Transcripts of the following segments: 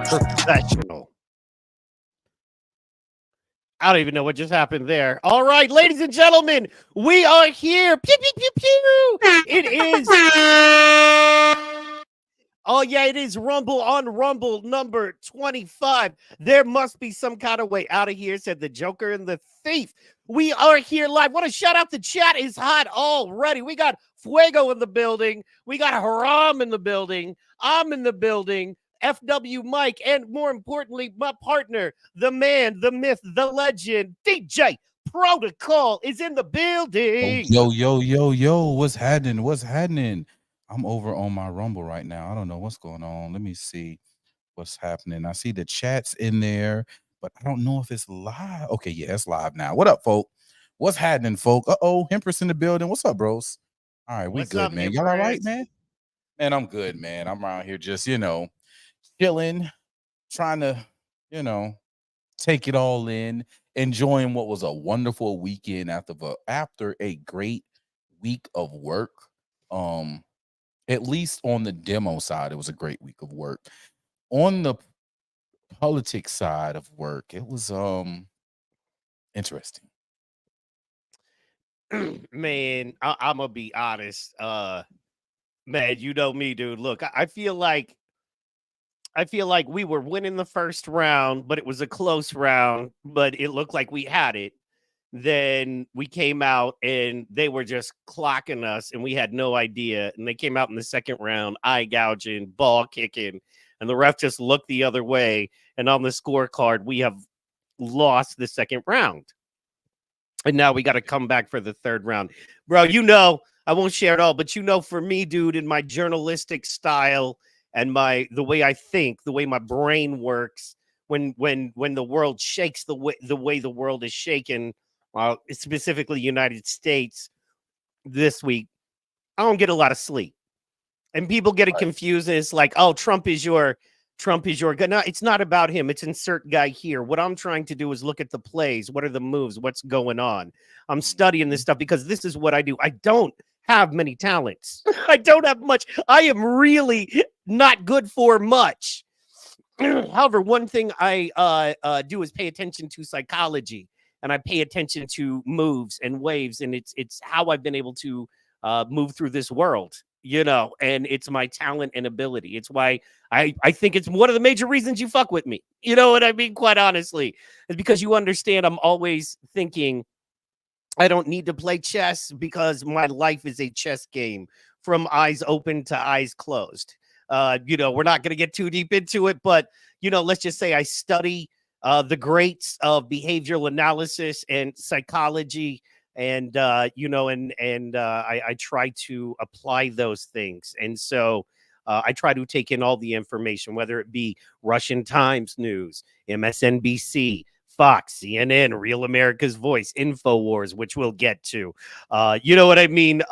Professional. I don't even know what just happened there. All right, ladies and gentlemen, we are here. Pew, pew, pew, pew. It is. Oh, yeah, it is Rumble on Rumble number 25. There must be some kind of way out of here, said the Joker and the Thief. We are here live. Want to shout out the chat is hot already. We got Fuego in the building. We got Haram in the building. I'm in the building. FW Mike, and more importantly, my partner, the man, the myth, the legend, DJ Protocol is in the building. Yo, what's happening? What's happening? I'm over on my Rumble right now. I don't know what's going on. Let me see what's happening. I see the chats in there, but I don't know if it's live. Okay, yeah, it's live now. What up, folk? What's happening, folk? Uh-oh, Hempress in the building. What's up, bros? All right, we What's good, up, man. Y'all all right, Empress? man? Man, I'm good, man. I'm around here just, chilling, trying to, take it all in, enjoying what was a wonderful weekend after a great week of work. At least on the demo side, it was a great week of work. On the politics side of work, it was interesting. Man, I'm gonna be honest. Man, you know me, dude. Look, I feel like we were winning the first round, but it was a close round, but it looked like we had it. Then we came out and they were just clocking us and we had no idea. And they came out in the second round, eye gouging, ball kicking, and the ref just looked the other way. And on the scorecard, we have lost the second round. And now we got to come back for the third round. Bro, I won't share it all, but for me, dude, in my journalistic style and the way I think, the way my brain works, when the world shakes the way the world is shaken, specifically United States this week, I don't get a lot of sleep. And people get it confused. And it's like, oh, Trump is your guy. No, it's not about him. It's insert guy here. What I'm trying to do is look at the plays. What are the moves? What's going on? I'm studying this stuff because this is what I do. I don't have many talents. I don't have much. I am really not good for much. However, one thing I do is pay attention to psychology, and I pay attention to moves and waves, and it's how I've been able to move through this world, and it's my talent and ability. It's why I think it's one of the major reasons you fuck with me. You know what I mean? Quite honestly, it's because you understand I'm always thinking I don't need to play chess because my life is a chess game from eyes open to eyes closed. We're not going to get too deep into it, but, let's just say I study the greats of behavioral analysis and psychology. And, I try to apply those things. And so I try to take in all the information, whether it be Russian Times News, MSNBC, Fox, CNN, Real America's Voice, InfoWars, which we'll get to. You know what I mean?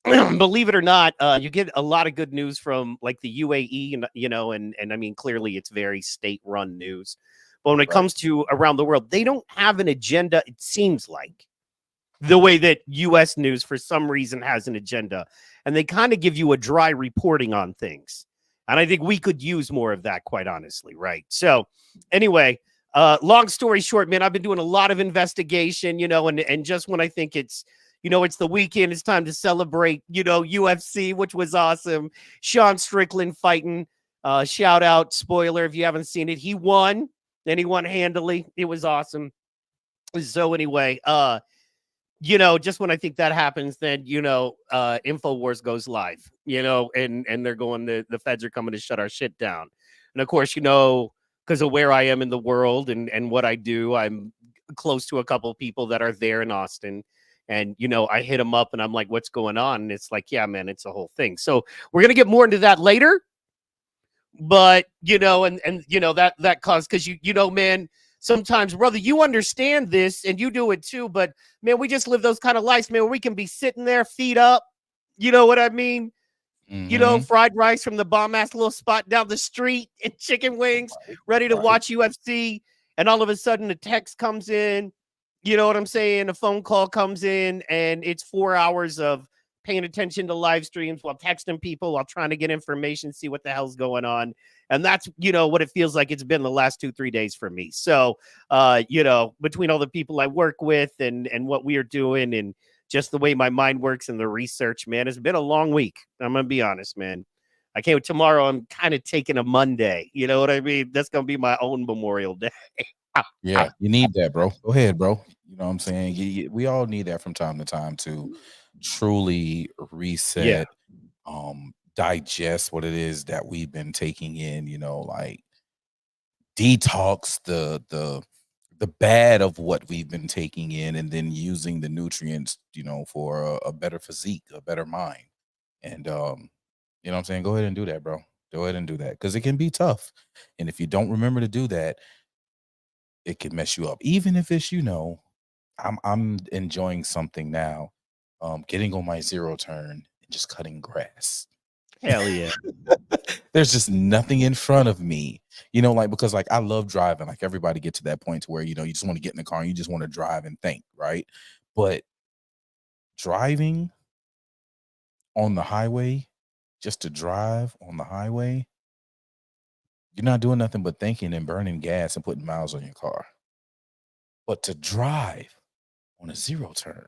Believe it or not, you get a lot of good news from like the UAE, and I mean, clearly it's very state-run news. But when it comes to around the world, they don't have an agenda, it seems like, the way that U.S. news for some reason has an agenda. And they kind of give you a dry reporting on things. And I think we could use more of that, quite honestly, right? So anyway, long story short, man, I've been doing a lot of investigation, and just when I think it's the weekend, it's time to celebrate, UFC, which was awesome. Sean Strickland fighting, shout out, spoiler, if you haven't seen it, he won, and he won handily. It was awesome. So anyway, just when I think that happens, then, InfoWars goes live, and they're going, the feds are coming to shut our shit down. And of course, because of where I am in the world and what I do, I'm close to a couple of people that are there in Austin. And, I hit them up and I'm like, what's going on? And it's like, yeah, man, it's a whole thing. So we're going to get more into that later. But, that caused, because, man, sometimes, brother, you understand this and you do it too. But, man, we just live those kind of lives, man, where we can be sitting there, feet up. You know what I mean? Mm-hmm. Fried rice from the bomb-ass little spot down the street and chicken wings, ready to watch UFC. And all of a sudden, a text comes in. You know what I'm saying? A phone call comes in, and it's 4 hours of paying attention to live streams, while texting people, while trying to get information, see what the hell's going on. And that's, what it feels like it's been the last 2-3 days for me. So, between all the people I work with and what we are doing and just the way my mind works and the research, man, it's been a long week. I'm going to be honest, man. I can't. Tomorrow, I'm kind of taking a Monday. You know what I mean? That's going to be my own Memorial Day. Yeah, you need that, bro. Go ahead, bro. You know what I'm saying? We all need that from time to time to truly Yeah. reset, digest what it is that we've been taking in, like detox the bad of what we've been taking in, and then using the nutrients, for a better physique, a better mind. And you know what I'm saying? Go ahead and do that, bro. Go ahead and do that, because it can be tough. And if you don't remember to do that, it can mess you up. Even if it's, I'm enjoying something now, getting on my zero turn and just cutting grass. Hell yeah. There's just nothing in front of me, because like I love driving. Like everybody get to that point to where, you just want to get in the car and you just want to drive and think, right? But driving on the highway, just to drive on the highway, you're not doing nothing but thinking and burning gas and putting miles on your car. But to drive on a zero turn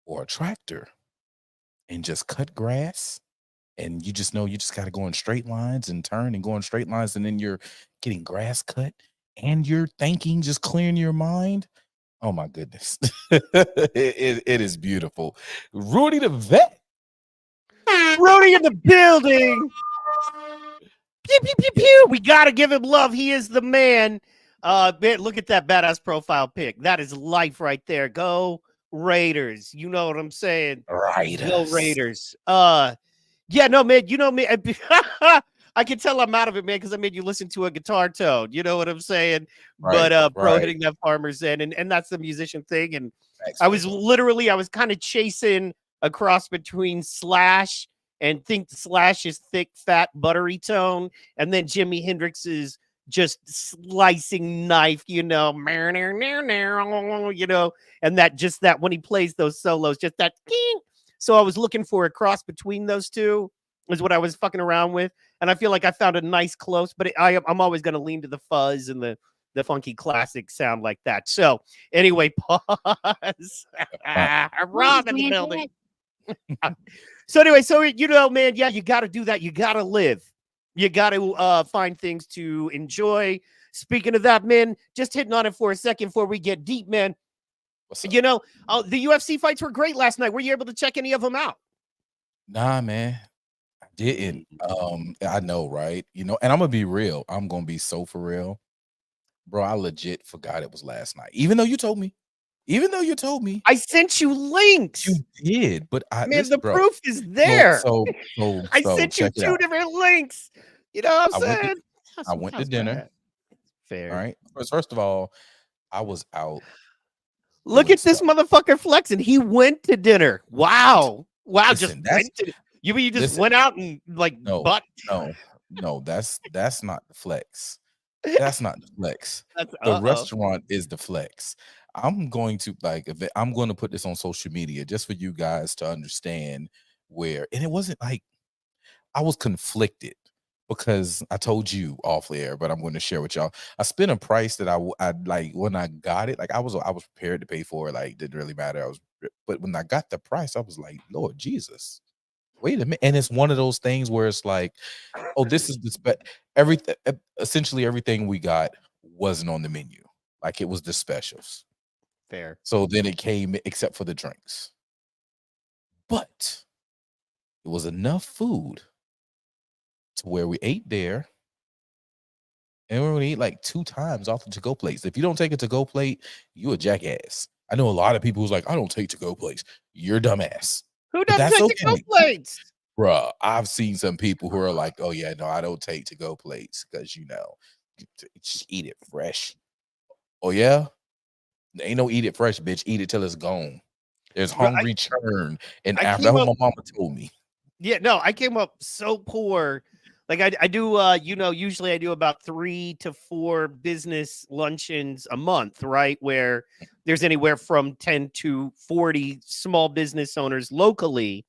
or a tractor and just cut grass, and you just know you just got to go in straight lines and turn and go in straight lines, and then you're getting grass cut and you're thinking, just clearing your mind. Oh my goodness. It is beautiful. Rudy the Vet. Rudy in the building. Pew, pew, pew, pew. We got to give him love. He is the man. Man, look at that badass profile pic. That is life right there. Go Raiders. You know what I'm saying? Raiders. Go Raiders. Yeah, no, man. You know me. I can tell I'm out of it, man, because I made you listen to a guitar tone. You know what I'm saying? Right, But bro, right. hitting that farmer's end, and that's the musician thing. And Thanks, I was Flavor. I was kind of chasing a cross between Slash and think Slash's thick, fat, buttery tone, and then Jimi Hendrix's just slicing knife, and that when he plays those solos, just that ding. So I was looking for a cross between those two, is what I was fucking around with. And I feel like I found a nice close, but I'm always going to lean to the fuzz and the funky classic sound like that. So anyway, pause. Rob in the building. So anyway, man, yeah, you got to do that. You got to live. You got to find things to enjoy. Speaking of that, man, just hitting on it for a second before we get deep, man. The UFC fights were great last night. Were you able to check any of them out? Nah, man. I didn't. I know, right? And I'm gonna be real. I'm gonna be so for real. Bro, I legit forgot it was last night. Even though you told me. I sent you links. You did, but the proof is there. So I sent you 2 different links. You know what I'm saying? I went to dinner. Fair. All right. First of all, I was out. Look at this motherfucker flexing. He went to dinner. Wow. Listen, you just went out and like no, that's not the flex. That's not the flex. The restaurant is the flex. I'm going to put this on social media just for you guys to understand where. And it wasn't like I was conflicted, because I told you off air, but I'm going to share with y'all. I spent a price that I like when I got it. Like I was prepared to pay for it. Like didn't really matter. But when I got the price, I was like, Lord Jesus, wait a minute. And it's one of those things where it's like, oh, this is everything. Essentially, everything we got wasn't on the menu. Like it was the specials. Fair. So then it came, except for the drinks. But it was enough food to where we ate there, and we're gonna eat like 2 times off the to-go plates. If you don't take a to-go plate, you a jackass. I know a lot of people who's like, I don't take to-go plates. You're dumbass. Who doesn't take to-go plates? Bruh, I've seen some people who are like, oh yeah, no, I don't take to-go plates because just eat it fresh. Oh yeah? Ain't no eat it fresh, bitch. Eat it till it's gone. There's hungry churn. And after that, what my mama told me. Yeah, no, I came up so poor. Like I do, usually I do about 3 to 4 business luncheons a month, right? Where there's anywhere from 10 to 40 small business owners locally.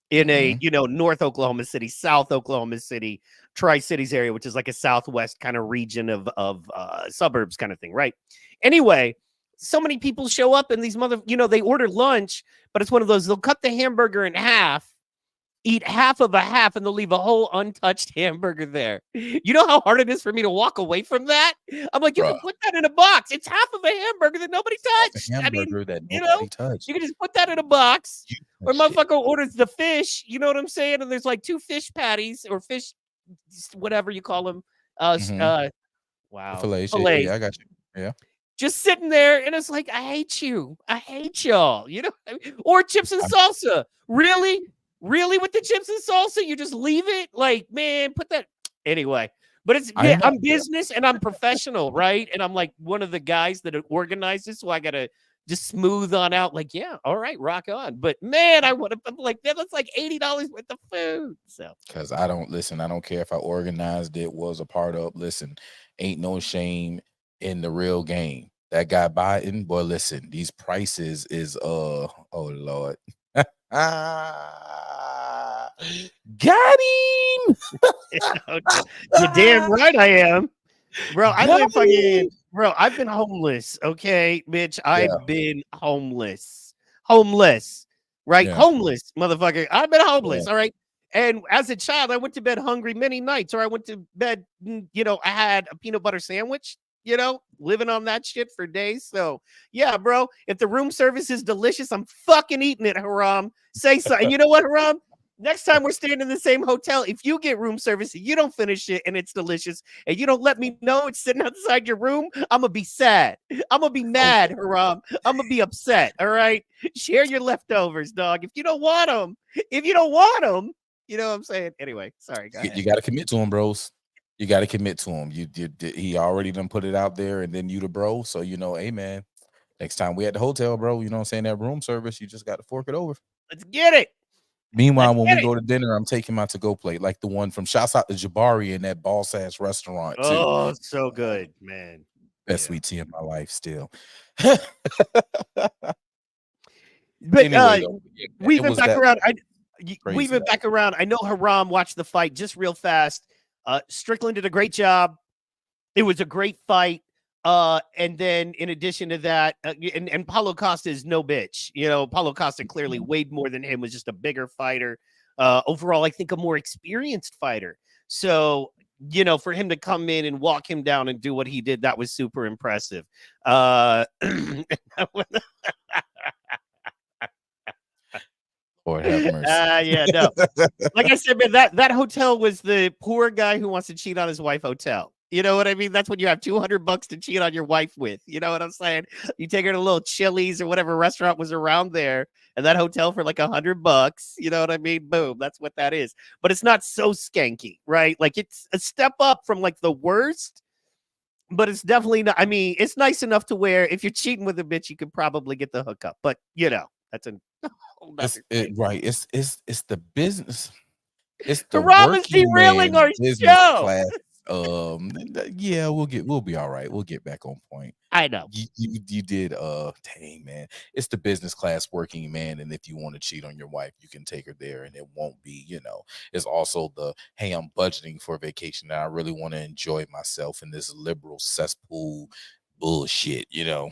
in a, Mhm. North Oklahoma City, South Oklahoma City, Tri-Cities area, which is like a Southwest kind of region of suburbs kind of thing, right? Anyway, so many people show up and these they order lunch, but it's one of those, they'll cut the hamburger in half, eat half of a half, and they'll leave a whole untouched hamburger there. You know how hard it is for me to walk away from that? I'm like, you Bruh, can put that in a box. It's half of a hamburger that nobody half a touched. I mean, hamburger that you know, nobody touched. you can just put that in a box. You Or touched it. motherfucker orders the fish, you know what I'm saying? And there's like 2 fish patties or fish, whatever you call them. Mhm. The Wow, fillets. Yeah, fillets yeah, I got you. Yeah. just sitting there, and it's like, I hate you. I hate y'all. Or chips and I'm salsa. Really? Really with the chips and salsa? You just leave it? Like, man, put that anyway. But I know. I'm business and I'm professional, right? And I'm like one of the guys that organizes, so I gotta just smooth on out, like, yeah, all right, rock on. But man, I would have like that. That's like $80 worth of food. So Because I don't listen. I don't care if I organized it, was a part of. Listen, ain't no shame in the real game. That guy Biden, boy, listen, these prices is oh Lord. Ah, got him. you're damn right I am. Bro, I Got live him. fucking bro, I've been homeless, okay, bitch. Yeah, I've been homeless. Homeless, right? yeah, Homeless, motherfucker. I've been yeah. homeless, all right? And as a child, I went to bed hungry many nights, or I went to bed, I had a peanut butter sandwich, living on that shit for days. So, yeah, bro, if the room service is delicious, I'm fucking eating it, Haram. Say so. And you know what, Haram? Next time we're staying in the same hotel, if you get room service and you don't finish it and it's delicious, and you don't let me know it's sitting outside your room, I'm gonna be sad. I'm gonna be Oh, mad, Haram. I'm gonna be upset. All right, share your leftovers, dog. If you don't want them, you know what I'm saying. Anyway, sorry. Go you ahead. got to commit to him, bros. You got to commit to him. He already done put it out there, and then you the bro. So hey man, next time we at the hotel, bro, you know what I'm saying, that room service, you just got to fork it over. Let's get it. Meanwhile, Let's when we get it. go to dinner, I'm taking my to-go plate, like the one from shouts out to Jabari in that boss ass restaurant too. Oh, so good, man. Best Yeah. sweet tea in my life still. But Anyway, though, yeah, man, it weaving was back that around, crazy. weaving back around. I know Haram watched the fight just real fast. Strickland did a great job. It was a great fight. And then in addition to that, and Paulo Costa is no bitch. Paulo Costa clearly weighed more than him, was just a bigger fighter. Overall, I think a more experienced fighter. So, for him to come in and walk him down and do what he did, that was super impressive. Lord have mercy. Yeah, no. Like I said, man, that hotel was the poor guy who wants to cheat on his wife hotel. You know what I mean? That's when you have $200 to cheat on your wife with. You know what I'm saying? You take her to a little Chili's or whatever restaurant was around there, and that hotel for like $100. You know what I mean? Boom. That's what that is. But it's not so skanky, right? Like it's a step up from like the worst, but it's definitely not. I mean, it's nice enough to where if you're cheating with a bitch, you could probably get the hookup. But that's a whole nother thing. Right. It's the business. It's the Haram is working derailing man our business show. class. Yeah, we'll be all right. We'll get back on point. I know. You did dang man. It's the business class working man, and if you want to cheat on your wife, you can take her there and it won't be, it's also the hey, I'm budgeting for a vacation and I really want to enjoy myself in this liberal cesspool bullshit, Yeah,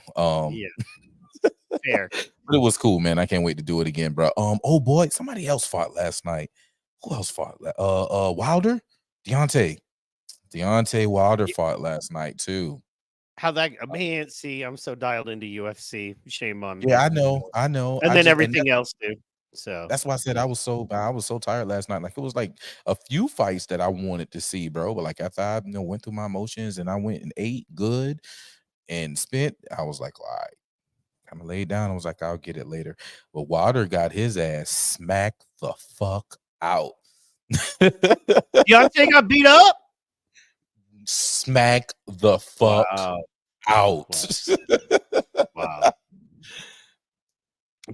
fair. But it was cool, man. I can't wait to do it again, bro. Oh boy, somebody else fought last night. Who else fought? Wilder, Deontay Wilder fought last night too. How that man? See, I'm so dialed into UFC. Shame on Yeah, me. I know. And I then just and everything else, dude. So that's why I said I was so tired last night. Like it was like a few fights that I wanted to see, bro. But like after I went through my emotions and I went and ate good and spent, I was like, all right. Kind of laid down. I was like, I'll get it later. But Wilder got his ass smacked the fuck out. Deontay got beat up. Smack the fuck Wow. out. Wow.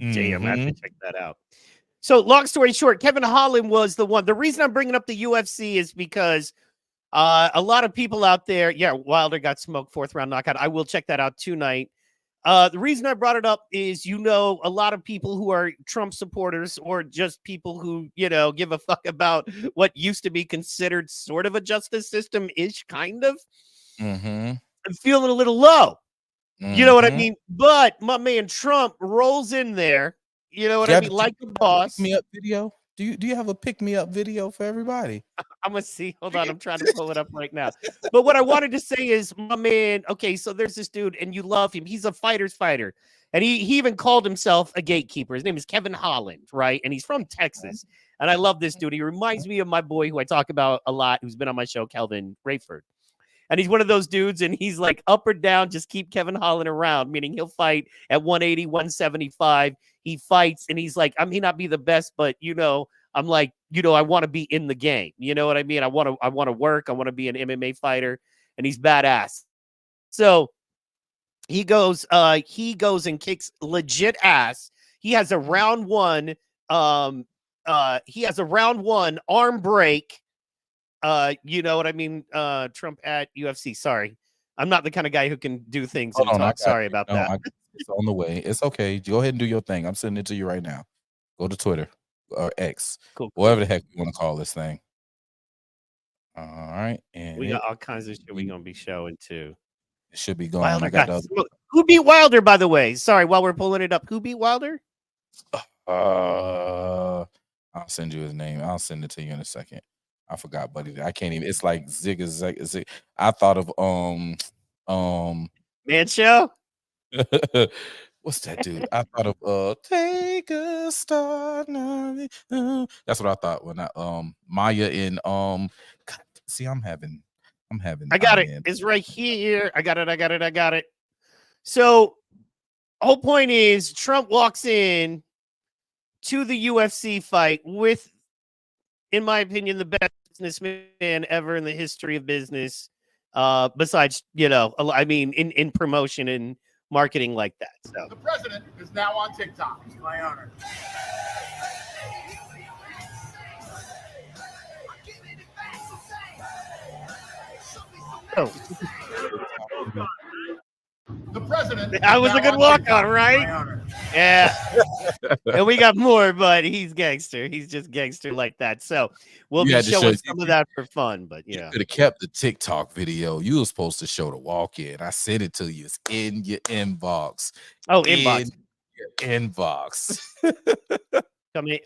Damn, I have to Mhm. check that out. So, long story short, Kevin Holland was the one. The reason I'm bringing up the UFC is because a lot of people out there, Wilder got smoked, 4th round knockout. I will check that out tonight. The reason I brought it up is, a lot of people who are Trump supporters or just people who, give a fuck about what used to be considered sort of a justice system-ish, kind of. Mm-hmm. I'm feeling a little low. You know what I Mm-hmm. mean? But my man Trump rolls in there, you know what I mean, like a boss. Pick me up video. Do you have a pick me up video for everybody? I'm gonna see. Hold on, I'm trying to pull it up right now. But what I wanted to say is, my man. Okay, so there's this dude, and you love him. He's a fighter's fighter, and he even called himself a gatekeeper. His name is Kevin Holland, right? And he's from Texas. And I love this dude. He reminds me of my boy who I talk about a lot, who's been on my show, Kelvin Rayford. And he's one of those dudes, and he's like up or down, just keep Kevin Holland around, meaning he'll fight at 180, 175. He fights, and he's like, I may not be the best, but I'm like, I want to be in the game. You know what I mean? I want to work. I want to be an MMA fighter, and he's badass. So he goes and kicks legit ass. He has a round one, arm break. You know what I mean? Trump at UFC. Sorry. I'm not the kind of guy who can do things and talk. Sorry about that. It's on the way. It's okay. Go ahead and do your thing. I'm sending it to you right now. Go to Twitter or X, Cool. whatever the heck you want to call this thing. All right, and we got all kinds of shit we're gonna be showing too. It should be gone. Wilder who beat Wilder, by the way? Sorry, while we're pulling it up, who beat Wilder? I'll send you his name. I'll send it to you in a second. I forgot, buddy. I can't even. It's like Zig. I thought of Man Show. What's that dude? I thought of Take a Star. That's what I thought when I Maya in God, see, I'm having. I got it. It's right here. I got it. So, whole point is Trump walks in to the UFC fight with, in my opinion, the best businessman ever in the history of business. Besides, I mean, in promotion and marketing like that. So the president is now on TikTok. It's my honor. Oh. The president. That was a good walk on, right? Yeah. And we got more, but he's gangster. He's just gangster like that. So we'll be showing some of that for fun. But yeah, you could have kept the TikTok video. You were supposed to show the walk in. I sent it to you. It's in your inbox. Oh, inbox. Inbox. Coming.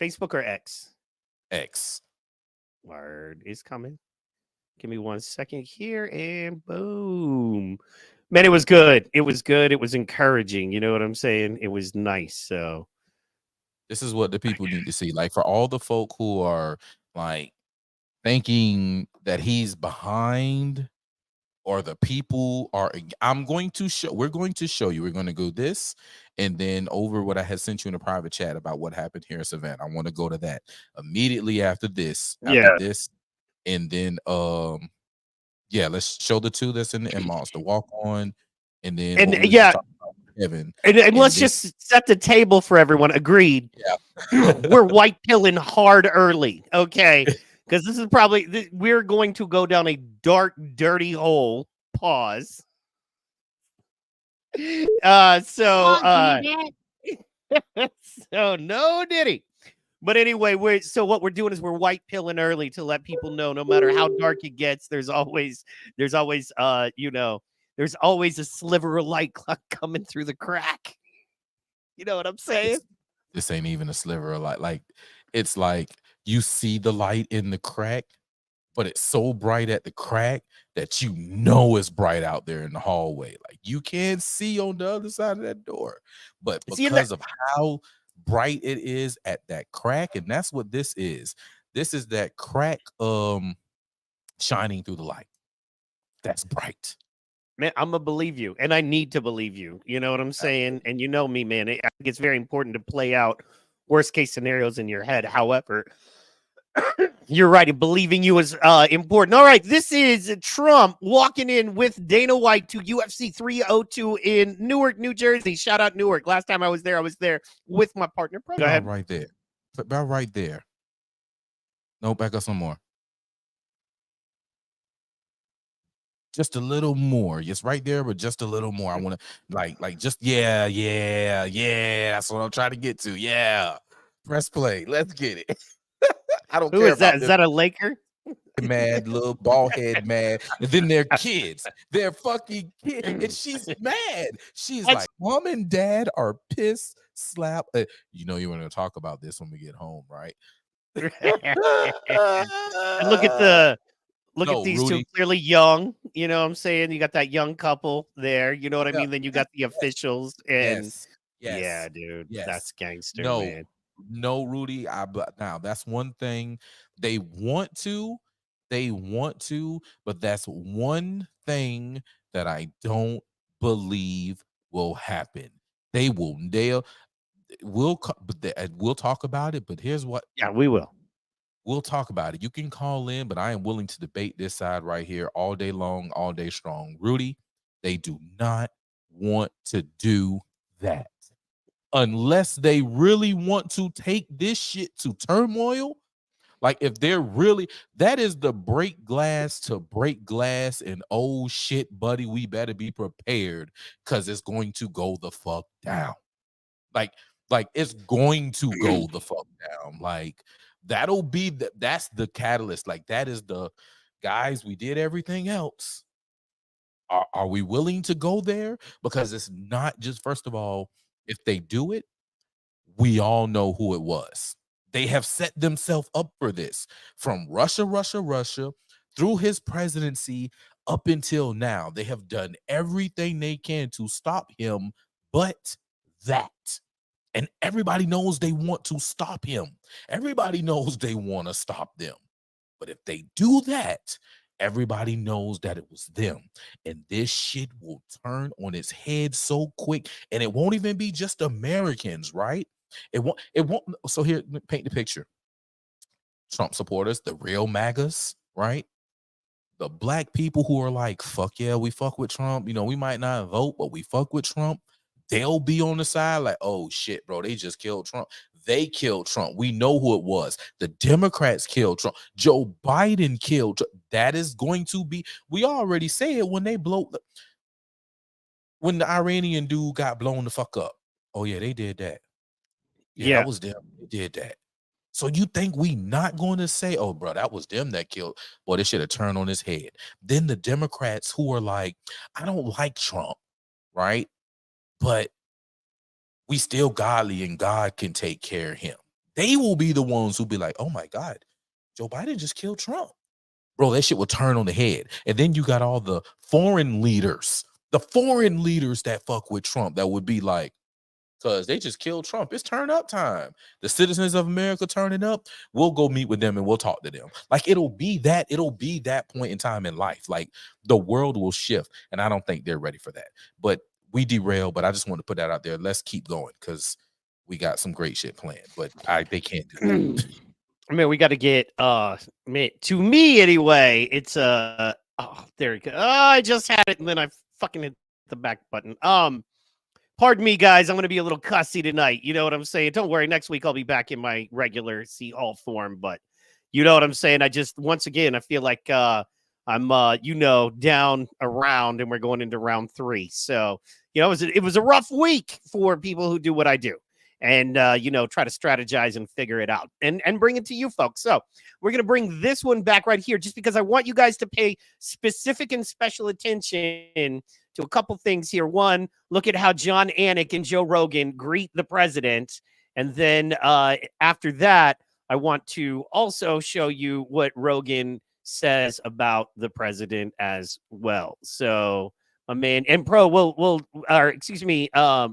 Facebook or X? X. Word is coming. Give me 1 second here, and boom. Man, it was good. It was good. It was encouraging. You know what I'm saying? It was nice. So this is what the people need to see. Like, for all the folk who are like thinking that he's behind, or the people are, we're going to show you. We're going to go this, and then over what I had sent you in a private chat about what happened here in Savannah. I want to go to that immediately after this. And then let's show the two that's in the inbox, the walk on, and then Kevin. And let's just set the table for everyone. Agreed. Yeah. We're white pilling hard early, okay? Because this is probably, we're going to go down a dark, dirty hole. Pause. So no diddy. But anyway, what we're doing is we're white pilling early to let people know, no matter how dark it gets, there's always there's always a sliver of light coming through the crack. You know what I'm saying? This ain't even a sliver of light. Like, it's like you see the light in the crack, but it's so bright at the crack that it's bright out there in the hallway. Like, you can't see on the other side of that door. But because of how bright it is at that crack, and that's what this is. This is that crack shining through the light. That's bright. Man, I'm gonna believe you, and I need to believe you. You know what I'm saying? And you know me, man. I think it's very important to play out worst case scenarios in your head. However, you're right. Believing you is important. All right, this is Trump walking in with Dana White to UFC 302 in Newark, New Jersey. Shout out Newark. Last time I was there with my partner. Go ahead. Right there. About right there. No, back up some more. just a little more, just right there, but just a little more. I want to just yeah. That's what I'm trying to get to. Yeah, press play. Let's get it. I don't Who care is that? about Is them that a Laker? mad, little bald head mad, and then their kids, their fucking kid, and she's mad. She's That's like, "Mom and Dad are pissed slap." You know, you want to talk about this when we get home, right? and look at No, these two Rudy. clearly young. You know what I'm saying? You got that young couple there. You know what I Yeah, mean? Then you yes, got the officials, and yes, yeah, yes, dude, yes. that's gangster, No, man. no, Rudy. But now that's one thing they want to, but that's one thing that I don't believe will happen. They'll we'll talk about it. But here's what Yeah, we will. we'll talk about it. You can call in, but I am willing to debate this side right here all day long, all day strong. Rudy, they do not want to do that unless they really want to take this shit to turmoil. Like if they're really, that is the break glass to break glass, and oh shit, buddy, we better be prepared because it's going to go the fuck down. Like, like it's going to go the fuck down. Like that's the catalyst. Like that is the guys, we did everything else. Are we willing to go there? Because it's not just, first of all, if they do it, we all know who it was. They have set themselves up for this from Russia, through his presidency up until now. They have done everything they can to stop him, but that. And everybody knows they want to stop him. Everybody knows they want to stop them. But if they do that, everybody knows that it was them. And this shit will turn on its head so quick. And it won't even be just Americans, right? It won't. So here, paint the picture. Trump supporters, the real MAGAs, right? The black people who are like, fuck yeah, we fuck with Trump. You know, we might not vote, but we fuck with Trump. They'll be on the side like, oh shit, bro, they just killed Trump. They killed Trump. We know who it was. The Democrats killed Trump. Joe Biden killed Trump. That is going to be, we already said when they when the Iranian dude got blown the fuck up. Oh yeah, they did that. Yeah, that Yeah, was them. They did that. So you think we not going to say, oh, bro, that was them that killed? Boy, they should have turned on his head. Then the Democrats who are like, I don't like Trump, right? But we still godly and God can take care of him. They will be the ones who be like, oh my God, Joe Biden just killed Trump. Bro, that shit will turn on the head. And then you got all the foreign leaders that fuck with Trump that would be like, because they just killed Trump. It's turn up time. The citizens of America turning up. We'll go meet with them and we'll talk to them. Like it'll be that point in time in life. Like the world will shift. And I don't think they're ready for that. But we derail. But I just want to put that out there. Let's keep going because we got some great shit planned. But they can't do that. I mean, we got to get man, to me anyway. It's oh, there you go. Oh, I just had it, and then I fucking hit the back button. Pardon me, guys. I'm going to be a little cussy tonight. You know what I'm saying? Don't worry. Next week I'll be back in my regular C-Hall form. But you know what I'm saying? I just, once again, I feel like I'm, down around, and we're going into round 3. So, it was a rough week for people who do what I do. And, try to strategize and figure it out and bring it to you folks. So we're going to bring this one back right here just because I want you guys to pay specific and special attention to a couple things here. One, look at how John Anik and Joe Rogan greet the president. And then after that, I want to also show you what Rogan says about the president as well. So, my man, and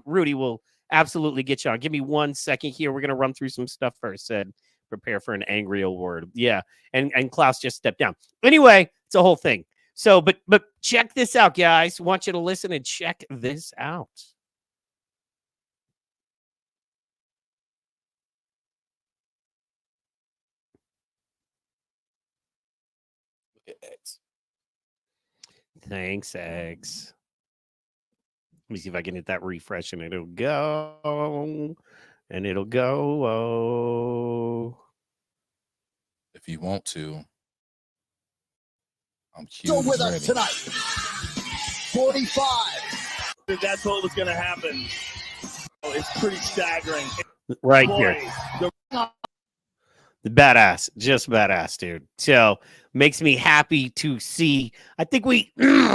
Rudy will absolutely get you on. Give me 1 second here. We're going to run through some stuff first. Said, prepare for an angry award. Yeah. And Klaus just stepped down. Anyway, it's a whole thing. So, but check this out, guys. Want you to listen and check this out. Look at X. Thanks, X. Let me see if I can hit that refresh and it'll go. And it'll go. Oh. If you want to. I'm Still cute with and us ready. tonight. 45. That's what was going to happen. Oh, it's pretty staggering. Right Boy, here. the Badass, just badass, dude. So makes me happy to see. I think we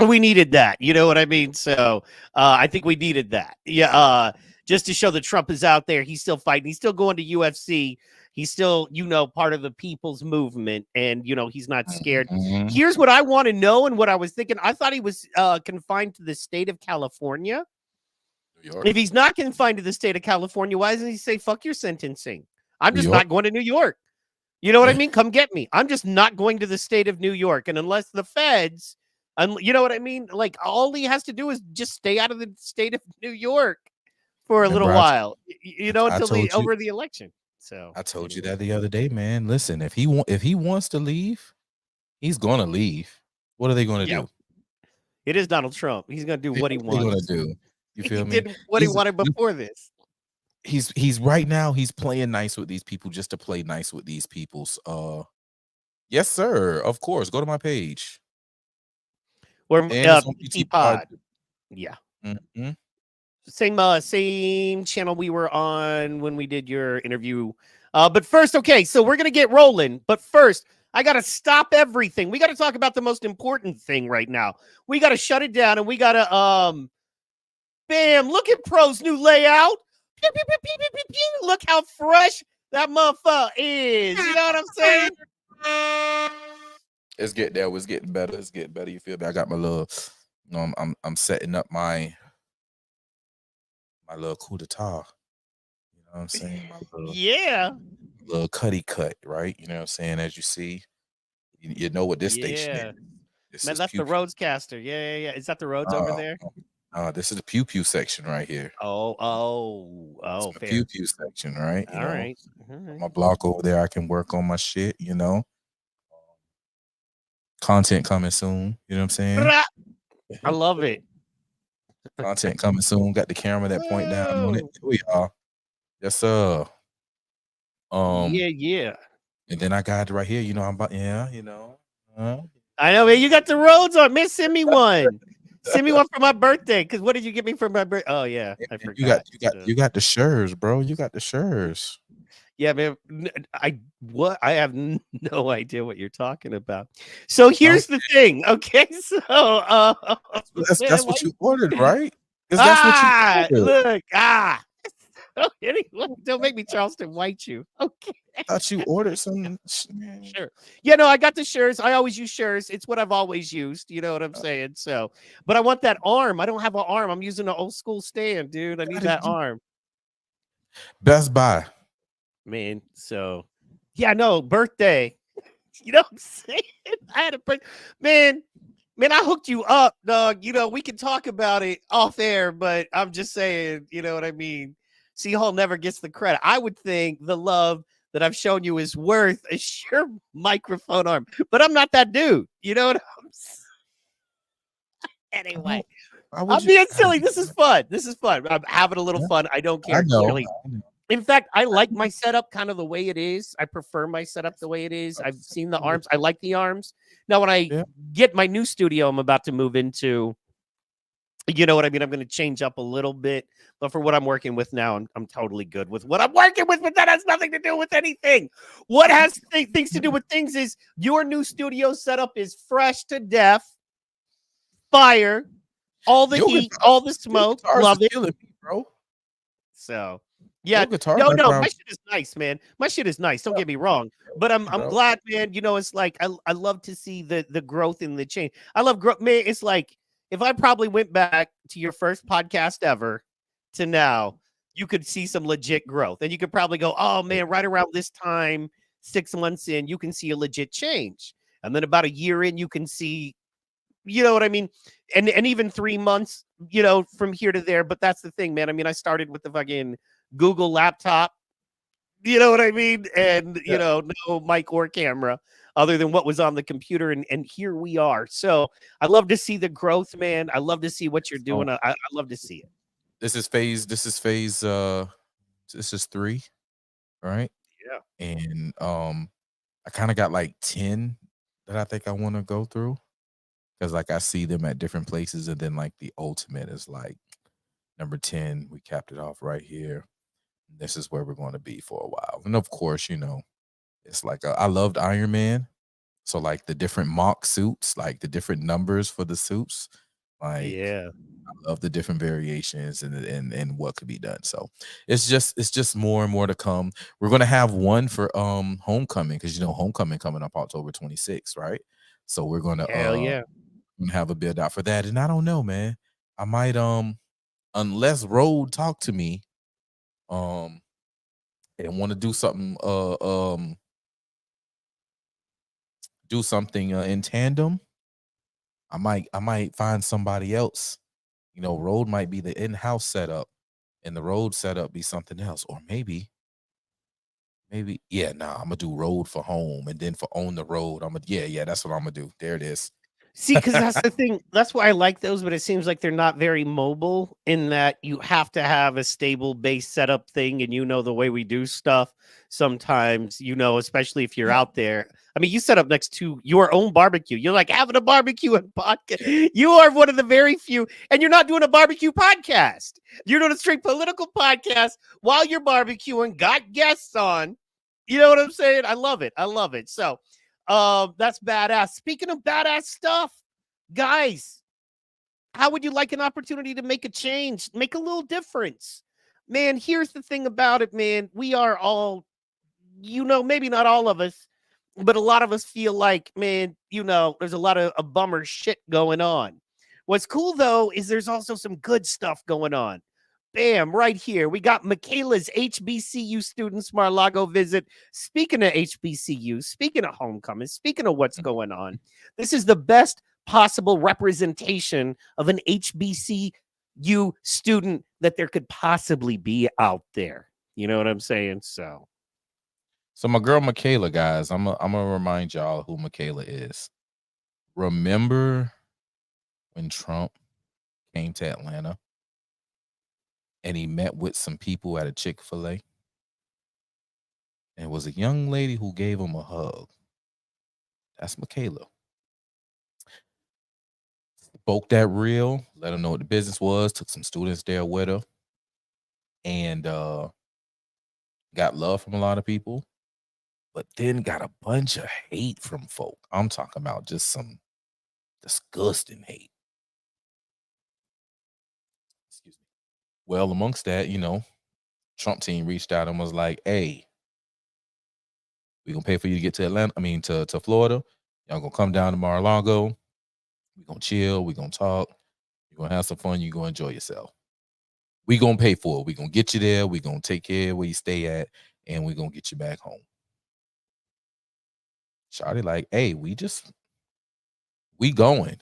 we needed that. You know what I mean? So I think we needed that. Yeah. Just to show that Trump is out there. He's still fighting. He's still going to UFC. He's still, part of the people's movement, and he's not scared. Mhm. Here's what I want to know, and what I was thinking. I thought he was confined to the state of California. New York. If he's not confined to the state of California, why doesn't he say "fuck your sentencing"? I'm New just York. not going to New York. You know what I mean? Come get me. I'm just not going to the state of New York. And unless the feds, you know what I mean? Like, all he has to do is just stay out of the state of New York for a little Remember, while, I until told you. over the election. So I told you anyway. that the other day, man. Listen, if he wants to leave, he's gonna leave. What are they gonna Yeah. do? It is Donald Trump. He's going to do what he What are they wants. gonna do? You He feel me? did what he wanted before this. He's right now. He's playing nice with these people just to play nice with these people's. Yes, sir. Of course. Go to my page. Or And it's on PT Pod. Yeah. Mhm. Same channel we were on when we did your interview. But first, okay, so we're gonna get rolling. But first, I gotta stop everything. We gotta talk about the most important thing right now. We gotta shut it down, and we gotta bam! Look at Pro's new layout. Pew, pew, pew, pew, pew, pew, pew. Look how fresh that motherfucker is. You know what I'm saying? It's getting there. It's getting better. It's getting better. You feel me? I got my little. I'm setting up my little coup d'etat. You know what I'm saying? My little cutty cut, right? You know what I'm saying? As you see, you know what this station Yeah. is. This Man, is that's pew the Roadscaster. Yeah. Is that the Rhodes over there? This is the pew pew section right here. Oh, The fair. pew pew section, right? All right. All On right. my block over there, I can work on my shit. Content coming soon. You know what I'm saying? I love it. Content coming soon. Got the camera that point down on it. Here we are. Yes, sir. Yeah. And then I got it right here. I'm about I know, man. You got the roads on. Man, send me one. Send me one for my birthday. Because what did you get me for my birthday? Oh, yeah. I forgot. You got the shirts, bro. You got the shirts. Yeah, man. I have no idea what you're talking about. So here's the thing. Okay. So that's what you ordered, right? Because that's what you ordered. look. Anyway, don't make me Charleston White you. Okay. I thought you ordered some. Sure. Yeah, no, I got the shirts. I always use shirts. It's what I've always used. You know what I'm saying? So, but I want that arm. I don't have an arm. I'm using an old school stand, dude. I need that arm. Best Buy. Man, so yeah, no, birthday. You know what I'm saying? I had a birthday. Man, I hooked you up, dog. We can talk about it off air, but I'm just saying, you know what I mean? C-Hall never gets the credit. I would think the love that I've shown you is worth a sure microphone arm, but I'm not that dude. You know what I'm saying? Anyway, I'm being silly. This is fun. I'm having a little fun. I don't care. I know. Really. In fact, I like my setup kind of the way it is. I prefer my setup the way it is. I've seen the arms. I like the arms. Now, when I get my new studio I'm about to move into, you know what I mean? I'm going to change up a little bit. But for what I'm working with now, I'm totally good with what I'm working with. But that has nothing to do with anything. What has things to do with things is your new studio setup is fresh to death. Fire. All the heat, all the smoke. Love it. Killing me, bro. So. Yeah, no, my shit is nice, man. My shit is nice. Don't get me wrong, but I'm glad, man. It's like I love to see the growth in the change. I love growth, man. It's like if I probably went back to your first podcast ever to now, you could see some legit growth, and you could probably go, oh man, right around this time, 6 months in, you can see a legit change, and then about a year in, you can see, you know what I mean, and even 3 months, from here to there. But that's the thing, man. I mean, I started with the fucking Google laptop, you know what I mean? And, no mic or camera other than what was on the computer. And here we are. So I love to see the growth, man. I love to see what you're doing. I love to see it. This is phase 3, right? Yeah. And I kind of got like 10 that I think I want to go through. because like I see them at different places, and then like the ultimate is like number 10. We capped it off right here. This is where we're going to be for a while, and of course, it's like I loved Iron Man, so like the different mock suits, like the different numbers for the suits, like Yeah. I love the different variations and what could be done. So it's just more and more to come. We're gonna have one for homecoming, because homecoming coming up October 26th, right? So we're Hell yeah. gonna have a build out for that. And I don't know, man. I might unless Road talk to me um and want to do something in tandem. I might find somebody else. Road might be the in-house setup, and the Road setup be something else. Or maybe, yeah, nah, I'm gonna do Road for home, and then for on the road, yeah, that's what I'm gonna do. There it is. See, because that's the thing. That's why I like those, but it seems like they're not very mobile in that you have to have a stable base setup thing. And the way we do stuff sometimes, especially if you're Yeah. out there. I mean, you set up next to your own barbecue. You're like having a barbecue and podcast. You are one of the very few, and you're not doing a barbecue podcast. You're doing a straight political podcast while you're barbecuing, got guests on. You know what I'm saying? I love it. I love it. So, that's badass. Speaking of badass stuff, guys, how would you like an opportunity to make a change, make a little difference? Man, here's the thing about it, man. We are all, maybe not all of us, but a lot of us feel like, man, there's a lot of a bummer shit going on. What's cool though is there's also some good stuff going on. Bam, right here. We got Michaela's HBCU students Mar-a-Lago visit. Speaking of HBCU, speaking of homecoming, speaking of what's going on, this is the best possible representation of an HBCU student that there could possibly be out there. You know what I'm saying? So my girl Michaela, guys, I'm gonna remind y'all who Michaela is. Remember when Trump came to Atlanta and he met with some people at a Chick-fil-A? And it was a young lady who gave him a hug. That's Michaela. Spoke that real, let him know what the business was, took some students there with her, and got love from a lot of people, but then got a bunch of hate from folk. I'm talking about just some disgusting hate. Excuse me. Well, amongst that, Trump team reached out and was like, "Hey, we gonna pay for you to get to Atlanta. I mean, to Florida. Y'all gonna come down to Mar-a-Lago. We gonna chill. We gonna talk. You gonna have some fun. You gonna enjoy yourself. We gonna pay for it. We gonna get you there. We gonna take care of where you stay at, and we gonna get you back home." Shawty like, "Hey, we going.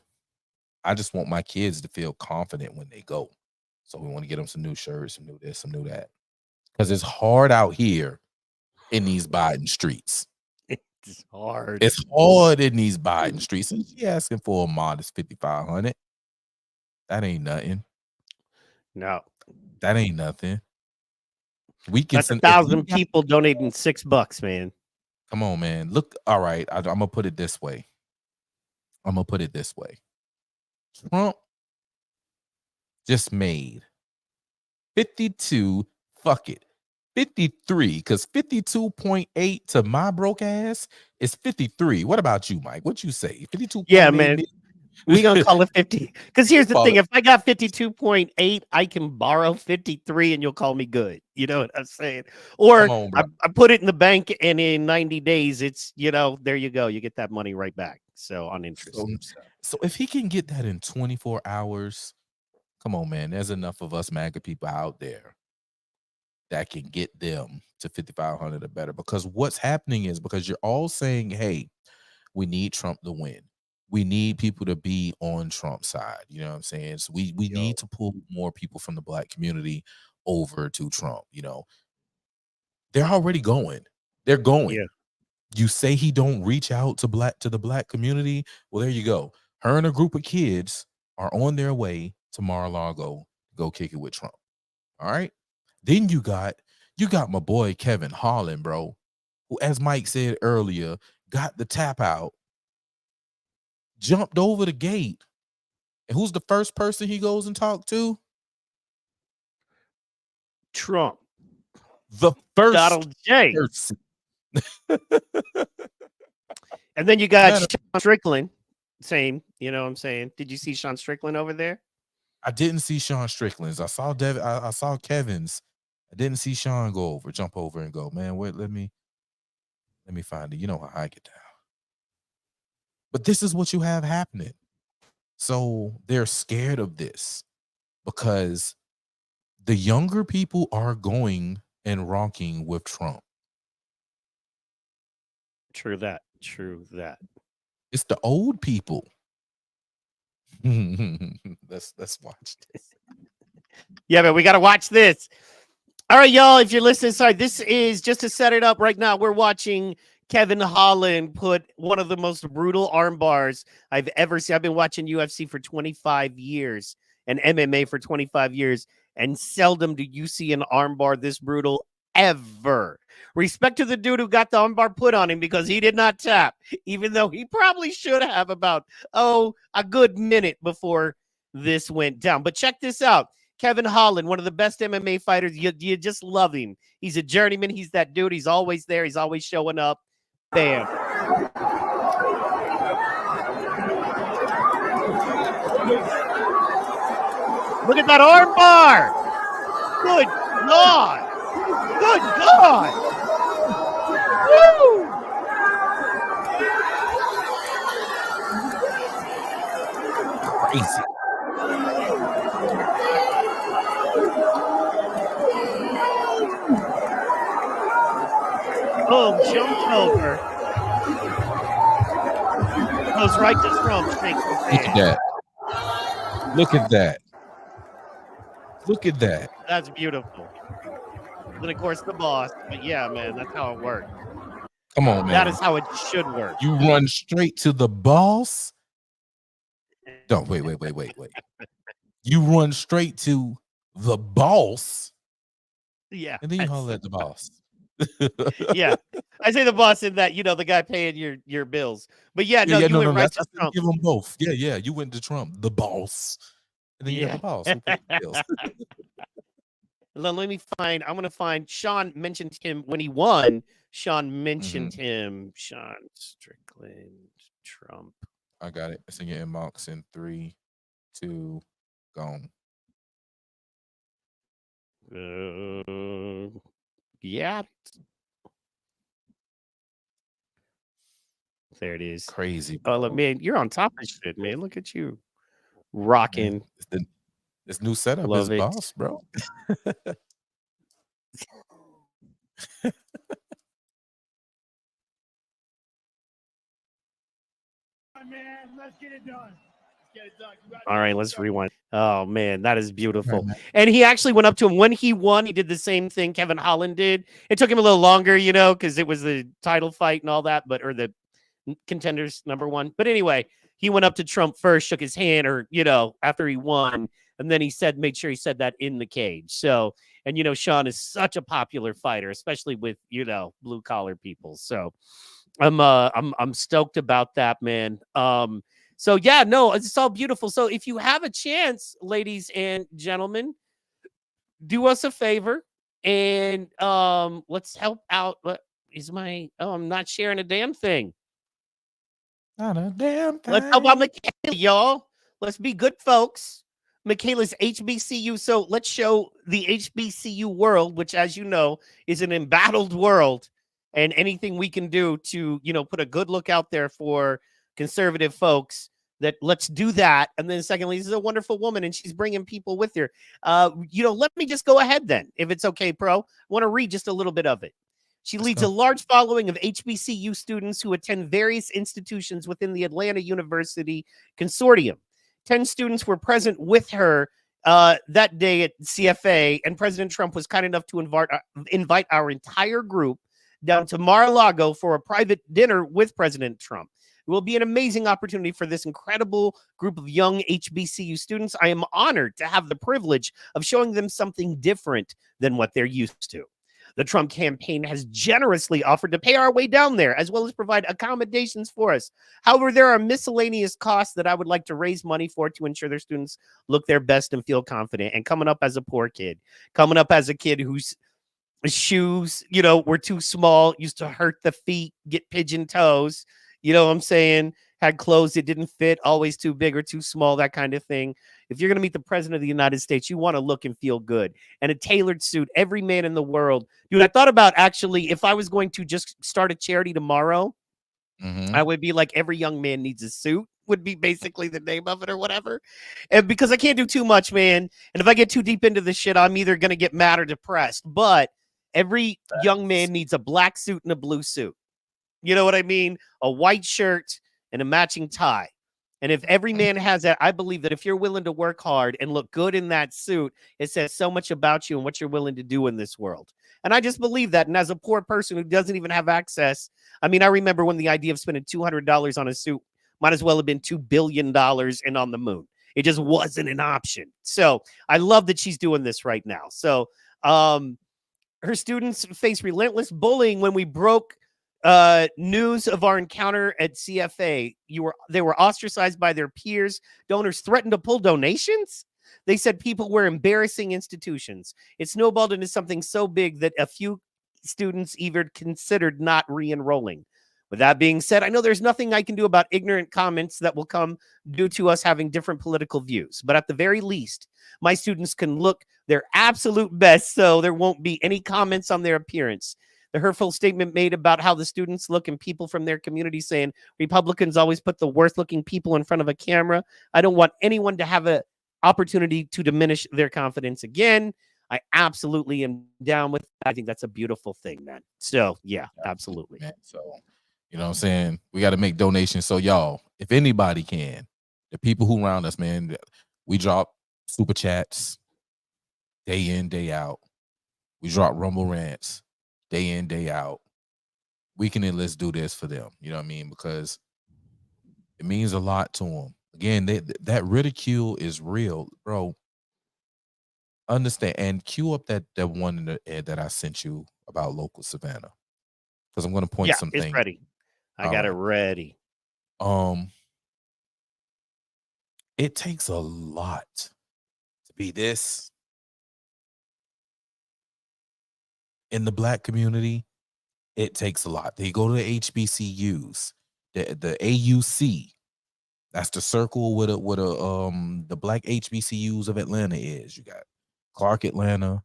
I just want my kids to feel confident when they go. So we want to get them some new shirts, some new this, some new that. Because it's hard out here in these Biden streets. it's hard. It's hard in these Biden streets. And she asking for a modest 5,500. That ain't nothing. No, That ain't nothing. We can that's send 1,000 people donating $6, man. Come on, man. Look, all right. I'm gonna put it this way. Trump just made 52. Fuck it. 53, because 52.8 to my broke ass is 53. What about you, Mike? What you say? 52. Yeah, man. We gonna call it 50. Because here's the thing: if I got 52.8, I can borrow 53, and you'll call me good. You know what I'm saying? Or on, I put it in the bank, and in 90 days, it's there you go. You get that money right back. So on interest. So if he can get that in 24 hours, come on, man. There's enough of us MAGA people out there that can get them to 5,500 or better. Because what's happening is, because you're all saying, hey, we need Trump to win. We need people to be on Trump's side. You know what I'm saying? So we need to pull more people from the Black community over to Trump. They're already going. They're going. Yeah. You say he don't reach out to the Black community. Well, there you go. Her and a group of kids are on their way to Mar-a-Lago to go kick it with Trump. All right. Then you got my boy Kevin Holland, bro, who, as Mike said earlier, got the tap out jumped over the gate. And who's the first person he goes and talked to? Trump. The first Donald J. person. And then you got Man, Sean Strickland. Same, you know what I'm saying? Did you see Sean Strickland over there? I didn't see Sean Strickland's. I saw I saw Kevin's. I didn't see Sean jump over and go, man, wait, let me find it. You know how I get down. But this is what you have happening. So they're scared of this because the younger people are going and rocking with Trump. True that. True that. It's the old people. Let's watch this. Yeah, but we got to watch this. All right, y'all, if you're listening, sorry, this is just to set it up right now. We're watching Kevin Holland put one of the most brutal arm bars I've ever seen. I've been watching UFC for 25 years and MMA for 25 years, and seldom do you see an arm bar this brutal ever. Respect to the dude who got the arm bar put on him because he did not tap, even though he probably should have about, a good minute before this went down. But check this out. Kevin Holland, one of the best MMA fighters. You just love him. He's a journeyman. He's that dude. He's always there. He's always showing up. Bam. Look at that arm bar. Good God. Good God. Woo. Crazy. Boom, jumped over. Goes right to Trump. Look at that. Look at that. Look at that. That's beautiful. And of course, the boss. But yeah, man, that's how it works. Come on, man. That is how it should work. You run straight to the boss. Don't wait. You run straight to the boss. Yeah. And then you holler at the boss. Yeah. I say the boss in that, the guy paying your bills. But yeah, you went right to Trump. Give them both. Yeah. You went to Trump, the boss. And then you got the boss. Who pays the bills. Let me find. I'm going to find. Sean mentioned him when he won. Sean mentioned him. Sean Strickland, Trump. I got it. It's in your inbox in 3, 2, gone. Yeah. There it is. Crazy. Oh, look, man, you're on top of shit, man. Look at you. Rocking. This new setup Love is it. boss, bro. Man, let's get it done. All right, let's rewind. Oh, man, that is beautiful. Right, and he actually went up to him. When he won, he did the same thing Kevin Holland did. It took him a little longer, because it was the title fight and all that, or the contenders #1. But anyway, he went up to Trump first, shook his hand, after he won. And then he made sure he said that in the cage. So, and, Sean is such a popular fighter, especially with, blue collar people. So I'm stoked about that, man. So yeah, no, it's all beautiful. So if you have a chance, ladies and gentlemen, do us a favor and let's help out. I'm not sharing a damn thing. Not a damn thing. Let's help out Michaela, y'all. Let's be good folks. Michaela's HBCU. So let's show the HBCU world, which, as you know, is an embattled world, and anything we can do to, put a good look out there for conservative folks, that let's do that. And then secondly, this is a wonderful woman and she's bringing people with her. Let me just go ahead then, if it's okay, Pro. I want to read just a little bit of it. She leads a large following of HBCU students who attend various institutions within the Atlanta University Consortium. 10 students were present with her that day at CFA, and President Trump was kind enough to invite our entire group down to Mar-a-Lago for a private dinner with President Trump. It will be an amazing opportunity for this incredible group of young HBCU students. I am honored to have the privilege of showing them something different than what they're used to. The Trump campaign has generously offered to pay our way down there, as well as provide accommodations for us. However, there are miscellaneous costs that I would like to raise money for to ensure their students look their best and feel confident. And coming up as a poor kid, coming up as a kid whose shoes, were too small, used to hurt the feet, get pigeon toes, you know what I'm saying? Had clothes that didn't fit, always too big or too small, that kind of thing. If you're going to meet the president of the United States, you want to look and feel good. And a tailored suit, every man in the world. Dude, I thought about actually, if I was going to just start a charity tomorrow, I would be like, every young man needs a suit, would be basically the name of it or whatever. And because I can't do too much, man. And if I get too deep into this shit, I'm either going to get mad or depressed. But every young man needs a black suit and a blue suit. You know what I mean? A white shirt and a matching tie. And if every man has that, I believe that if you're willing to work hard and look good in that suit, it says so much about you and what you're willing to do in this world. And I just believe that. And as a poor person who doesn't even have access, I mean, I remember when the idea of spending $200 on a suit might as well have been $2 billion and on the moon. It just wasn't an option. So I love that she's doing this right now. So her students face relentless bullying. When we broke news of our encounter at CFA, they were ostracized by their peers. Donors threatened to pull donations. They said people were embarrassing institutions. It snowballed into something so big that a few students even considered not re-enrolling. With that being said, I know there's nothing I can do about ignorant comments that will come due to us having different political views. But at the very least, my students can look their absolute best so there won't be any comments on their appearance. The hurtful statement made about how the students look and people from their community saying Republicans always put the worst looking people in front of a camera. I don't want anyone to have an opportunity to diminish their confidence again. I absolutely am down with that. I think that's a beautiful thing, man. So, yeah, absolutely. Man, so, you know what I'm saying? We got to make donations. So, y'all, if anybody can, the people who around us, man, we drop super chats day in, day out. We drop Rumble rants day in, day out. We can let's do this for them. You know what I mean? Because it means a lot to them. Again, that ridicule is real, bro. Understand and cue up that one in the ad that I sent you about local Savannah, because I'm going to point some things. It's ready. I got it ready. It takes a lot to be this in the Black community. It takes a lot. They go to the HBCUs, the AUC. That's the circle where the Black HBCUs of Atlanta is. You got Clark Atlanta,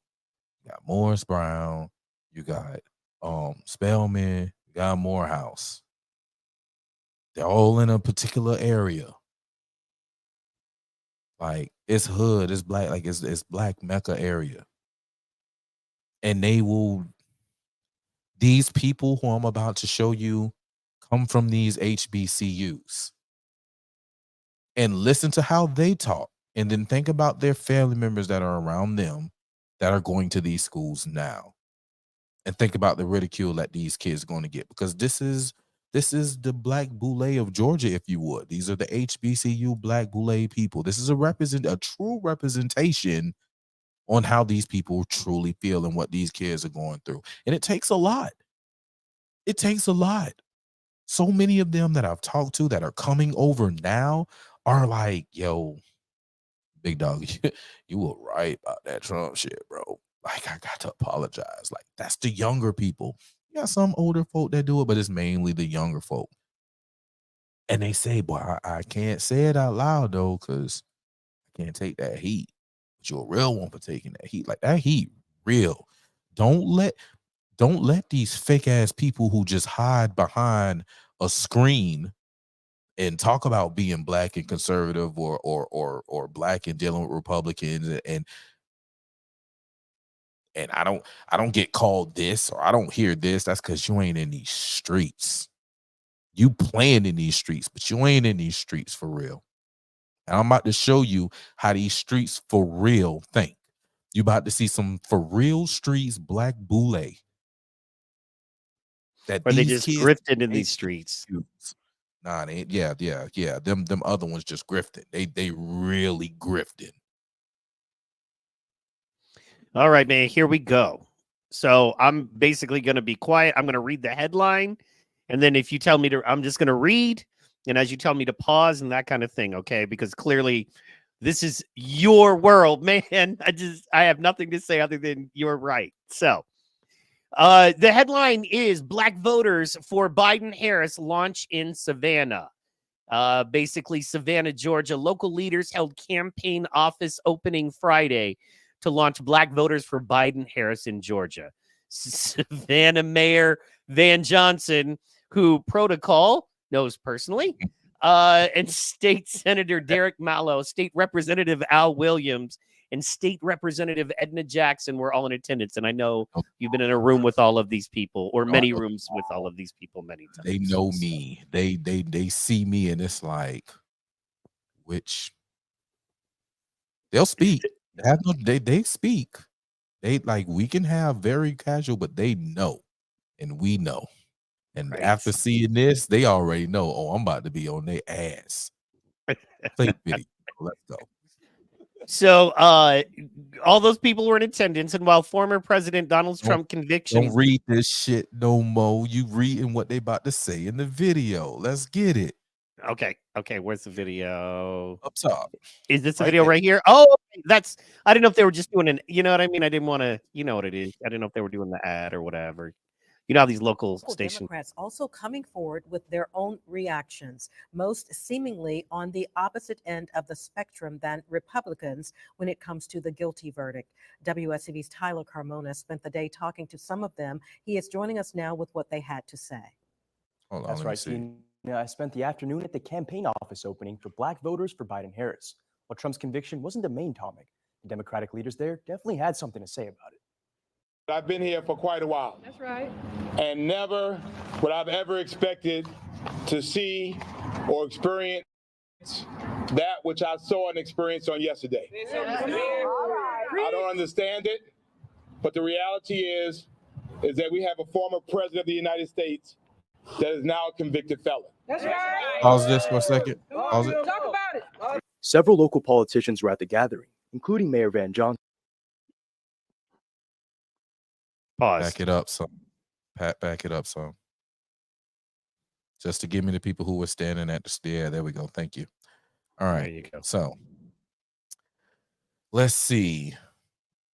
you got Morris Brown, you got Spelman, you got Morehouse. They're all in a particular area. Like it's hood, it's black, like it's Black Mecca area. And these people who I'm about to show you come from these HBCUs. And listen to how they talk. And then think about their family members that are around them that are going to these schools now. And think about the ridicule that these kids are going to get. Because this is the Black Boule of Georgia, if you would. These are the HBCU Black Boule people. This is a true representation on how these people truly feel and what these kids are going through. And it takes a lot. It takes a lot. So many of them that I've talked to that are coming over now are like, yo, big dog, you were right about that Trump shit, bro. Like, I got to apologize. Like, that's the younger people. You got some older folk that do it, but it's mainly the younger folk. And they say, boy, I can't say it out loud, though, because I can't take that heat. But you're a real one for taking that heat. Like, that heat, real. Don't let these fake-ass people who just hide behind a screen and talk about being Black and conservative or Black and dealing with Republicans and I don't get called this or I don't hear this. That's because you ain't in these streets. You playing in these streets, but you ain't in these streets for real. And I'm about to show you how these streets for real think. You about to see some for real streets Black Boule. That or they just grifted in these streets. Nah, they yeah. Them other ones just grifted. They really grifted. All right, man. Here we go. So I'm basically going to be quiet. I'm going to read the headline. And then if you tell me to, I'm just going to read. And as you tell me to pause and that kind of thing. Okay. Because clearly this is your world, man. I have nothing to say other than you're right. So the headline is Black voters for Biden-Harris launch in Savannah. Basically, Savannah, Georgia. Local leaders held campaign office opening Friday to launch Black voters for Biden-Harris in Georgia. Savannah Mayor Van Johnson, who Protocol knows personally, and State Senator Derek Mallow, State Representative Al Williams, and State Representative Edna Jackson were all in attendance. And I know you've been in a room with all of these people, or many rooms with all of these people many times. They know me. They see me, and it's like, which they'll speak. They speak. They like, we can have very casual, but they know, and we know. And after seeing this, they already know, oh, I'm about to be on their ass. Play video. Let's go. So all those people were in attendance, and while former President Donald Trump convictions... Don't read this shit no more. You reading what they about to say in the video. Let's get it. Okay, where's the video? Up top. Is this the video right here? Oh, I didn't know if they were just doing an, you know what I mean? I didn't want to, you know what it is. I didn't know if they were doing the ad or whatever. You know how these local stations. Democrats also coming forward with their own reactions, most seemingly on the opposite end of the spectrum than Republicans when it comes to the guilty verdict. WSCV's Tyler Carmona spent the day talking to some of them. He is joining us now with what they had to say. Hold on, that's right. I spent the afternoon at the campaign office opening for Black voters for Biden-Harris. While Trump's conviction wasn't the main topic, the Democratic leaders there definitely had something to say about it. I've been here for quite a while. That's right. And never would I've ever expected to see or experience that which I saw and experienced on yesterday. I don't understand it, but the reality is that we have a former president of the United States that is now a convicted felon. That's right. Pause this for a second. Pause it. Talk about it. Several local politicians were at the gathering, including Mayor Van Johnson. Pause. Back it up, son. Pat, back it up, son. Just to give me the people who were standing at the stair. There we go. Thank you. All right. There you go. So let's see.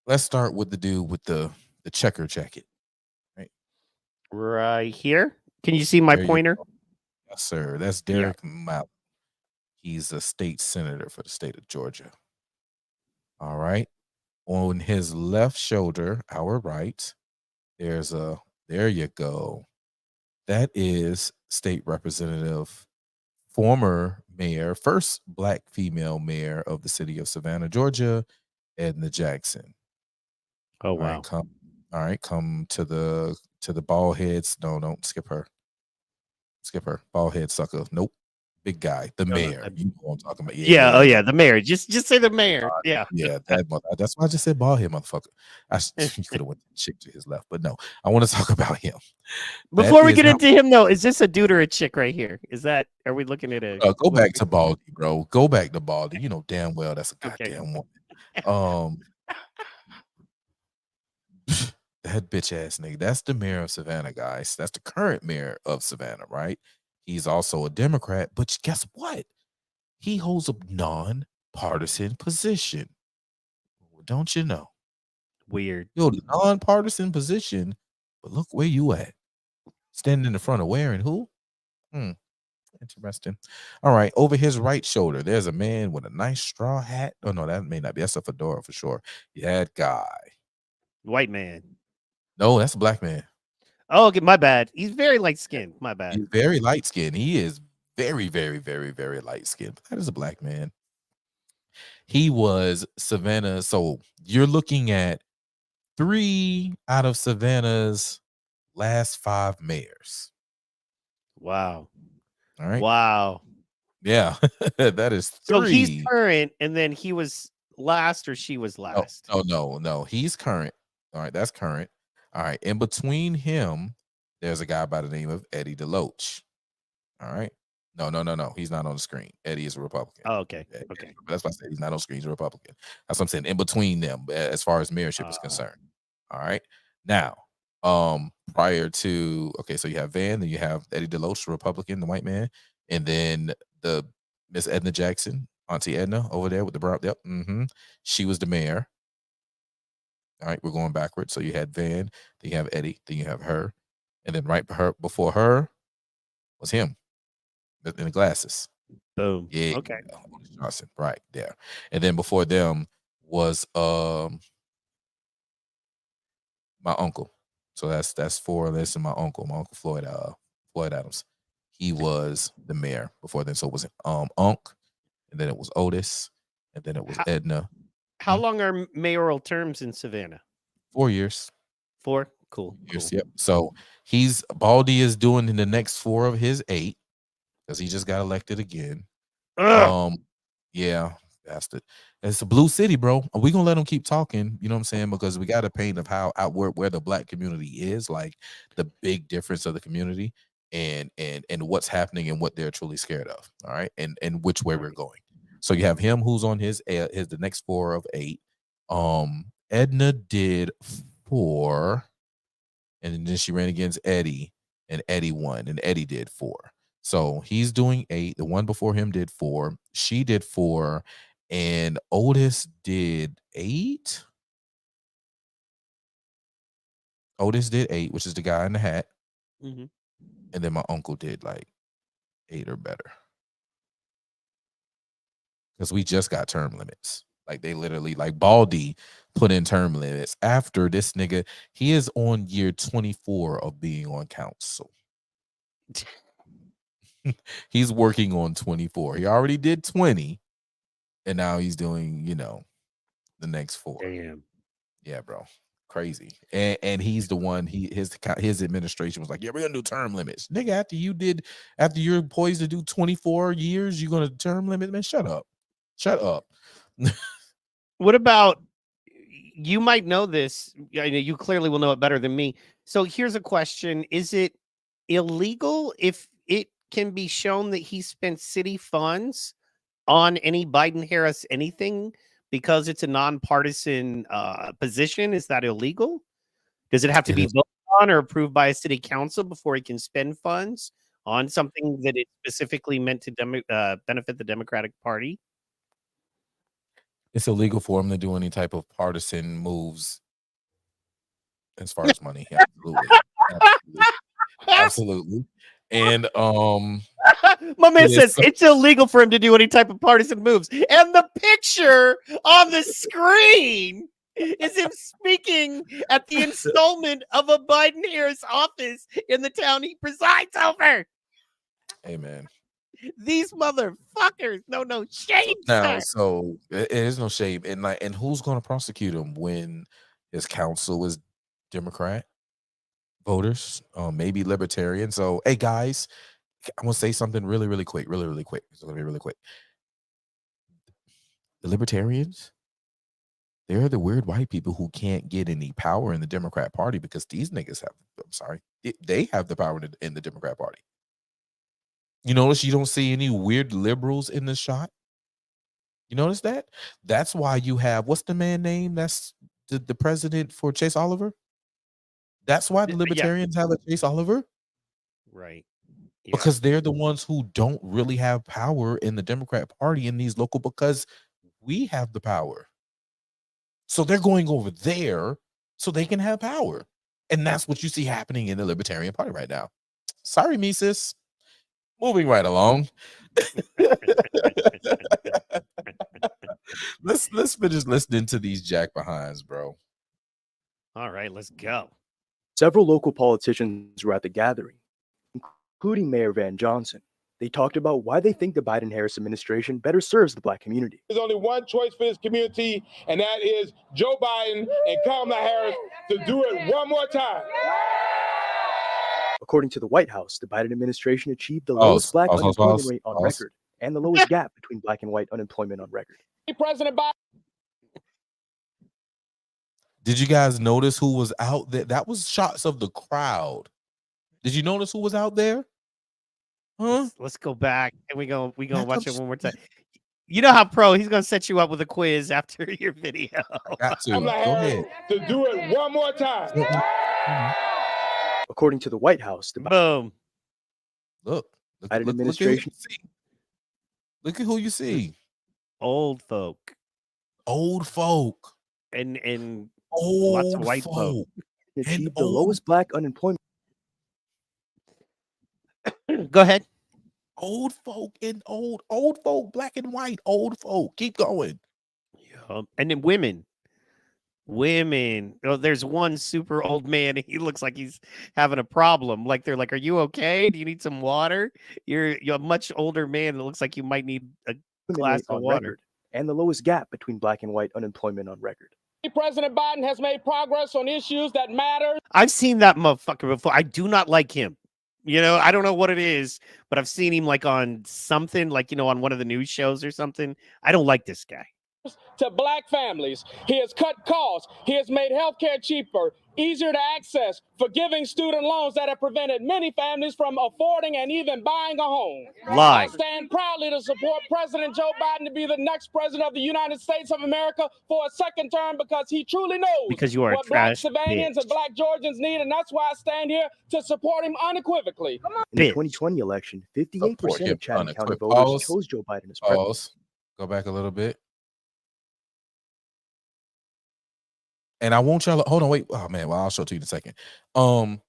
Let's start with the dude with the checker jacket. Right here. Can you see my pointer? Yes, sir. That's Derek Mallow. He's a state senator for the state of Georgia. All right. On his left shoulder, our right, there you go. That is State Representative, former mayor, first Black female mayor of the city of Savannah, Georgia, Edna Jackson. Oh, wow. All right, come to the bald heads. No, don't skip her. Skip her. Bald head sucker. Nope. Big guy. The mayor. You know what I'm talking about. Yeah. Oh, yeah. The mayor. Just say the mayor. Yeah. Yeah. That's why I just said bald head, motherfucker. You could have went chick to his left, but no. I want to talk about him. Before we get into him, though, is this a dude or a chick right here? Are we looking at a? Go back to Baldy, bro. Go back to Baldy. You know damn well that's a goddamn woman. That bitch ass nigga. That's the mayor of Savannah, guys. That's the current mayor of Savannah, right? He's also a Democrat, but guess what? He holds a non-partisan position. Don't you know? Weird. Yo, the non-partisan position, but look where you at. Standing in the front of wearing who? Interesting. All right, over his right shoulder, there's a man with a nice straw hat. Oh, no, that may not be. That's a fedora for sure. That guy. White man. No, that's a black man. Oh, okay, my bad. He's very light skinned. My bad. He's very light skinned. He is very, very, very, very light skinned. That is a black man. He was Savannah. So you're looking at 3 out of Savannah's last 5 mayors. Wow. All right. Wow. Yeah, that is 3. So he's current, and then he was last, or she was last. No. He's current. All right, that's current. All right. In between him, there's a guy by the name of Eddie DeLoach. All right. No. He's not on the screen. Eddie is a Republican. Oh, okay. Yeah, Okay. That's why I said he's not on the screen. He's a Republican. That's what I'm saying. In between them, as far as mayorship is concerned. All right. Now, prior to so you have Van, then you have Eddie DeLoach, the Republican, the white man, and then the Miss Edna Jackson, Auntie Edna over there with the brown. Yep, she was the mayor. All right, we're going backwards. So you had Van, then you have Eddie, then you have her, and then before her was him in the glasses. Boom. Yeah, Okay. Otis Johnson, right there. And then before them was my uncle. So that's four of this, and my uncle Floyd Adams. He was the mayor before then. So it was Unc, and then it was Otis, and then it was Edna. How long are mayoral terms in Savannah? 4 years. 4? Cool. Years, yep. So Baldy is doing in the next 4 of his 8 because he just got elected again. Ugh. Yeah, bastard. It's a blue city, bro. We gonna let them keep talking. You know what I'm saying? Because we got a paint of how where the black community is, like the big difference of the community, and what's happening and what they're truly scared of. All right, and which way we're going. So you have him who's on his the next 4 of 8. Edna did 4, and then she ran against Eddie, and Eddie won, and Eddie did 4. So he's doing 8. The one before him did 4. She did 4, and Otis did 8. Otis did 8, which is the guy in the hat. Mhm. And then my uncle did like 8 or better. Because we just got term limits. Like they literally, like Baldy put in term limits after this nigga. He is on year 24 of being on council. He's working on 24. He already did 20, and now he's doing, the next 4. Damn. Yeah, bro. Crazy. And he's the one, his administration was like, yeah, we're gonna do term limits. Nigga, after you're poised to do 24 years, you're gonna term limit? Man, shut up. Shut up. What about, you might know this. I know you clearly will know it better than me. So here's a question. Is it illegal if it can be shown that he spent city funds on any Biden-Harris anything because it's a nonpartisan position? Is that illegal? Does it have to be voted on or approved by a city council before he can spend funds on something that is specifically meant to benefit the Democratic Party? It's illegal for him to do any type of partisan moves as far as money. Absolutely. Absolutely. And my man says it's illegal for him to do any type of partisan moves. And the picture on the screen is him speaking at the installment of a Biden-Harris office in the town he presides over. Amen. These motherfuckers. No shame. Now, sir. so it is no shame. And who's going to prosecute him when his council is Democrat voters, maybe libertarian? So, hey guys, I'm gonna say something really, really quick. Really quick. It's gonna be really quick. The libertarians, they're the weird white people who can't get any power in the Democrat Party because these niggas they have the power in the Democrat Party. You notice you don't see any weird liberals in the shot? You notice that? That's why you have, what's the man name that's the president for Chase Oliver? That's why the libertarians have a Chase Oliver? Right. Yeah. Because they're the ones who don't really have power in the Democrat Party in these local, because we have the power. So they're going over there so they can have power. And that's what you see happening in the Libertarian Party right now. Sorry, Mises. Moving right along. Let's finish listening to these jack behinds, bro. All right, let's go. Several local politicians were at the gathering, including Mayor Van Johnson. They talked about why they think the Biden-Harris administration better serves the Black community. There's only one choice for this community, and that is Joe Biden and Kamala Harris to do it one more time. According to the White House, the Biden administration achieved the lowest Black unemployment rate on record and the lowest gap between Black and white unemployment on record. President Biden. Did you guys notice who was out there? That was shots of the crowd. Did you notice who was out there? Huh? Let's go back and we go watch it one more time. You know how pro, he's gonna set you up with a quiz after your video. Got to. Kamala Go Harris ahead. to do it one more time. According to the White House, the Boom. Look Biden at who administration. you see. Look at who you see. Old folk Old folk. and Old lots of white folk. achieved the old- lowest black unemployment. Go ahead. Old folk and old folk, black and white, old folk. Keep going. And then women. Oh, there's one super old man. He looks like he's having a problem. Like they're like, "Are you okay? Do you need some water?" You're a much older man that looks like you might need a glass rate of on water. record, and the lowest gap between black and white unemployment on record. President Biden has made progress on issues that matter. I've seen that motherfucker before. I do not like him. You know, I don't know what it is, but I've seen him like on something, like, you know, on one of the news shows or something. I don't like this guy. To black families. He has cut costs. He has made healthcare cheaper, easier to access, forgiving student loans that have prevented many families from affording and even buying a home. Lie. I stand proudly to support President Joe Biden to be the next president of the United States of America for a second term because he truly knows Because you are a what black trash Savannahans bitch. and black Georgians need, and that's why I stand here to support him unequivocally. In the Bitch. 2020 election, Support 58% him of Chatham County unequivocally. voters Pause. chose Joe Biden as president. Pause. Go back a little bit. And I want y'all to hold on, wait. Oh man, well, I'll show it to you in a second. And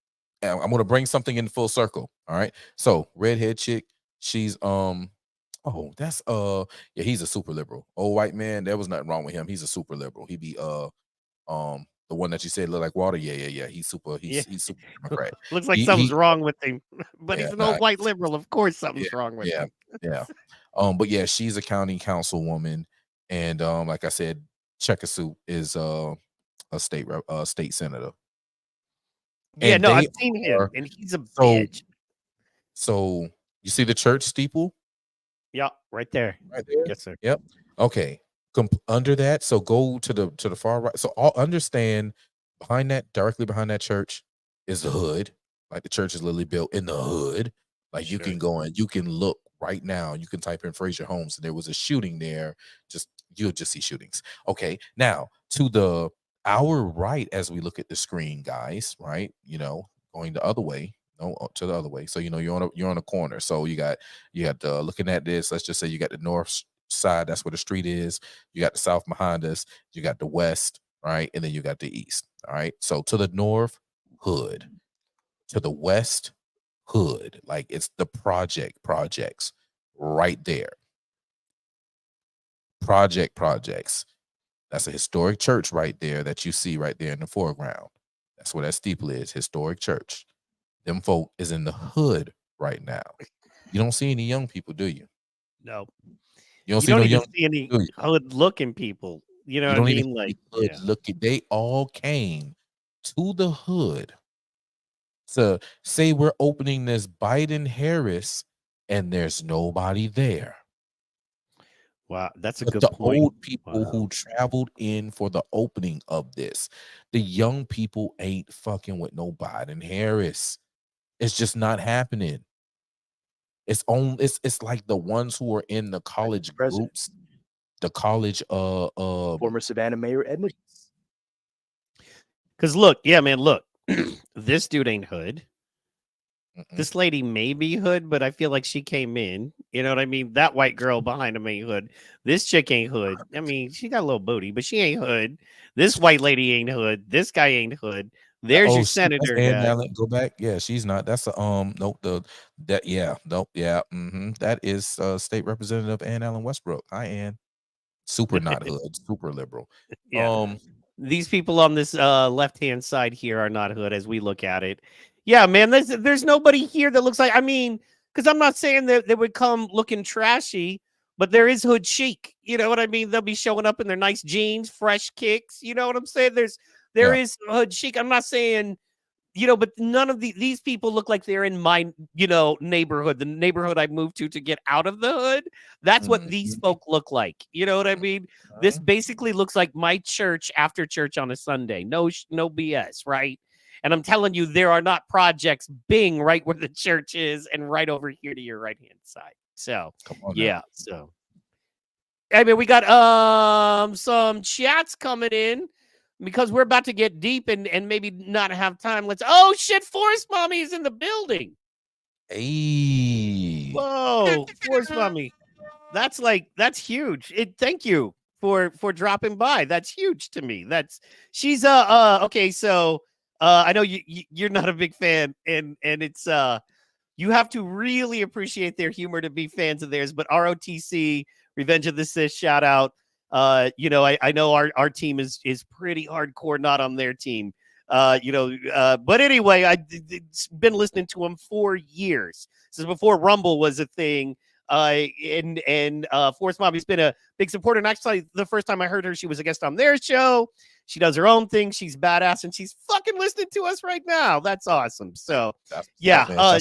I'm gonna bring something in full circle. All right. So redhead chick, she's oh, that's yeah, he's a super liberal. Old white man, there was nothing wrong with him. He's a super liberal. He be the one that you said look like water. Yeah. He's super super Democrat. Looks like He- something's he- wrong with him. But Yeah, he's an nah, old white liberal. Of course something's wrong with yeah, him. yeah. But yeah, she's a county councilwoman, and like I said, Checkasuit is a state senator. Yeah, And no, they I've seen him, are- and he's a so- bitch. So you see the church steeple Yeah, right there. right there? Yes, sir. Yep. Okay. Under that, so go to the far right. So all understand behind that, directly behind that church is the hood. Like the church is literally built in the hood. Like you Sure. can go and you can look right now. You can type in Fraser Homes, and there was a shooting there. You'll just see shootings. Okay. Now to our right, as we look at the screen, guys, right? You know, going the other way. No, to the other way. So you know you're on a corner. So you got looking at this. Let's just say you got the north side. That's where the street is. You got the south behind us. You got the west, right, and then you got the east. All right. So to the north, hood. To the west, hood. Like it's the projects right there. Projects. That's a historic church right there that you see right there in the foreground. That's where that steeple is. Historic church. Them folk is in the hood right now. You don't see any young people, do you? No. You don't You see don't no even young. see any do you? hood-looking people. You know You what I don't mean? even Like, see hood yeah. looking. They all came to the hood to say we're opening this Biden Harris, and there's nobody there. Wow, that's a But good the point. old people Wow. who traveled in for the opening of this, the young people ain't fucking with no Biden Harris. It's just not happening. It's like the ones who are in the college President. groups, the college Former Savannah Mayor Edmund. Because look, yeah, man, look, this dude ain't hood. mm-mm. This lady may be hood, but I feel like she came in. You know what I mean? That white girl behind him ain't hood. This chick ain't hood. I mean, she got a little booty, but she ain't hood. This white lady ain't hood. This guy ain't hood. There's your That's senator Ann guy. Allen. Go back. Yeah, she's not. That's a nope. That is State Representative Ann Allen Westbrook. Hi, Ann. Super not hood. Super liberal. Yeah. These people on this left-hand side here are not hood as we look at it. Yeah, man, there's nobody here that looks like, I mean, because I'm not saying that they would come looking trashy, but there is hood chic. You know what I mean? They'll be showing up in their nice jeans, fresh kicks. You know what I'm saying? There is hood chic. I'm not saying, you know, but none of these people look like they're in my, you know, neighborhood, the neighborhood I moved to get out of the hood. That's what these folk look like. You know what I mean? This basically looks like my church after church on a Sunday. No BS, right? And I'm telling you, there are not projects being right where the church is and right over here to your right-hand side. So, Come on now. yeah. So, I mean, we got some chats coming in because we're about to get deep and maybe not have time. Oh shit, Forest Mommy is in the building. Hey. Whoa, Forest Mommy. That's huge. Thank you for dropping by. That's huge to me. She's okay, so I know you're not a big fan, and it's you have to really appreciate their humor to be fans of theirs, but ROTC, Revenge of the Sith, shout out. I know our team is pretty hardcore, not on their team. But anyway, I've been listening to them for years, since before Rumble was a thing. And Force Mommy's been a big supporter. And actually, the first time I heard her, she was a guest on their show. She does her own thing. She's badass, and she's fucking listening to us right now. That's awesome. So, yeah.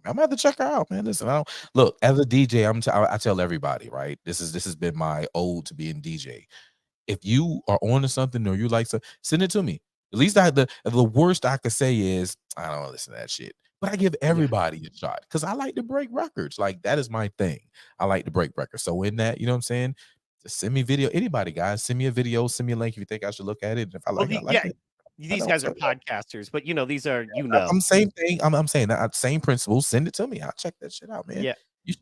I'm gonna have to check her out, man. Listen, look, as a DJ, I tell everybody, right? This has been my ode to being DJ. If you are on to something or you like something, send it to me. At least the worst I could say is I don't listen to that shit. But I give everybody a shot because I like to break records. Like, that is my thing. I like to break records. So in that, you know what I'm saying? Just send me video. Anybody, guys, send me a video, send me a link if you think I should look at it. And if I like it, I like it. These guys are podcasters, but these are I'm same thing. I'm saying that same principle. Send it to me. I'll check that shit out, man. Yeah.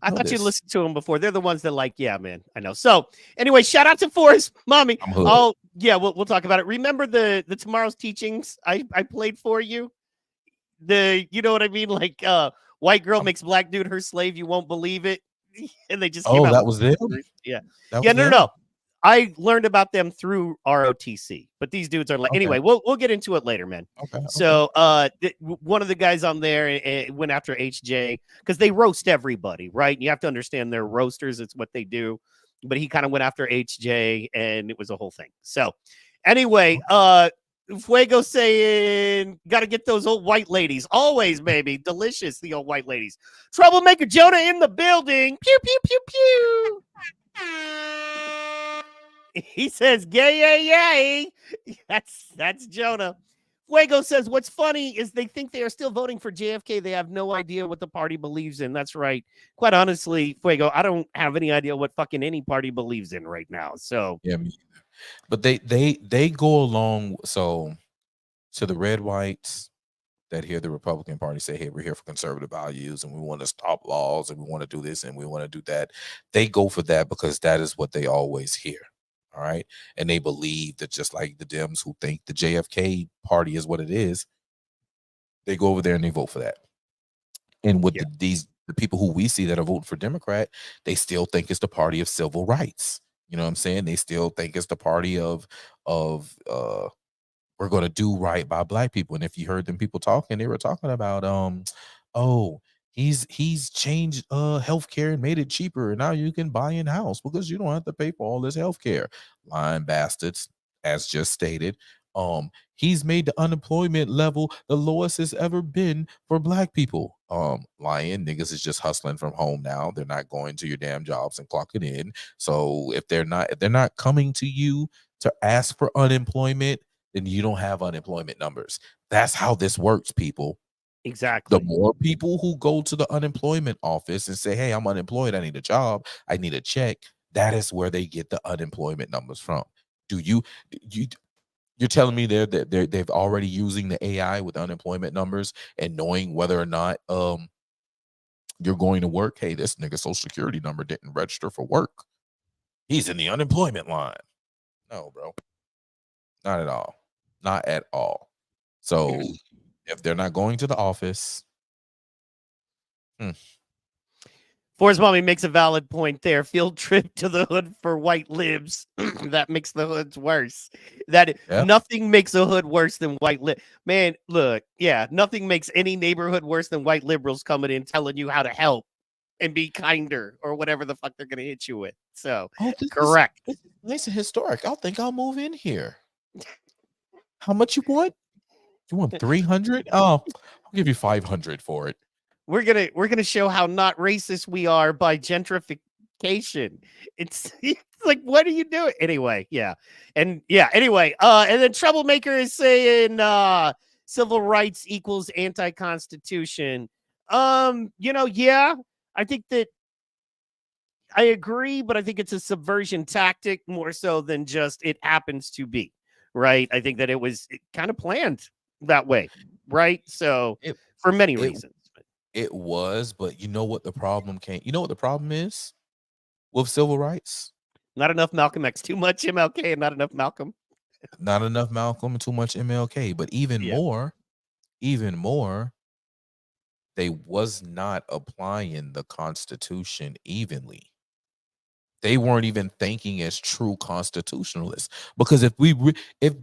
I thought you'd listened to them before. They're the ones that yeah, man. I know. So anyway, shout out to Forrest Mommy. Oh, yeah, we'll talk about it. Remember the tomorrow's teachings I played for you? You know what I mean? Like white girl makes black dude her slave, you won't believe it. And they just came out. That was them? Yeah. No. I learned about them through ROTC, but these dudes are like, anyway, we'll get into it later, man. Okay. So one of the guys on there went after HJ because they roast everybody, right? And you have to understand they're roasters. It's what they do. But he kind of went after HJ and it was a whole thing. So anyway, Fuego saying, got to get those old white ladies. Always, baby. Delicious, the old white ladies. Troublemaker Jonah in the building. Pew, pew, pew, pew. He says, yay, yay, yay. That's Jonah. Fuego says, what's funny is they think they are still voting for JFK. They have no idea what the party believes in. That's right. Quite honestly, Fuego, I don't have any idea what fucking any party believes in right now. So yeah, me either. But they go along. So to the red whites that hear the Republican Party say, hey, we're here for conservative values and we want to stop laws and we want to do this and we want to do that. They go for that because that is what they always hear. All right. And they believe that just like the Dems who think the JFK party is what it is, they go over there and they vote for that. And with the people who we see that are voting for Democrat, they still think it's the party of civil rights. You know what I'm saying? They still think it's the party of we're going to do right by black people. And if you heard them people talking, they were talking about he's changed healthcare and made it cheaper, and now you can buy in house because you don't have to pay for all this healthcare. Lying bastards, as just stated. He's made the unemployment level the lowest it's ever been for black people. Lying niggas is just hustling from home now. They're not going to your damn jobs and clocking in. So if they're not coming to you to ask for unemployment, then you don't have unemployment numbers. That's how this works, people. Exactly. The more people who go to the unemployment office and say, hey, I'm unemployed, I need a job, I need a check, that is where they get the unemployment numbers from. You're telling me they've already using the AI with unemployment numbers and knowing whether or not you're going to work? Hey, this nigga social security number didn't register for work. He's in the unemployment line. No, bro. Not at all. Not at all. So if they're not going to the office. Forrest Mommy makes a valid point there. Field trip to the hood for white libs. That makes the hoods worse. Nothing makes a hood worse than white Man, look, nothing makes any neighborhood worse than white liberals coming in telling you how to help and be kinder or whatever the fuck they're going to hit you with. So, correct. This is nice and historic. I think I'll move in here. How much you want? You want 300? Oh, I'll give you 500 for it. We're gonna show how not racist we are by gentrification. It's like, what are you doing? Anyway, anyway, and then Troublemaker is saying civil rights equals anti-constitution. I think that I agree, but I think it's a subversion tactic more so than just it happens to be, right? I think that it was kind of planned that way, right? So It for many it reasons. it was, but you know what the problem came? You know what the problem is with civil rights? Not enough Malcolm X, too much MLK, and not enough Malcolm. Not enough Malcolm and too much MLK, but Yeah. even more, they was not applying the Constitution evenly. They weren't even thinking as true constitutionalists, because if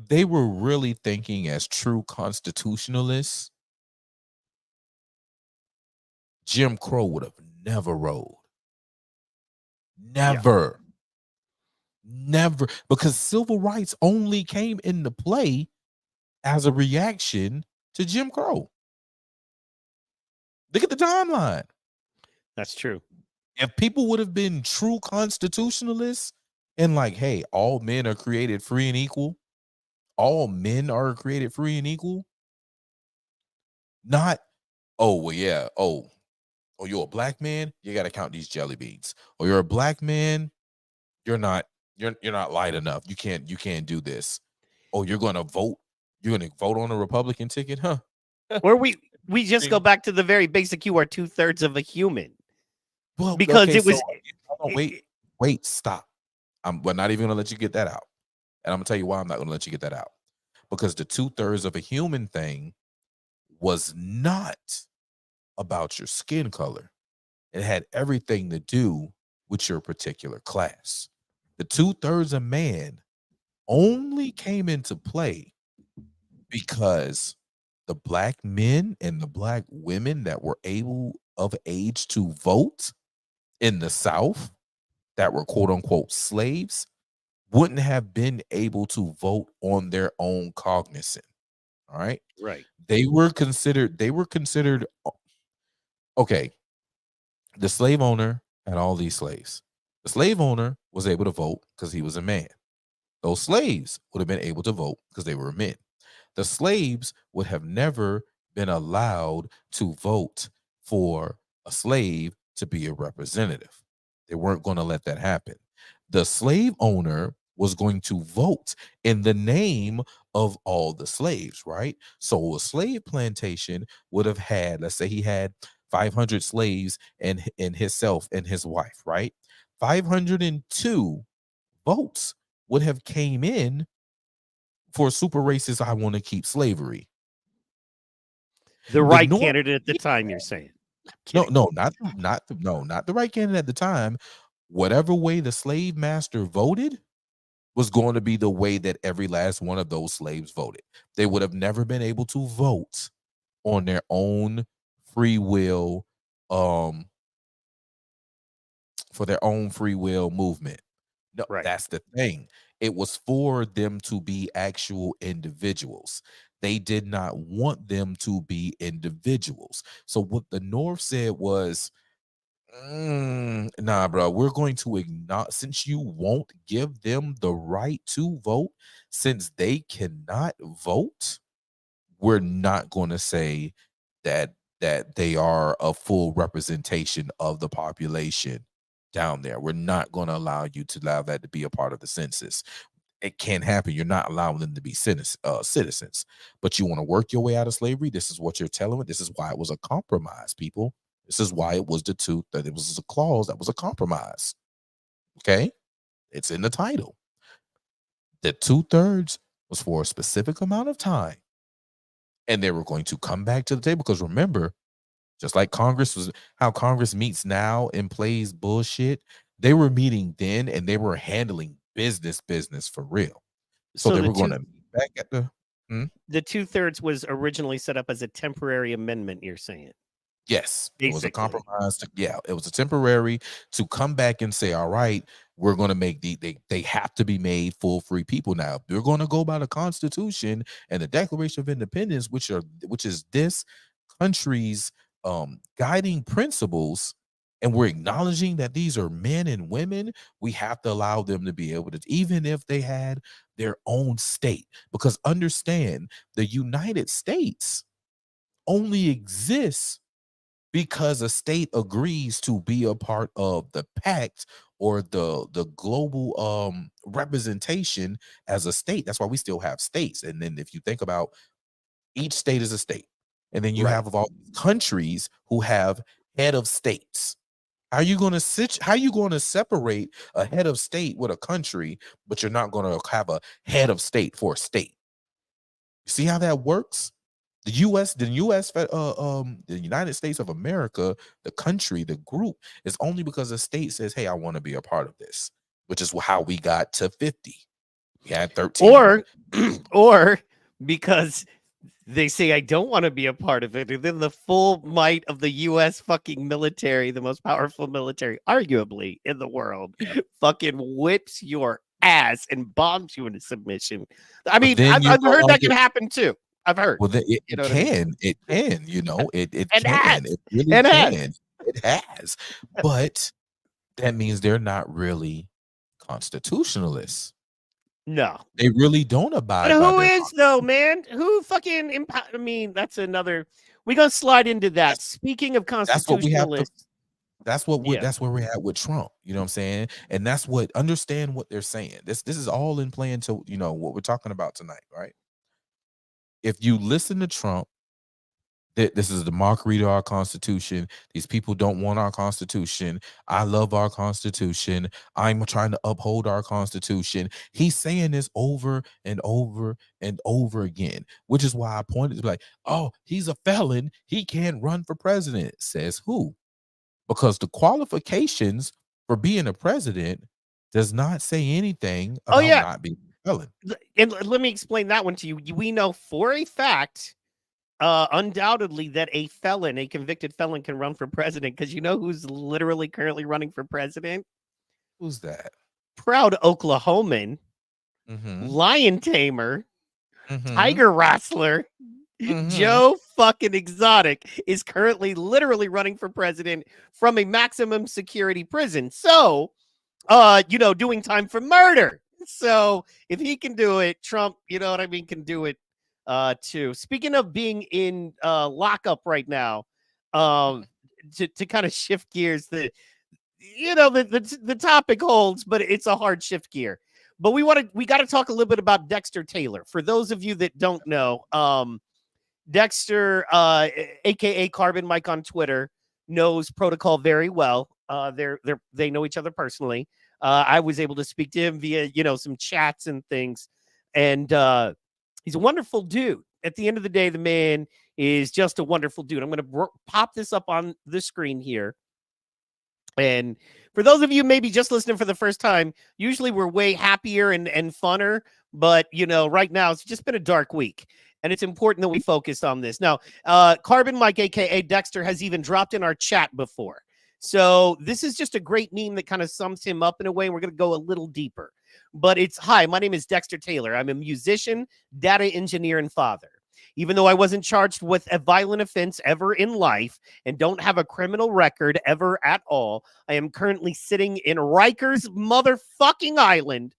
they were really thinking as true constitutionalists, Jim Crow would have never rolled. Yeah. Never, because civil rights only came into play as a reaction to Jim Crow. Look at the timeline. That's true. If people would have been true constitutionalists and like, hey, all men are created free and equal, all men are created free and equal, not, oh, well, yeah, oh, you're a black man, you got to count these jelly beans. Or you're a black man, you're not light enough. You can't do this. Oh, you're going to vote on a Republican ticket, huh? Or we just go back to the very basic, you are 2/3 of a human. Well, Because okay, it was wait, stop. We're not even gonna let you get that out. And I'm gonna tell you why I'm not gonna let you get that out. Because the 2/3 of a human thing was not about your skin color. It had everything to do with your particular class. The 2/3 of man only came into play because the black men and the black women that were able of age to vote in the South, that were quote unquote slaves, wouldn't have been able to vote on their own cognizance. All right. right. They were considered, okay. The slave owner had all these slaves. The slave owner was able to vote because he was a man. Those slaves would have been able to vote because they were men. The slaves would have never been allowed to vote for a slave to be a representative. They weren't going to let that happen. The slave owner was going to vote in the name of all the slaves, right? So a slave plantation would have had, let's say he had 500 slaves and himself and his wife, right? 502 votes would have came in for super racist, I want to keep slavery. The right candidate at the time, you're saying. No, not the right candidate at the time. Whatever way the slave master voted was going to be the way that every last one of those slaves voted. They would have never been able to vote on their own free will, for their own free will movement. No, Right. that's the thing. It was for them to be actual individuals. They did not want them to be individuals. So what the North said was, nah, bro, we're going to acknowledge, since you won't give them the right to vote, since they cannot vote, we're not going to say that they are a full representation of the population down there. We're not going to allow you to allow that to be a part of the census. It can't happen. You're not allowing them to be citizens. But you want to work your way out of slavery. This is what you're telling me. This is why it was a compromise, people. This is why it was that it was a clause that was a compromise. Okay, it's in the title. The 2/3 was for a specific amount of time, and they were going to come back to the table. Because remember, just like Congress was, how Congress meets now and plays bullshit, they were meeting then and they were handling business for real. So they were going to meet back at the. The 2/3 was originally set up as a temporary amendment, you're saying. Yes, basically. It was a compromise. It was a temporary to come back and say, all right, we're going to make they have to be made full free people now. We're going to go by the Constitution and the Declaration of Independence, which is this country's guiding principles, and we're acknowledging that these are men and women. We have to allow them to be able to, even if they had their own state, because understand the United States only exists because a state agrees to be a part of the pact or the global representation as a state. That's why we still have states. And then if you think about each state is a state, and then you Right. have all countries who have head of states. How are you going to separate a head of state with a country, but you're not going to have a head of state for a state? You see how that works? The United States of America, the country, the group, is only because the state says, "Hey, I want to be a part of this," which is how we got to 50. We had 13. Or because they say I don't want to be a part of it, and then the full might of the U.S. fucking military, the most powerful military, arguably in the world, fucking whips your ass and bombs you into submission. I mean, then I've heard that can happen too. I've heard. Well, it You know what I mean? can, it can, it And has. can, it really And has. can, it has, but that means they're not really constitutionalists. No. They really don't abide But by who their is though, man? Who fucking I mean, that's another. We're gonna slide into that. Speaking of That's what we have to. constitutionalists, That's what we, Yeah. that's where we're at with Trump. You know what I'm saying? And that's what, understand what they're saying. This is all in play into what we're talking about tonight, right? If you listen to Trump, this is the mockery to our Constitution. These people don't want our Constitution. I love our Constitution. I'm trying to uphold our Constitution. He's saying this over and over and over again, which is why I pointed to like, oh, he's a felon. He can't run for president. Says who? Because the qualifications for being a president does not say anything about not being a felon. And let me explain that one to you. We know for a fact, undoubtedly, that a convicted felon, can run for president. Because you know who's literally currently running for president? Who's that? Proud Oklahoman, lion tamer, tiger wrestler. Joe fucking Exotic is currently literally running for president from a maximum security prison. So, doing time for murder. So if he can do it, Trump, can do it too. Speaking of being in lockup right now, to kind of shift gears, the topic holds, but it's a hard shift gear. But we got to talk a little bit about Dexter Taylor. For those of you that don't know, Dexter, aka Carbon Mike on Twitter, knows Protocol very well. They know each other personally. I was able to speak to him via some chats and things, and he's a wonderful dude. At the end of the day, the man is just a wonderful dude. I'm going to pop this up on the screen here. And for those of you maybe just listening for the first time, usually we're way happier and funner, but right now it's just been a dark week. And it's important that we focus on this. Now, Carbon Mike, a.k.a. Dexter, has even dropped in our chat before. So this is just a great meme that kind of sums him up in a way. And we're going to go a little deeper. But hi, my name is Dexter Taylor. I'm a musician, data engineer, and father. Even though I wasn't charged with a violent offense ever in life and don't have a criminal record ever at all, I am currently sitting in Rikers motherfucking Island.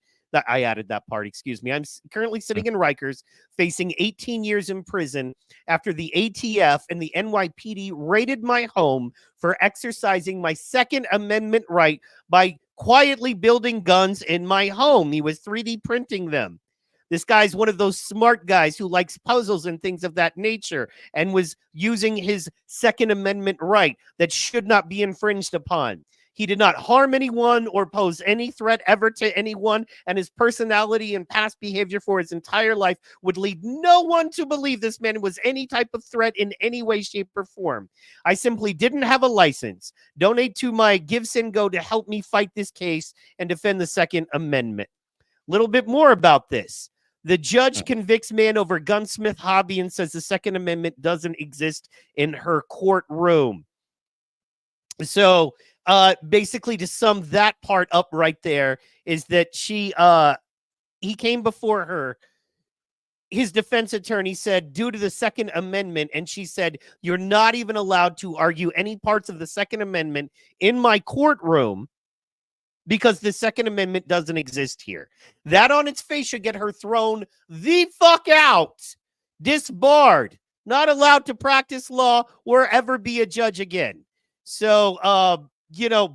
I added that part, excuse me. I'm currently sitting in Rikers facing 18 years in prison after the ATF and the NYPD raided my home for exercising my Second Amendment right by quietly building guns in my home. He was 3D printing them. This guy's one of those smart guys who likes puzzles and things of that nature and was using his Second Amendment right that should not be infringed upon. He did not harm anyone or pose any threat ever to anyone, and his personality and past behavior for his entire life would lead no one to believe this man was any type of threat in any way, shape, or form. I simply didn't have a license. Donate to my Give, Send, Go to help me fight this case and defend the Second Amendment. Little bit more about this. The judge convicts man over gunsmith hobby and says the Second Amendment doesn't exist in her courtroom. So basically, to sum that part up right there, is that he came before her. His defense attorney said, due to the Second Amendment, and she said, you're not even allowed to argue any parts of the Second Amendment in my courtroom because the Second Amendment doesn't exist here. That on its face should get her thrown the fuck out, disbarred, not allowed to practice law or ever be a judge again. So,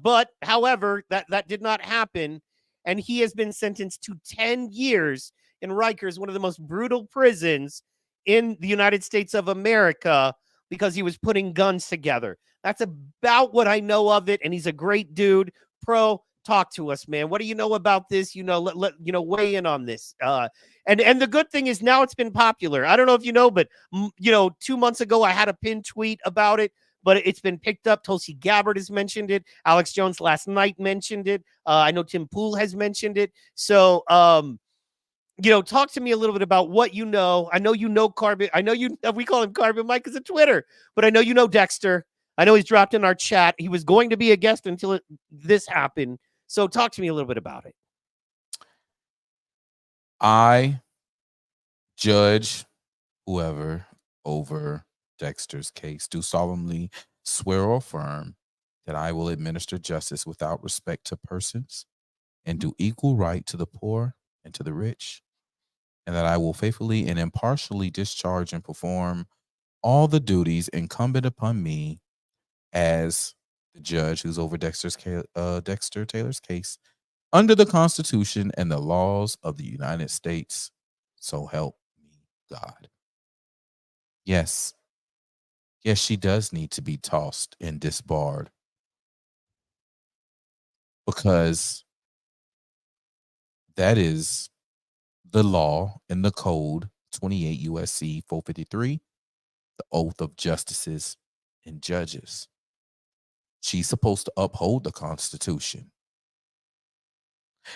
but however, that did not happen. And he has been sentenced to 10 years in Rikers, one of the most brutal prisons in the United States of America, because he was putting guns together. That's about what I know of it. And he's a great dude. Pro, talk to us, man. What do you know about this? Let weigh in on this. And the good thing is now it's been popular. I don't know if you know, but 2 months ago I had a pinned tweet about it, but it's been picked up. Tulsi Gabbard has mentioned it. Alex Jones last night mentioned it. I know Tim Pool has mentioned it. So, talk to me a little bit about what you know. I know you know Carbon. I know we call him Carbon Mike because of Twitter, but I know you know Dexter. I know he's dropped in our chat. He was going to be a guest until this happened. So talk to me a little bit about it. I judge whoever over Dexter's case do solemnly swear or affirm that I will administer justice without respect to persons and do equal right to the poor and to the rich, and that I will faithfully and impartially discharge and perform all the duties incumbent upon me as the judge who's over Dexter Taylor's case under the Constitution and the laws of the United States. So help me God. Yes, she does need to be tossed and disbarred, because that is the law in the code, 28 USC 453, the oath of justices and judges. She's supposed to uphold the Constitution.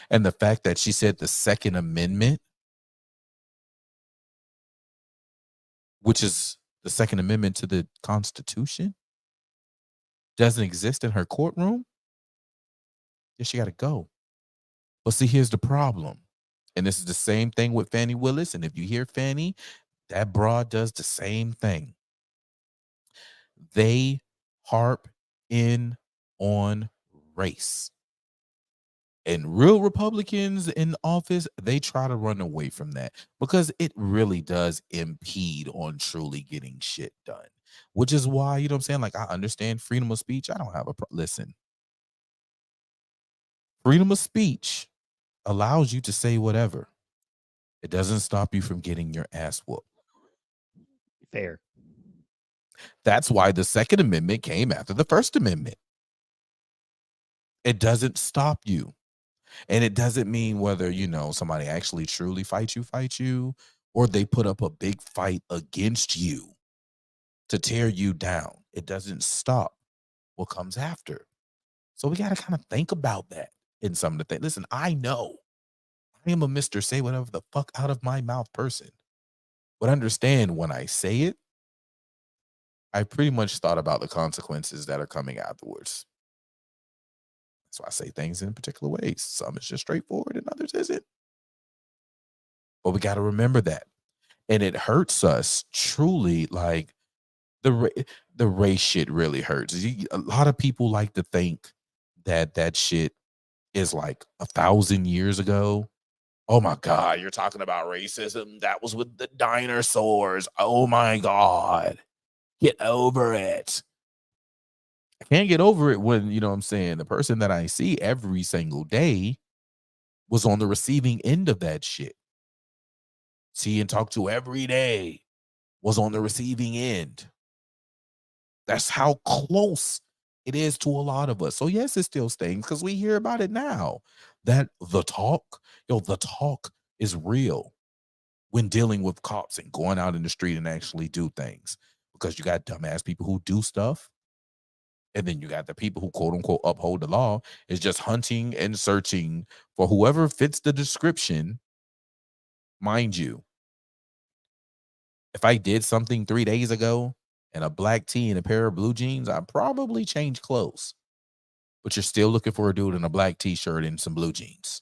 And the fact that she said the Second Amendment, which is the Second Amendment to the Constitution, doesn't exist in her courtroom, then she got to go. But see, here's the problem. And this is the same thing with Fannie Willis. And if you hear Fannie, that broad does the same thing. They harp in on race. And real Republicans in office, they try to run away from that because it really does impede on truly getting shit done. Which is why, you know what I'm saying? Like, I understand freedom of speech. I don't have a listen. Freedom of speech allows you to say whatever. It doesn't stop you from getting your ass whooped. Fair. That's why the Second Amendment came after the First Amendment. It doesn't stop you. And it doesn't mean whether, somebody actually truly fight you, or they put up a big fight against you to tear you down. It doesn't stop what comes after. So we got to kind of think about that in some of the things. Listen, I know I am a Mr. Say whatever the fuck out of my mouth person. But understand, when I say it, I pretty much thought about the consequences that are coming afterwards. So I say things in particular ways. Some is just straightforward and others isn't. But we got to remember that. And it hurts us truly. Like, the race shit really hurts. A lot of people like to think that shit is like 1,000 years ago. Oh my God, you're talking about racism? That was with the dinosaurs. Oh my God. Get over it. I can't get over it when, you know what I'm saying, the person that I see every single day was on the receiving end of that shit. See and talk to every day was on the receiving end. That's how close it is to a lot of us. So yes, it still stings because we hear about it now. That the talk is real when dealing with cops and going out in the street and actually do things. Because you got dumbass people who do stuff. And then you got the people who, quote unquote, uphold the law, is just hunting and searching for whoever fits the description. Mind you, if I did something 3 days ago and a black tee and a pair of blue jeans, I'd probably change clothes. But you're still looking for a dude in a black t-shirt and some blue jeans.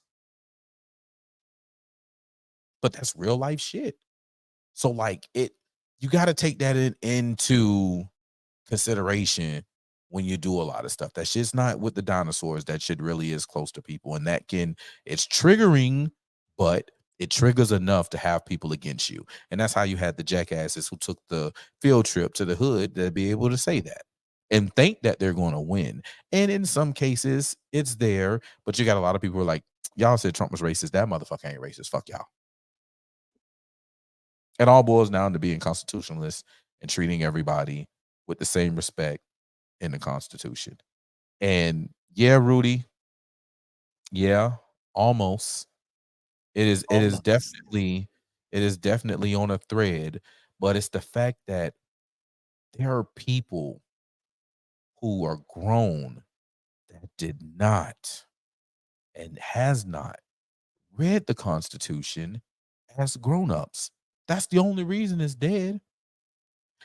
But that's real life shit. So like you got to take that into consideration when you do a lot of stuff. That shit's not with the dinosaurs. That shit really is close to people. And it's triggering, but It triggers enough to have people against you. And that's how you had the jackasses who took the field trip to the hood to be able to say that and think that they're going to win. And in some cases, it's there, but you got a lot of people who are like, y'all said Trump was racist. That motherfucker ain't racist. Fuck y'all. It all boils down to being constitutionalist and treating everybody with the same respect in the Constitution. And yeah, Rudy, yeah, almost. It is definitely on a thread, but it's the fact that there are people who are grown that did not and has not read the Constitution as grown-ups. That's the only reason it's dead.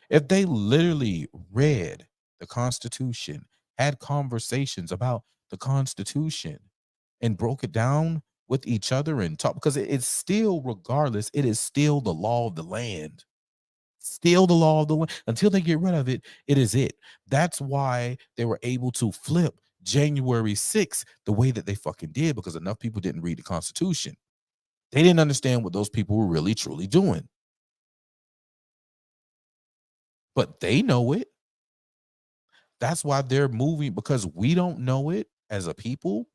If they literally read the Constitution, had conversations about the Constitution, and broke it down with each other and talk, because it's still, regardless, it is still the law of the land. Still the law of the land. Until they get rid of it, it is it. That's why they were able to flip January 6th the way that they fucking did, because enough people didn't read the Constitution. They didn't understand what those people were really, truly doing. But they know it. That's why they're moving, because we don't know it as a people,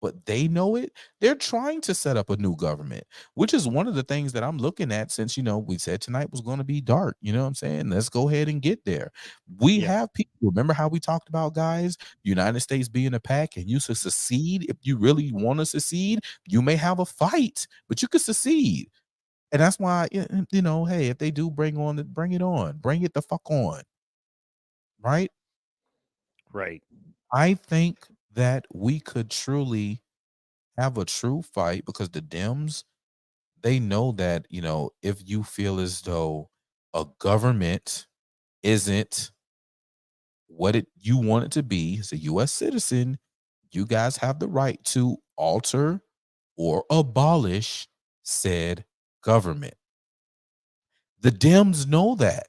but they know it. They're trying to set up a new government, which is one of the things that I'm looking at, since, we said tonight was going to be dark. You know what I'm saying? Let's go ahead and get there. We have people. Remember how we talked about, guys, United States being a pack, and you should secede. If you really want to secede, you may have a fight, but you could secede. And that's why, hey, if they do bring it on, bring it the fuck on. Right? Right. I think that we could truly have a true fight, because the Dems, they know that, if you feel as though a government isn't what you want it to be as a U.S. citizen, you guys have the right to alter or abolish said government. The Dems know that,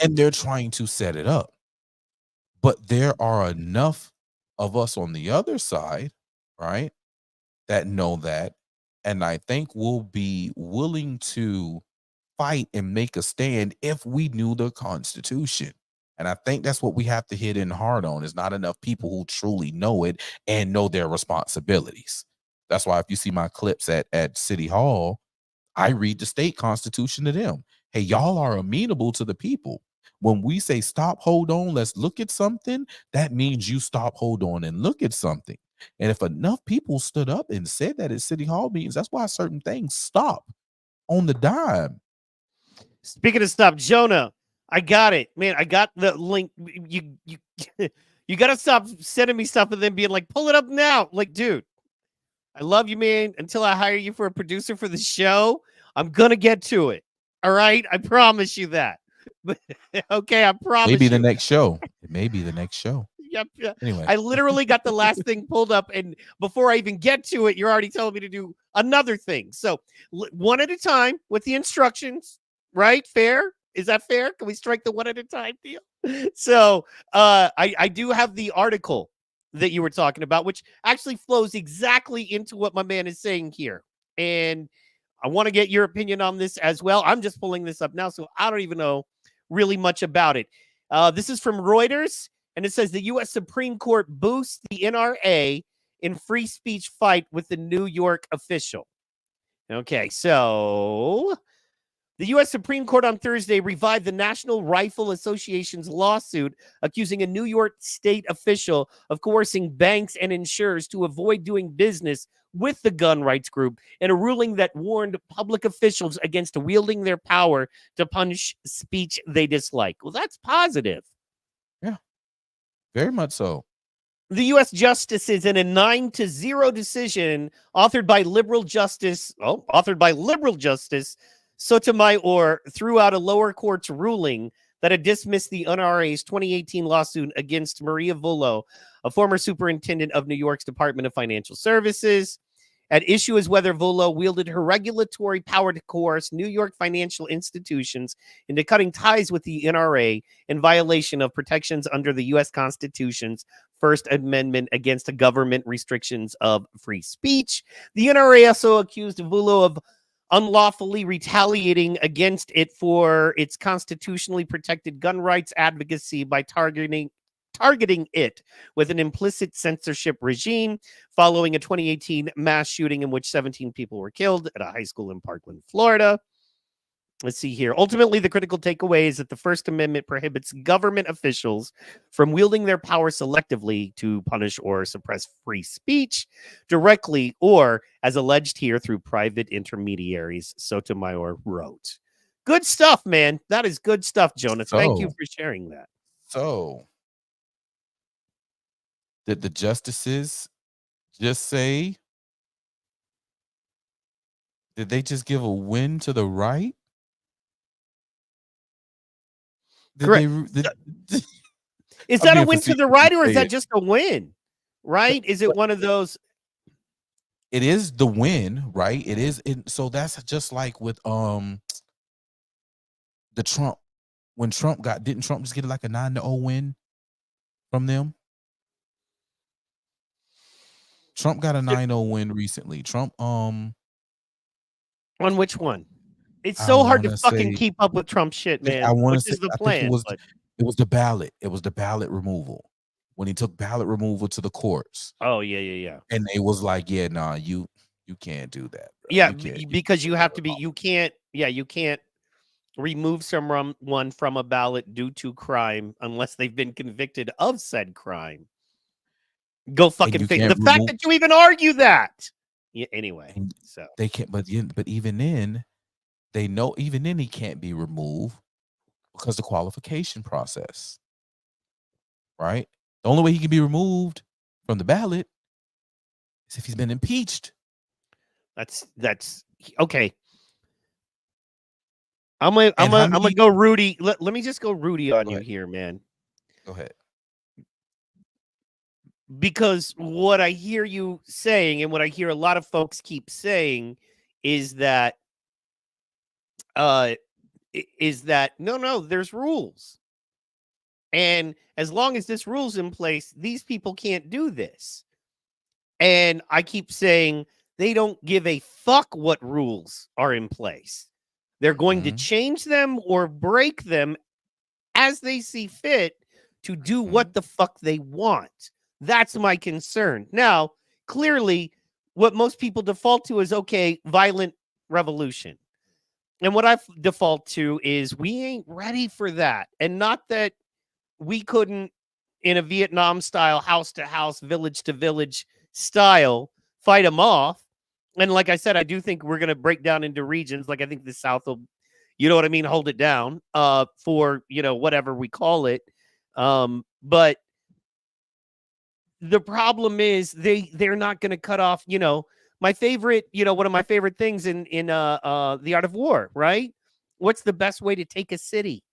and they're trying to set it up. But there are enough of us on the other side, right, that know that, and I think we'll be willing to fight and make a stand if we knew the Constitution. And I think that's what we have to hit in hard on, is not enough people who truly know it and know their responsibilities. That's why if you see my clips at City Hall, I read the state constitution to them. Hey, y'all are amenable to the people. When we say stop, hold on, let's look at something, that means you stop, hold on, and look at something. And if enough people stood up and said that at City Hall meetings, that's why certain things stop on the dime. Speaking of stop, Jonah, I got it, man. I got the link. You you got to stop sending me stuff and then being like, pull it up now. Like, dude, I love you, man. Until I hire you for a producer for the show, I'm going to get to it. All right? I promise you that. Okay, I promise Maybe you. the next show. It may be the next show. Yep. Anyway, I literally got the last thing pulled up, and before I even get to it, you're already telling me to do another thing. So one at a time with the instructions, right? Fair? Is that fair? Can we strike the one at a time deal? So I do have the article that you were talking about, which actually flows exactly into what my man is saying here. And I want to get your opinion on this as well. I'm just pulling this up now, so I don't even know really much about it. This is from Reuters, and it says the U.S. Supreme Court boosts the NRA in free speech fight with the New York official. Okay, so the U.S. Supreme Court on Thursday revived the National Rifle Association's lawsuit accusing a New York state official of coercing banks and insurers to avoid doing business with the gun rights group, in a ruling that warned public officials against wielding their power to punish speech they dislike. Well, that's positive. Yeah, very much so. The U.S. justices, in a 9-0 decision authored by liberal justice Sotomayor, threw out a lower court's ruling that had dismissed the NRA's 2018 lawsuit against Maria Vullo, a former superintendent of New York's Department of Financial Services. At issue is whether Vullo wielded her regulatory power to coerce New York financial institutions into cutting ties with the NRA in violation of protections under the U.S. Constitution's First Amendment against the government restrictions of free speech. The NRA also accused Vullo of unlawfully retaliating against it for its constitutionally protected gun rights advocacy by targeting it with an implicit censorship regime following a 2018 mass shooting in which 17 people were killed at a high school in Parkland, Florida. Let's see here. Ultimately, the critical takeaway is that the First Amendment prohibits government officials from wielding their power selectively to punish or suppress free speech directly or, as alleged here, through private intermediaries, Sotomayor wrote. Good stuff, man. That is good stuff, Jonah. Thank you for sharing that. So, did the justices just say, did they just give a win to the right? Correct. Is that a win to the right, or is that just a win? Right? Is it one of those? It is the win, right? It is. So that's just like with the Trump. When Trump didn't Trump just get like a 9-0 win from them? Trump got a 9-0 win recently. Trump on which one? It's so hard to fucking keep up with Trump shit, man. I want to say is the I plan, think it was the ballot. It was the ballot removal when he took ballot removal to the courts. Oh yeah. And it was like, yeah, nah, you can't do that. Bro. Yeah, because you have to be. You can't. Yeah, you can't remove someone from a ballot due to crime unless they've been convicted of said crime. Go fucking figure. The fact that you even argue that. Yeah. Anyway, so they can't. But even then, they know. Even then, he can't be removed because the qualification process. Right. The only way he can be removed from the ballot is if he's been impeached. That's okay. I'm gonna go Rudy. Let me just go Rudy on you here, man. Go ahead. Because what I hear you saying, and what I hear a lot of folks keep saying, is that no, there's rules, and as long as this rule's in place, these people can't do this. And I keep saying they don't give a fuck what rules are in place. They're going to change them or break them as they see fit to do what the fuck they want. That's my concern. Now, clearly, what most people default to is, okay, violent revolution. And what I default to is we ain't ready for that. And not that we couldn't, in a Vietnam style, house to house, village to village style, fight them off. And like I said, I do think we're going to break down into regions. Like I think the South will, you know what I mean, hold it down for, whatever we call it. But the problem is they're not going to cut off, my favorite, one of my favorite things in The Art of War, right? What's the best way to take a city?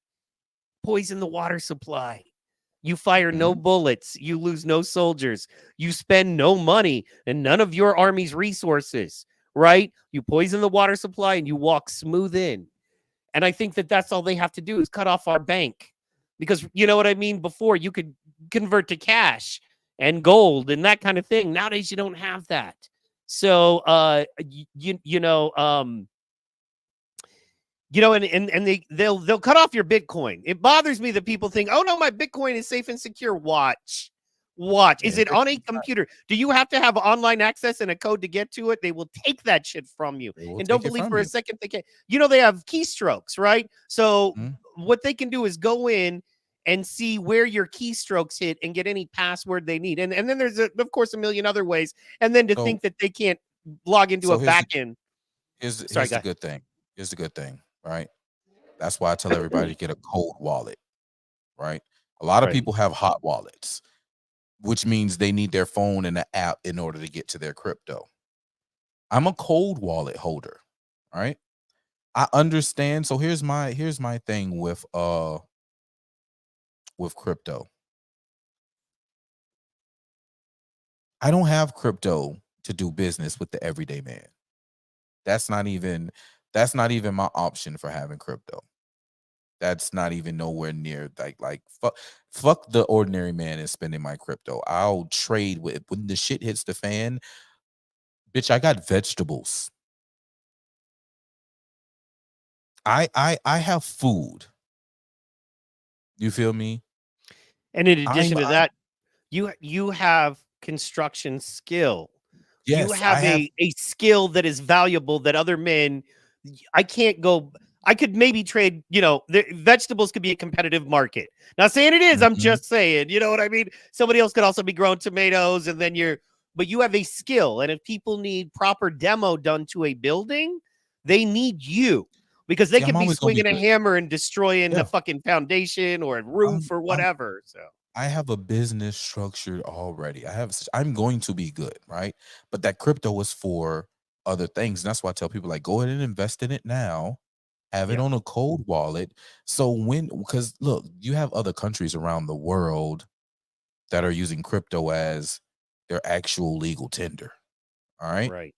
Poison the water supply. You fire no bullets. You lose no soldiers. You spend no money and none of your army's resources, right? You poison the water supply and you walk smooth in. And I think that that's all they have to do is cut off our bank. Because you know what I mean? Before you could convert and gold and that kind of thing. Nowadays, you don't have that. So, and they'll cut off your Bitcoin. It bothers me that people think, oh no, my Bitcoin is safe and secure. Watch. Is it on a computer? Do you have to have online access and a code to get to it? They will take that shit from you. And don't believe for a second they can. They have keystrokes, right? So what they can do is go in and see where your keystrokes hit and get any password they need. And then there's, of course, a million other ways. And then to think that they can't log into a backend. Here's the good thing. Here's the good thing, right? That's why I tell everybody to get a cold wallet, right? A lot of people have hot wallets, which means they need their phone and an app in order to get to their crypto. I'm a cold wallet holder, all right? I understand. So here's my thing with crypto. I don't have crypto to do business with the everyday man. That's not even my option for having crypto. That's not even nowhere near like fuck the ordinary man is spending my crypto. I'll trade with when the shit hits the fan. Bitch, I got vegetables. I have food. You feel me? And in addition I'm to that, you have construction skill. You yes, I have have. a skill that is valuable that other men. I can't go. I could maybe trade. Vegetables could be a competitive market. Not saying it is. I'm Mhm. just saying. You know what I mean? Somebody else could also be growing tomatoes, and then but you have a skill. And if people need proper demo done to a building, they need you because they See, I'm could be always gonna be swinging a good. hammer and destroying the Yeah, fucking foundation or a roof or I'm whatever. So I have a business structured already. I'm going to be good, right? But that crypto is for other things. And that's why I tell people like go ahead and invest in it now. Have it yeah, on a cold wallet. So because look, you have other countries around the world that are using crypto as their actual legal tender. All right. right.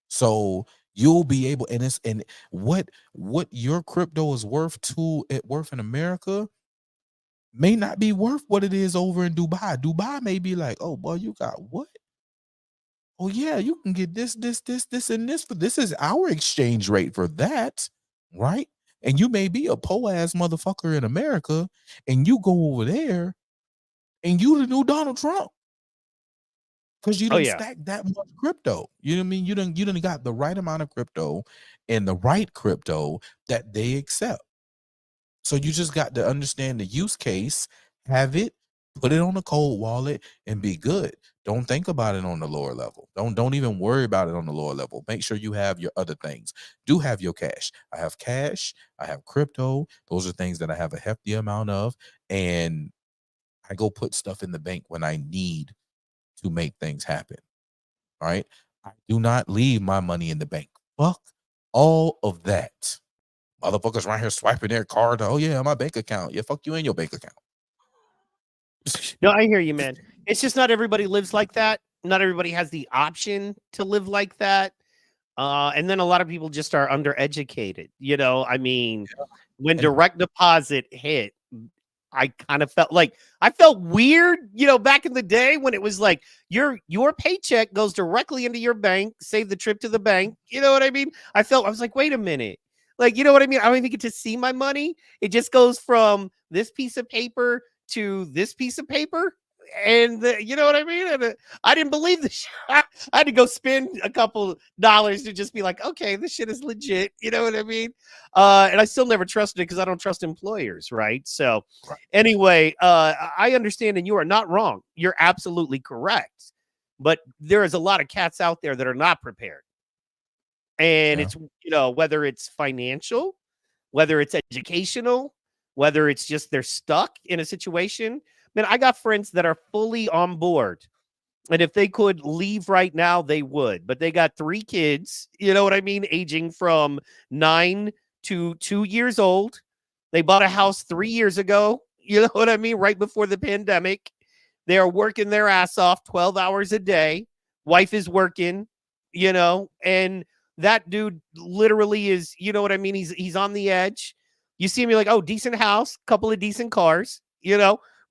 So you'll be able, and what your crypto is worth in America may not be worth what it is over in Dubai. Dubai may be like, oh boy, you got what? Oh yeah, you can get this, and this for this is our exchange rate for that, right? And you may be a po ass motherfucker in America, and you go over there and you the new Donald Trump because you Oh didn't yeah. stack that much crypto. You know what I mean? You didn't got the right amount of crypto and the right crypto that they accept. So you just got to understand the use case, have it, put it on a cold wallet, and be good. Don't think about it on the lower level. Don't even worry about it on the lower level. Make sure you have your other things. Do have your cash. I have cash. I have crypto. Those are things that I have a hefty amount of, and I go put stuff in the bank when I need to make things happen. All right. I do not leave my money in the bank. Fuck all of that. Motherfuckers right here swiping their card. Oh yeah, my bank account. Yeah, fuck you and your bank account. No, I hear you, man. It's just not everybody lives like that. Not everybody has the option to live like that. And then a lot of people just are undereducated. I mean, when And direct deposit hit, I kind of felt like I felt weird, back in the day when it was like your paycheck goes directly into your bank, save the trip to the bank. You know what I mean? I was like, wait a minute. Like, you know what I mean? I don't even get to see my money. It just goes from this piece of paper to this piece of paper. And you know what I mean? And I didn't believe this. I had to go spend a couple dollars to just be like, okay, this shit is legit. You know what I mean? And I still never trusted it because I don't trust employers, right? So right. anyway, I understand, and you are not wrong. You're absolutely correct. But there is a lot of cats out there that are not prepared. And Yeah. it's, whether it's financial, whether it's educational, whether it's just they're stuck in a situation. Man, I got friends that are fully on board. And if they could leave right now, they would. But they got 3 kids, you know what I mean? Aging from 9 to 2 years old. They bought a house 3 years ago, you know what I mean? Right before the pandemic. They are working their ass off 12 hours a day. Wife is working, and that dude literally is, you know what I mean? He's on the edge. You see me like, oh, decent house, couple of decent cars,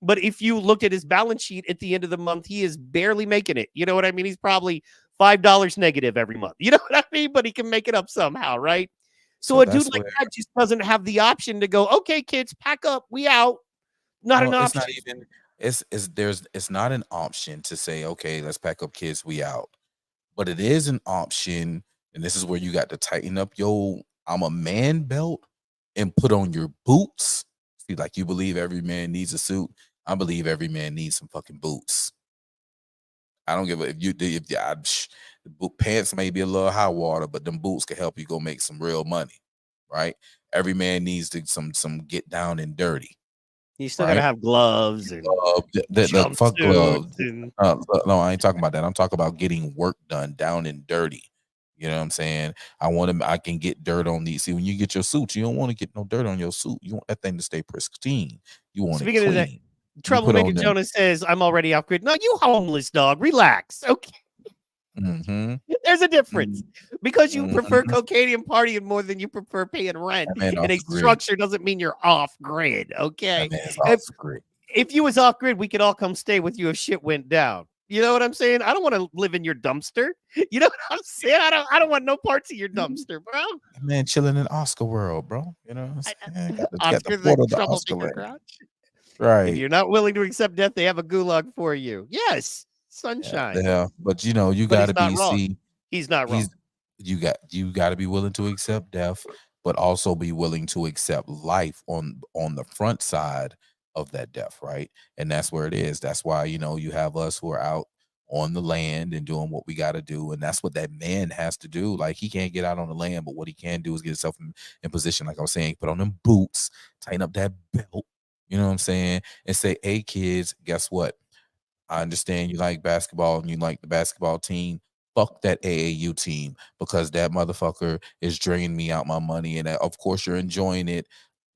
but if you looked at his balance sheet at the end of the month, he is barely making it. You know what I mean? He's probably $5 negative every month. You know what I mean? But he can make it up somehow, right? So So a dude that's like where that just doesn't have the option to go, okay, kids, pack up, we out. Not an well, it's not option. even it's not an option to say, okay, let's pack up kids, we out. But it is an option, and this is where you got to tighten up your I'm a man belt and put on your boots. See, like you believe every man needs a suit. I believe every man needs some fucking boots. I don't give a the pants may be a little high water, but them boots can help you go make some real money, right? Every man needs some get down and dirty, You still got to right? have gloves and The fuck jumpsuits gloves. and No, I ain't talking about that. I'm talking about getting work done down and dirty. You know what I'm saying? I can get dirt on these. See, when you get your suit, you don't want to get no dirt on your suit. You want that thing to stay pristine. You want it speaking of that, clean. You put Troublemaker on them. Jonas says, I'm already off grid. No, you homeless dog. Relax. Okay. Mm-hmm. There's a difference because you prefer Mm-hmm. cocaine and partying more than you prefer paying rent. That man And off a the grid. structure doesn't mean you're off grid. Okay. That man is If off the grid. if you was off grid, we could all come stay with you if shit went down. You know what I'm saying? I don't want to live in your dumpster. You know what I'm saying? I don't want no parts of your dumpster, bro. Man, chilling in Oscar world, bro. You know, got the Oscar the photo of the Oscar troublemaker land. crotch. If Right. you're not willing to accept death, they have a gulag for you. Yes, sunshine. Yeah. But you know, you But gotta he's not be wrong. He's not wrong. you gotta be willing to accept death, but also be willing to accept life on the front side of that death, right? And that's where it is. That's why, you know, you have us who are out on the land and doing what we got to do, and that's what that man has to do. Like, he can't get out on the land, but what he can do is get himself in position, like I was saying, put on them boots, tighten up that belt, you know what I'm saying, and say, hey kids, guess what, I understand you like basketball and you like the basketball team. Fuck that AAU team, because that motherfucker is draining me out my money, and of course you're enjoying it.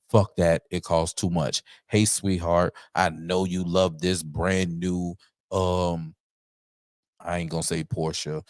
Fuck that. It costs too much. Hey, sweetheart, I know you love this brand new I ain't gonna say Porsche.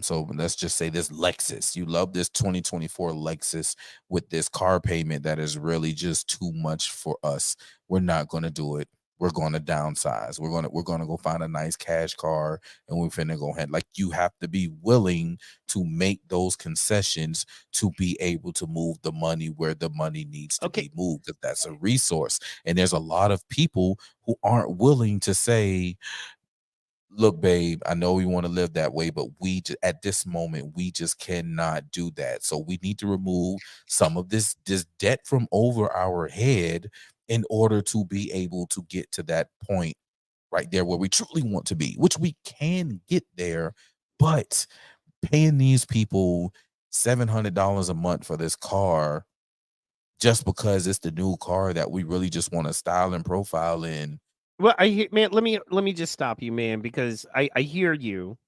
So let's just say this Lexus. You love this 2024 Lexus with this car payment that is really just too much for us. We're not gonna do it. We're gonna downsize. We're gonna go find a nice cash car, and we're finna go ahead. Like, you have to be willing to make those concessions to be able to move the money where the money needs to be moved, if that's a resource. And there's a lot of people who aren't willing to say, look, babe, I know we want to live that way, but at this moment, we just cannot do that. So we need to remove some of this debt from over our head in order to be able to get to that point right there where we truly want to be, which we can get there. But paying these people $700 a month for this car just because it's the new car that we really just want to style and profile in. Well, man, let me just stop you, man, because I hear you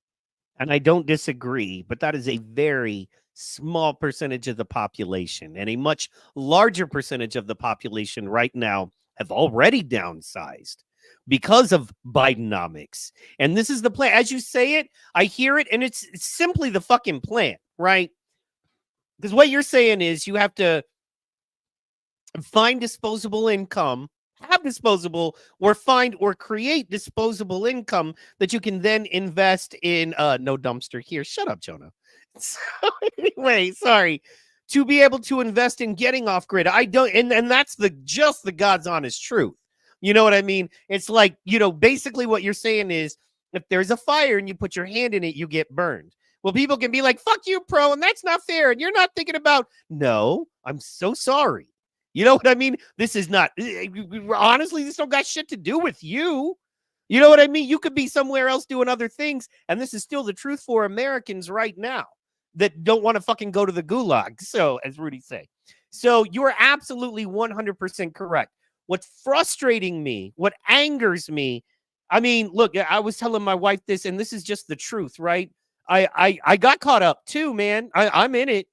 and I don't disagree, but that is a very small percentage of the population, and a much larger percentage of the population right now have already downsized because of Bidenomics. And this is the plan. As you say it, I hear it, and it's simply the fucking plan, right? Because what you're saying is you have to find disposable income, have disposable, or find or create disposable income that you can then invest in. No dumpster here. Shut up, Jonah. So anyway, sorry. To be able to invest in getting off grid. I don't, and that's just the God's honest truth. You know what I mean? It's like, you know, basically what you're saying is, if there's a fire and you put your hand in it, you get burned. Well, people can be like, fuck you, pro, and that's not fair. And you're not thinking about, no, I'm so sorry. You know what I mean? This is not, honestly, this don't got shit to do with you. You know what I mean? You could be somewhere else doing other things, and this is still the truth for Americans right now that don't want to fucking go to the gulag. So, as Rudy say. So, you're absolutely 100% correct. What's frustrating me, what angers me, I mean, look, I was telling my wife this, and this is just the truth, right? I got caught up too, man. I'm in it.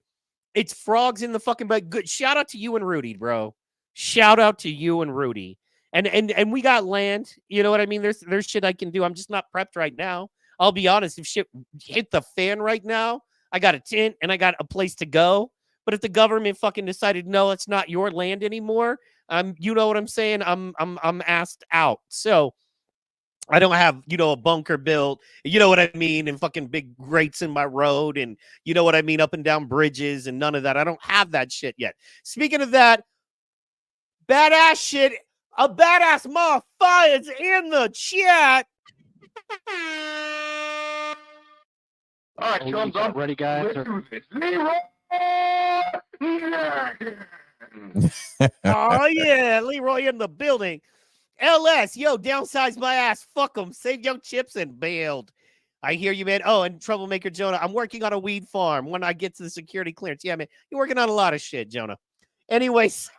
It's frogs in the fucking bed. Good. Shout out to you and Rudy, bro. Shout out to you and Rudy. And we got land. You know what I mean? There's shit I can do. I'm just not prepped right now. I'll be honest. If shit hit the fan right now, I got a tent and I got a place to go. But if the government fucking decided, no, it's not your land anymore, you know what I'm saying? I'm asked out. So I don't have, you know, a bunker built, you know what I mean, and fucking big grates in my road, and you know what I mean, up and down bridges, and none of that. I don't have that shit yet. Speaking of that, badass shit, a badass motherfucker is in the chat. All right, thumbs up. Ready, guys? Oh yeah, Leroy in the building. LS, yo, downsize my ass. Fuck them. Save your chips and bailed. I hear you, man. Oh, and Troublemaker Jonah, I'm working on a weed farm when I get to the security clearance. Yeah, man, you're working on a lot of shit, Jonah. Anyways,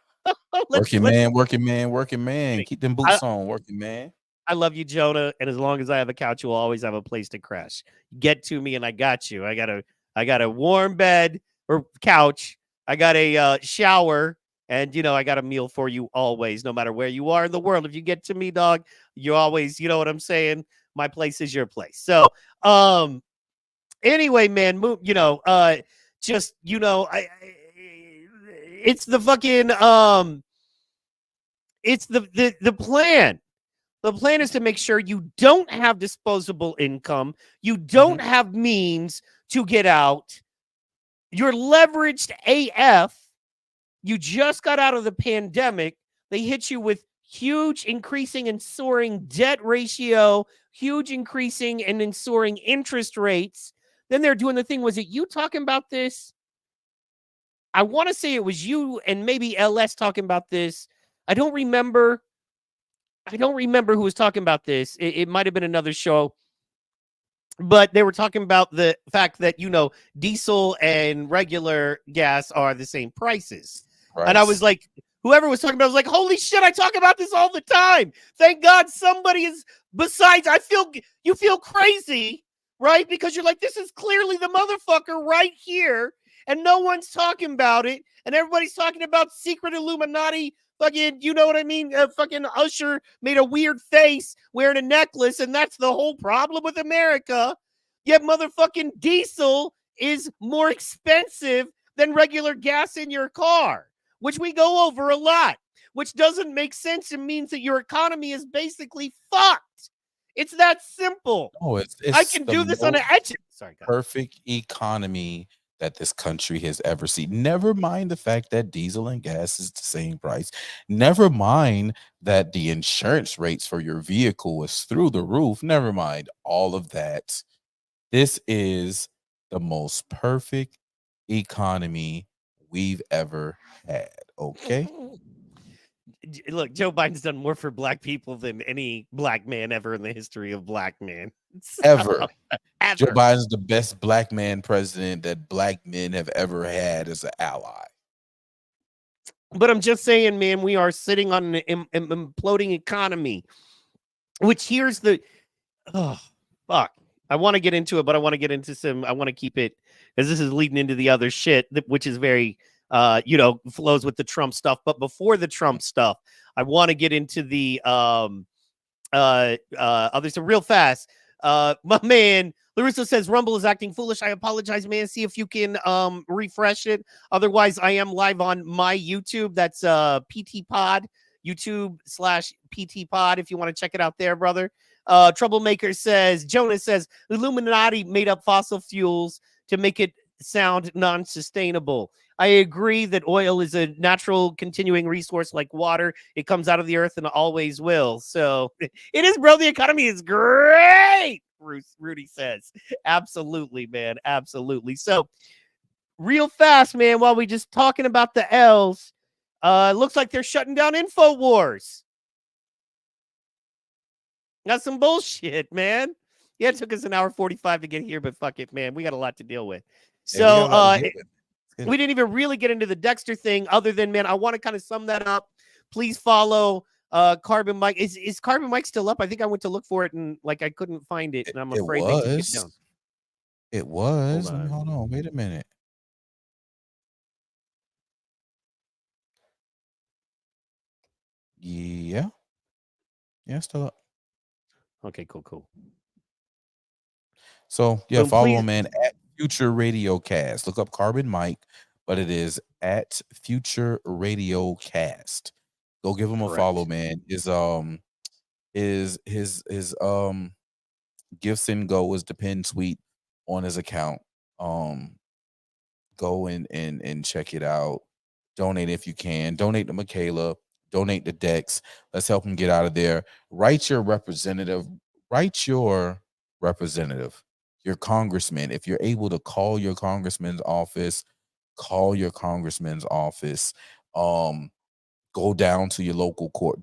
working man. Keep them boots on, working man. I love you, Jonah, and as long as I have a couch, you'll always have a place to crash. Get to me, and I got you. I got a warm bed or couch. I got a shower. And, you know, I got a meal for you always, no matter where you are in the world. If you get to me, dog, you always, you know what I'm saying? My place is your place. So, anyway, man, you know, just, you know, it's the fucking, it's the plan. The plan is to make sure you don't have disposable income. You don't have means to get out. You're leveraged AF. You just got out of the pandemic. They hit you with huge increasing and soaring debt ratio, huge increasing and soaring interest rates. Then they're doing the thing. Was it you talking about this? I want to say it was you and maybe LS talking about this. I don't remember who was talking about this. It might have been another show. But they were talking about the fact that, diesel and regular gas are the same prices. Right. And I was like, whoever was talking about, I was like, holy shit, I talk about this all the time. Thank God somebody is, besides, you feel crazy, right? Because you're like, this is clearly the motherfucker right here. And no one's talking about it. And everybody's talking about secret Illuminati. Fucking, you know what I mean? Fucking Usher made a weird face wearing a necklace, and that's the whole problem with America. Yet motherfucking diesel is more expensive than regular gas in your car, which we go over a lot, which doesn't make sense. It means that your economy is basically fucked. It's that simple. Oh, it's I can do this on an edge. Sorry, guys. Perfect economy that this country has ever seen. Never mind the fact that diesel and gas is the same price. Never mind that the insurance rates for your vehicle is through the roof. Never mind all of that. This is the most perfect economy we've ever had. Okay. Look, Joe Biden's done more for black people than any black man ever in the history of black men. Ever. Ever. Joe Biden's the best black man president that black men have ever had as an ally. But I'm just saying, man, we are sitting on an imploding economy, which here's the, fuck. I want to get into it, but I want to get into I want to keep it, because this is leading into the other shit, which is very, flows with the Trump stuff. But before the Trump stuff, I want to get into the others. So real fast. My man Larissa says Rumble is acting foolish. I apologize, man. See if you can refresh it. Otherwise, I am live on my YouTube. That's PT Pod, YouTube/PT Pod. If you want to check it out there, brother. Troublemaker says, Jonas says, Illuminati made up fossil fuels to make it sound non-sustainable. I agree that oil is a natural continuing resource like water. It comes out of the earth and always will. So it is, bro. The economy is great, Rudy says. Absolutely, man. Absolutely. So real fast, man, while we just talking about the L's, looks like they're shutting down InfoWars. That's some bullshit, man. Yeah, it took us an hour 45 to get here, but fuck it, man. We got a lot to deal with. So we didn't even really get into the Dexter thing other than, man, I want to kind of sum that up. Please follow Carbon Mike. Is Carbon Mike still up? I think I went to look for it and I couldn't find it. And I'm afraid they took it down. It was. Hold on. Wait a minute. Yeah. Yeah, still up. Okay, cool. So yeah, follow him, man, at Future Radio Cast. Look up Carbon Mike, but it is at Future Radio Cast. Go give him a follow, man. His Gifts and Go is the pin tweet on his account. Go and check it out. Donate if you can. Donate to Michaela. Donate to Dex. Let's help him get out of there. Write your representative. Your congressman. If you're able to call your congressman's office, call your congressman's office. Go down to your local court.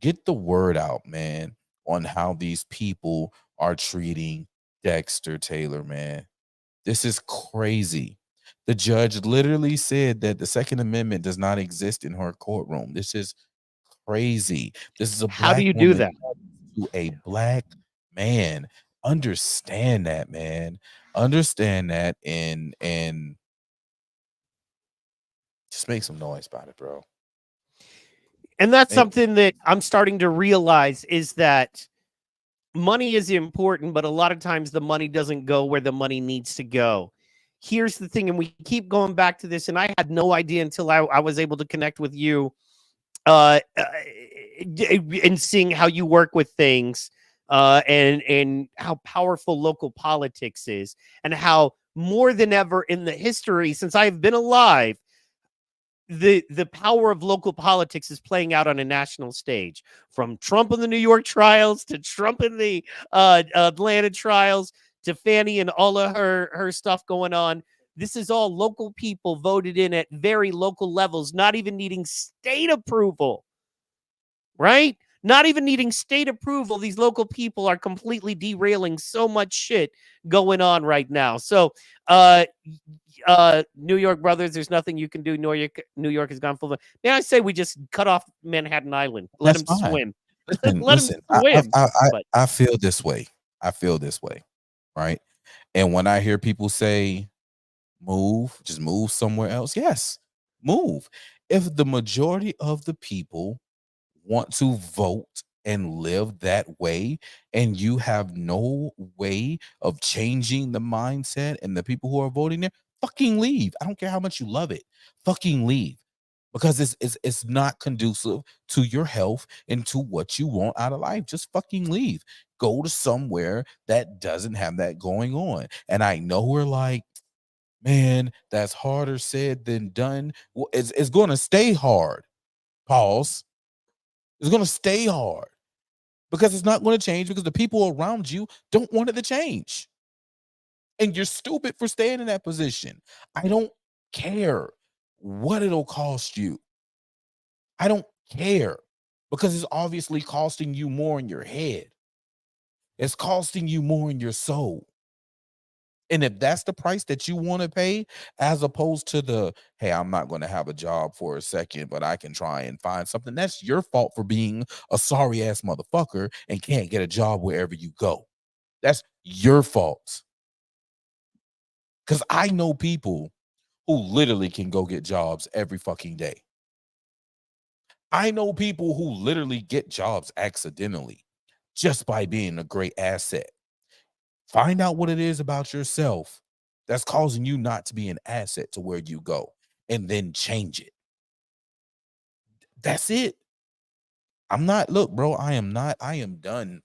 Get the word out, man, on how these people are treating Dexter Taylor, man. This is crazy. The judge literally said that the Second Amendment does not exist in her courtroom. This is crazy. This is how do you do that to a black man? Understand that, man. Understand that, and just make some noise about it, bro. And that's something that I'm starting to realize is that money is important, but a lot of times the money doesn't go where the money needs to go. Here's the thing, and we keep going back to this, and I had no idea until I was able to connect with you. and seeing how you work with things, and how powerful local politics is, and how more than ever in the history since I've been alive, the power of local politics is playing out on a national stage, from Trump in the New York trials to Trump in the Atlanta trials to Fannie and all of her stuff going on. This is all local people voted in at very local levels, not even needing state approval, right? Not even needing state approval. These local people are completely derailing so much shit going on right now. So, New York brothers, there's nothing you can do. New York has gone full of. May I say we just cut off Manhattan Island, let That's him fine. swim, Listen, let him listen. swim. But I feel this way. I feel this way, right? And when I hear people say, "Move, just move somewhere else," yes, move. If the majority of the people want to vote and live that way, and you have no way of changing the mindset and the people who are voting there, fucking leave. I don't care how much you love it. Fucking leave. Because it's not conducive to your health and to what you want out of life. Just fucking leave. Go to somewhere that doesn't have that going on. And I know we're like, man, that's harder said than done. Well, it's going to stay hard. Pause. It's going to stay hard because it's not going to change because the people around you don't want it to change. And you're stupid for staying in that position. I don't care what it'll cost you. I don't care because it's obviously costing you more in your head. It's costing you more in your soul. And if that's the price that you want to pay, as opposed to the, hey, I'm not going to have a job for a second, but I can try and find something, that's your fault for being a sorry ass motherfucker and can't get a job wherever you go. That's your fault. Because I know people who literally can go get jobs every fucking day. I know people who literally get jobs accidentally just by being a great asset. Find out what it is about yourself that's causing you not to be an asset to where you go, and then change it. That's it. Look, bro, I am done.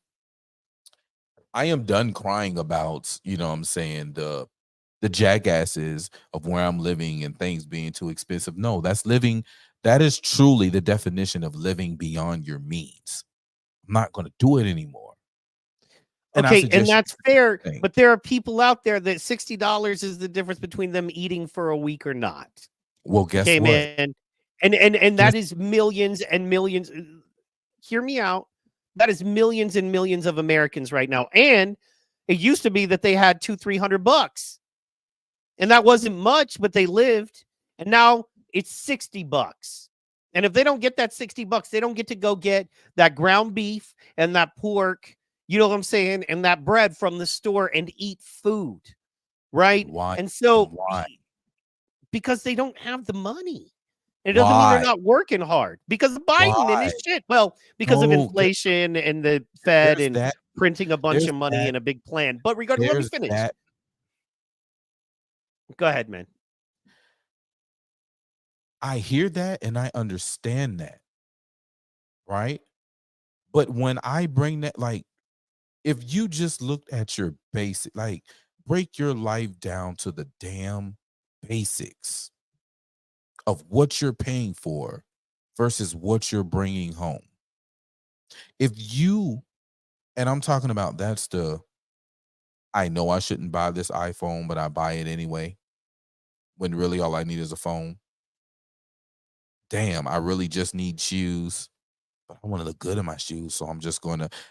I am done crying about, you know what I'm saying, the jackasses of where I'm living and things being too expensive. No, that is truly the definition of living beyond your means. I'm not going to do it anymore. And okay, and that's fair, thing. but there are people out there that $60 is the difference between them eating for a week or not. Well, guess Okay, what? man. And that is millions and millions. Hear me out. That is millions and millions of Americans right now. And it used to be that they had $200-300, and that wasn't much, but they lived. And now it's $60. And if they don't get that $60, they don't get to go get that ground beef and that pork, you know what I'm saying, and that bread from the store and eat food, right? Why? And so Why? because they don't have the money. It doesn't mean they're not working hard because of Biden and his shit. Well, because of inflation and the Fed and printing a bunch of money and a big plan. But regardless, let me finish. Go ahead, man. I hear that and I understand that. Right? But when I bring that, like, if you just looked at your basic, like, break your life down to the damn basics of what you're paying for versus what you're bringing home. If you, and I'm talking about I know I shouldn't buy this iPhone, but I buy it anyway, when really all I need is a phone. Damn, I really just need shoes, but I want to look good in my shoes. So I'm just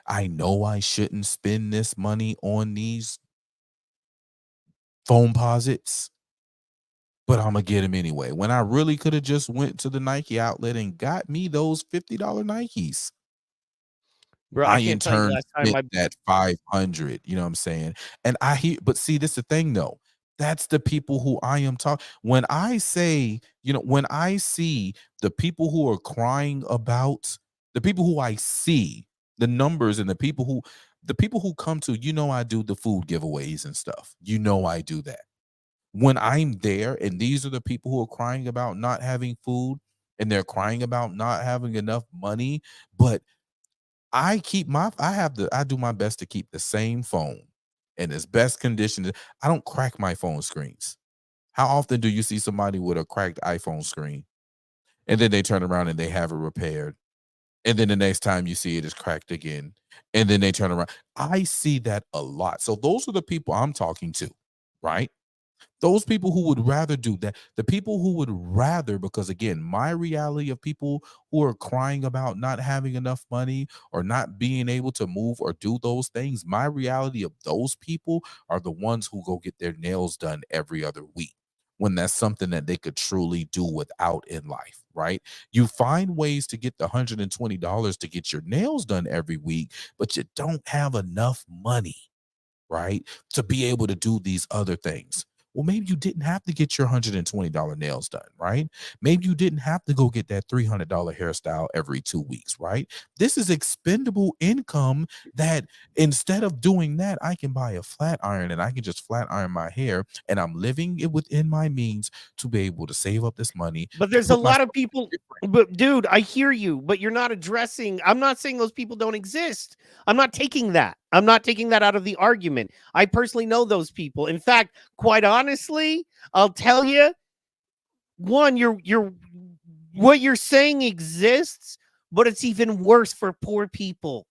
I know I shouldn't spend this money on these phone posits, but I'm gonna get them anyway. When I really could have just went to the Nike outlet and got me those $50 Nikes. Bro, I can't tell you last time that 500, you know what I'm saying? And but see, this is the thing though. That's the people who I am talking. When I say, when I see the people who are crying about, the people who I see, the numbers and the people who come to, I do the food giveaways and stuff. I do that. When I'm there and these are the people who are crying about not having food, and they're crying about not having enough money, but I do my best to keep the same phone in its best condition. I don't crack my phone screens. How often do you see somebody with a cracked iPhone screen and then they turn around and they have it repaired? And then the next time you see it is cracked again. And then they turn around. I see that a lot. So those are the people I'm talking to, right? Those people who would rather do that, the people who would rather, because again, my reality of people who are crying about not having enough money or not being able to move or do those things, my reality of those people are the ones who go get their nails done every other week, when that's something that they could truly do without in life, right? You find ways to get the $120 to get your nails done every week, but you don't have enough money, right, to be able to do these other things. Well, maybe you didn't have to get your $120 nails done, right? Maybe you didn't have to go get that $300 hairstyle every 2 weeks, right? This is expendable income that instead of doing that, I can buy a flat iron and I can just flat iron my hair, and I'm living it within my means to be able to save up this money. But there's a lot of people, but dude, I hear you, but you're not addressing. I'm not saying those people don't exist. I'm not taking that. I'm not taking that out of the argument. I personally know those people. In fact, quite honestly, I'll tell you, one, what you're saying exists, but it's even worse for poor people.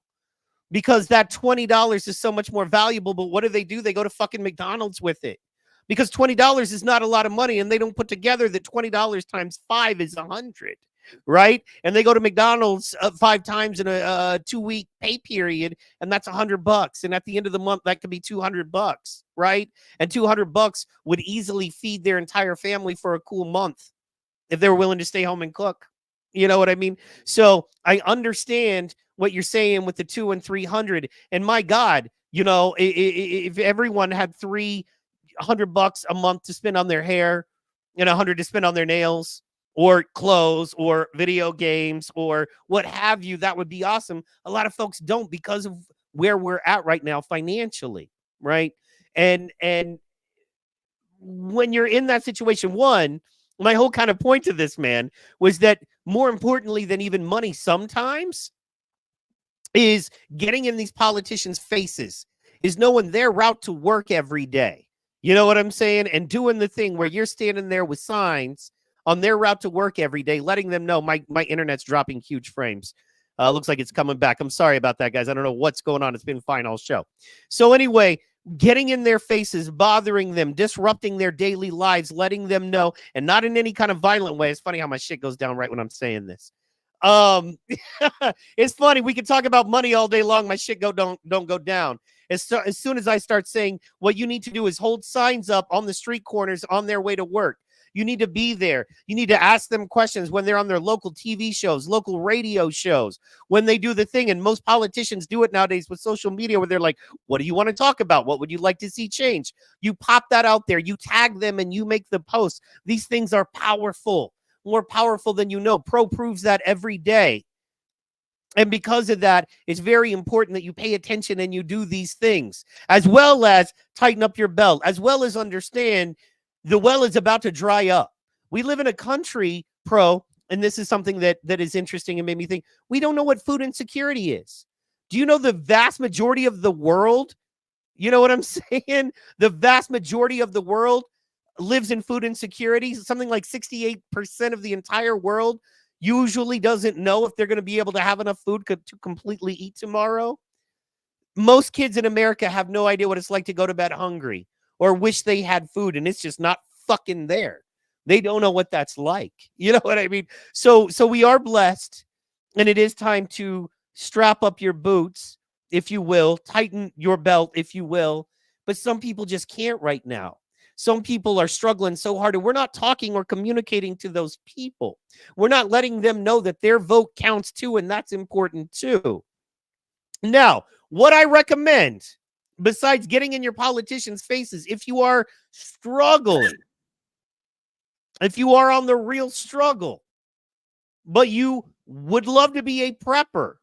Because that $20 is so much more valuable, but what do? They go to fucking McDonald's with it. Because $20 is not a lot of money, and they don't put together that $20 times 5 is 100, right? And they go to McDonald's 5 times in a 2-week pay period, and that's $100. And at the end of the month, that could be $200, right? And $200 would easily feed their entire family for a cool month if they were willing to stay home and cook. You know what I mean? So I understand what you're saying with the 200 and 300. And my God, you know, if everyone had $300 a month to spend on their hair and $100 to spend on their nails or clothes or video games or what have you, that would be awesome. A lot of folks don't, because of where we're at right now financially, right? And when you're in that situation, one, my whole kind of point to this, man, was that more importantly than even money sometimes is getting in these politicians' faces, is knowing their route to work every day. You know what I'm saying? And doing the thing where you're standing there with signs on their route to work every day, letting them know my internet's dropping huge frames. Looks like it's coming back. I'm sorry about that, guys. I don't know what's going on. It's been fine all show. So anyway, getting in their faces, bothering them, disrupting their daily lives, letting them know, and not in any kind of violent way. It's funny how my shit goes down right when I'm saying this. It's funny. We can talk about money all day long. My shit don't go down. As soon as I start saying what you need to do is hold signs up on the street corners on their way to work. You need to be there. You need to ask them questions when they're on their local TV shows, local radio shows, when they do the thing. And most politicians do it nowadays with social media where they're like, what do you want to talk about? What would you like to see change? You pop that out there. You tag them and you make the post. These things are powerful, more powerful than you know. Pro proves that every day. And because of that, it's very important that you pay attention and you do these things, as well as tighten up your belt, as well as understand the well is about to dry up. We live in a country, Pro, and this is something that is interesting and made me think, we don't know what food insecurity is. Do you know the vast majority of the world, you know what I'm saying? The vast majority of the world lives in food insecurity. Something like 68% of the entire world usually doesn't know if they're going to be able to have enough food to completely eat tomorrow. Most kids in America have no idea what it's like to go to bed hungry or wish they had food, and it's just not fucking there. They don't know what that's like. You know what I mean? So we are blessed, and it is time to strap up your boots, if you will, tighten your belt, if you will. But some people just can't right now. Some people are struggling so hard, and we're not talking or communicating to those people. We're not letting them know that their vote counts too, and that's important too. Now, what I recommend, besides getting in your politicians' faces, if you are struggling, if you are on the real struggle, but you would love to be a prepper,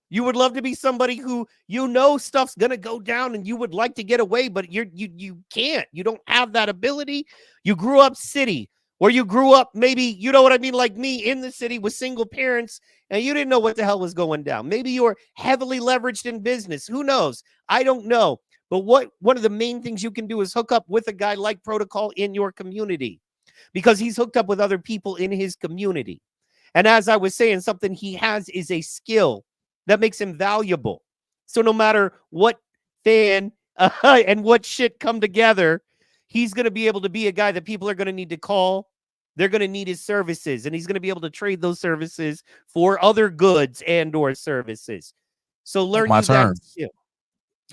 you would love to be somebody who, you know, stuff's going to go down and you would like to get away, but you can't. You don't have that ability. You grew up city. Or you grew up, maybe, you know what I mean, like me, in the city with single parents, and you didn't know what the hell was going down. Maybe you're heavily leveraged in business. Who knows? I don't know. But one of the main things you can do is hook up with a guy like Protocol in your community, because he's hooked up with other people in his community. And as I was saying, something he has is a skill that makes him valuable. So no matter what fan and what shit come together, he's going to be able to be a guy that people are going to need to call. They're going to need his services, and he's going to be able to trade those services for other goods and or services. So learn my you that terms. skill.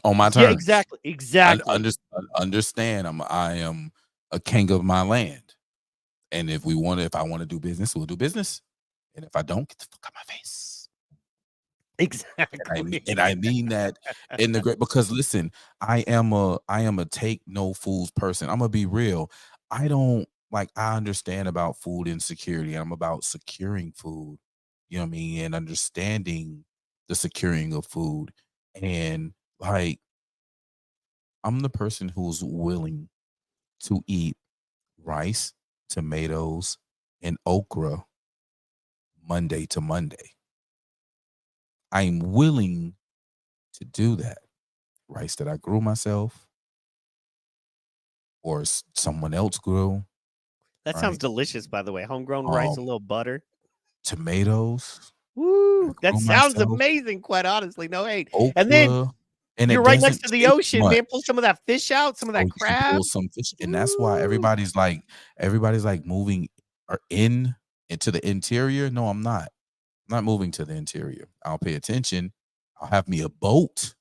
On my Yeah, terms. exactly. Exactly. Understand, I am a king of my land. And if I want to do business, we'll do business. And if I don't, get the fuck out my face. Exactly. And I mean that in the great, because listen, I am a take no fools person. I'm gonna be real. I understand about food insecurity. I'm about securing food, you know what I mean, and understanding the securing of food. And like, I'm the person who's willing to eat rice, tomatoes, and okra Monday to Monday. I'm willing to do that. Rice that I grew myself or someone else grew. That sounds Right? delicious, by the way. Homegrown rice, a little butter. Tomatoes. Woo, that grew sounds myself. amazing, quite honestly. No hate. And then Okra. And you're it right next doesn't to the take ocean, much. man. Pull some of that fish out, some of So that you can crab. pull some fish. And that's why everybody's like moving into the interior. No, I'm not. I'm not moving to the interior. I'll pay attention. I'll have me a boat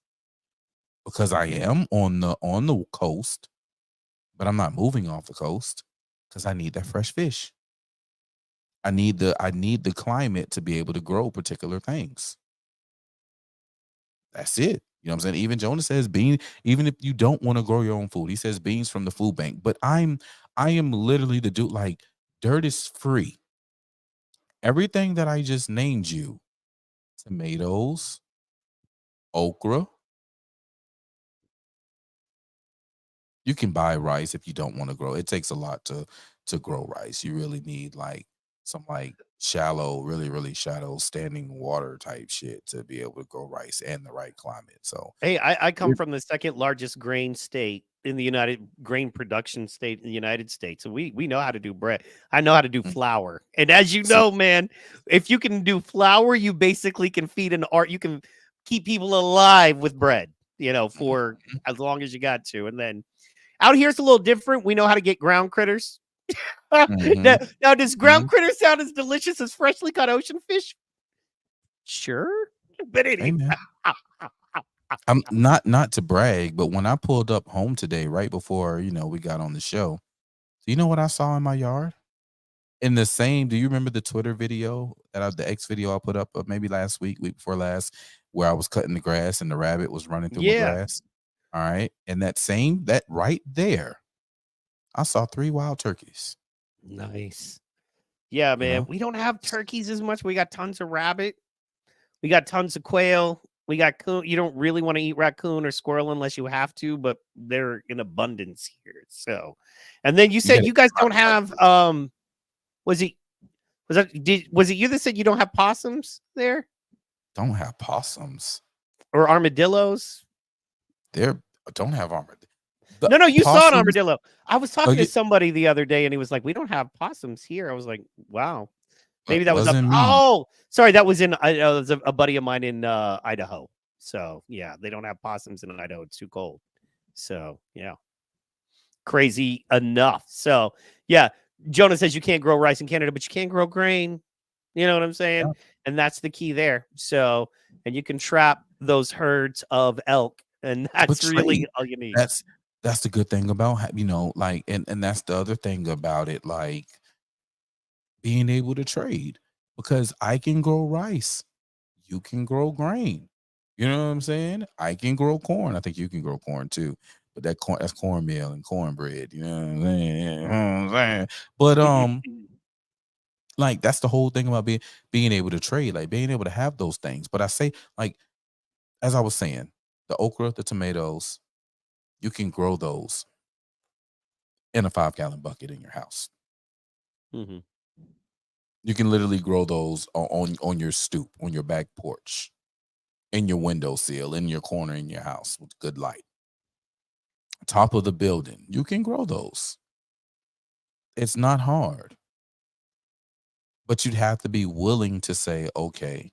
because I am on the coast, but I'm not moving off the coast because I need that fresh fish. I need the climate to be able to grow particular things. That's it. You know what I'm saying? Even Jonas says even if you don't want to grow your own food, he says beans from the food bank. But I am literally the dude, like, dirt is free. Everything that I just named you, tomatoes, okra. You can buy rice if you don't want to grow. It takes a lot to grow rice. You really need like some like shallow, really, really shallow standing water type shit to be able to grow rice and the right climate. So Hey, I come from the second largest grain state in the grain production state in the United States. So we know how to do bread. I know how to do flour. And as you know, man, if you can do flour, you basically can feed an art. You can keep people alive with bread, for as long as you got to. And then out here, it's a little different. We know how to get ground critters. Now, does ground critter sound as delicious as freshly caught ocean fish? Sure. But anyway. Hey, man. I'm not to brag, but when I pulled up home today, right before we got on the show, do you know what I saw in my yard? Do you remember the Twitter video the X video I put up maybe last week before last, where I was cutting the grass and the rabbit was running through my grass? All right. And that right there, I saw 3 wild turkeys. Nice. Yeah, man. We don't have turkeys as much. We got tons of rabbit. We got tons of quail. We got coon. You don't really want to eat raccoon or squirrel unless you have to, but they're in abundance here. So, and then you said you guys don't have was it you that said you don't have possums there? Don't have possums or armadillos? Don't have armadillos. No, you saw an armadillo. I was talking to somebody the other day, and he was like, "We don't have possums here." I was like, "Wow, maybe that was up." Me. Oh, sorry, that was in. Was a buddy of mine in Idaho. So yeah, they don't have possums in Idaho. It's too cold. So yeah, crazy enough. So yeah, Jonah says you can't grow rice in Canada, but you can grow grain. You know what I'm saying? Yeah. And that's the key there. So, and you can trap those herds of elk, and that's really all you need. That's the good thing about, like, and that's the other thing about it, like being able to trade, because I can grow rice, you can grow grain. You know what I'm saying? I can grow corn. I think you can grow corn too, but that's cornmeal and cornbread. You know what I'm saying? But like, that's the whole thing about being able to trade, like being able to have those things. But I say, like, as I was saying, the okra, the tomatoes, you can grow those in a 5-gallon bucket in your house. Mhm. You can literally grow those on your stoop, on your back porch, in your windowsill, in your corner in your house with good light. Top of the building, you can grow those. It's not hard, but you'd have to be willing to say, okay,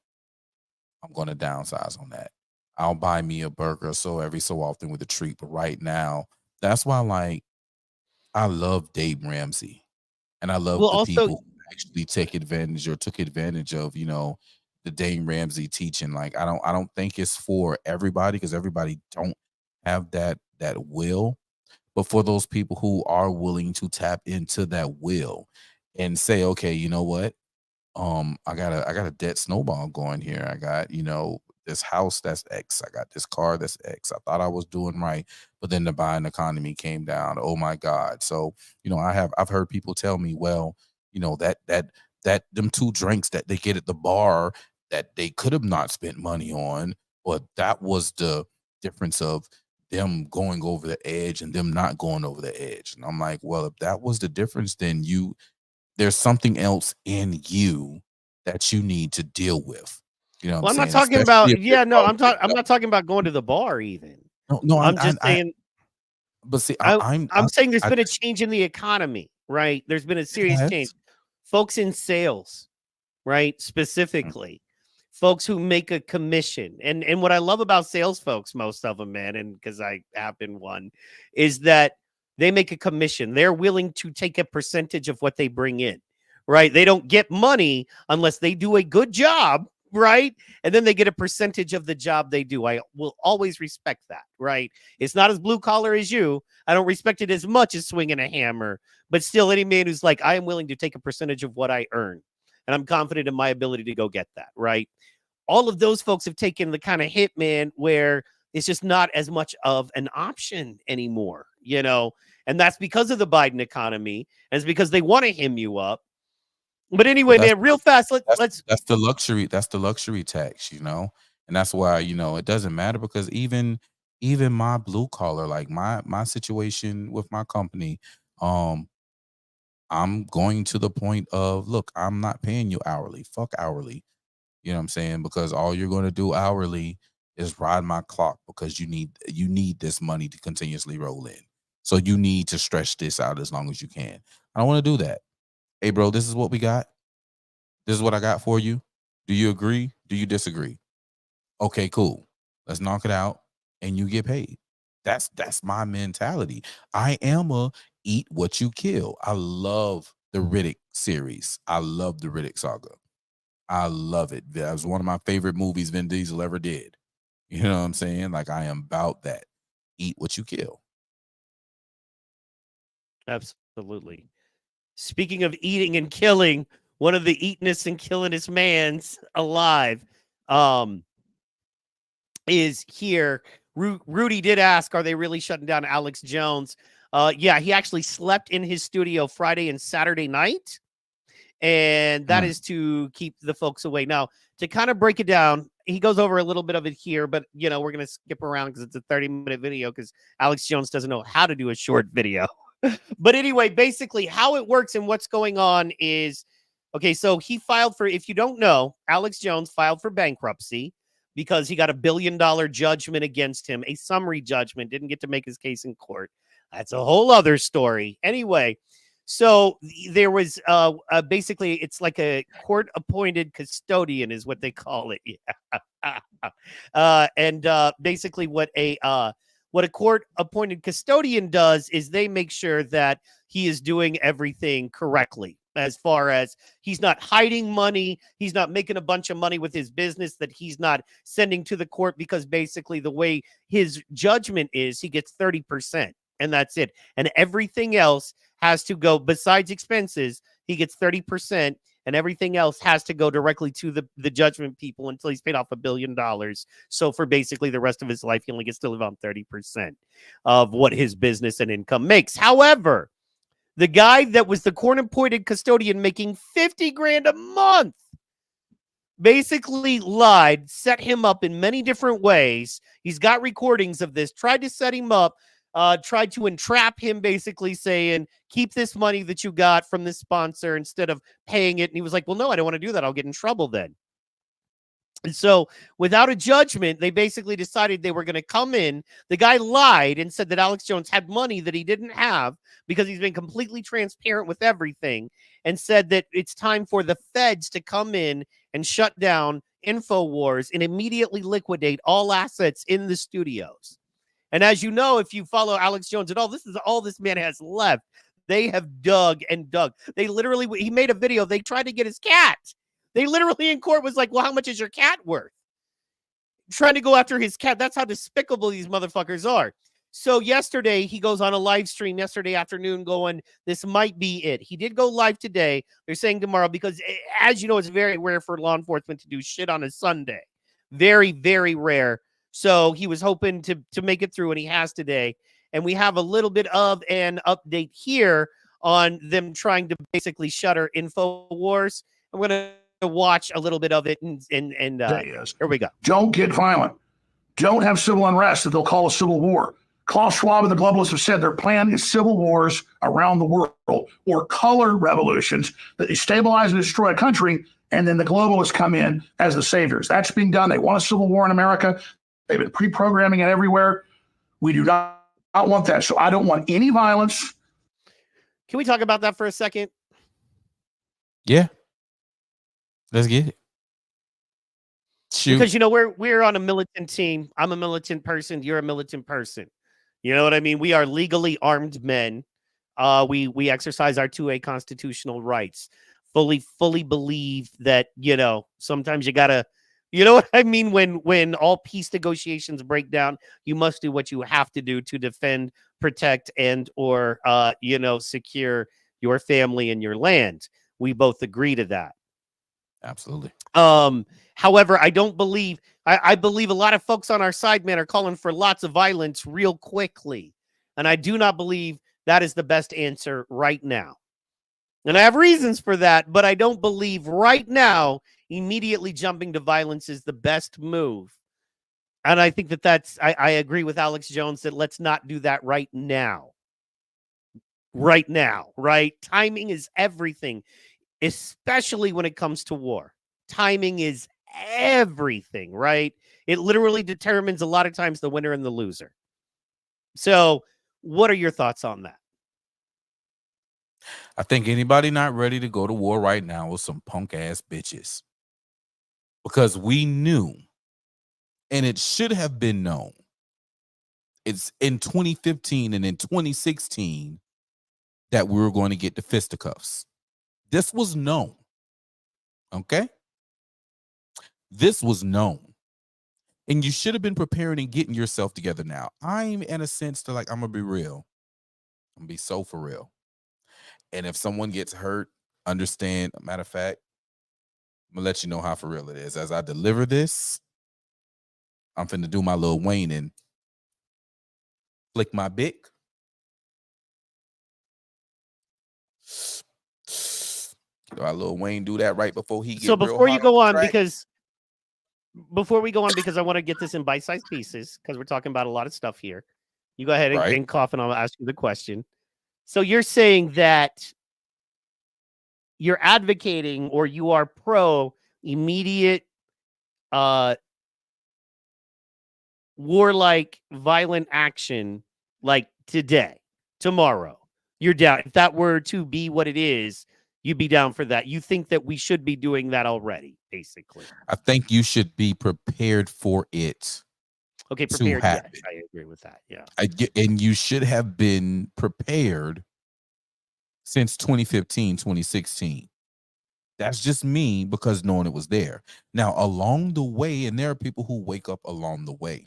I'm going to downsize on that. I'll buy me a burger or so every so often with a treat. But right now, that's why, like, I love Dave Ramsey. And I love Well, the also, people who actually take advantage or took advantage of, the Dave Ramsey teaching. Like, I don't think it's for everybody because everybody don't have that will. But for those people who are willing to tap into that will and say, okay, you know what? I got a debt snowball going here. I got, this house that's X. I got this car that's X. I thought I was doing right, but then the buying economy came down. Oh my God. So, I've heard people tell me, well, that them two drinks that they get at the bar that they could have not spent money on, but that was the difference of them going over the edge and them not going over the edge. And I'm like, well, if that was the difference, then there's something else in you that you need to deal with. You know what I'm well, I'm not saying? talking Especially about, if you're yeah, no, I'm not talking about going to the bar even. no, no, I'm just saying, but see, I'm saying there's I been a change in the economy, right? There's been a serious change. yes. Folks in sales, right? Specifically, folks who make a commission. And what I love about sales folks, most of them, man, and because I have been one, is that they make a commission. They're willing to take a percentage of what they bring in, right? They don't get money unless they do a good job, right? And then they get a percentage of the job they do. I will always respect that, right? It's not as blue collar as you. I don't respect it as much as swinging a hammer, but still, any man who's like, I am willing to take a percentage of what I earn, and I'm confident in my ability to go get that, right? All of those folks have taken the kind of hit, man, where it's just not as much of an option anymore, and that's because of the Biden economy, and it's because they want to hem you up. But anyway, But that's man, real fast, let's that's the luxury tax, and that's why it doesn't matter because even my blue collar, like my situation with my company, um, I'm going to the point of look, I'm not paying you hourly. Fuck hourly. You know what I'm saying? Because all you're going to do hourly is ride my clock because you need this money to continuously roll in. So you need to stretch this out as long as you can. I don't want to do that. Hey, bro, this is what we got. This is what I got for you. Do you agree? Do you disagree? Okay, cool. Let's knock it out and you get paid. That's my mentality. I am a eat what you kill. I love the Riddick series. I love the Riddick saga. I love it. That was one of my favorite movies Vin Diesel ever did. You know what I'm saying? Like I am about that. Eat what you kill. absolutely. Speaking of eating and killing, one of the eatinest and killingest mans alive is here. Rudy did ask, are they really shutting down Alex Jones? Yeah, he actually slept in his studio Friday and Saturday night, and that is to keep the folks away. Now, to kind of break it down, he goes over a little bit of it here, but, we're going to skip around because it's a 30-minute video because Alex Jones doesn't know how to do a short video. But anyway, basically how it works and what's going on is, okay, so he filed for, if you don't know, Alex Jones filed for bankruptcy because he got $1 billion judgment against him, a summary judgment, didn't get to make his case in court. That's a whole other story. Anyway, so there was basically, it's like a court-appointed custodian is what they call it. Yeah. And basically what a court-appointed custodian does is they make sure that he is doing everything correctly, as far as he's not hiding money, he's not making a bunch of money with his business that he's not sending to the court, because basically the way his judgment is, he gets 30%, and that's it. And everything else has to go, besides expenses, he gets 30%, and everything else has to go directly to the judgment people until he's paid off $1 billion. So for basically the rest of his life, he only gets to live on 30% of what his business and income makes. However, the guy that was the court-appointed custodian making $50,000 a month basically lied, set him up in many different ways. He's got recordings of this, tried to set him up tried to entrap him, basically saying, keep this money that you got from this sponsor instead of paying it. And he was like, well, no, I don't want to do that. I'll get in trouble then. And so without a judgment, they basically decided they were going to come in. The guy lied and said that Alex Jones had money that he didn't have because he's been completely transparent with everything, and said that it's time for the feds to come in and shut down InfoWars and immediately liquidate all assets in the studios. And as you know, if you follow Alex Jones at all, this is all this man has left. They have dug and dug. They literally, he made a video. They tried to get his cat. They literally in court was like, well, how much is your cat worth? Trying to go after his cat. That's how despicable these motherfuckers are. So yesterday, he goes on a live stream yesterday afternoon going, this might be it. He did go live today. They're saying tomorrow because, as you know, it's very rare for law enforcement to do shit on a Sunday. Very, very rare. So he was hoping to make it through, and he has today. And we have a little bit of an update here on them trying to basically shutter InfoWars. I'm going to watch a little bit of it, and here we go. Don't get violent. Don't have civil unrest that they'll call a civil war. Klaus Schwab and the globalists have said their plan is civil wars around the world, or color revolutions that destabilize and destroy a country, and then the globalists come in as the saviors. That's being done. They want a civil war in America. They've been pre-programming it everywhere. We do not want that. So I don't want any violence. Can we talk about that for a second? Yeah. Let's get it. Shoot. Because, you know, we're on a militant team. I'm a militant person. You're a militant person. You know what I mean? We are legally armed men. We exercise our 2A constitutional rights. Fully believe that, you know, sometimes you gotta, you know what I mean? When all peace negotiations break down, you must do what you have to do to defend, protect, and or you know, secure your family and your land. We both agree to that. Absolutely. However, I don't believe, I believe a lot of folks on our side, man, are calling for lots of violence real quickly. And I do not believe that is the best answer right now. And I have reasons for that, but I don't believe right now immediately jumping to violence is the best move. And I think that I agree with Alex Jones that let's not do that right now. Right now, right? Timing is everything, especially when it comes to war. Timing is everything, right? It literally determines a lot of times the winner and the loser. So what are your thoughts on that? I think anybody not ready to go to war right now is some punk ass bitches. Because we knew, and it should have been known, it's in 2015 and in 2016 that we were going to get the fisticuffs. This was known. Okay? This was known. And you should have been preparing and getting yourself together now. I'm in a sense to, like, I'm going to be real. I'm going to be so for real. And if someone gets hurt, understand. Matter of fact, I'm going to let you know how for real it is. As I deliver this, I'm finna do my Lil Wayne and flick my bick. Our Lil Wayne do that right before he gets so before you go on, track. Before we go on, because I want to get this in bite-sized pieces, because we're talking about a lot of stuff here. You go ahead and cough, and I'll ask you the question. So you're saying that you're advocating, or you are pro immediate warlike violent action, like today, tomorrow. You're down. If that were to be what it is, you'd be down for that. You think that we should be doing that already, basically. I think you should be prepared for it. Okay, prepared. Yes, I agree with that. Yeah. And you should have been prepared since 2015, 2016. That's just me, because knowing it was there. Now, along the way, and there are people who wake up along the way.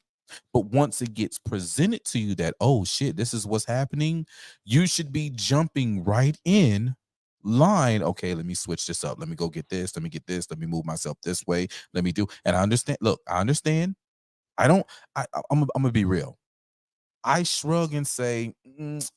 But once it gets presented to you that, oh, shit, this is what's happening, you should be jumping right in line. Okay, let me switch this up. Let me go get this. Let me get this. Let me move myself this way. Let me do. And I understand. Look, I understand. I'm gonna be real. I shrug and say,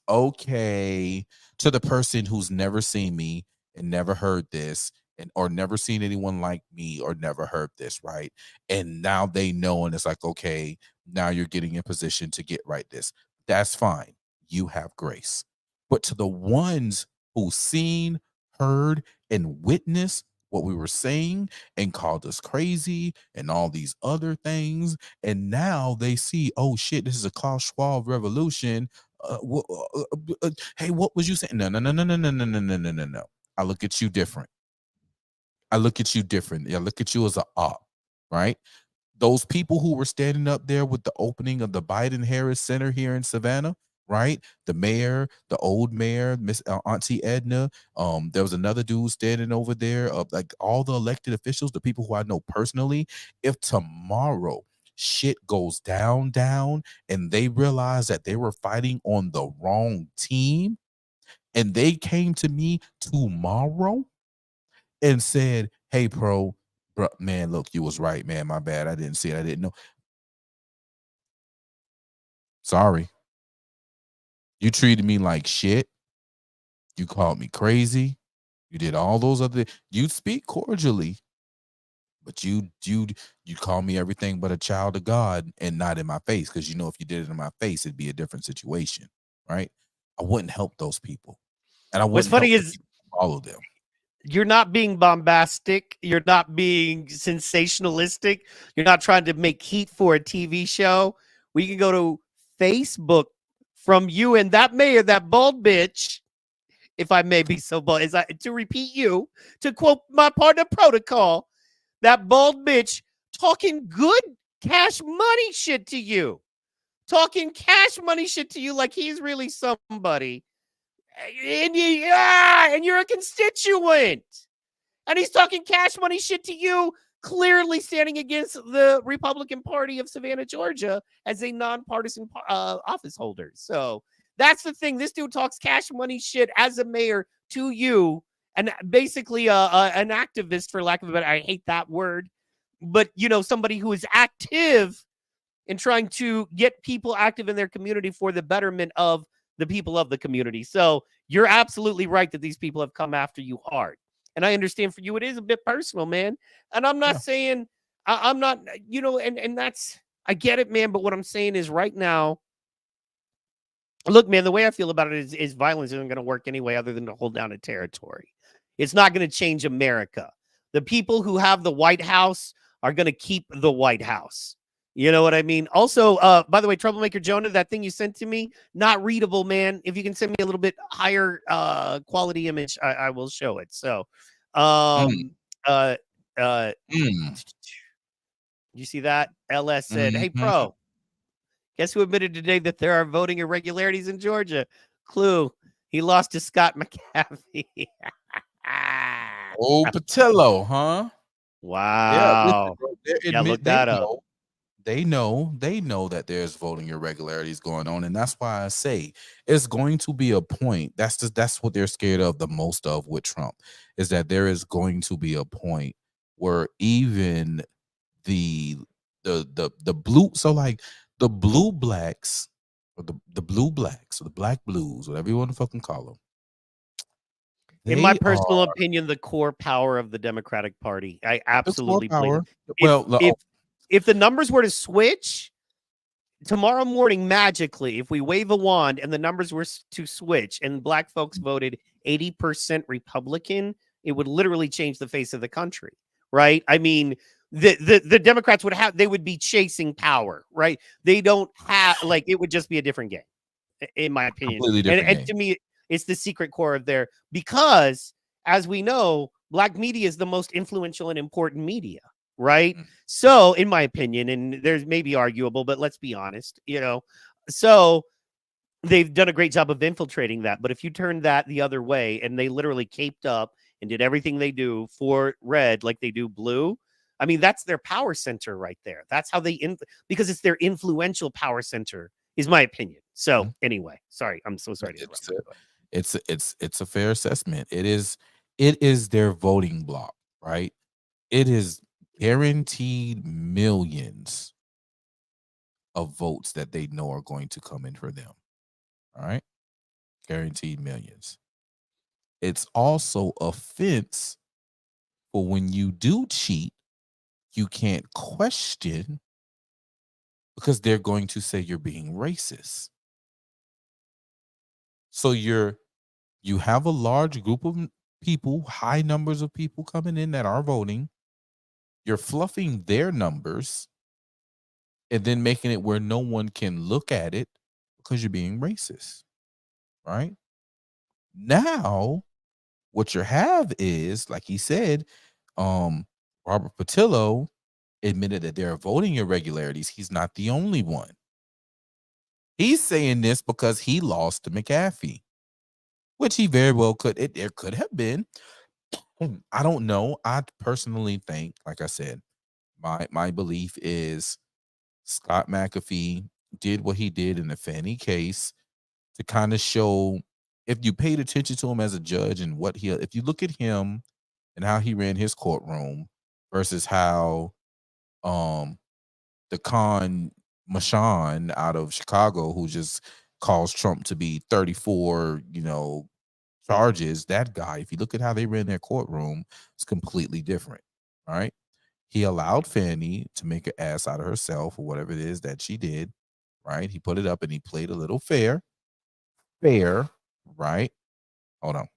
okay, to the person who's never seen me and never heard this, and or never seen anyone like me or never heard this, right? And now they know, and it's like, okay, now you're getting in position to get right this. that's fine. You have grace. But to the ones who seen, heard, and witnessed what we were saying and called us crazy and all these other things, and now they see, oh shit, this is a Klaus Schwab revolution. Hey, what was you saying? No. I look at you different. I look at you different. I look at you as a op, right? Those people who were standing up there with the opening of the Biden-Harris Center here in Savannah, right? The mayor, the old mayor, Miss Auntie Edna. There was another dude standing over there. Like all the elected officials, the people who I know personally. If tomorrow shit goes down, and they realize that they were fighting on the wrong team, and they came to me tomorrow and said, "Hey, bro, man, look, you was right, man. My bad. I didn't see it. I didn't know. Sorry. You treated me like shit. You called me crazy. You did all those other. You speak cordially, but you call me everything but a child of God, and not in my face, because you know if you did it in my face, it'd be a different situation, right? I wouldn't help those people, and I What's wouldn't help funny the is people who follow them. you're not being bombastic. You're not being sensationalistic. You're not trying to make heat for a TV show. We can go to Facebook from you and that mayor, that bald bitch, if I may be so bold, to repeat you, to quote my partner Protocol, that bald bitch talking good cash money shit to you. Talking cash money shit to you like he's really somebody. And you're a constituent. And he's talking cash money shit to you, clearly standing against the Republican Party of Savannah, Georgia, as a nonpartisan office holder. So that's the thing. This dude talks cash money shit as a mayor to you, and basically an activist, for lack of a better. I hate that word, but you know, somebody who is active in trying to get people active in their community for the betterment of the people of the community. So you're absolutely right that these people have come after you hard. And I understand for you, it is a bit personal, man. And I'm not saying, I'm not, you know, and that's, I get it, man. But what I'm saying is right now, look, man, the way I feel about it is violence isn't going to work anyway, other than to hold down a territory. It's not going to change America. The people who have the White House are going to keep the White House. You know what I mean? Also, by the way, Troublemaker Jonah, that thing you sent to me, not readable, man. If you can send me a little bit higher quality image, I will show it. So, you see that? LS said, "Hey, Pro, guess who admitted today that there are voting irregularities in Georgia? Clue, he lost to Scott McAfee." Oh, Patillo, huh? Wow. Yeah, look that up. They know that there's voting irregularities going on, and that's why I say it's going to be a point. That's what they're scared of the most of with Trump, is that there is going to be a point where even the blue, so like the blue blacks, or the blue blacks, or the black blues, whatever you want to fucking call them. In my personal opinion, the core power of the Democratic Party. I absolutely believe it. If the numbers were to switch tomorrow morning magically, if we wave a wand and the numbers were to switch and black folks voted 80% Republican, it would literally change the face of the country, right? I mean, the Democrats would be chasing power, right? They don't have, like, it would just be a different game, in my opinion. Completely different and to me, it's the secret core of there, because as we know, black media is the most influential and important media. Right. So in my opinion, and there's maybe arguable, but let's be honest, you know, so they've done a great job of infiltrating that. But if you turn that the other way and they literally caped up and did everything they do for red, like they do blue, I mean, that's their power center right there. That's how because it's their influential power center, is my opinion. So anyway, sorry. I'm so sorry to interrupt. It's a fair assessment. It is their voting block, right? It is guaranteed millions of votes that they know are going to come in for them. All right. Guaranteed millions. It's also a fence for when you do cheat, you can't question, because they're going to say you're being racist. So you have a large group of people, high numbers of people coming in that are voting. You're fluffing their numbers and then making it where no one can look at it because you're being racist, right? Now, what you have is, like he said, Robert Patillo admitted that there are voting irregularities. He's not the only one. He's saying this because he lost to McAfee, which he very well could. There could have been. I don't know. I personally think, like I said, my belief is Scott McAfee did what he did in the Fannie case to kind of show, if you paid attention to him as a judge and if you look at him and how he ran his courtroom versus how the con Mashawn out of Chicago, who just caused Trump to be 34, charges, that guy, if you look at how they ran their courtroom, it's completely different, right? He allowed Fannie to make an ass out of herself or whatever it is that she did, right? He put it up and he played a little fair, right? Hold on.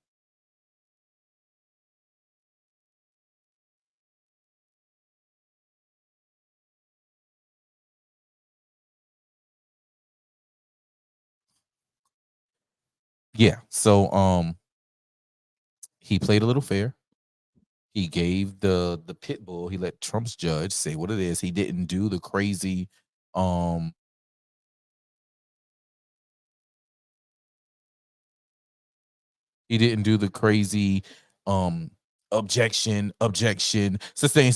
Yeah, so he played a little fair. He gave the pit bull, he let Trump's judge say what it is. He didn't do the crazy objection, sustain.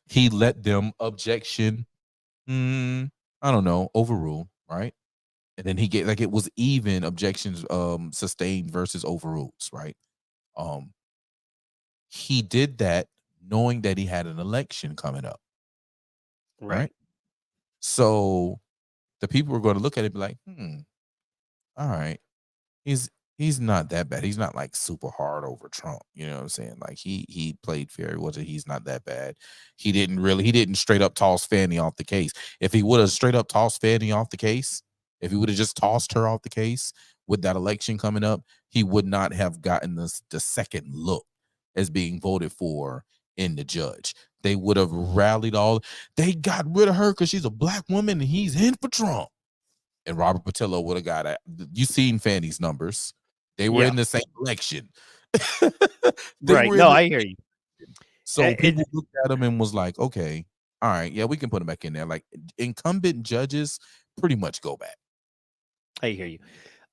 He let them objection, I don't know, overrule, right? And then he gave, like, it was even objections, sustained versus overrules, right? He did that knowing that he had an election coming up, right? So the people were going to look at it and be like, all right, he's not that bad. He's not like super hard over Trump. You know what I'm saying? Like he played fair. He's not that bad. He didn't straight up toss Fannie off the case. If he would have straight up tossed Fannie off the case, if he would have just tossed her off the case with that election coming up, he would not have gotten the second look as being voted for in the judge. They would have rallied they got rid of her because she's a black woman and he's in for Trump. And Robert Patillo would have got it. You seen Fannie's numbers. They were in the same election. Right. No, I hear you. So people looked at him and was like, okay, all right, yeah, we can put him back in there. Like, incumbent judges pretty much go back. I hear you.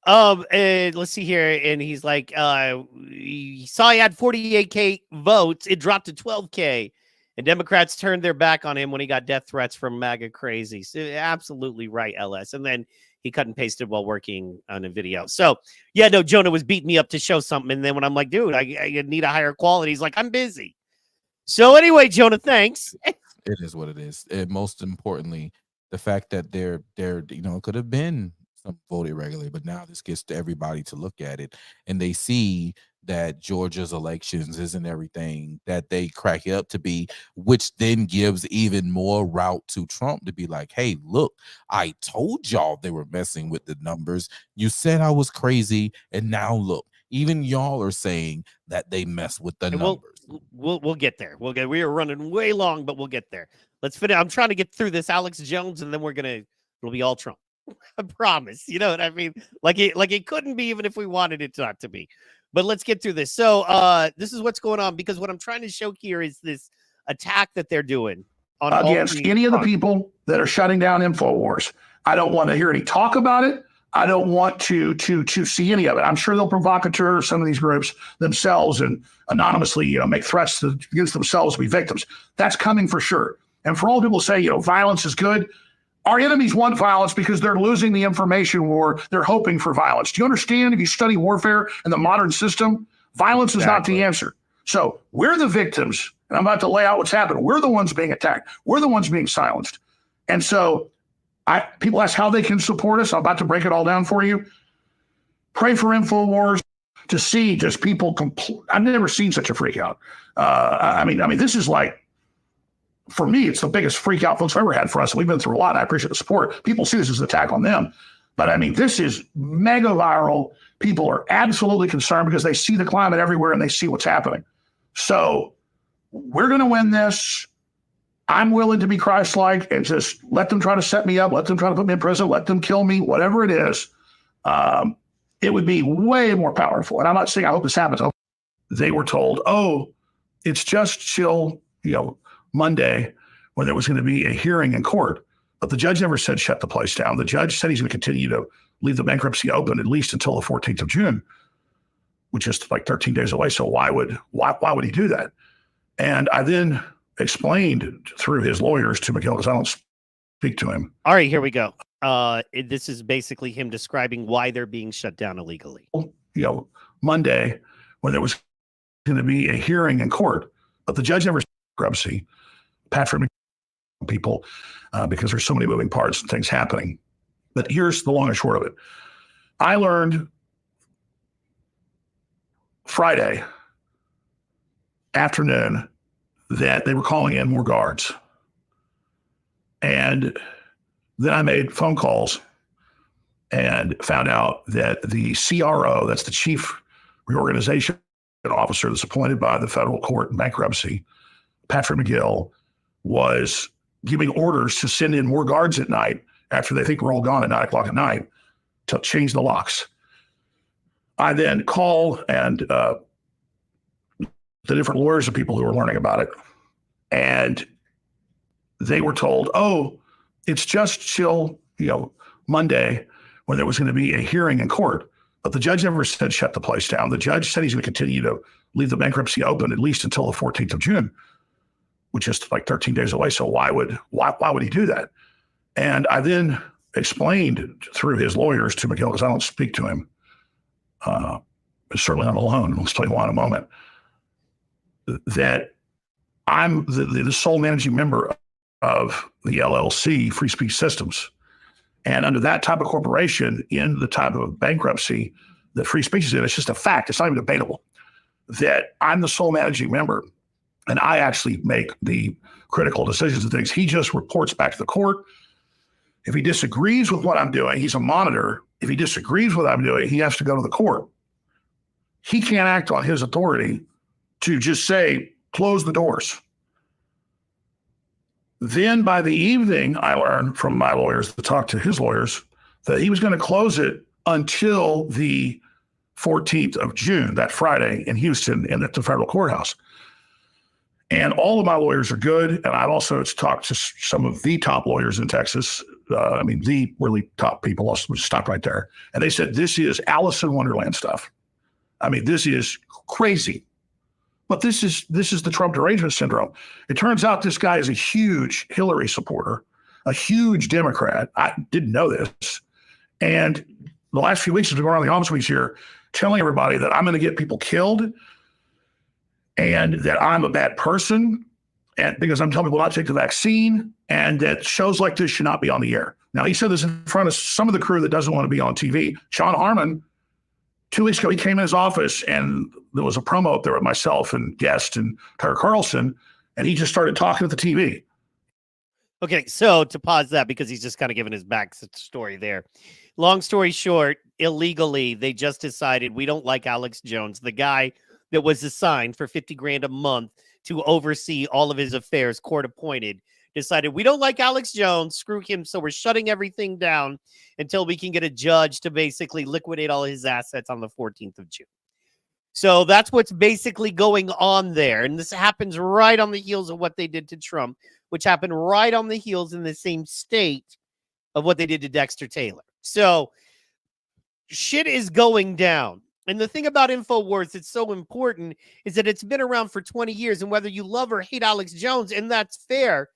And let's see here. And he's like, he saw he had 48K votes. It dropped to 12K. And Democrats turned their back on him when he got death threats from MAGA crazy. So absolutely right, LS. And then he cut and pasted while working on a video. So, yeah, no, Jonah was beating me up to show something. And then when I'm like, dude, I need a higher quality, he's like, I'm busy. So anyway, Jonah, thanks. It is what it is. And most importantly, the fact that they're it could have been some voted regularly, but now this gets to everybody to look at it, and they see that Georgia's elections isn't everything that they crack it up to be, which then gives even more route to Trump to be like, hey, look, I told y'all they were messing with the numbers. You said I was crazy, and now look, even y'all are saying that they mess with the numbers. We'll get there. We are running way long, but we'll get there. Let's finish. I'm trying to get through this Alex Jones, and then it'll be all Trump. I promise. You know what I mean? Like it couldn't be, even if we wanted it not to be. But let's get through this. So this is what's going on, because what I'm trying to show here is this attack that they're doing on against any of the people that are shutting down InfoWars. I don't want to hear any talk about it. I don't want to see any of it. I'm sure they'll provocateur some of these groups themselves and anonymously, make threats against themselves to be victims. That's coming for sure. And for all people say, violence is good. Our enemies want violence because they're losing the information war. They're hoping for violence. Do you understand? If you study warfare and the modern system, violence is not the answer. So we're the victims, and I'm about to lay out what's happened. We're the ones being attacked. We're the ones being silenced. And so people ask how they can support us. I'm about to break it all down for you. Pray for InfoWars to see just people I've never seen such a freak out. I mean, this is like, for me, it's the biggest freak out folks I've ever had for us. We've been through a lot. I appreciate the support. People see this as an attack on them. But I mean, this is mega viral. People are absolutely concerned because they see the climate everywhere and they see what's happening. So we're going to win this. I'm willing to be Christ-like and just let them try to set me up, let them try to put me in prison, let them kill me, whatever it is. It would be way more powerful. And I'm not saying I hope this happens. They were told, oh, it's just till, Monday when there was going to be a hearing in court. But the judge never said shut the place down. The judge said he's going to continue to leave the bankruptcy open at least until the 14th of June, which is like 13 days away. So why would he do that? And I then explained through his lawyers to McGill, because I don't speak to him. All right, here we go. This is basically him describing why they're being shut down illegally. Monday when there was going to be a hearing in court, but the judge never said bankruptcy. Patrick people, because there's so many moving parts and things happening. But here's the long and short of it. I learned Friday afternoon that they were calling in more guards. And then I made phone calls and found out that the CRO, that's the chief reorganization officer that's appointed by the federal court in bankruptcy, Patrick McGill, was giving orders to send in more guards at night after they think we're all gone at 9 o'clock at night to change the locks. I then call and the different lawyers of people who were learning about it, and they were told, oh, it's just till, Monday when there was going to be a hearing in court. But the judge never said shut the place down. The judge said he's going to continue to leave the bankruptcy open at least until the 14th of June, which is like 13 days away. So why would he do that? And I then explained through his lawyers to McGill, because I don't speak to him, certainly not alone. I'll tell you why in a moment, that I'm the sole managing member of the LLC, Free Speech Systems. And under that type of corporation, in the type of bankruptcy that free speech is in, it's just a fact. It's not even debatable that I'm the sole managing member, and I actually make the critical decisions and things. He just reports back to the court. If he disagrees with what I'm doing, he's a monitor. If he disagrees with what I'm doing, he has to go to the court. He can't act on his authority to just say, close the doors. Then by the evening, I learned from my lawyers to talk to his lawyers that he was going to close it until the 14th of June, that Friday in Houston and at the federal courthouse. And all of my lawyers are good. And I've also talked to some of the top lawyers in Texas. The really top people. I'll stop right there. And they said, this is Alice in Wonderland stuff. This is crazy. But this is the Trump derangement syndrome. It turns out this guy is a huge Hillary supporter, a huge Democrat. I didn't know this. And the last few weeks, has been going around the office weeks here, telling everybody that I'm going to get people killed and that I'm a bad person, and because I'm telling people not to take the vaccine, and that shows like this should not be on the air. Now, he said this in front of some of the crew that doesn't want to be on TV. Sean Harmon, 2 weeks ago, he came in his office and there was a promo up there with myself and guest and Tucker Carlson, and he just started talking at the TV. Okay, so to pause that, because he's just kind of giving his back story there. Long story short, illegally, they just decided we don't like Alex Jones, the guy that was assigned for $50,000 a month to oversee all of his affairs, court appointed, decided we don't like Alex Jones, screw him, so we're shutting everything down until we can get a judge to basically liquidate all his assets on the 14th of June. So that's what's basically going on there. And this happens right on the heels of what they did to Trump, which happened right on the heels in the same state of what they did to Dexter Taylor. So shit is going down. And the thing about InfoWars that's so important is that it's been around for 20 years. And whether you love or hate Alex Jones, and that's fair,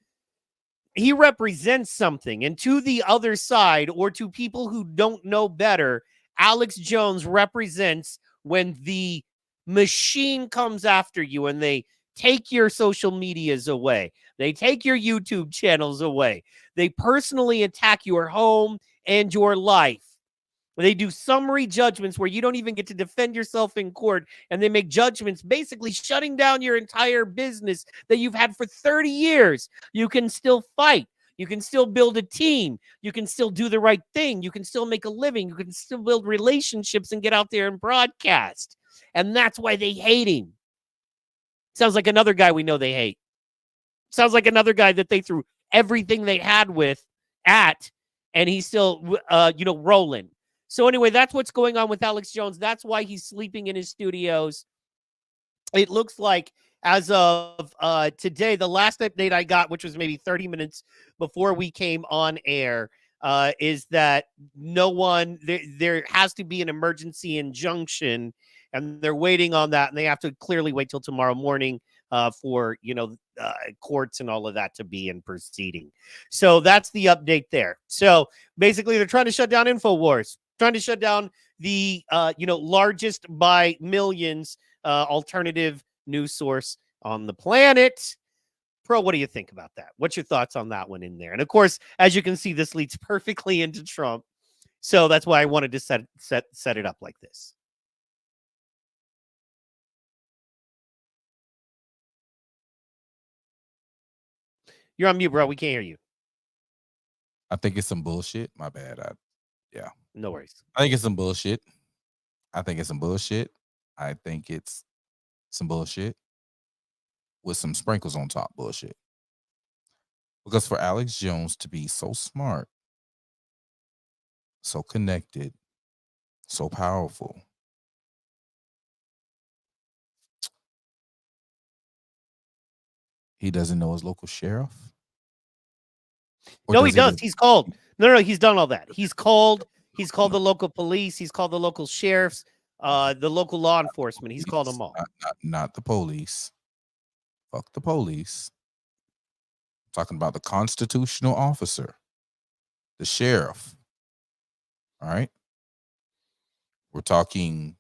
he represents something. And to the other side, or to people who don't know better, Alex Jones represents when the machine comes after you and they take your social medias away. They take your YouTube channels away. They personally attack your home and your life. They do summary judgments where you don't even get to defend yourself in court, and they make judgments basically shutting down your entire business that you've had for 30 years. You can still fight. You can still build a team. You can still do the right thing. You can still make a living. You can still build relationships and get out there and broadcast. And that's why they hate him. Sounds like another guy we know they hate. Sounds like another guy that they threw everything they had at, and he's still, rolling. So anyway, that's what's going on with Alex Jones. That's why he's sleeping in his studios. It looks like as of today, the last update I got, which was maybe 30 minutes before we came on air, is that there has to be an emergency injunction, and they're waiting on that, and they have to clearly wait till tomorrow morning for courts and all of that to be in proceeding. So that's the update there. So basically, they're trying to shut down InfoWars, trying to shut down the largest by millions alternative news source on the planet. Pro, what do you think about that? What's your thoughts on that one in there? And of course, as you can see, this leads perfectly into Trump. So that's why I wanted to set it up like this. You're on mute, bro. We can't hear you. I think it's some bullshit. My bad. No worries. I think it's some bullshit. I think it's some bullshit with some sprinkles on top bullshit. Because for Alex Jones to be so smart, so connected, so powerful, he doesn't know his local sheriff? Or No, he does does. He's called. No, he's done all that. He's called the local police. He's called the local sheriffs, the local law enforcement. He's called them all. Not the police. Fuck the police. I'm talking about the constitutional officer, the sheriff. All right. We're talking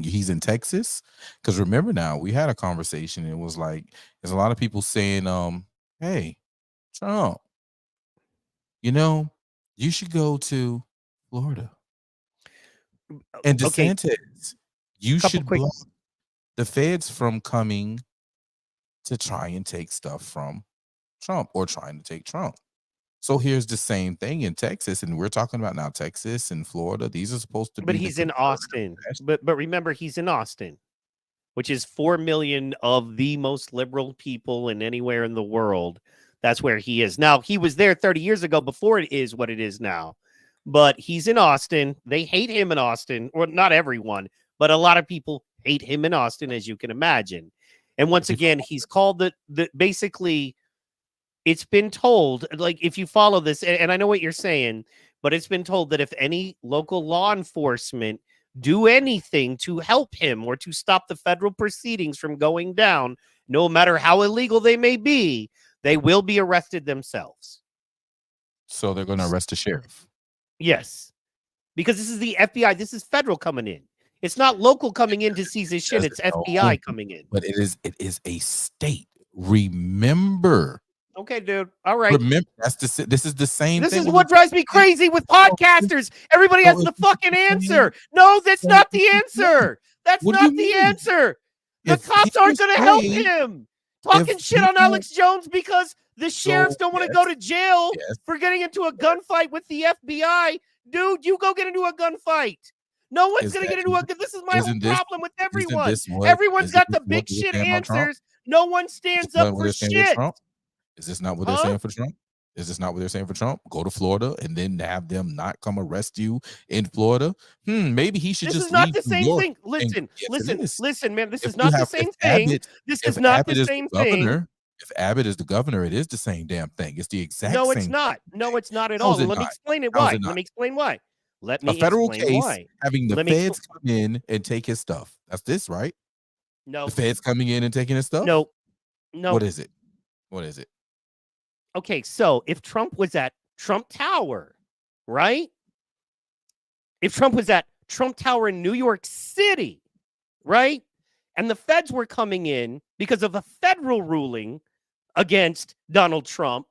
he's in Texas. Because remember now, we had a conversation. It was like, there's a lot of people saying, hey, Trump, you should go to Florida. And DeSantis, you should block the feds from coming to try and take stuff from Trump or trying to take Trump. So here's the same thing in Texas, and we're talking about now Texas and Florida. These are supposed to be. But he's in Austin. But remember, he's in Austin, which is 4 million of the most liberal people in anywhere in the world. That's where he is. Now, he was there 30 years ago before it is what it is now. But he's in Austin. They hate him in Austin, or not everyone, but a lot of people hate him in Austin, as you can imagine. And once again, he's called the basically, it's been told, like, if you follow this, and I know what you're saying, but it's been told that if any local law enforcement do anything to help him or to stop the federal proceedings from going down, no matter how illegal they may be, they will be arrested themselves. So they're going to arrest the sheriff. Yes, because this is the FBI. This is federal coming in. It's not local coming in to seize his shit. It's FBI coming in. But it is a state. Remember. Okay, dude. All right. Remember, this is the same thing. This is what drives me crazy with podcasters. Everybody has the fucking answer. No, that's not the answer. That's not the answer. The cops aren't going to help him. Talking shit on Alex Jones because the sheriffs don't want to go to jail for getting into a gunfight with the FBI. Dude, you go get into a gunfight. No one's going to get into a gun. This is my whole problem with everyone. Everyone's got the big shit answers. No one stands up for shit. Is this not what they're saying for Trump? Is this not what they're saying for Trump? Go to Florida and then have them not come arrest you in Florida? Maybe he should just leave. This is not the same thing. Listen, man. This is not the same thing. This is not the same thing. If Abbott is the governor, it is the same damn thing. It's the exact same. No, it's not. No, it's not at all. Let me explain it why. Let me explain why. Let me a federal explain case why. Having the feds come in and take his stuff. That's this, right? No. The feds coming in and taking his stuff? No. What is it? What is it? Okay, so if Trump was at Trump Tower, right? If Trump was at Trump Tower in New York City, right? And the feds were coming in because of a federal ruling against Donald Trump,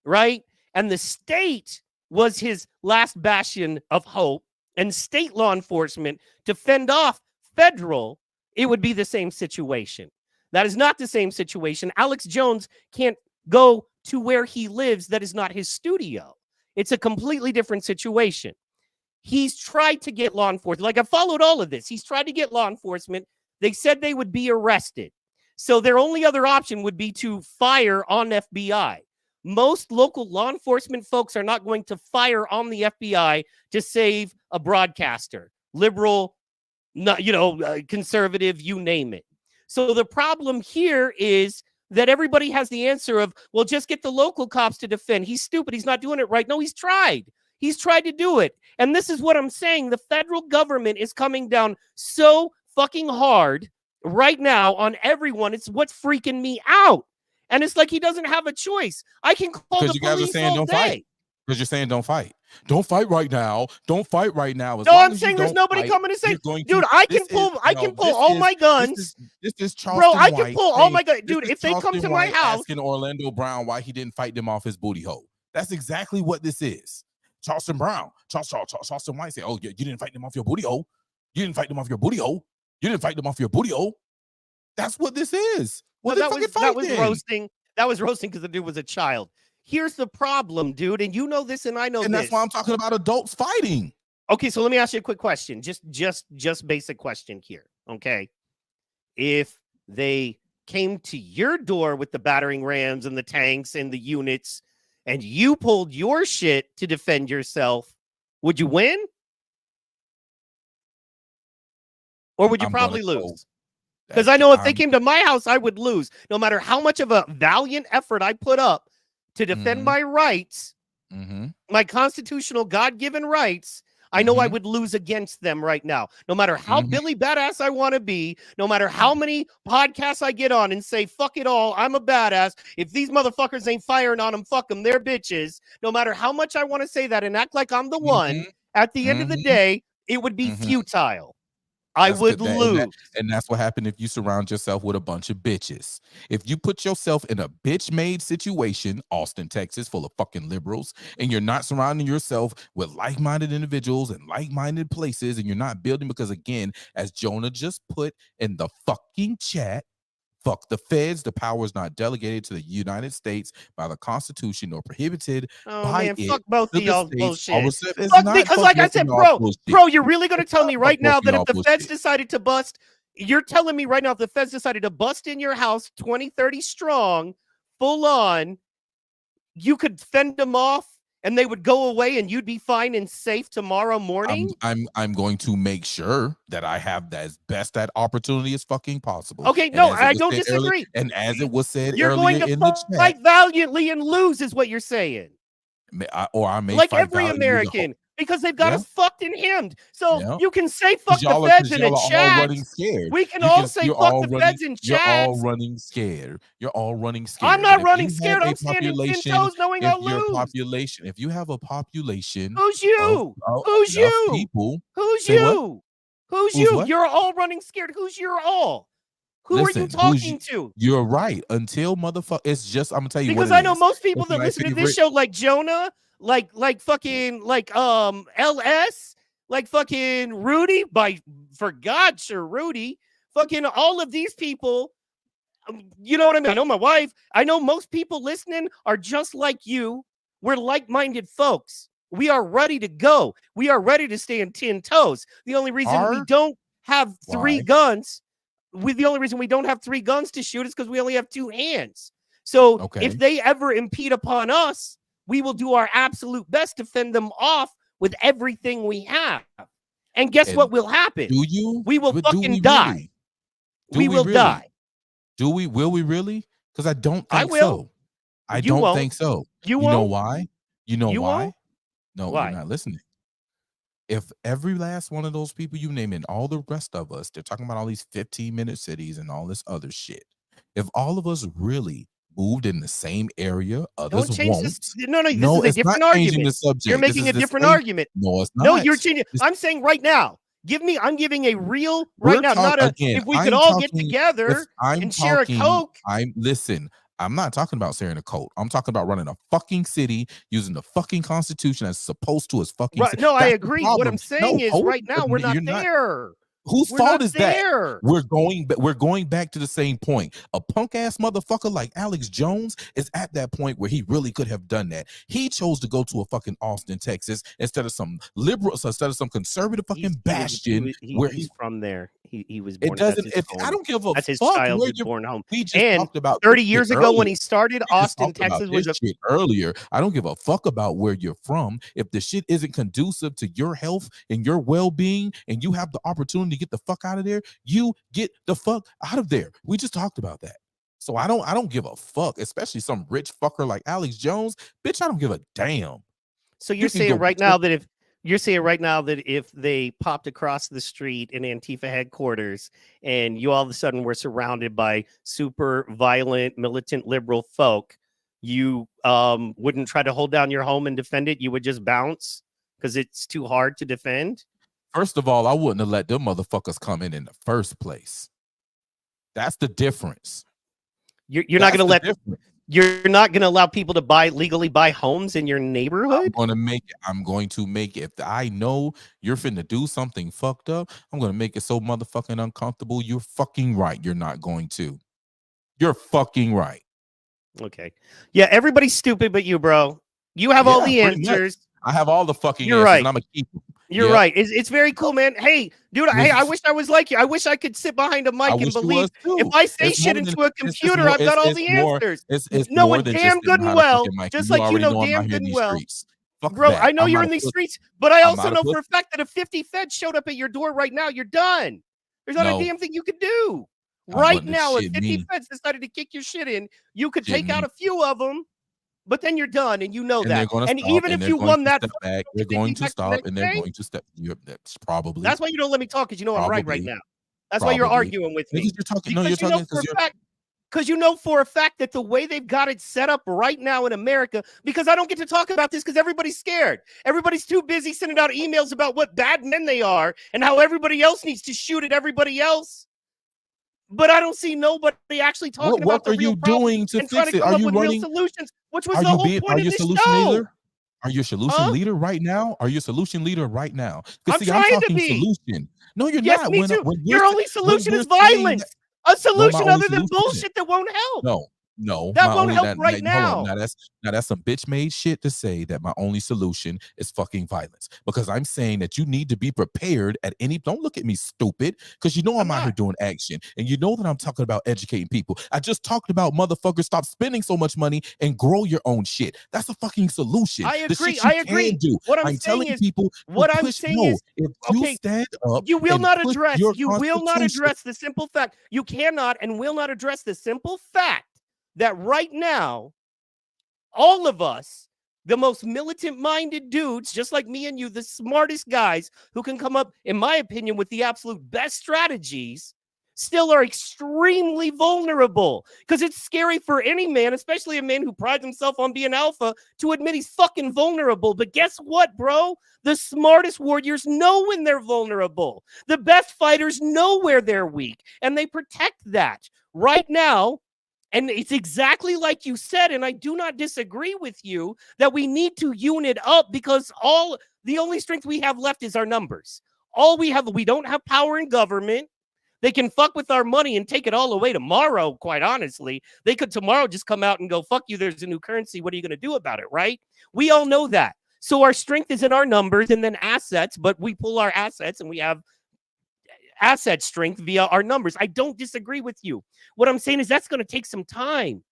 right? And the state was his last bastion of hope, and state law enforcement to fend off federal, it would be the same situation. That is not the same situation. Alex Jones can't go to where he lives that is not his studio. It's a completely different situation. He's tried to get law enforcement. Like, I followed all of this. He's tried to get law enforcement. They said they would be arrested. So their only other option would be to fire on FBI. Most local law enforcement folks are not going to fire on the FBI to save a broadcaster, liberal, not, conservative, you name it. So the problem here is that everybody has the answer of, well, just get the local cops to defend. He's stupid. He's not doing it right. No, he's tried. He's tried to do it. And this is what I'm saying. The federal government is coming down so fucking hard right now on everyone. It's what's freaking me out. And it's like he doesn't have a choice. I can call the you guys are police saying all don't day. fight. Because you're saying don't fight. Don't fight right now. Don't fight right now. No, I'm saying there's nobody coming to say, dude, I can pull all my guns. This is Charleston Bro, I can White pull all my guns. Dude, if they come Charleston to my White house. asking Orlando Brown why he didn't fight them off his booty hole. That's exactly what this is. Charleston White said, oh, you didn't fight them off your booty hole. You didn't fight them off your booty hole. You didn't fight them off your booty hole. That's what this is. Well, that was roasting. That was roasting because the dude was a child. Here's the problem, dude, and you know this, and I know this. And that's why I'm talking about adults fighting. Okay, so let me ask you a quick question. Just basic question here, okay? If they came to your door with the battering rams and the tanks and the units, and you pulled your shit to defend yourself, would you win? Or would you probably lose? Because I know if they came to my house, I would lose. No matter how much of a valiant effort I put up to defend my rights, my constitutional God-given rights, I know I would lose against them right now. No matter how Billy Badass I want to be, no matter how many podcasts I get on and say, fuck it all, I'm a badass. If these motherfuckers ain't firing on them, fuck them, they're bitches. No matter how much I want to say that and act like I'm the one, at the end of the day, it would be futile. I would lose. And that's what happened if you surround yourself with a bunch of bitches. If you put yourself in a bitch-made situation, Austin, Texas, full of fucking liberals, and you're not surrounding yourself with like-minded individuals and like-minded places, and you're not building, because again, as Jonah just put in the fucking chat, fuck the feds. The power is not delegated to the United States by the Constitution or prohibited by it. Fuck both of y'all bullshit. Because like I said, bro, you're really going to tell me right now that if the feds decided to bust, you're telling me right now if the feds decided to bust in your house 20, 30 strong, full on, you could fend them off and they would go away and you'd be fine and safe tomorrow morning? I'm going to make sure that I have as best that opportunity as fucking possible. Okay, no, I don't disagree. And as it was said you're earlier going in to the chat, fight valiantly and lose is what you're saying. I may like fight every American, because they've got us fucked and hemmed. So you can say fuck the y'all feds in a chat. Running scared. We can all say fuck the feds in chat. You're all running scared. You're all running scared. I'm not running scared. I'm standing 10 toes knowing I'll lose. If you have a population, who's you? Who's you? People. Who's you? Who's you? You're all running scared. Who's your all? Who are you talking to? You're right. Until motherfucker, it's just, I'm gonna tell you because I know most people that listen to this show, like Jonah, like fucking LS, like fucking Rudy, for God, sure, Rudy, fucking all of these people. You know what I mean? I know my wife. I know most people listening are just like you. We're like-minded folks. We are ready to go. We are ready to stand 10 toes. The only reason we don't have three guns. The only reason we don't have 3 guns to shoot is because we only have 2 hands. So if they ever impede upon us, we will do our absolute best to fend them off with everything we have. And guess what will happen? We will fucking die. We will die. Will we really? Because I don't think so. I don't think so. You know why? You know why? Won't? No, why? You're not listening. If every last one of those people you name and all the rest of us, they're talking about all these 15-minute cities and all this other shit. If all of us really moved in the same area, others won't. No, this is a different argument. The subject. You're making a different argument. No, it's not. No, you're changing. I'm saying right now. I'm giving a real right now, not a if we could all get together and share a Coke. I'm not talking about sharing a Coke. I'm talking about running a fucking city using the fucking Constitution as supposed to as fucking. Right. No, I agree. What I'm saying is right now we're not there. Whose We're fault not is that? there. We're going back to the same point. A punk ass motherfucker like Alex Jones is at that point where he really could have done that. He chose to go to a fucking Austin, Texas, instead of some liberal, instead of some conservative fucking bastion where He's from there. He was it born. doesn't. That's his If I home. don't give a That's his fuck where childhood you're. born home. We just And talked about 30 this years shit ago when earlier. he started, We just Austin, talked about Texas was this a shit earlier. I don't give a fuck about where you're from. If the shit isn't conducive to your health and your well-being, and you have the opportunity to get the fuck out of there, you get the fuck out of there. We just talked about that. So I don't give a fuck, especially some rich fucker like Alex Jones. Bitch, I don't give a damn. So You you're can saying go right get your- now that if they popped across the street in Antifa headquarters and you all of a sudden were surrounded by super violent militant liberal folk, you wouldn't try to hold down your home and defend it. You would just bounce because it's too hard to defend. First of all, I wouldn't have let them motherfuckers come in the first place. That's the difference. You're not going to allow people to legally buy homes in your neighborhood. I'm going to make it. If I know you're finna do something fucked up, I'm going to make it so motherfucking uncomfortable. You're fucking right. You're not going to. You're fucking right. Okay. Yeah, everybody's stupid but you, bro. You have all the answers. I have all the fucking You're answers, right. and I'm gonna keep them. You're right. It's very cool, man. Hey, dude, I wish I was like you. I wish I could sit behind a mic and believe if I say shit into a computer, I've got all the answers. It's knowing more than damn just good and well, just like you know damn good and well. Bro, I know you're in these streets, but I also know for a fact that if 50 feds showed up at your door right now, you're done. There's not a damn thing you could do. Right now, if 50 feds decided to kick your shit in, you could take out a few of them. But then you're done, and you know that. And even if you won that, they're going to stop, and they're going to step. That's probably. That's why you don't let me talk, because you know I'm right now. That's why you're arguing with me. You're talking. No, you're talking because you know for a fact that the way they've got it set up right now in America, because I don't get to talk about this because everybody's scared. Everybody's too busy sending out emails about what bad men they are and how everybody else needs to shoot at everybody else. But I don't see nobody actually talking about the real problem. What are you doing to fix it? Are you running real solutions? Which was the whole point of this show. Are you a solution leader right now? Are you a solution leader right now? I'm trying to be. Solution. No, you're yes, not. Me too. Your only solution is violence. A solution other than bullshit that won't help. No, that won't help right now. Now that's some bitch made shit to say that my only solution is fucking violence, because I'm saying that you need to be prepared at any. Don't look at me stupid, because you know I'm out here doing action, and you know that I'm talking about educating people. I just talked about motherfuckers stop spending so much money and grow your own shit. That's a fucking solution. I agree. I agree. What I'm telling people, what I'm saying is, if you stand up, you will not address. You will not address the simple fact. You cannot and will not address the simple fact that right now, all of us, the most militant-minded dudes, just like me and you, the smartest guys who can come up, in my opinion, with the absolute best strategies, still are extremely vulnerable. Because it's scary for any man, especially a man who prides himself on being alpha, to admit he's fucking vulnerable. But guess what, bro? The smartest warriors know when they're vulnerable. The best fighters know where they're weak, and they protect that. Right now, and it's exactly like you said, and I do not disagree with you, that we need to unit up, because the only strength we have left is our numbers. We don't have power in government. They can fuck with our money and take it all away tomorrow, quite honestly. They could tomorrow just come out and go, fuck you, there's a new currency. What are you going to do about it, right? We all know that. So our strength is in our numbers and then assets, but we pull our assets and we have asset strength via our numbers. I don't disagree with you. What I'm saying is that's going to take some time.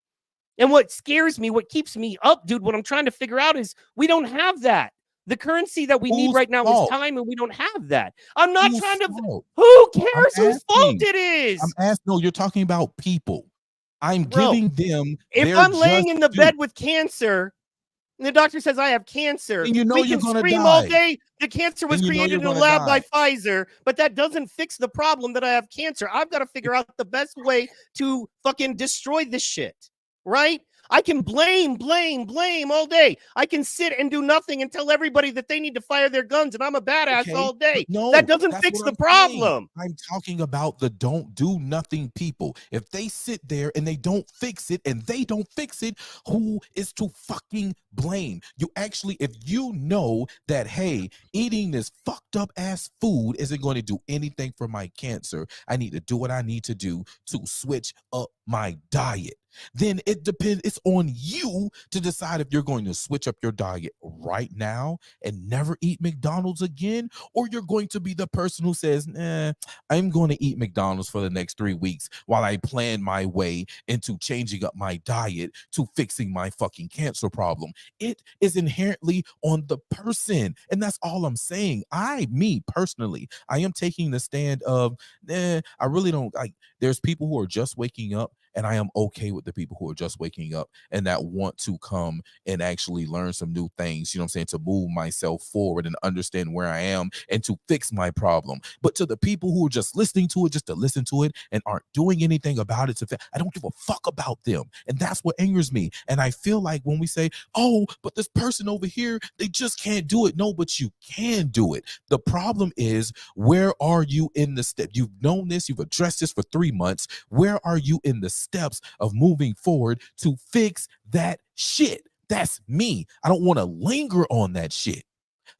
And what scares me, what keeps me up, dude, what I'm trying to figure out is we don't have that. The currency that we need right now is time, and we don't have that. I'm not trying to. Who cares whose fault it is? I'm asking. No, you're talking about people. I'm giving them. If I'm laying in the bed with cancer, and the doctor says I have cancer, and you know we you're can gonna scream die. all day. The cancer was created in a lab by die. Pfizer, but that doesn't fix the problem that I have cancer. I've got to figure out the best way to fucking destroy this shit, right? I can blame all day. I can sit and do nothing and tell everybody that they need to fire their guns and I'm a badass all day. No, that doesn't that's fix what the I'm saying. problem. I'm talking about the don't do nothing people. If they sit there and they don't fix it and they don't fix it, who is to fucking blame? You actually, if you know that, hey, eating this fucked up ass food isn't going to do anything for my cancer, I need to do what I need to do to switch up my diet. Then it depends. It's on you to decide if you're going to switch up your diet right now and never eat McDonald's again, or you're going to be the person who says, I'm going to eat McDonald's for the next 3 weeks while I plan my way into changing up my diet to fixing my fucking cancer problem. It is inherently on the person. And that's all I'm saying. Me personally, I am taking the stand of, I really don't like, there's people who are just waking up, and I am okay with the people who are just waking up and that want to come and actually learn some new things, you know what I'm saying, to move myself forward and understand where I am and to fix my problem. But to the people who are just listening to it, just to listen to it and aren't doing anything about it, I don't give a fuck about them. And that's what angers me. And I feel like when we say, oh, but this person over here, they just can't do it. No, but you can do it. The problem is, where are you in the step? You've known this, you've addressed this for 3 months. Where are you in the steps of moving forward to fix that shit? That's me. I don't want to linger on that shit.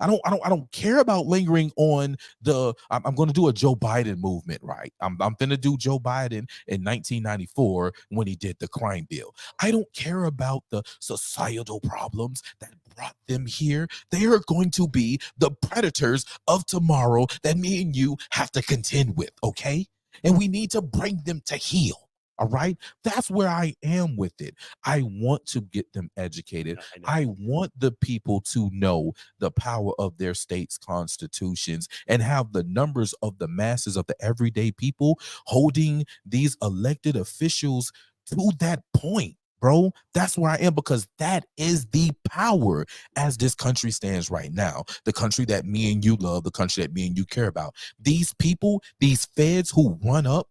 I don't care about lingering on the, I'm going to do a Joe Biden movement, right? I'm going to do Joe Biden in 1994 when he did the crime bill. I don't care about the societal problems that brought them here. They are going to be the predators of tomorrow that me and you have to contend with, okay? And we need to bring them to heel. All right. That's where I am with it. I want to get them educated. I want the people to know the power of their state's constitutions and have the numbers of the masses of the everyday people holding these elected officials to that point, bro. That's where I am, because that is the power as this country stands right now. The country that me and you love, the country that me and you care about. These people, these feds who run up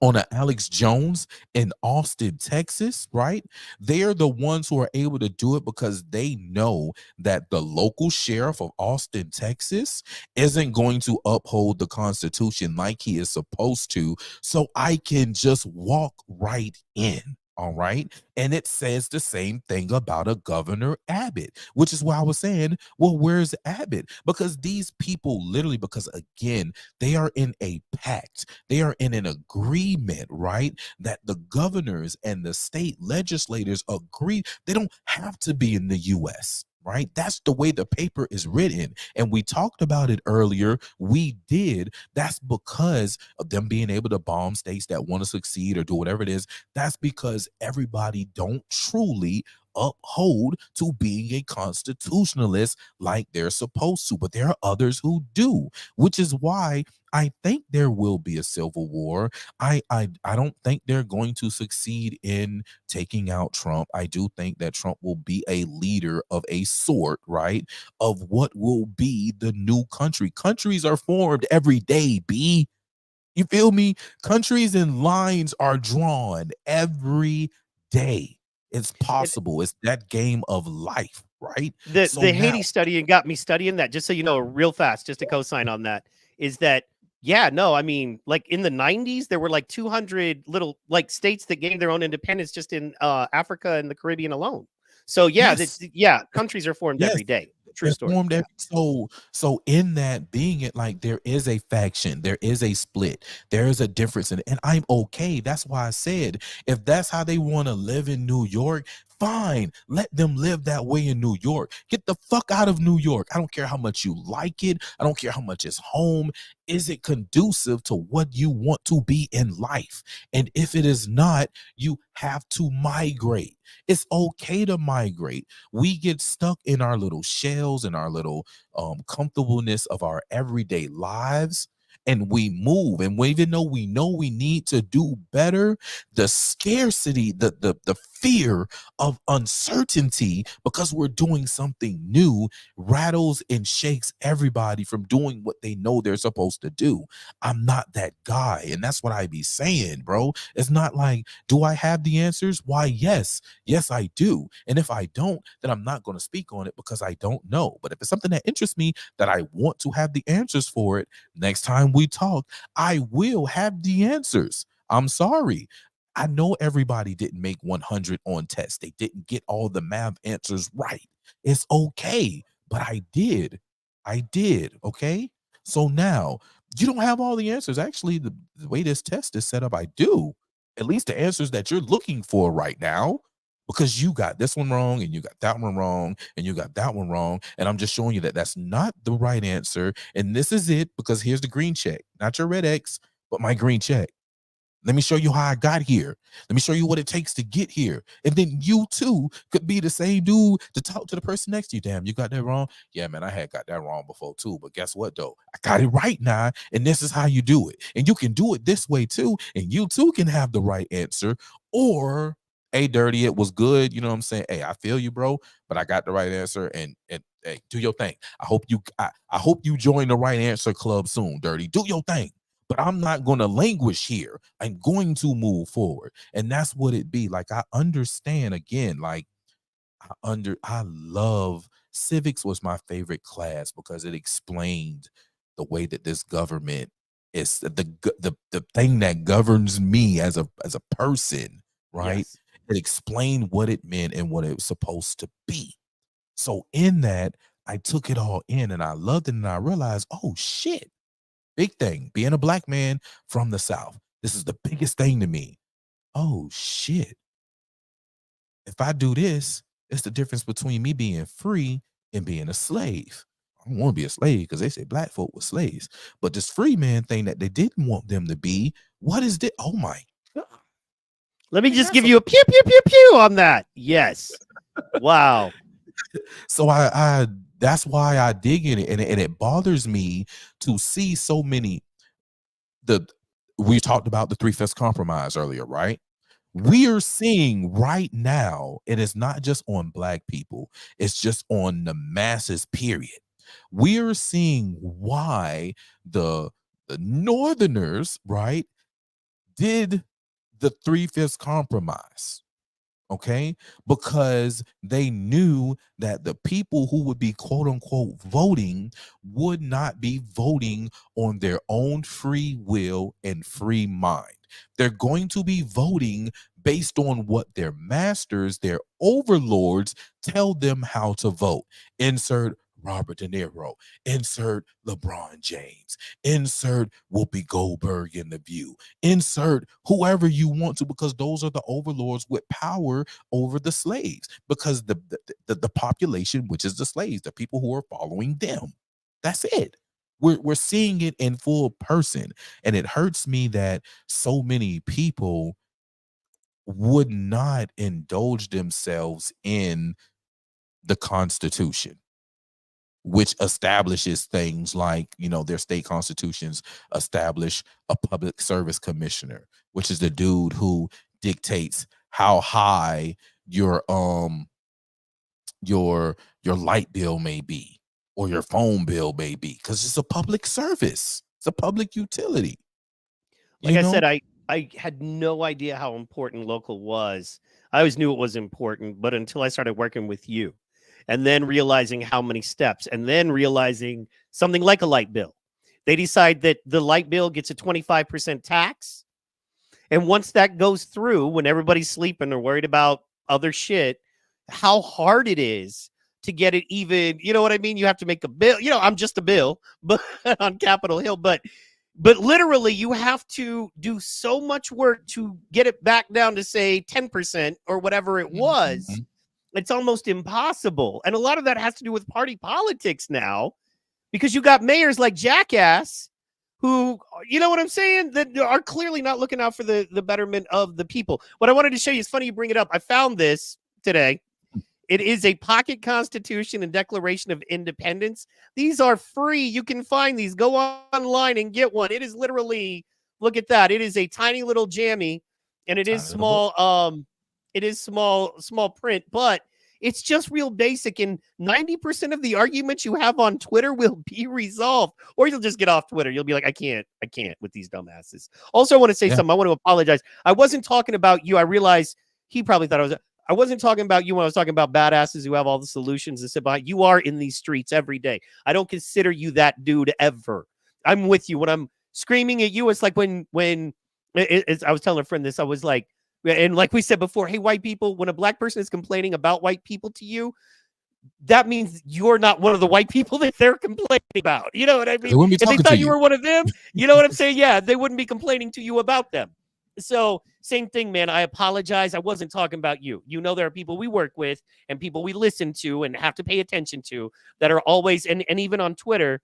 on a Alex Jones in Austin, Texas, right? They're the ones who are able to do it because they know that the local sheriff of Austin, Texas isn't going to uphold the Constitution like he is supposed to. So I can just walk right in. All right. And it says the same thing about a Governor Abbott, which is why I was saying, well, where's Abbott? Because these people literally, because again, they are in a pact. They are in an agreement, right? That the governors and the state legislators agree. They don't have to be in the U.S., right? That's the way the paper is written. And we talked about it earlier. We did. That's because of them being able to bomb states that want to succeed or do whatever it is. That's because everybody don't truly uphold to being a constitutionalist like they're supposed to. But there are others who do, which is why I think there will be a civil war. I don't think they're going to succeed in taking out Trump. I do think that Trump will be a leader of a sort, right? Of what will be the new country. Countries are formed every day, B. You feel me? Countries and lines are drawn every day. It's possible. It's that game of life, right? The So Haiti study got me studying that, just so you know, real fast, just to co-sign on that, is that, yeah, no, I mean, like in the 90s, there were like 200 little like states that gained their own independence just in Africa and the Caribbean alone. So yeah, yes. countries are formed Yes. every day. True They're story. formed so in that being it, like there is a faction, there is a split, there is a difference, and I'm okay. That's why I said, if that's how they want to live in New York, fine, let them live that way in New York. Get the fuck out of New York. I don't care how much you like it. I don't care how much it's home. Is it conducive to what you want to be in life? And if it is not, you have to migrate. It's okay to migrate. We get stuck in our little shells and our little comfortableness of our everyday lives. and we move. And even though we know we need to do better, the scarcity, the fear of uncertainty, because we're doing something new, rattles and shakes everybody from doing what they know they're supposed to do. I'm not that guy. And that's what I be saying, bro. It's not like, do I have the answers? Why, yes, I do. And if I don't, then I'm not going to speak on it because I don't know. But if it's something that interests me, that I want to have the answers for it, next time we talk, I will have the answers. I'm sorry. I know everybody didn't make 100 on tests. They didn't get all the math answers right. It's okay, but I did. Okay? So now, you don't have all the answers. Actually, the way this test is set up, I do. At least the answers that you're looking for right now, because you got this one wrong and you got that one wrong and you got that one wrong. And I'm just showing you that that's not the right answer. And this is it, because here's the green check, not your red X, but my green check. Let me show you how I got here. Let me show you what it takes to get here. And then you too could be the same dude to talk to the person next to you. Damn, you got that wrong? Yeah, man, I had got that wrong before too. But guess what though? I got it right now. And this is how you do it. And you can do it this way too. And you too can have the right answer. Or, hey, Dirty, it was good. You know what I'm saying? Hey, I feel you, bro. But I got the right answer. And hey, do your thing. I hope you join the right answer club soon, Dirty. Do your thing. But I'm not going to languish here. I'm going to move forward. And that's what it be. Like, I understand again, like I love civics was my favorite class because it explained the way that this government is the thing that governs me as a person, right? Yes. It explained what it meant and what it was supposed to be. So in that, I took it all in and I loved it, and I realized, oh shit. Big thing, being a black man from the South. This is the biggest thing to me. Oh, shit. If I do this, it's the difference between me being free and being a slave. I don't want to be a slave because they say black folk were slaves. But this free man thing that they didn't want them to be, what is this? Oh, my God. Let me just give you a pew, pew, pew, pew on that. Yes. Wow. So I that's why I dig in it, and it bothers me to see so many. We talked about the 3/5 compromise earlier, right? We are seeing right now, it is not just on black people, it's just on the masses, period. We are seeing why the Northerners, right, did the 3/5 compromise. Okay, because they knew that the people who would be quote unquote voting would not be voting on their own free will and free mind. They're going to be voting based on what their masters, their overlords, tell them how to vote. Insert Robert De Niro, insert LeBron James, insert Whoopi Goldberg in The View, insert whoever you want to, because those are the overlords with power over the slaves, because the population, which is the slaves, the people who are following them, that's it. We're seeing it in full person, and it hurts me that so many people would not indulge themselves in the Constitution, which establishes things like, their state constitutions establish a public service commissioner, which is the dude who dictates how high your light bill may be or your phone bill may be, because it's a public service. It's a public utility. Like I said, I had no idea how important local was. I always knew it was important, but until I started working with you, and then realizing how many steps, and then realizing something like a light bill. They decide that the light bill gets a 25% tax. And once that goes through, when everybody's sleeping or worried about other shit, how hard it is to get it even, you know what I mean? You have to make a bill. I'm just a bill, but on Capitol Hill, but literally you have to do so much work to get it back down to say 10% or whatever it was. Mm-hmm. It's almost impossible. And a lot of that has to do with party politics now, because you got mayors like Jackass who, you know what I'm saying, that are clearly not looking out for the betterment of the people. What I wanted to show you, is funny you bring it up. I found this today. It is a pocket constitution and Declaration of Independence. These are free. You can find these. Go online and get one. It is literally, look at that. It is a tiny little jammy, and it is small. It is small print, but it's just real basic. And 90% of the arguments you have on Twitter will be resolved, or you'll just get off Twitter. You'll be like, I can't with these dumbasses. Also, I want to say something. I want to apologize. I wasn't talking about you. I realized he probably thought I wasn't talking about you when I was talking about badasses who have all the solutions and sit behind. You are in these streets every day. I don't consider you that dude ever. I'm with you. When I'm screaming at you, it's like when I was telling a friend this, I was like, and like we said before, hey, white people, when a black person is complaining about white people to you, that means you're not one of the white people that they're complaining about. You know what I mean? If they thought you were one of them, you know what I'm saying? Yeah, they wouldn't be complaining to you about them. So same thing, man. I apologize. I wasn't talking about you. You know, there are people we work with and people we listen to and have to pay attention to that are always, and even on Twitter,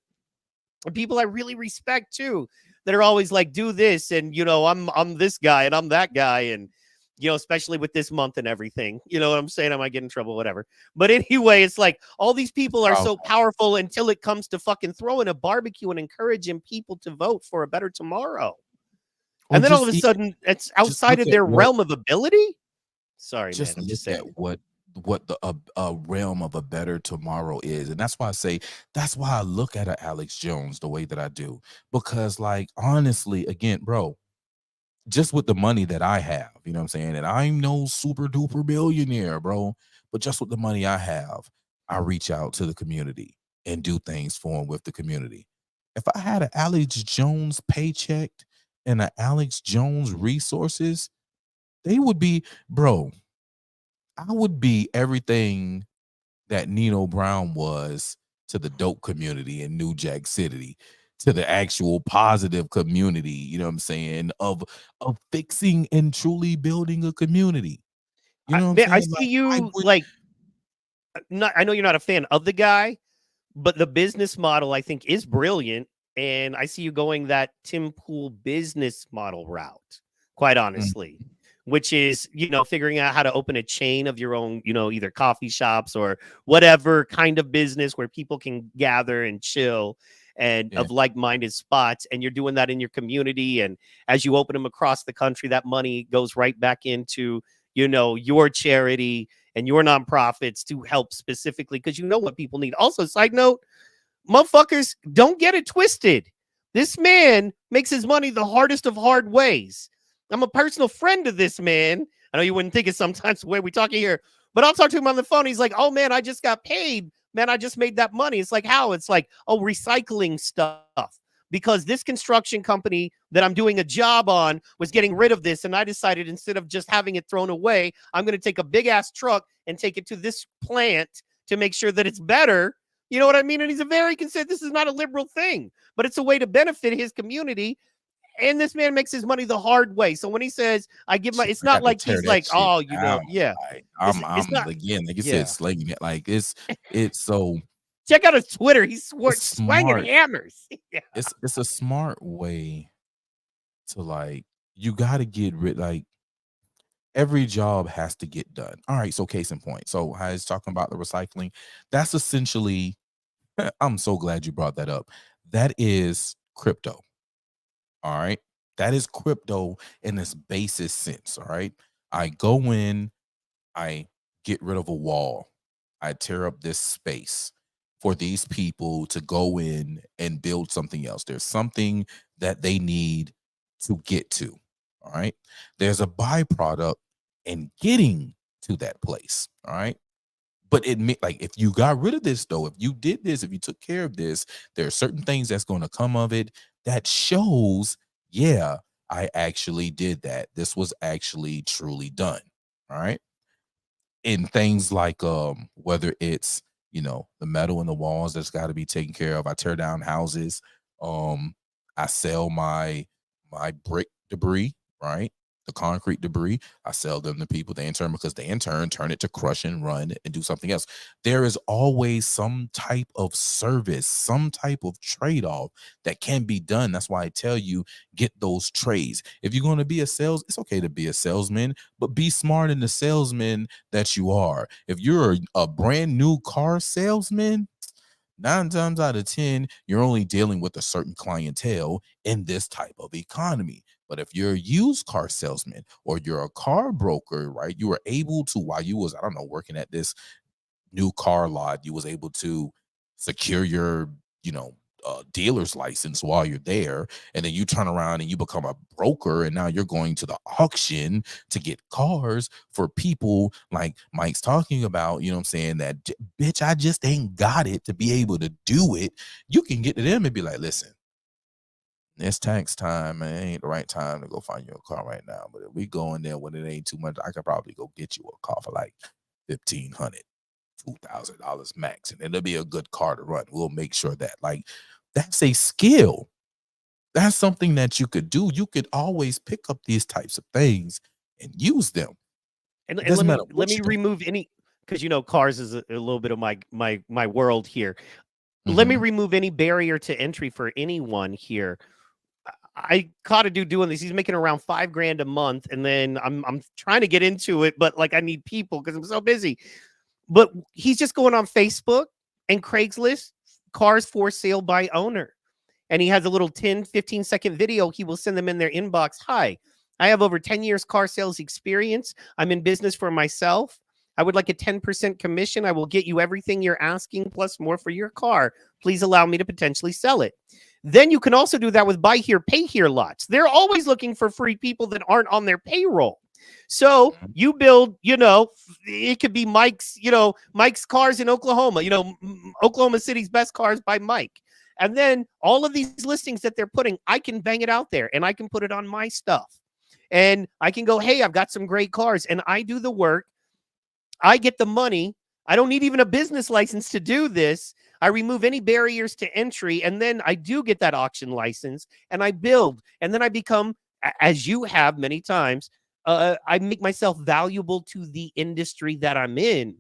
people I really respect too, that are always like, do this. And, you know, I'm this guy and I'm that guy. And, you know, especially with this month and everything, you know what I'm saying? I might get in trouble, whatever. But anyway, it's like all these people are so powerful until it comes to fucking throwing a barbecue and encouraging people to vote for a better tomorrow. And then all of a sudden, it's outside of their realm of ability. Sorry, just man. I'm just look saying at what the realm of a better tomorrow is, and that's why I say that's why I look at Alex Jones the way that I do, because, like, honestly, again, bro, just with the money that I have, you know what I'm saying, and I'm no super duper billionaire, bro, but just with the money I have, I reach out to the community and do things for them with the community. If I had an Alex Jones paycheck and an Alex Jones resources, they would be, bro, I would be everything that Nino Brown was to the dope community in New Jack City, to the actual positive community, you know what I'm saying, of fixing and truly building a community. You know what I'm I saying? see you I know you're not a fan of the guy, but the business model I think is brilliant. And I see you going that Tim Pool business model route, quite honestly, which is, you know, figuring out how to open a chain of your own, you know, either coffee shops or whatever kind of business where people can gather and chill and of like-minded spots. And you're doing that in your community. And as you open them across the country, that money goes right back into, you know, your charity and your nonprofits to help specifically because you know what people need. Also, side note, motherfuckers, don't get it twisted. This man makes his money the hardest of hard ways. I'm a personal friend of this man. I know you wouldn't think it sometimes the way we talk here, but I'll talk to him on the phone. He's like, oh, man, I just got paid. Man, I just made that money. It's like, how? It's like, oh, recycling stuff. Because this construction company that I'm doing a job on was getting rid of this. And I decided instead of just having it thrown away, I'm going to take a big ass truck and take it to this plant to make sure that it's better. You know what I mean? And he's a very considered, this is not a liberal thing, but it's a way to benefit his community. And this man makes his money the hard way. So when he says, I give my, it's not like he's like, oh, you know, yeah. I'm not, again, like you said, slinging it. Like it's so. Check out his Twitter. He's swinging hammers. Yeah. It's a smart way to, like, you got to get rid, like, every job has to get done. All right. So case in point. So I was talking about the recycling. That's essentially, I'm so glad you brought that up. That is crypto. All right. That is crypto in its basest sense. All right. I go in, I get rid of a wall. I tear up this space for these people to go in and build something else. There's something that they need to get to. All right. There's a byproduct in getting to that place. All right. But like, if you got rid of this, though, if you did this, if you took care of this, there are certain things that's going to come of it that shows, yeah, I actually did that. This was actually truly done. All right. In things like whether it's, you know, the metal in the walls that's got to be taken care of. I tear down houses. I sell my brick debris, right? The concrete debris, I sell them to people. They in turn, because they in turn turn it to crush and run and do something else. There is always some type of service, some type of trade-off that can be done. That's why I tell you, get those trades. If you're going to be a sales, it's okay to be a salesman, but be smart in the salesman that you are. If you're a brand new car salesman, 9 times out of 10, you're only dealing with a certain clientele in this type of economy. But if you're a used car salesman or you're a car broker, right, you were able to, while you was, I don't know, working at this new car lot, you was able to secure your, dealer's license while you're there. And then you turn around and you become a broker. And now you're going to the auction to get cars for people like Mike's talking about, you know what I'm saying? That bitch, I just ain't got it to be able to do it. You can get to them and be like, listen, it's tax time and it ain't the right time to go find you a car right now. But if we go in there when it ain't too much, I could probably go get you a car for like $1,500, $2,000 max, and it'll be a good car to run. We'll make sure that, like, that's a skill. That's something that you could do. You could always pick up these types of things and use them. And It doesn't matter let what me you do. remove any, because cars is a little bit of my world here. Let me remove any barrier to entry for anyone here. I caught a dude doing this. He's making around $5,000 a month, and then I'm trying to get into it, but like I need people because I'm so busy. But he's just going on Facebook and Craigslist, cars for sale by owner. And he has a little 10, 15-second video. He will send them in their inbox. Hi, I have over 10 years car sales experience. I'm in business for myself. I would like a 10% commission. I will get you everything you're asking plus more for your car. Please allow me to potentially sell it. Then you can also do that with buy here, pay here lots. They're always looking for free people that aren't on their payroll. So you build, it could be Mike's cars in Oklahoma, Oklahoma City's best cars by Mike. And then all of these listings that they're putting, I can bang it out there and I can put it on my stuff. And I can go, hey, I've got some great cars, and I do the work. I get the money. I don't need even a business license to do this. I remove any barriers to entry, and then I do get that auction license, and I build. And then I become, as you have many times, I make myself valuable to the industry that I'm in,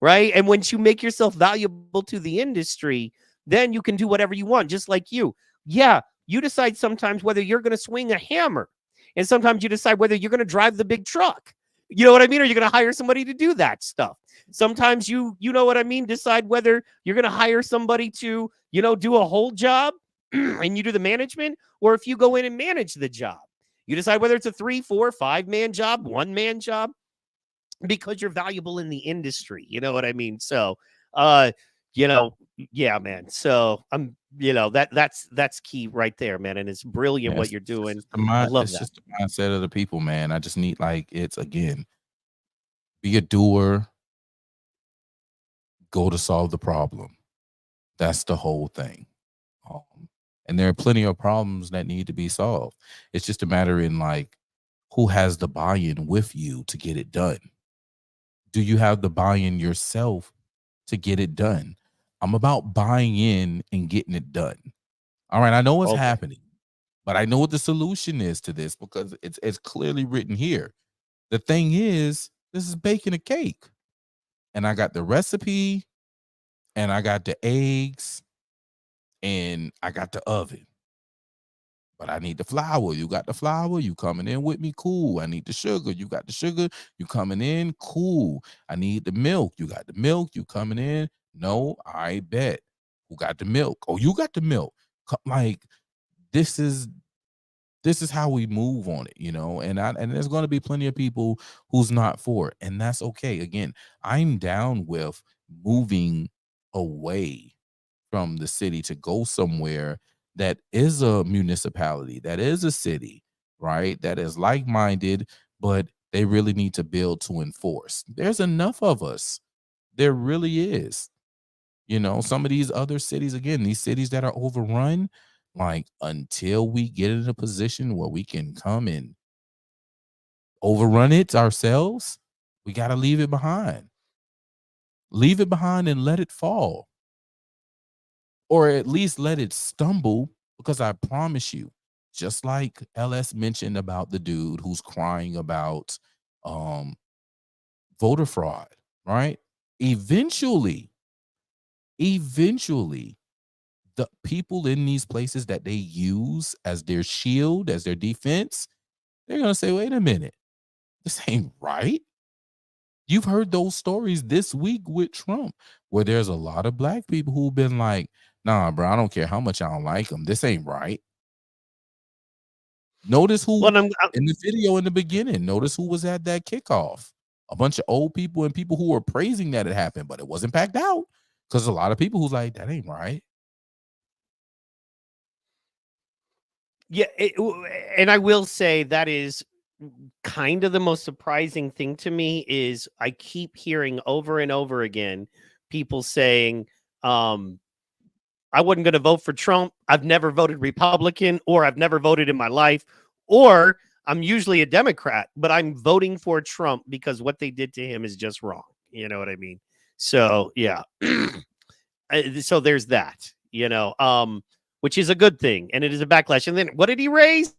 right? And once you make yourself valuable to the industry, then you can do whatever you want, just like you. Yeah, you decide sometimes whether you're going to swing a hammer, and sometimes you decide whether you're going to drive the big truck. You know what I mean? Or you're going to hire somebody to do that stuff. Sometimes you know what I mean, decide whether you're going to hire somebody to, do a whole job and you do the management, or if you go in and manage the job. You decide whether it's a 3, 4, 5-man job, 1-man job, because you're valuable in the industry. You know what I mean? So, yeah, man. So I'm, that's key right there, man. And it's brilliant what you're doing. I love it's that. just the mindset of the people, man. I just need, it's, again, be a doer, go to solve the problem. That's the whole thing. And there are plenty of problems that need to be solved. It's just a matter in who has the buy-in with you to get it done. Do you have the buy-in yourself to get it done? I'm about buying in and getting it done. All right, I know what's happening, but I know what the solution is to this because it's clearly written here. The thing is, this is baking a cake. And I got the recipe, and I got the eggs, and I got the oven. But I need the flour. You got the flour. You coming in with me? Cool. I need the sugar. You got the sugar. You coming in? Cool. I need the milk. You got the milk. You coming in? No, I bet. Who got the milk? Oh, you got the milk. This is how we move on it, and there's going to be plenty of people who's not for it, and that's okay. Again, I'm down with moving away from the city to go somewhere that is a municipality, that is a city, right? That is like-minded, but they really need to build to enforce. There's enough of us. There really is. Some of these other cities, again, these cities that are overrun, until we get in a position where we can come and overrun it ourselves, we got to leave it behind. Leave it behind and let it fall. Or at least let it stumble, because I promise you, just like LS mentioned about the dude who's crying about voter fraud, right? Eventually, the people in these places that they use as their shield, as their defense, they're going to say, wait a minute, this ain't right. You've heard those stories this week with Trump, where there's a lot of black people who've been like, nah, bro, I don't care how much I don't like him. This ain't right. Notice who Well, in the video in the beginning, notice who was at that kickoff. A bunch of old people and people who were praising that it happened, but it wasn't packed out because a lot of people who's like, that ain't right. Yeah, and I will say that is kind of the most surprising thing to me is I keep hearing over and over again people saying, I wasn't going to vote for Trump. I've never voted Republican, or I've never voted in my life, or I'm usually a Democrat, but I'm voting for Trump because what they did to him is just wrong. You know what I mean? So, yeah. So there's that, which is a good thing. And it is a backlash. And then what did he raise?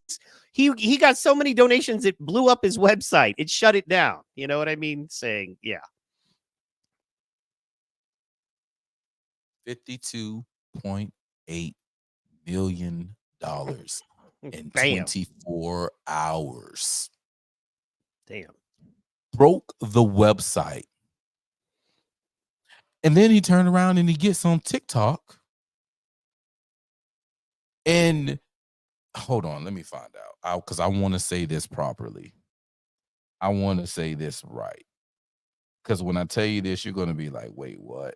He got so many donations, it blew up his website. It shut it down. You know what I mean? Saying, yeah. $52.8 million in Bam. 24 hours. Damn. Broke the website. And then he turned around and he gets on TikTok. And hold on, let me find out. Because I want to say this properly. I want to say this right. Because when I tell you this, you're going to be like, wait, what?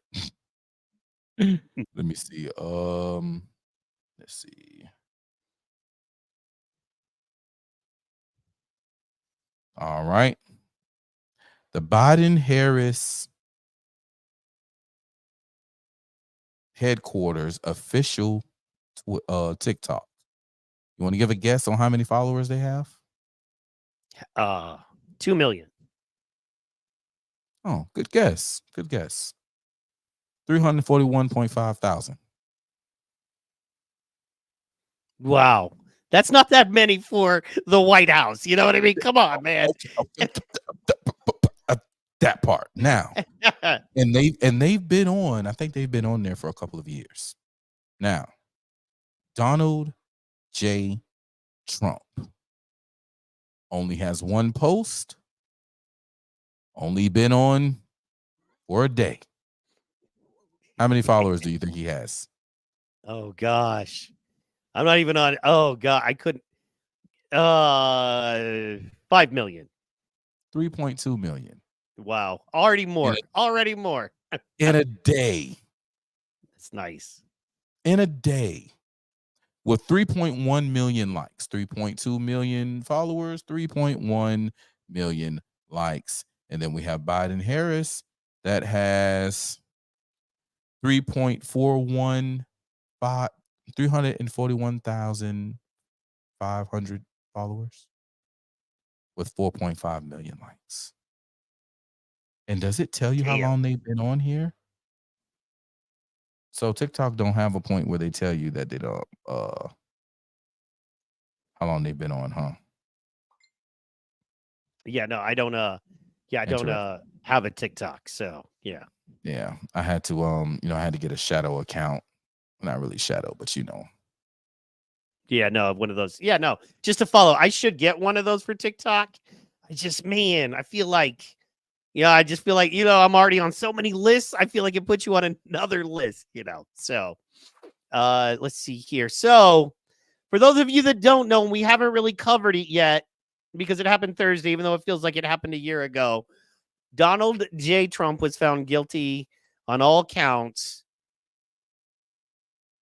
Let me see. Let's see. All right. The Biden-Harris headquarters official TikTok. You want to give a guess on how many followers they have? 2 million. Oh, good guess. Good guess. 341.5 thousand. Wow. That's not that many for the White House. You know what I mean? Come on, man. That part. Now. And they've been on, I think they've been on there for a couple of years. Now, Donald J. Trump only has one post, only been on for a day. How many followers do you think he has? Oh gosh. I'm not even on. Oh god, I couldn't. 5 million. 3.2 million. Wow. Already more. Already more. In a day. That's nice. In a day. With 3.1 million likes, 3.2 million followers, 3.1 million likes. And then we have Biden-Harris that has 341,500 followers with 4.5 million likes. And does it tell you how long they've been on here? So TikTok don't have a point where they tell you that they don't how long they've been on, huh? Yeah, no, I don't I don't have a TikTok, so yeah. Yeah, I had to I had to get a shadow account. Not really shadow, but Yeah, no, one of those. Yeah, no, just to follow. I should get one of those for TikTok. I feel like, I just feel like, I'm already on so many lists. I feel like it puts you on another list, So, let's see here. So, for those of you that don't know, we haven't really covered it yet because it happened Thursday, even though it feels like it happened a year ago. Donald J. Trump was found guilty on all counts,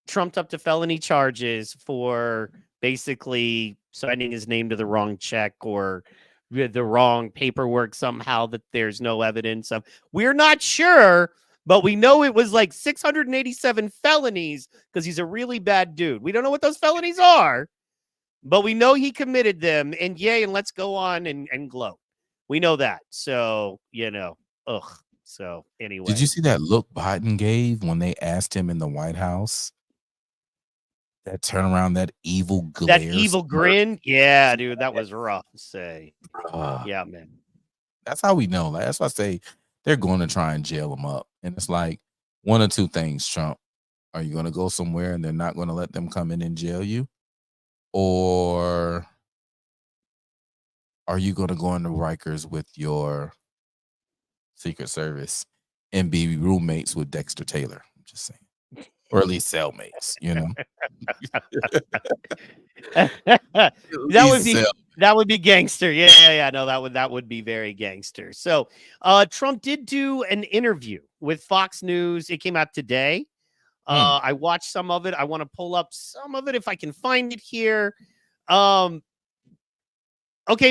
trumped up to felony charges for basically signing his name to the wrong check or the wrong paperwork somehow that there's no evidence of. We're not sure, but we know it was like 687 felonies because he's a really bad dude. We don't know what those felonies are, but we know he committed them. And yay, and let's go on and gloat. We know that. So, ugh. So anyway. Did you see that look Biden gave when they asked him in the White House That turnaround, that evil glare. That evil grin. Yeah, dude, that was rough to say. Yeah, man. That's how we know. Like, that's why I say they're going to try and jail him up. And it's like one or two things, Trump. Are you going to go somewhere and they're not going to let them come in and jail you? Or are you going to go into Rikers with your Secret Service and be roommates with Dexter Taylor? I'm just saying. Or at least cellmates, you know? That would be gangster. Yeah. No, that would be very gangster. So Trump did do an interview with Fox News. It came out today. I watched some of it. I want to pull up some of it if I can find it here. Okay,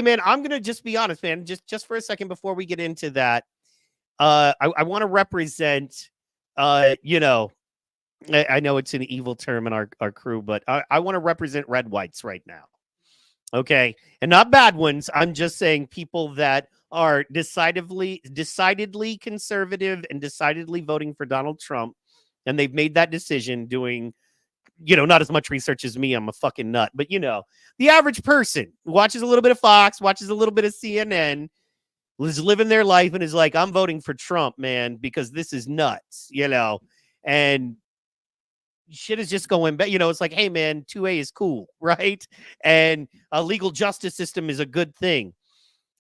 man, I'm gonna just be honest, man. Just for a second before we get into that. I want to represent you know, I know it's an evil term in our crew, but I want to represent red whites right now. Okay. And not bad ones. I'm just saying people that are decidedly conservative and decidedly voting for Donald Trump. And they've made that decision doing, you know, not as much research as me. I'm a fucking nut. But, you know, the average person watches a little bit of Fox, watches a little bit of CNN, is living their life and is like, I'm voting for Trump, man, because this is nuts, you know. And shit is just going back. You know, it's like, hey, man, 2A is cool, right? And a legal justice system is a good thing.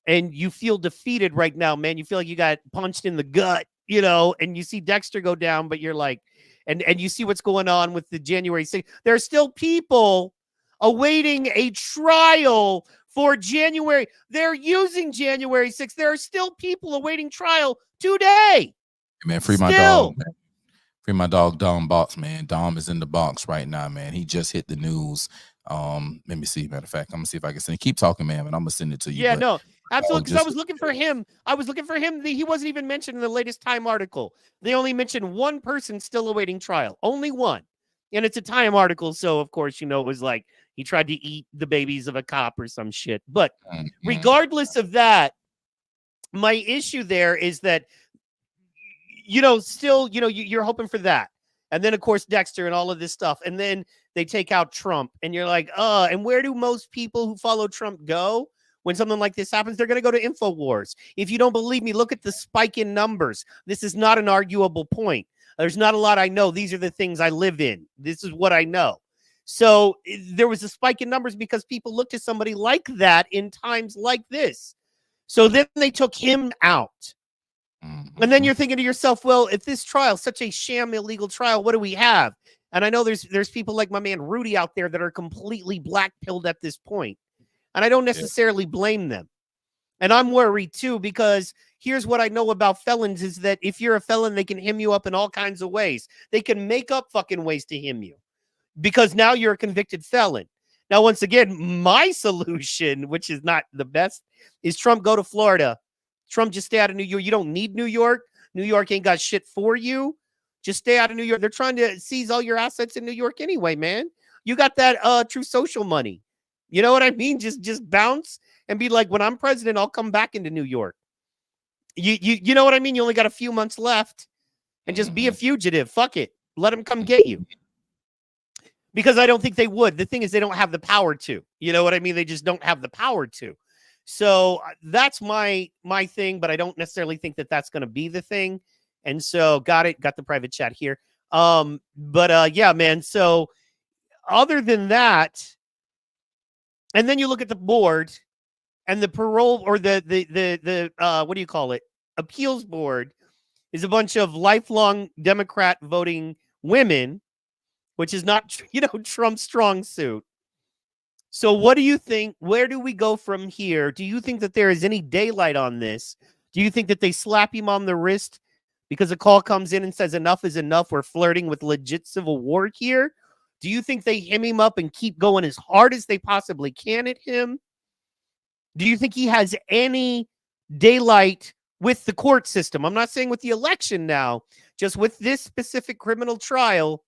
And you feel defeated right now, man. You feel like you got punched in the gut, you know, and you see Dexter go down, but you're like, and you see what's going on with the January 6th. There are still people awaiting a trial for January. They're using January 6th. There are still people awaiting trial today. Man, free my dog, man. Free my dog, Dom Box, man. Dom is in the box right now, man. He just hit the news. Let me see. Matter of fact, I'm gonna see if I can send. Keep talking, man, and I'm gonna send it to you. Yeah, no, absolutely. Because I was looking for him. He wasn't even mentioned in the latest Time article. They only mentioned one person still awaiting trial. Only one, and it's a Time article. So of course, you know, it was like he tried to eat the babies of a cop or some shit. But regardless of that, my issue there is that, you know, still, you know, you're hoping for that. And then, of course, Dexter and all of this stuff. And then they take out Trump. And you're like, and where do most people who follow Trump go when something like this happens? They're going to go to InfoWars. If you don't believe me, look at the spike in numbers. This is not an arguable point. There's not a lot I know. These are the things I live in. This is what I know. So there was a spike in numbers because people looked at somebody like that in times like this. So then they took him out. And then you're thinking to yourself, well, if this trial, such a sham illegal trial, what do we have? And I know there's people like my man Rudy out there that are completely black-pilled at this point. And I don't necessarily blame them. And I'm worried too, because here's what I know about felons is that if you're a felon, they can hem you up in all kinds of ways. They can make up fucking ways to hem you because now you're a convicted felon. Now, once again, my solution, which is not the best, is Trump go to Florida. Trump, just stay out of New York. You don't need New York. New York ain't got shit for you. Just stay out of New York. They're trying to seize all your assets in New York anyway, man. You got that True Social money. You know what I mean? Just bounce and be like, when I'm president, I'll come back into New York. You know what I mean? You only got a few months left and just be a fugitive. Fuck it. Let them come get you. Because I don't think they would. The thing is, they don't have the power to. You know what I mean? They just don't have the power to. So that's my thing, but I don't necessarily think that that's going to be the thing. And so got the private chat here. Yeah, man. So other than that, and then you look at the board and the parole or the what do you call it? Appeals board is a bunch of lifelong Democrat voting women, which is not, you know, Trump's strong suit. So what do you think? Where do we go from here? Do you think that there is any daylight on this? Do you think that they slap him on the wrist because a call comes in and says enough is enough? We're flirting with legit civil war here. Do you think they hem him up and keep going as hard as they possibly can at him? Do you think he has any daylight with the court system? I'm not saying with the election now, just with this specific criminal trial.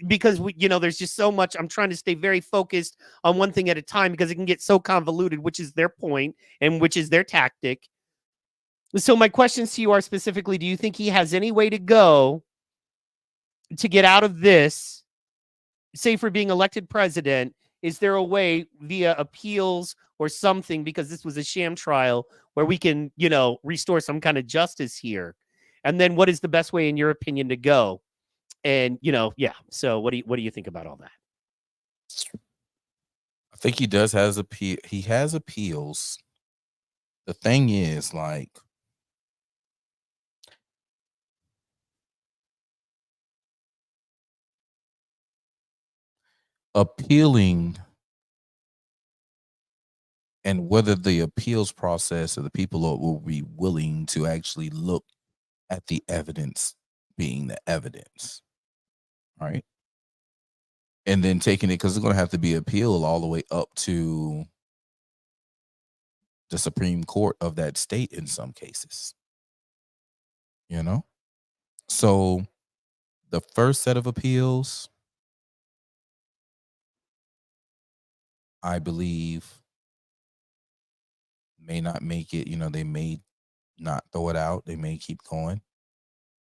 Because there's just so much. I'm trying to stay very focused on one thing at a time because it can get so convoluted, which is their point and which is their tactic. So my questions to you are specifically, do you think he has any way to go to get out of this say for being elected president, is there a way via appeals or something, because this was a sham trial, where we can, restore some kind of justice here? And then what is the best way, in your opinion, to go? And, yeah. So what do you think about all that? I think he does has he has appeals. The thing is, like, appealing, and whether the appeals process or the people will be willing to actually look at the evidence being the evidence, right? And then taking it, because it's going to have to be appealed all the way up to the Supreme Court of that state in some cases, So the first set of appeals, I believe, may not make it. They may not throw it out. They may keep going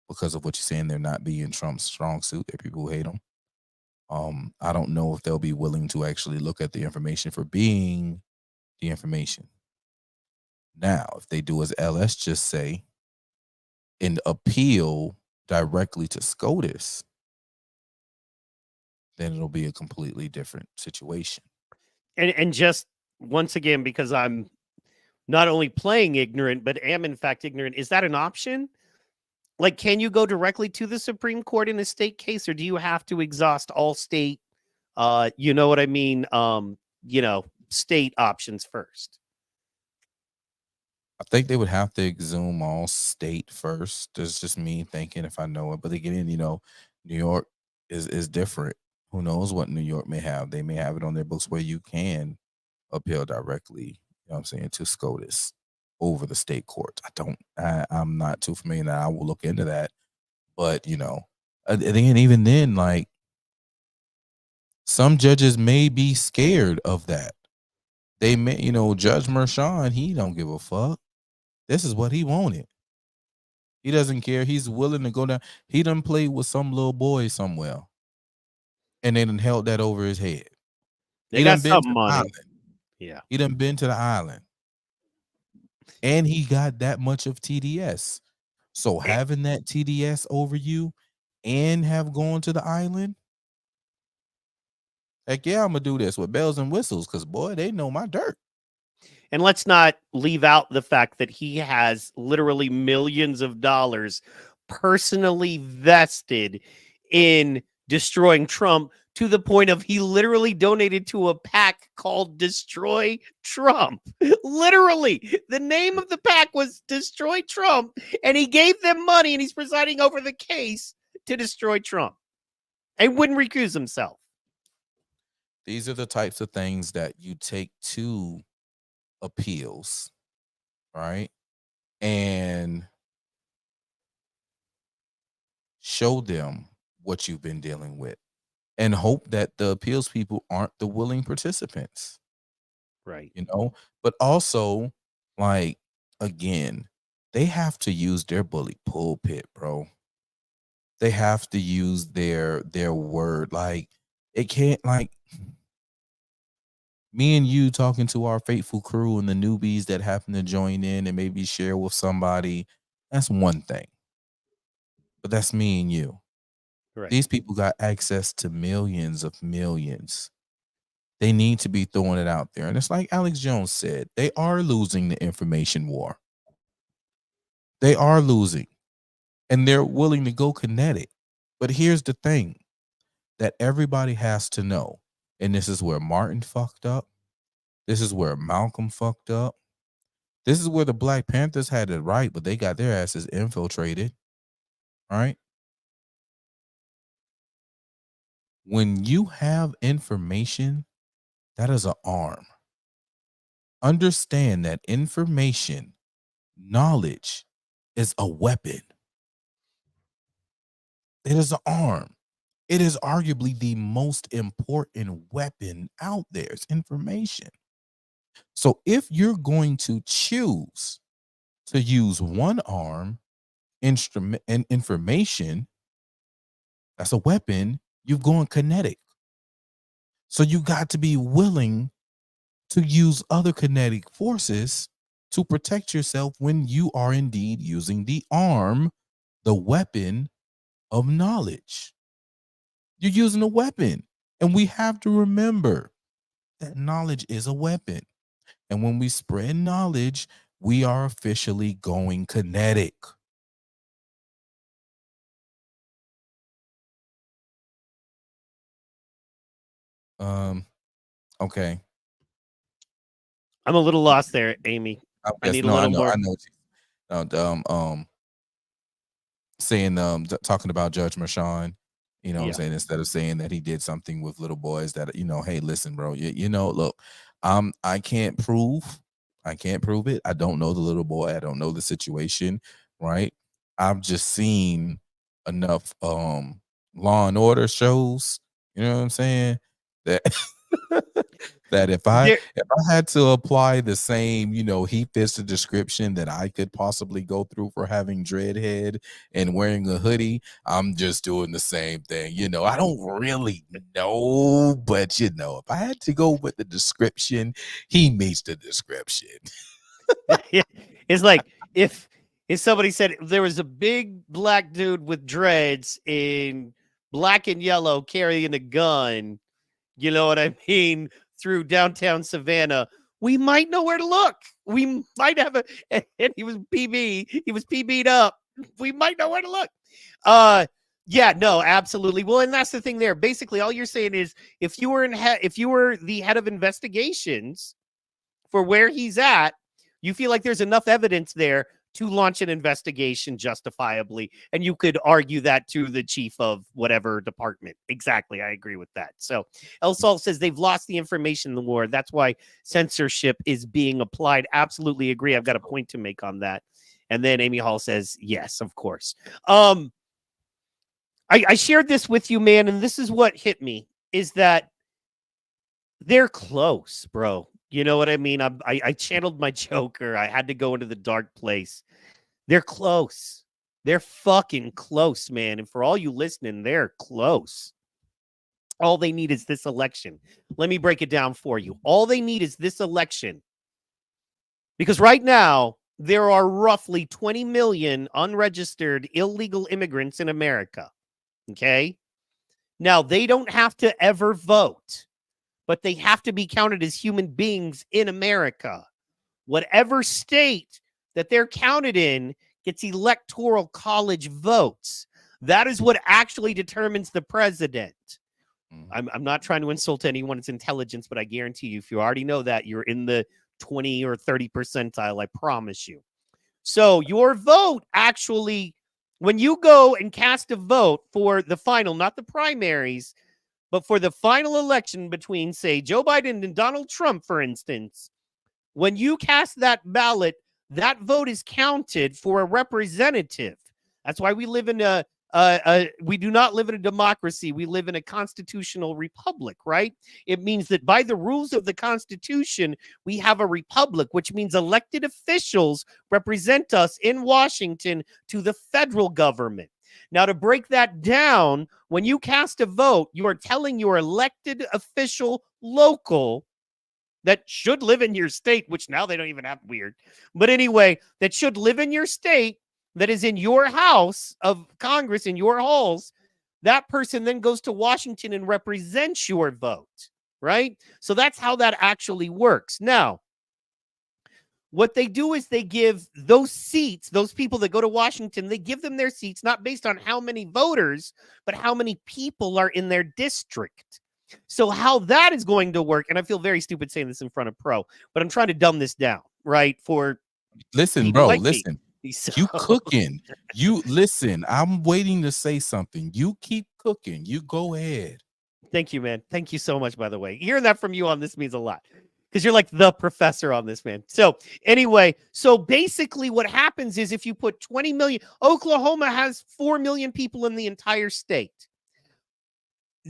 because of what you're saying. They're not being Trump's strong suit. There are people who hate him. I don't know if they'll be willing to actually look at the information for being the information. Now, if they do as LS just say, and appeal directly to SCOTUS, then it'll be a completely different situation. And just once again, because I'm not only playing ignorant, but am in fact ignorant, is that an option? Like, can you go directly to the Supreme Court in a state case, or do you have to exhaust all state, you know what I mean? State options first? I think they would have to exhume all state first. That's just me thinking, if I know it. But again, New York is different. Who knows what New York may have? They may have it on their books where you can appeal directly, what I'm saying, to SCOTUS over the state courts. I'm not too familiar. I will look into that. But, again, even then, like, some judges may be scared of that. They may, Judge Merchan, he don't give a fuck. This is what he wanted. He doesn't care. He's willing to go down. He done played with some little boy somewhere, and they done held that over his head. They got some money. Yeah. He done been to the island. And he got that much of TDS. So having that TDS over you and have gone to the island, heck yeah, I'm going to do this with bells and whistles, because, boy, they know my dirt. And let's not leave out the fact that he has literally millions of dollars personally vested in destroying Trump, to the point of he literally donated to a PAC called Destroy Trump. Literally, the name of the PAC was Destroy Trump, and he gave them money, and he's presiding over the case to destroy Trump and wouldn't recuse himself. These are the types of things that you take to appeals, right? And show them what you've been dealing with, and hope that the appeals people aren't the willing participants. Right. But also, like, again, they have to use their bully pulpit, bro. They have to use their word. Like, it can't, like, me and you talking to our faithful crew and the newbies that happen to join in and maybe share with somebody, that's one thing. But that's me and you. Right. These people got access to millions of millions. They need to be throwing it out there. And it's like Alex Jones said, they are losing the information war. They are losing. And they're willing to go kinetic. But here's the thing that everybody has to know. And this is where Martin fucked up. This is where Malcolm fucked up. This is where the Black Panthers had it right, but they got their asses infiltrated. All right. When you have information, that is an arm. Understand that information, knowledge, is a weapon. It is an arm. It is arguably the most important weapon out there. It's information. So if you're going to choose to use one arm, instrument and information, that's a weapon, you've gone kinetic. So you got to be willing to use other kinetic forces to protect yourself when you are indeed using the arm, the weapon of knowledge. You're using a weapon. And we have to remember that knowledge is a weapon. And when we spread knowledge, we are officially going kinetic. Okay. I'm a little lost there, Amy. I need a little more. I know. Saying talking about Judge Marshawn, you know what I'm saying, instead of saying that he did something with little boys that, you know, hey, listen, bro, you know, look, I can't prove it. I don't know the little boy. I don't know the situation, right? I've just seen enough Law and Order shows, you know what I'm saying, that that if I had to apply the same, you know, he fits the description that I could possibly go through for having dreadhead and wearing a hoodie, I'm just doing the same thing. You know, I don't really know, but you know, if I had to go with the description, he meets the description. It's like if somebody said there was a big black dude with dreads in black and yellow carrying a gun, you know what I mean, through downtown Savannah, we might know where to look. We might have and he was PB'd up. We might know where to look. Yeah, no, absolutely. Well, and that's the thing there. Basically, all you're saying is if you were the head of investigations for where he's at, you feel like there's enough evidence there to launch an investigation justifiably. And you could argue that to the chief of whatever department. Exactly. I agree with that. So El Sol says they've lost the information in the war. That's why censorship is being applied. Absolutely agree. I've got a point to make on that. And then Amy Hall says, yes, of course. I shared this with you, man. And this is what hit me is that they're close, bro. You know what I mean? I channeled my Joker. I had to go into the dark place. They're close. They're fucking close, man. And for all you listening, they're close. All they need is this election. Let me break it down for you. All they need is this election. Because right now, there are roughly 20 million unregistered illegal immigrants in America. Okay? Now, they don't have to ever vote, but they have to be counted as human beings in America. Whatever state that they're counted in gets electoral college votes. That is what actually determines the president. I'm not trying to insult anyone's intelligence, but I guarantee you, if you already know that, you're in the 20 or 30 percentile, I promise you. So your vote actually, when you go and cast a vote for the final, not the primaries, but for the final election between, say, Joe Biden and Donald Trump, for instance, when you cast that ballot, that vote is counted for a representative. That's why we live in we do not live in a democracy. We live in a constitutional republic, right? It means that by the rules of the Constitution, we have a republic, which means elected officials represent us in Washington to the federal government. Now, to break that down, when you cast a vote, you are telling your elected official local that should live in your state, which now they don't even have, weird. But anyway, that should live in your state, that is in your house of Congress, in your halls, that person then goes to Washington and represents your vote, right? So that's how that actually works. Now, what they do is they give those seats, those people that go to Washington, they give them their seats, not based on how many voters, but how many people are in their district. So how that is going to work, and I feel very stupid saying this in front of Pro, but I'm trying to dumb this down, right? Listen, bro, like listen. So. You cooking. You listen, I'm waiting to say something. You keep cooking. You go ahead. Thank you, man. Thank you so much, by the way. Hearing that from you on this means a lot. Because you're like the professor on this, man. So anyway, so basically what happens is if you put 20 million, Oklahoma has 4 million people in the entire state.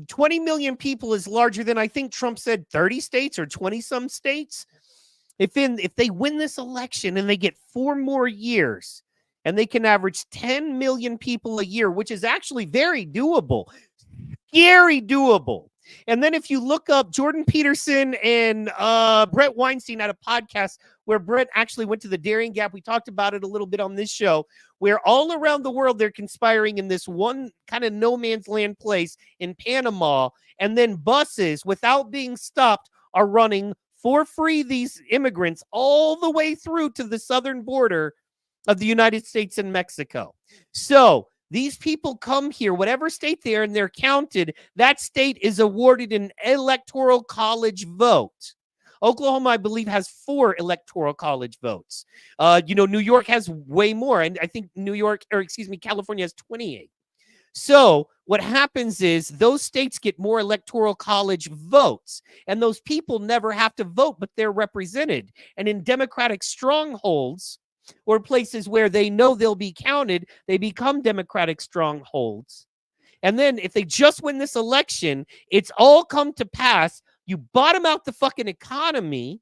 20 million people is larger than, I think Trump said, 30 states or 20 some states. If they win this election and they get 4 more years and they can average 10 million people a year, which is actually very doable, scary doable. And then if you look up Jordan Peterson and Brett Weinstein at a podcast where Brett actually went to the Darien Gap. We talked about it a little bit on this show, where all around the world they're conspiring in this one kind of no man's land place in Panama. And then buses, without being stopped, are running for free these immigrants all the way through to the southern border of the United States and Mexico. So these people come here, whatever state they are, and they're counted. That state is awarded an electoral college vote. Oklahoma, I believe, has 4 electoral college votes. New York has way more. And I think California has 28. So what happens is those states get more electoral college votes, and those people never have to vote, but they're represented. And in Democratic strongholds, or places where they know they'll be counted, they become Democratic strongholds. And then if they just win this election, it's all come to pass. You bottom out the fucking economy,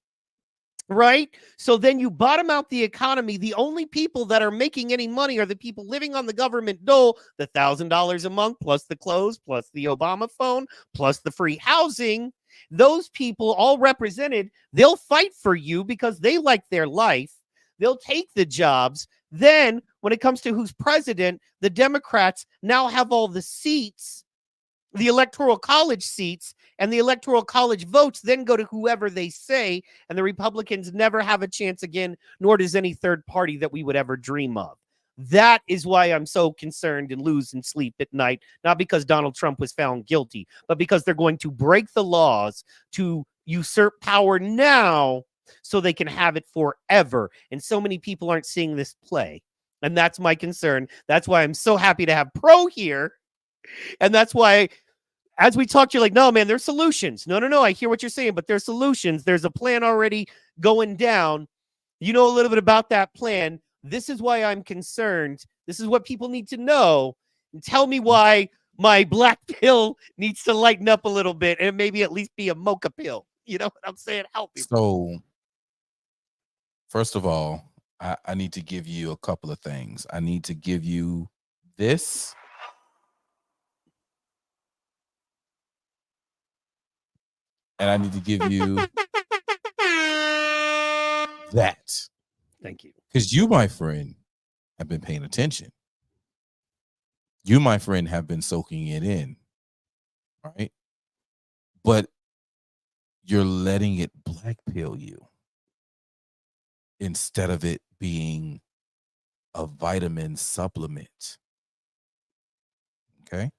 right? So then you bottom out the economy. The only people that are making any money are the people living on the government dole, the $1,000 a month, plus the clothes, plus the Obama phone, plus the free housing. Those people all represented, they'll fight for you because they like their life. They'll take the jobs. Then when it comes to who's president, the Democrats now have all the seats, the electoral college seats, and the electoral college votes then go to whoever they say. And the Republicans never have a chance again, nor does any third party that we would ever dream of. That is why I'm so concerned and losing sleep at night, not because Donald Trump was found guilty, but because they're going to break the laws to usurp power now so they can have it forever. And so many people aren't seeing this play. And that's my concern. That's why I'm so happy to have Pro here. And that's why, as we talked, you're like, no, man, there's solutions. No, I hear what you're saying, but there's solutions. There's a plan already going down. You know a little bit about that plan. This is why I'm concerned. This is what people need to know. And tell me why my black pill needs to lighten up a little bit and maybe at least be a mocha pill. You know what I'm saying? Help me. So, first of all, I need to give you a couple of things. I need to give you this. And I need to give you that. Thank you. Because you, my friend, have been paying attention. You, my friend, have been soaking it in. Right? But you're letting it black pill you instead of it being a vitamin supplement. Okay?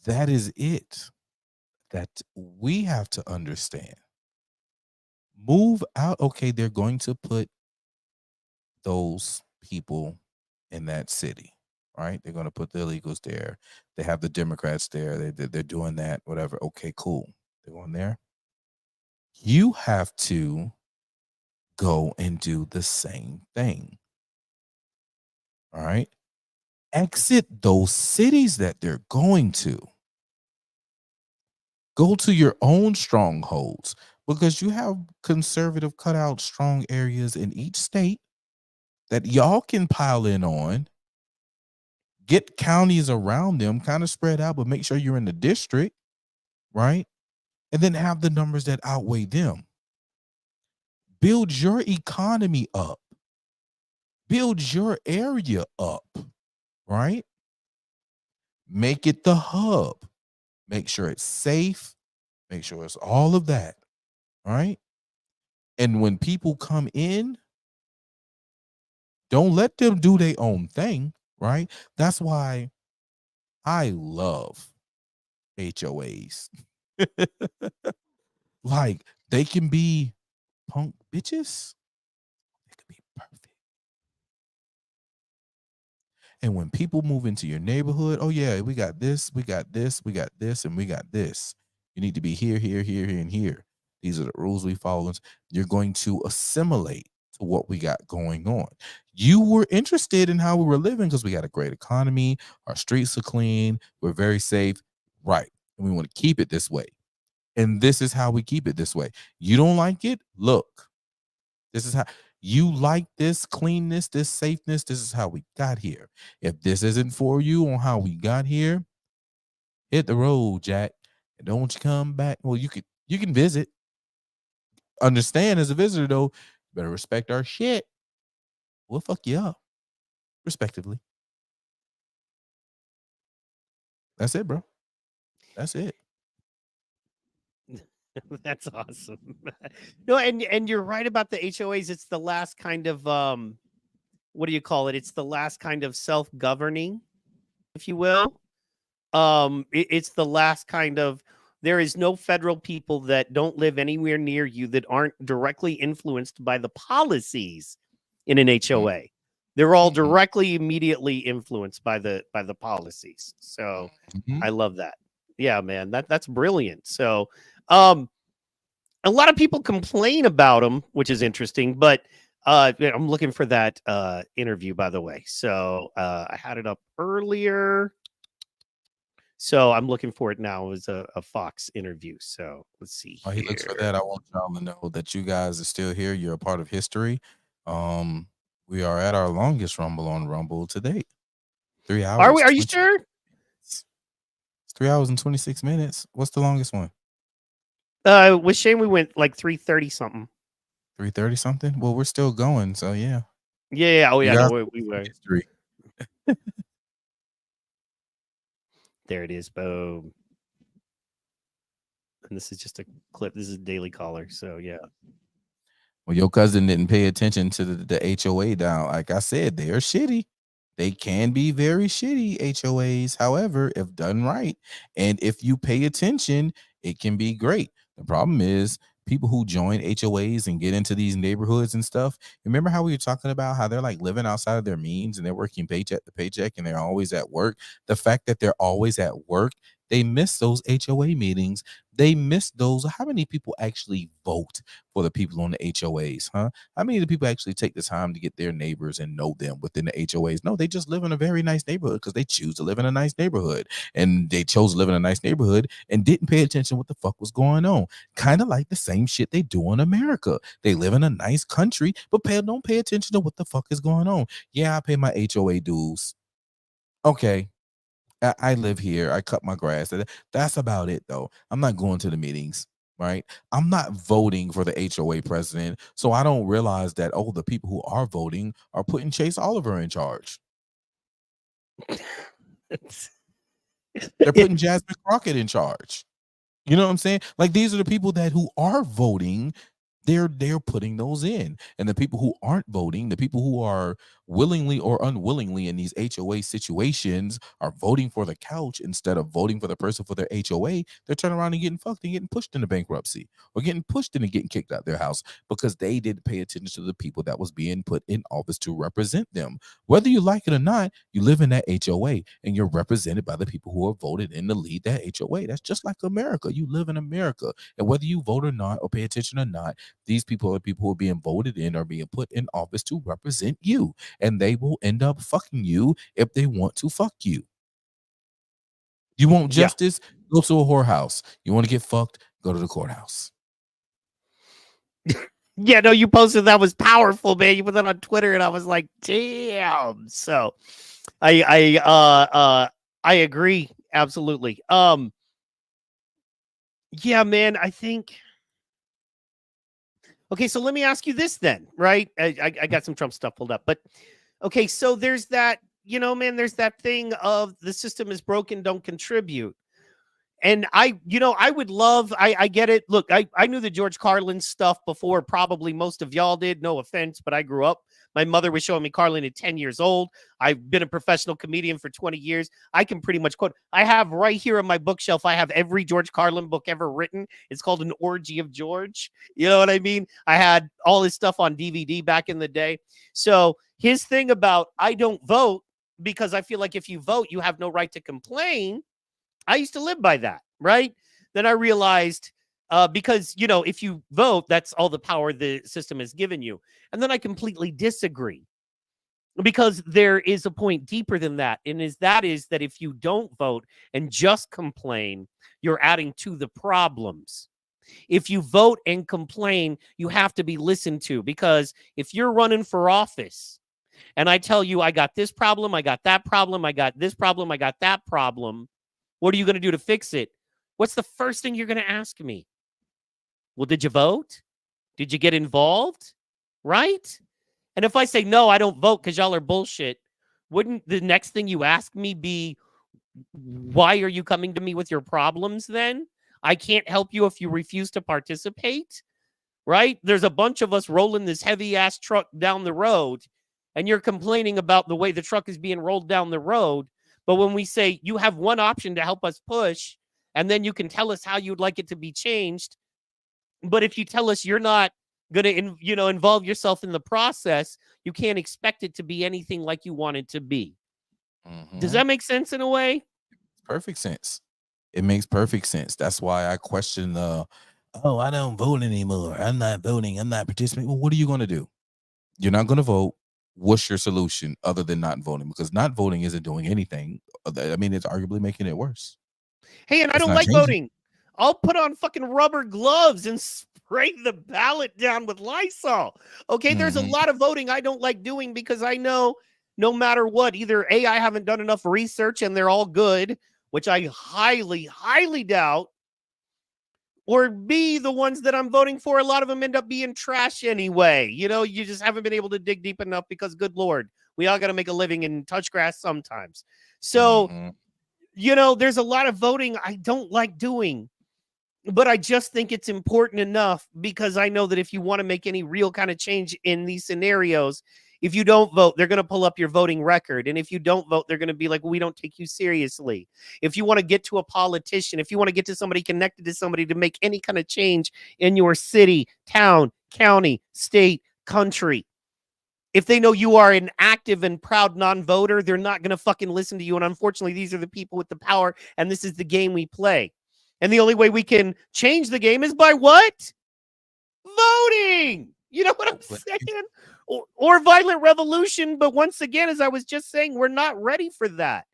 That is it that we have to understand. Move out. Okay, they're going to put those people in that city, right? They're going to put the illegals there. They have the Democrats there. They're doing that, whatever. Okay, cool. They're going there. You have to go and do the same thing. All right? Exit those cities that they're going to. Go to your own strongholds because you have conservative cutout strong areas in each state that y'all can pile in on. Get counties around them, kind of spread out, but make sure you're in the district, right? And then have the numbers that outweigh them. Build your economy up. Build your area up, right? Make it the hub. Make sure it's safe. Make sure it's all of that, right? And when people come in, don't let them do their own thing, right? That's why I love HOAs. Like, they can be punk bitches. They could be perfect. And when people move into your neighborhood, oh yeah, we got this, we got this, we got this, and we got this. You need to be here, here, here, here, and here. These are the rules we follow. You're going to assimilate to what we got going on. You were interested in how we were living because we got a great economy. Our streets are clean. We're very safe. Right. And we want to keep it this way. And this is how we keep it this way. You don't like it? Look, this is how you like this cleanness, this safeness. This is how we got here. If this isn't for you on how we got here, Hit the road, Jack. And don't you come back. Well, you can visit. Understand as a visitor, though, you better respect our shit. We'll fuck you up. Respectively. That's it, bro. That's it. That's awesome. No, and you're right about the HOAs. It's the last kind of what do you call it? It's the last kind of self-governing, if you will. It's the last kind of, there is no federal people that don't live anywhere near you that aren't directly influenced by the policies in an HOA. They're all directly, immediately influenced by the policies. So I love that. Yeah, man, that's brilliant. So a lot of people complain about them, which is interesting, but I'm looking for that interview, by the way. So I had it up earlier. So I'm looking for it now. It was a Fox interview. So let's see. While he looks for that, I want y'all to know that you guys are still here. You're a part of history. We are at our longest Rumble on Rumble to date. 3 hours. Are we? Are you sure? It's 3 hours and 26 minutes. What's the longest one? With Shane, we went like 3:30 something. 3:30 something? Well, we're still going, so yeah. Yeah. Oh, yeah. You No, guys- we were. History. There it is. Boom. And this is just a clip. This is Daily Caller. So, yeah. Well, your cousin didn't pay attention to the HOA down. Like I said, they are shitty. They can be very shitty HOAs. However, if done right, and if you pay attention, it can be great. The problem is people who join HOAs and get into these neighborhoods and stuff. Remember how we were talking about how they're like living outside of their means and they're working paycheck to paycheck and they're always at work. The fact that they're always at work, they miss those HOA meetings. They miss those. How many people actually vote for the people on the HOAs, huh? How many of the people actually take the time to get their neighbors and know them within the HOAs? No, they just live in a very nice neighborhood because they choose to live in a nice neighborhood. And they chose to live in a nice neighborhood and didn't pay attention to what the fuck was going on. Kind of like the same shit they do in America. They live in a nice country, but don't pay attention to what the fuck is going on. Yeah, I pay my HOA dues. Okay. I live here. I cut my grass. That's about it, though. I'm not going to the meetings, right? I'm not voting for the HOA president, so I don't realize that, the people who are voting are putting Chase Oliver in charge. They're putting Jasmine Crockett in charge. You know what I'm saying? Like, these are the people who are voting. They're putting those in. And the people who aren't voting, the people who are willingly or unwillingly in these HOA situations are voting for the couch instead of voting for the person for their HOA. They're turning around and getting fucked and getting pushed into bankruptcy or getting pushed in and getting kicked out of their house because they didn't pay attention to the people that was being put in office to represent them. Whether you like it or not, you live in that HOA and you're represented by the people who are voted in to lead that HOA. That's just like America. You live in America. And whether you vote or not or pay attention or not, these people are people who are being voted in or being put in office to represent you. And they will end up fucking you if they want to fuck you. You want justice? Go to a whorehouse. You want to get fucked? Go to the courthouse. Yeah, no, you posted that was powerful, man. You put that on Twitter, and I was like, damn. So, I agree absolutely. Yeah, man, I think. Okay, so let me ask you this then, right? I got some Trump stuff pulled up, but okay, so there's that, man, there's that thing of the system is broken, don't contribute. And I would love, I get it. Look, I knew the George Carlin stuff before probably most of y'all did. No offense, but I grew up. My mother was showing me Carlin at 10 years old. I've been a professional comedian for 20 years. I can pretty much quote. I have right here on my bookshelf, I have every George Carlin book ever written. It's called An Orgy of George. You know what I mean? I had all his stuff on DVD back in the day. So his thing about I don't vote because I feel like if you vote, you have no right to complain. I used to live by that, right? Then I realized because, if you vote, that's all the power the system has given you. And then I completely disagree because there is a point deeper than that. And that is that if you don't vote and just complain, you're adding to the problems. If you vote and complain, you have to be listened to, because if you're running for office and I tell you, I got this problem, I got that problem, I got this problem, I got that problem, What are you going to do to fix it? What's the first thing you're going to ask me? Well, did you vote? Did you get involved? Right? And if I say, no, I don't vote because y'all are bullshit, wouldn't the next thing you ask me be, why are you coming to me with your problems then? I can't help you if you refuse to participate, right? There's a bunch of us rolling this heavy-ass truck down the road, and you're complaining about the way the truck is being rolled down the road. But when we say you have one option to help us push, and then you can tell us how you'd like it to be changed, but if you tell us you're not going to, involve yourself in the process, you can't expect it to be anything like you want it to be. Does that make sense in a way? Perfect sense. It makes perfect sense. That's why I question the, oh, I don't vote anymore. I'm not voting. I'm not participating. Well, what are you going to do? You're not going to vote. What's your solution other than not voting? Because not voting isn't doing anything. I mean, it's arguably making it worse. Hey, and I don't like voting. I'll put on fucking rubber gloves and spray the ballot down with Lysol. Okay, there's a lot of voting I don't like doing because I know no matter what, either A, I haven't done enough research and they're all good, which I highly, highly doubt, or B, the ones that I'm voting for, a lot of them end up being trash anyway. You just haven't been able to dig deep enough because, good Lord, we all got to make a living and touch grass sometimes. So, there's a lot of voting I don't like doing, but I just think it's important enough because I know that if you want to make any real kind of change in these scenarios, if you don't vote, they're going to pull up your voting record. And if you don't vote, they're going to be like, well, we don't take you seriously. If you want to get to a politician, if you want to get to somebody connected to somebody to make any kind of change in your city, town, county, state, country, if they know you are an active and proud non-voter, they're not going to fucking listen to you. And unfortunately, these are the people with the power, and this is the game we play. And the only way we can change the game is by what? Voting. You know what I'm saying? Or violent revolution. But once again, as I was just saying, we're not ready for that.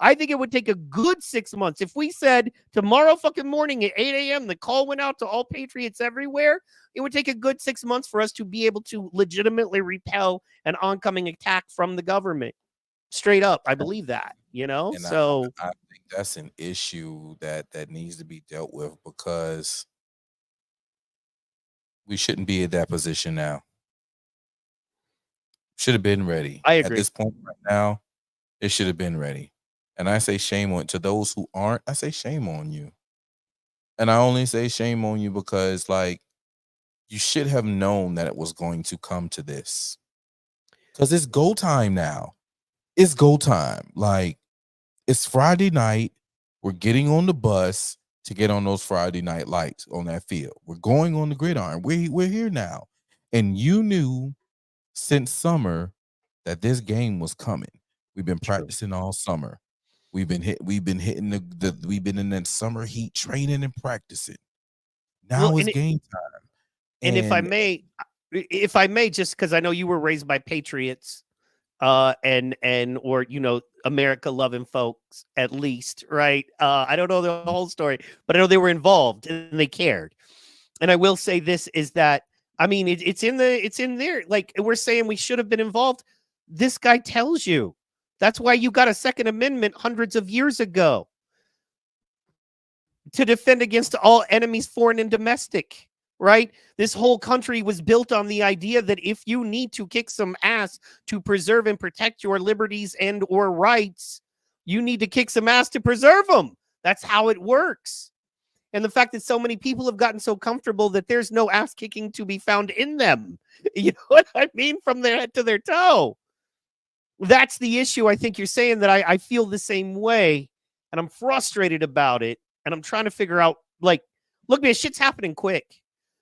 I think it would take a good 6 months. If we said tomorrow fucking morning at 8 a.m., the call went out to all patriots everywhere, it would take a good 6 months for us to be able to legitimately repel an oncoming attack from the government. Straight up. I believe that, And so I think that's an issue that needs to be dealt with because we shouldn't be in that position now. Should have been ready. I agree. At this point right now, it should have been ready. And I say shame on to those who aren't. I say shame on you. And I only say shame on you because, you should have known that it was going to come to this. Because it's go time now. It's go time. It's Friday night. We're getting on the bus to get on those Friday night lights on that field. We're going on the gridiron. We're here now. And you knew since summer that this game was coming. We've been practicing all summer. We've been in that summer heat training and practicing. Now it's game time. And if I may, just because I know you were raised by patriots, or America loving folks, at least, right? I don't know the whole story, but I know they were involved and they cared. And I will say this is that, I mean, it's in there. Like we're saying we should have been involved. This guy tells you. That's why you got a Second Amendment hundreds of years ago to defend against all enemies, foreign and domestic, right? This whole country was built on the idea that if you need to kick some ass to preserve and protect your liberties and or rights, you need to kick some ass to preserve them. That's how it works. And the fact that so many people have gotten so comfortable that there's no ass kicking to be found in them. You know what I mean? From their head to their toe. That's the issue. I think you're saying that I feel the same way and I'm frustrated about it. And I'm trying to figure out, look, man, shit's happening quick.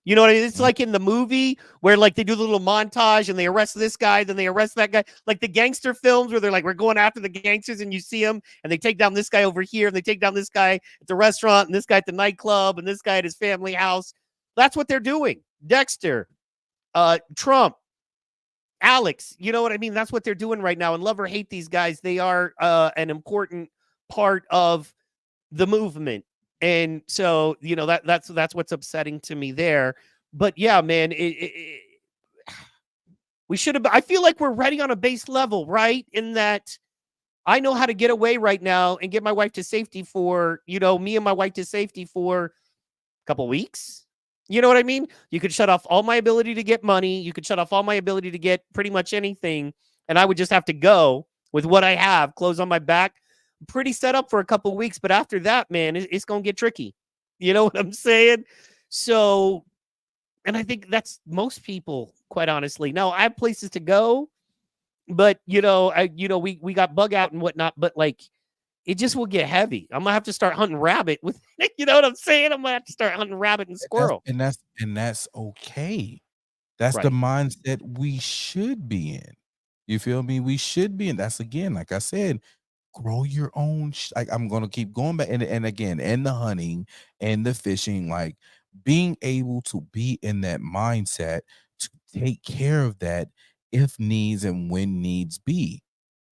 You know what I mean? It's like in the movie where they do the little montage and they arrest this guy, then they arrest that guy. Like the gangster films where they're like, we're going after the gangsters and you see them and they take down this guy over here and they take down this guy at the restaurant and this guy at the nightclub and this guy at his family house. That's what they're doing. Dexter, Trump, Alex, you know what I mean? That's what they're doing right now. And love or hate these guys, they are an important part of the movement. And so, that's what's upsetting to me there. But yeah, man, we should have, I feel like we're ready on a base level, right? In that I know how to get away right now and get my wife to safety for, me and my wife to safety for a couple weeks. You know what I mean? You could shut off all my ability to get money. You could shut off all my ability to get pretty much anything. And I would just have to go with what I have, clothes on my back, pretty set up for a couple weeks. But after that, man, it's going to get tricky. You know what I'm saying? So, and I think that's most people, quite honestly. Now, I have places to go, but, we got bug out and whatnot, but like, it just will get heavy. I'm gonna have to start hunting rabbit with, you know what I'm saying? I'm gonna have to start hunting rabbit and squirrel. And that's okay. That's the mindset we should be in. You feel me? We should be in. That's again, like I said, grow your own. Like I'm gonna keep going back and again, and the hunting and the fishing, like being able to be in that mindset to take care of that if needs and when needs be.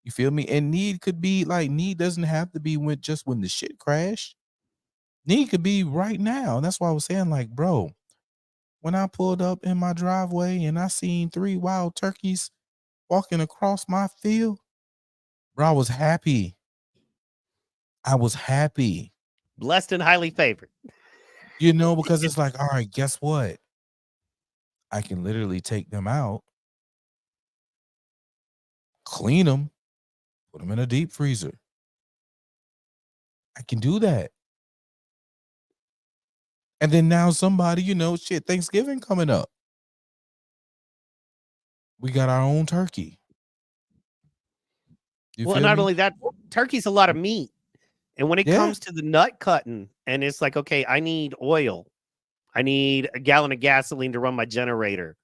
You feel me? And need could be like need doesn't have to be when the shit crashed. Need could be right now. That's why I was saying, like, bro, when I pulled up in my driveway and I seen 3 wild turkeys walking across my field, bro, I was happy. Blessed and highly favored. Because it's like, all right, guess what? I can literally take them out, clean them, put them in a deep freezer. I can do that. And then now somebody, Thanksgiving coming up. We got our own turkey. Well, not only that, turkey's a lot of meat. And when it comes to the nut cutting, and it's like, okay, I need oil. I need a gallon of gasoline to run my generator.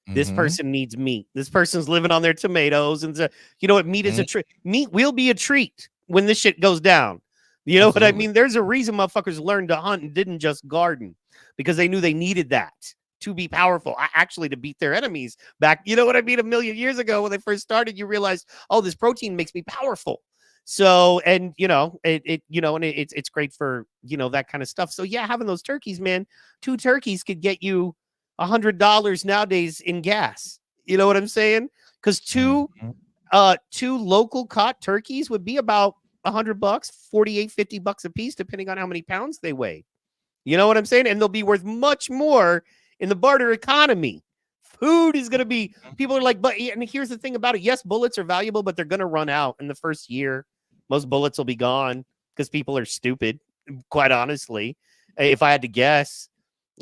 This person needs meat. This person's living on their tomatoes. And you know what? Meat is a treat. Meat will be a treat when this shit goes down. You know what I mean? There's a reason motherfuckers learned to hunt and didn't just garden, because they knew they needed that to be powerful, actually to beat their enemies back. You know what I mean? A million years ago when they first started, you realized, oh, this protein makes me powerful. So, and it's great for, that kind of stuff. So yeah, having those turkeys, man, 2 turkeys could get you $100 nowadays in gas. You know what I'm saying? Because two local caught turkeys would be about $100, $48-50 a piece, depending on how many pounds they weigh. You know what I'm saying? And they'll be worth much more in the barter economy. Food is going to be, people are like, but, and here's the thing about it. Yes, bullets are valuable, but they're going to run out in the first year. Most bullets will be gone because people are stupid, quite honestly. If I had to guess,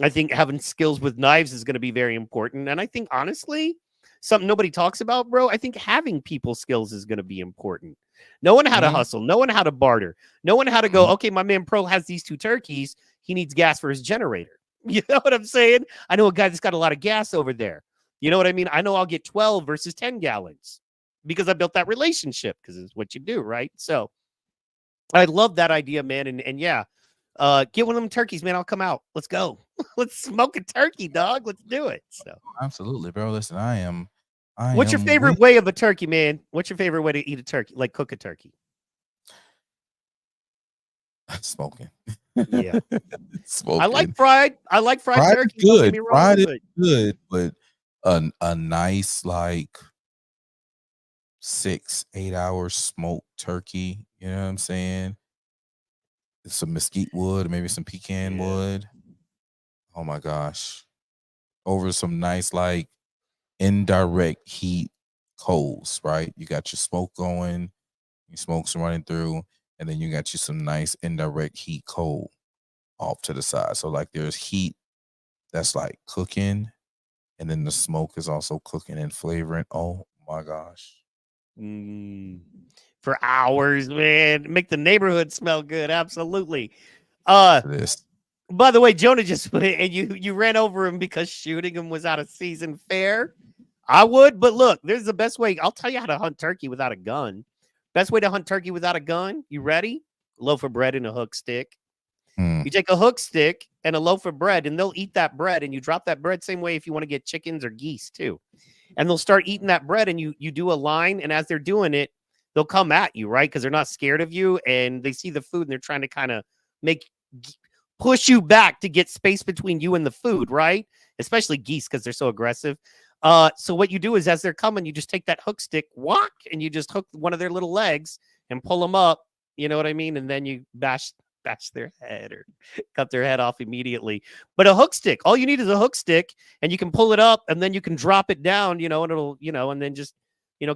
I think having skills with knives is going to be very important. And I think, honestly, something nobody talks about, bro, I think having people skills is going to be important. Knowing how to hustle, knowing how to barter, knowing how to go, okay, my man Pro has these 2 turkeys. He needs gas for his generator. You know what I'm saying? I know a guy that's got a lot of gas over there. You know what I mean? I know I'll get 12 versus 10 gallons because I built that relationship, because it's what you do, right? So I love that idea, man. And yeah, get one of them turkeys, man. I'll come out. Let's go. Let's smoke a turkey, dog. Let's do it. So absolutely, bro. Listen, what's your favorite way of a turkey, man? What's your favorite way to eat a turkey? Like cook a turkey? Smoking. Yeah. Smoking. I like fried turkey. Good. Fried is good, but a nice like 6-8 hour smoked turkey. You know what I'm saying? Some mesquite wood, maybe some pecan wood. Oh my gosh. Over some nice like indirect heat coals, right? You got your smoke going, your smoke's running through, and then you got you some nice indirect heat coal off to the side. So like there's heat that's like cooking, and then the smoke is also cooking and flavoring. Oh my gosh. For hours, man. Make the neighborhood smell good. Absolutely. By the way, Jonah just put it, and you ran over him because shooting him was out of season. Fair. I would, but look, there's the best way. I'll tell you how to hunt turkey without a gun. Best way to hunt turkey without a gun. You ready? A loaf of bread and a hook stick. You take a hook stick and a loaf of bread, and they'll eat that bread, and you drop that bread. Same way if you want to get chickens or geese too. And they'll start eating that bread, and you do a line, and as they're doing it, they'll come at you, right? Because they're not scared of you, and they see the food, and they're trying to kind of push you back to get space between you and the food, right? Especially geese, because they're so aggressive. So what you do is, as they're coming, you just take that hook stick, whack, and you just hook one of their little legs, and pull them up. You know what I mean? And then you bash their head or cut their head off immediately. But a hook stick, all you need is a hook stick, and you can pull it up, and then you can drop it down, and it'll, and then just,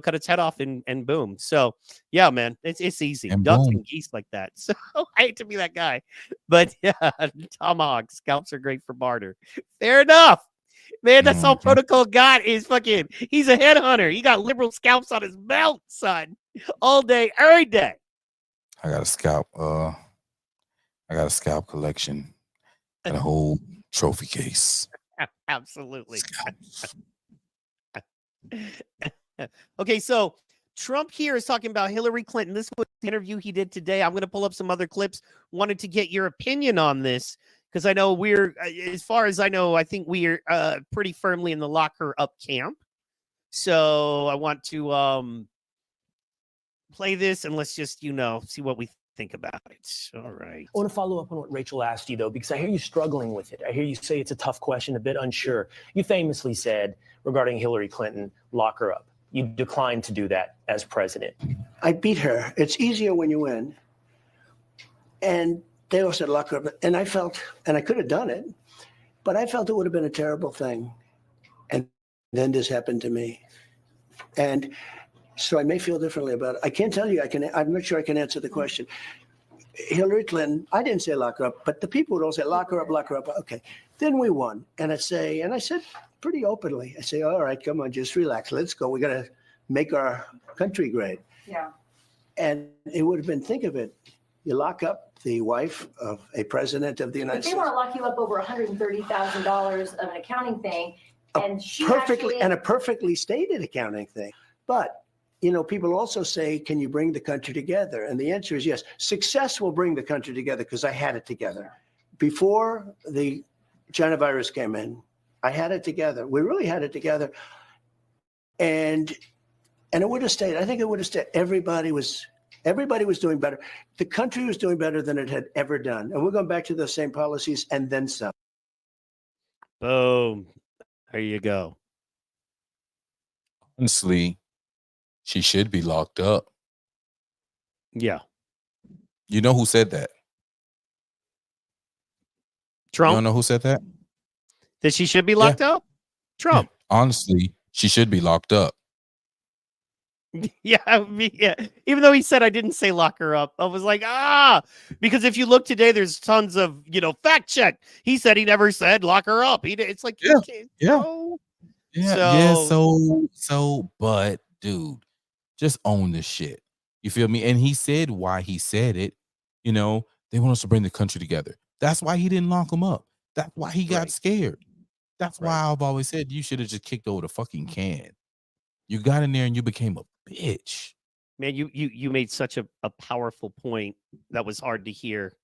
cut its head off and boom. So yeah, man, it's easy. And Ducks boom. and geese like that. So I hate to be that guy, but yeah, tomahawk scalps are great for barter. Fair enough. Man, that's all Protocol got is fucking, he's a headhunter. He got liberal scalps on his belt, son. All day, every day. I got a scalp. I got a scalp collection and a whole trophy case. Absolutely. Okay, so Trump here is talking about Hillary Clinton. This was the interview he did today. I'm going to pull up some other clips. Wanted to get your opinion on this because I know we're, as far as I know, I think we're pretty firmly in the lock her up camp. So I want to play this and let's just, see what we think about it. All right. I want to follow up on what Rachel asked you, though, because I hear you struggling with it. I hear you say it's a tough question, a bit unsure. You famously said regarding Hillary Clinton, lock her up. You declined to do that as president. I beat her. It's easier when you win. And they all said lock her up. And I felt, and I could have done it, but I felt it would have been a terrible thing. And then this happened to me. And so I may feel differently about it. I can't tell you, I'm not sure I can answer the question. Hillary Clinton, I didn't say lock her up, but the people would all say lock her up, lock her up. Okay, then we won. And I said pretty openly, I say, all right, come on, just relax. Let's go. We got to make our country great. Yeah. And it would have been, think of it, you lock up the wife of a president of the United States. They want to lock you up over $130,000 of an accounting thing. And a perfectly stated accounting thing. But people also say, can you bring the country together? And the answer is yes. Success will bring the country together because I had it together. Before the China virus came in, I had it together. We really had it together. And it would have stayed. I think it would have stayed. Everybody was doing better. The country was doing better than it had ever done. And we're going back to those same policies and then some. Boom. There you go. Honestly, she should be locked up. Yeah. You know who said that? Trump. You don't know who said that? That she should be locked up? Trump. Yeah. Honestly, she should be locked up. Yeah, yeah. Even though he said I didn't say lock her up, I was like, because if you look today, there's tons of, fact check. He said he never said lock her up. It's like, but dude, just own this shit. You feel me? And he said why he said it. They want us to bring the country together. That's why he didn't lock him up. That's why he got scared. That's why I've always said you should have just kicked over the fucking can. You got in there and you became a bitch. Man, you made such a powerful point that was hard to hear.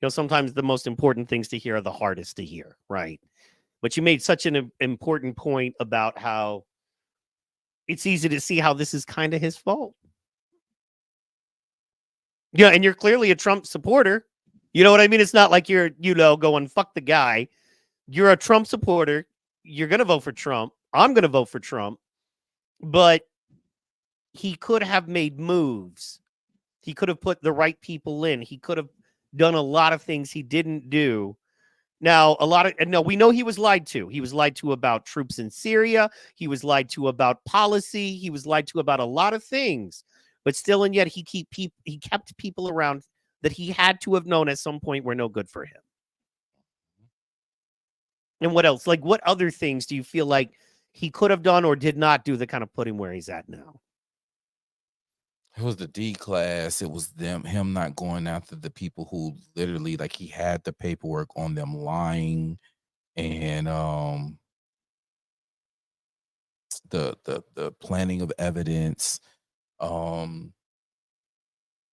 Sometimes the most important things to hear are the hardest to hear, right? But you made such an important point about how it's easy to see how this is kind of his fault. Yeah, and you're clearly a Trump supporter. You know what I mean? It's not like you're, going, fuck the guy. You're a Trump supporter. You're going to vote for Trump. I'm going to vote for Trump. But he could have made moves. He could have put the right people in. He could have done a lot of things he didn't do. Now, we know he was lied to. He was lied to about troops in Syria. He was lied to about policy. He was lied to about a lot of things. But still and yet, he kept people around that he had to have known at some point were no good for him. And what else? Like, what other things do you feel like he could have done or did not do that kind of put him where he's at now? It was the D class. It was him not going after the people who literally, like, he had the paperwork on them lying, and the planning of evidence.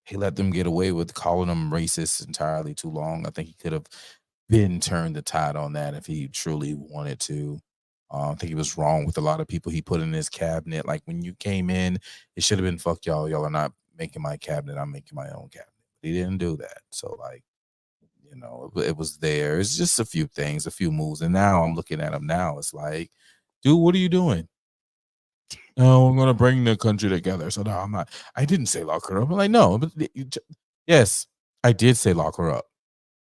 He let them get away with calling them racist entirely too long. I think he could have been turned the tide on that if he truly wanted to. I think he was wrong with a lot of people he put in his cabinet. Like, when you came in, it should have been, fuck y'all. Y'all are not making my cabinet. I'm making my own cabinet. But he didn't do that. So, like, it was there. It's just a few things, a few moves. And now I'm looking at him now. It's like, dude, what are you doing? No, I'm gonna bring the country together. So no, I'm not. I didn't say lock her up. I'm like, no, but yes, I did say lock her up,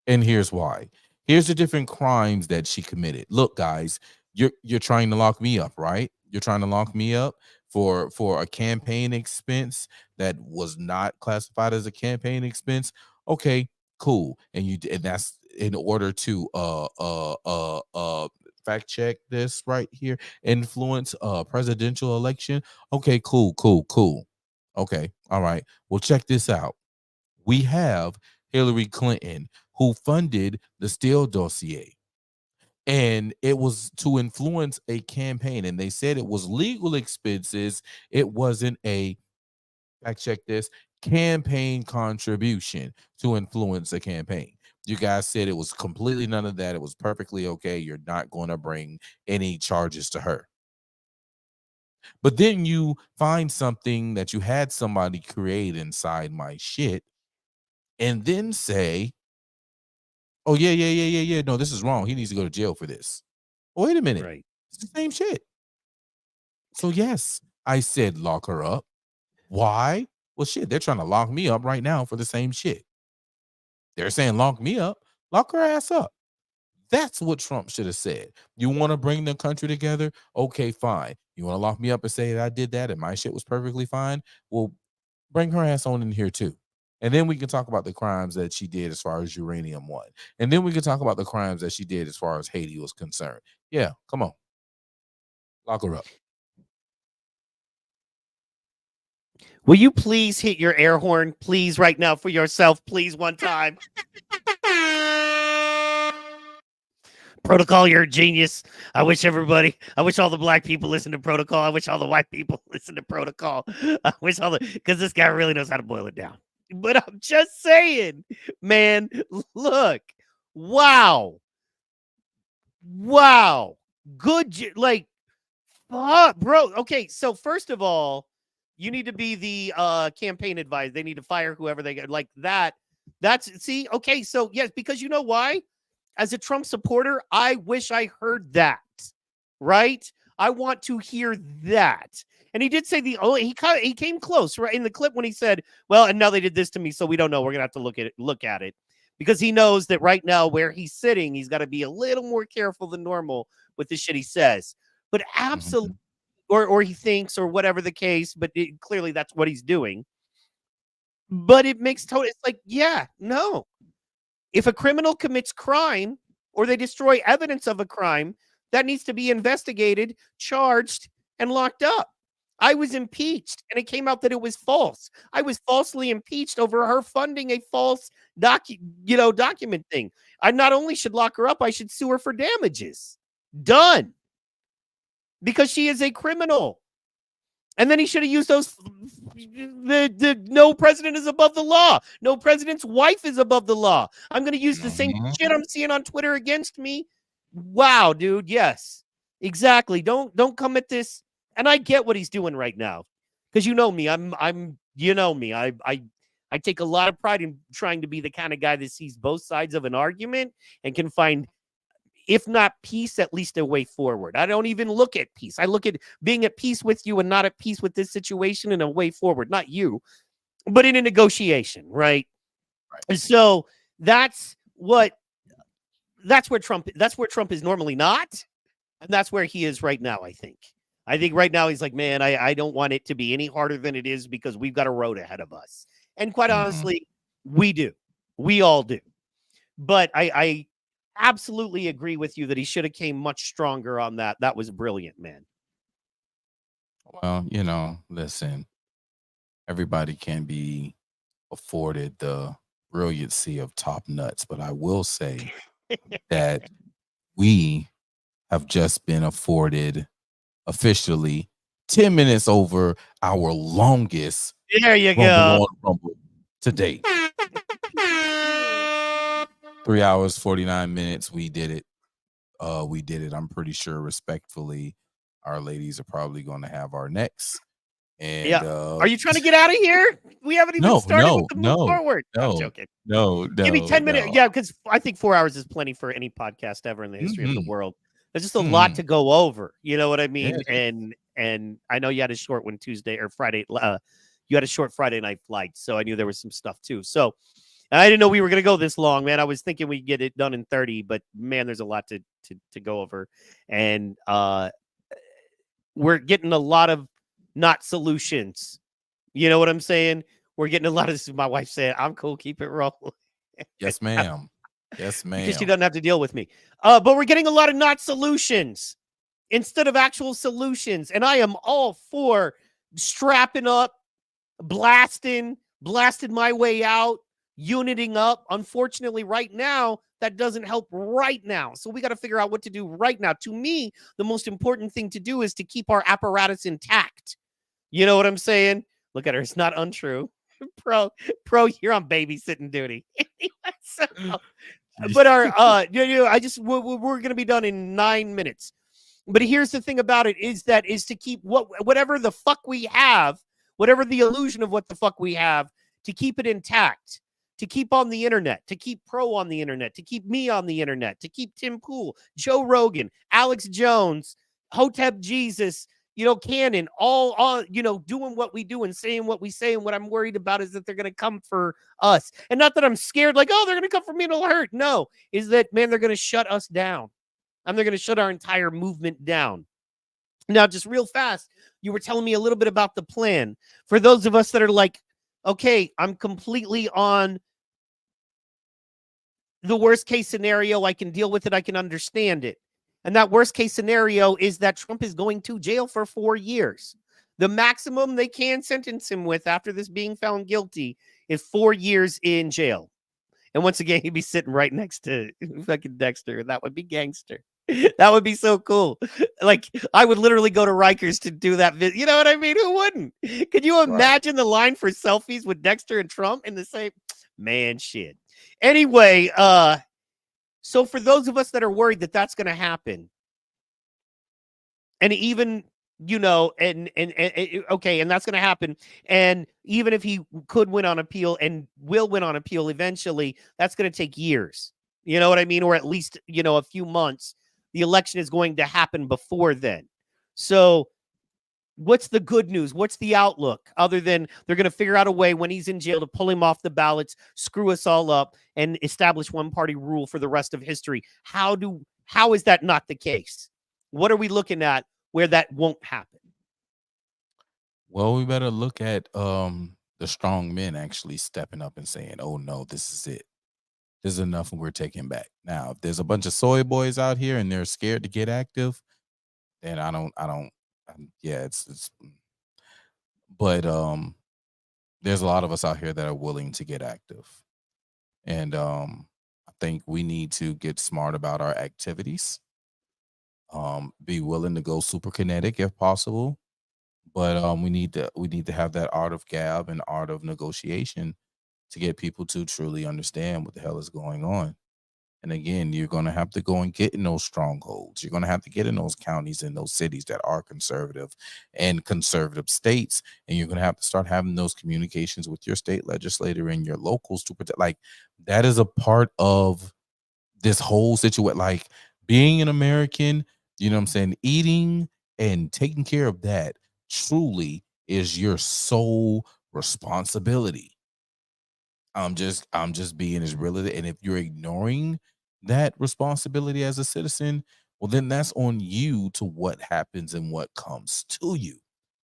and here's why. Here's the different crimes that she committed. Look, guys, you're trying to lock me up, right? You're trying to lock me up for a campaign expense that was not classified as a campaign expense. Okay, cool. And that's in order to fact check this right here, influence presidential election. Okay, cool. Okay, all right. Well, check this out. We have Hillary Clinton, who funded the Steele dossier, and it was to influence a campaign, and they said it was legal expenses. It wasn't a, fact check this, campaign contribution to influence a campaign. You guys said it was completely none of that. It was perfectly okay. You're not going to bring any charges to her. But then you find something that you had somebody create inside my shit and then say, oh, yeah. No, this is wrong. He needs to go to jail for this. Wait a minute. Right. It's the same shit. So, yes, I said lock her up. Why? Well, shit, they're trying to lock me up right now for the same shit. They're saying lock me up, lock her ass up. That's what Trump should have said. You want to bring the country together? Okay, fine. You want to lock me up and say that I did that and my shit was perfectly fine? Well, bring her ass on in here too. And then we can talk about the crimes that she did as far as Uranium One. And then we can talk about the crimes that she did as far as Haiti was concerned. Yeah, come on. Lock her up. Will you please hit your air horn, please, right now for yourself, please, one time? Protocol, you're a genius. I wish all the black people listen to Protocol. I wish all the white people listen to Protocol. I wish because this guy really knows how to boil it down. But I'm just saying, man, look, wow. Good, like, fuck, bro. Okay, so first of all, you need to be the campaign advisor. They need to fire whoever they get like that. See, okay, so yes, because you know why? As a Trump supporter, I wish I heard that, right? I want to hear that. And he did say he came close, right, in the clip when he said, well, and now they did this to me, so we don't know. We're gonna have to look at it. Because he knows that right now where he's sitting, he's got to be a little more careful than normal with the shit he says. But absolutely, or he thinks, or whatever the case, but clearly that's what he's doing. But it makes total, it's like, yeah, no. If a criminal commits crime or they destroy evidence of a crime, that needs to be investigated, charged, and locked up. I was impeached, and it came out that it was false. I was falsely impeached over her funding a false document thing. I not only should lock her up, I should sue her for damages. Done. Because she is a criminal. And then he should have used those. No president is above the law. No president's wife is above the law. I'm going to use the same shit I'm seeing on Twitter against me. Wow, dude. Yes, exactly. Don't come at this. And I get what he's doing right now, because you know me. You know me. I take a lot of pride in trying to be the kind of guy that sees both sides of an argument and can find, if not peace, at least a way forward. I don't even look at peace. I look at being at peace with you and not at peace with this situation and a way forward. Not you, but in a negotiation, right? So that's where Trump is normally not. And that's where he is right now, I think. I think right now he's like, man, I don't want it to be any harder than it is, because we've got a road ahead of us. And quite honestly, we do. We all do. But I absolutely agree with you that he should have came much stronger on that. That was brilliant, man. Well, listen, everybody can be afforded the brilliancy of top nuts, but I will say that we have just been afforded officially 10 minutes over our longest there you go Rumble to date. 3 hours 49 minutes. We did it. I'm pretty sure respectfully our ladies are probably going to have our next. And yeah, are you trying to get out of here? We haven't even started with the move forward. No, I'm joking. No, give me 10 minutes. Yeah, because I think 4 hours is plenty for any podcast ever in the history of the world. There's just a lot to go over. You know what I Yeah, mean? And I know you had a short one Tuesday or Friday. You had a short Friday night flight, so I knew there was some stuff too. So I didn't know we were gonna go this long, man. I was thinking we'd get it done in 30, but man, there's a lot to go over, and we're getting a lot of not solutions. You know what I'm saying? We're getting a lot of this. Is my wife saying, "I'm cool, keep it rolling." yes, ma'am. Yes, Because she ma'am. doesn't have to deal with me. But we're getting a lot of not solutions instead of actual solutions. And I am all for strapping up, blasting my way out, uniting up. Unfortunately, right now, that doesn't help right now. So we got to figure out what to do right now. To me, the most important thing to do is to keep our apparatus intact. You know what I'm saying? Look at her. It's not untrue. Pro, you're on babysitting duty. So, but our we're gonna be done in 9 minutes. But here's the thing about it is to keep whatever the fuck we have, whatever the illusion of what the fuck we have, to keep it intact, to keep on the internet, to keep Pro on the internet, to keep me on the internet, to keep Tim Pool, Joe Rogan, Alex Jones, Hotep Jesus, Cannon, all, doing what we do and saying what we say. And what I'm worried about is that they're going to come for us. And not that I'm scared, like, oh, they're going to come for me and it'll hurt. No, is that, man, they're going to shut us down. And they're going to shut our entire movement down. Now, just real fast, you were telling me a little bit about the plan. For those of us that are like, okay, I'm completely on the worst case scenario. I can deal with it. I can understand it. And that worst case scenario is that Trump is going to jail for 4 years. The maximum they can sentence him with after this being found guilty is 4 years in jail. And once again, he'd be sitting right next to fucking Dexter. That would be gangster. That would be so cool. Like, I would literally go to Rikers to do that. You know what I mean? Who wouldn't? Could you imagine the line for selfies with Dexter and Trump in the same? Man, shit. Anyway, so for those of us that are worried that that's going to happen, and even, okay, and that's going to happen, and even if he could win on appeal and will win on appeal eventually, that's going to take years. You know what I mean? Or at least, a few months. The election is going to happen before then. So what's the good news? What's the outlook other than they're going to figure out a way when he's in jail to pull him off the ballots, screw us all up, and establish one-party rule for the rest of history? How is that not the case? What are we looking at where that won't happen? Well, we better look at the strong men actually stepping up and saying, "Oh no, this is it. This is enough, and we're taking back." Now, if there's a bunch of soy boys out here and they're scared to get active, then yeah, it's. But there's a lot of us out here that are willing to get active, and I think we need to get smart about our activities. Be willing to go super kinetic if possible, but we need to have that art of gab and art of negotiation to get people to truly understand what the hell is going on. And again, you're going to have to go and get in those strongholds. You're going to have to get in those counties and those cities that are conservative and conservative states. And you're going to have to start having those communications with your state legislator and your locals to protect. Like, that is a part of this whole situation. Like, being an American, you know what I'm saying? Eating and taking care of that truly is your sole responsibility. I'm just being as real as it. And if you're ignoring that responsibility as a citizen, well, then that's on you to what happens and what comes to you.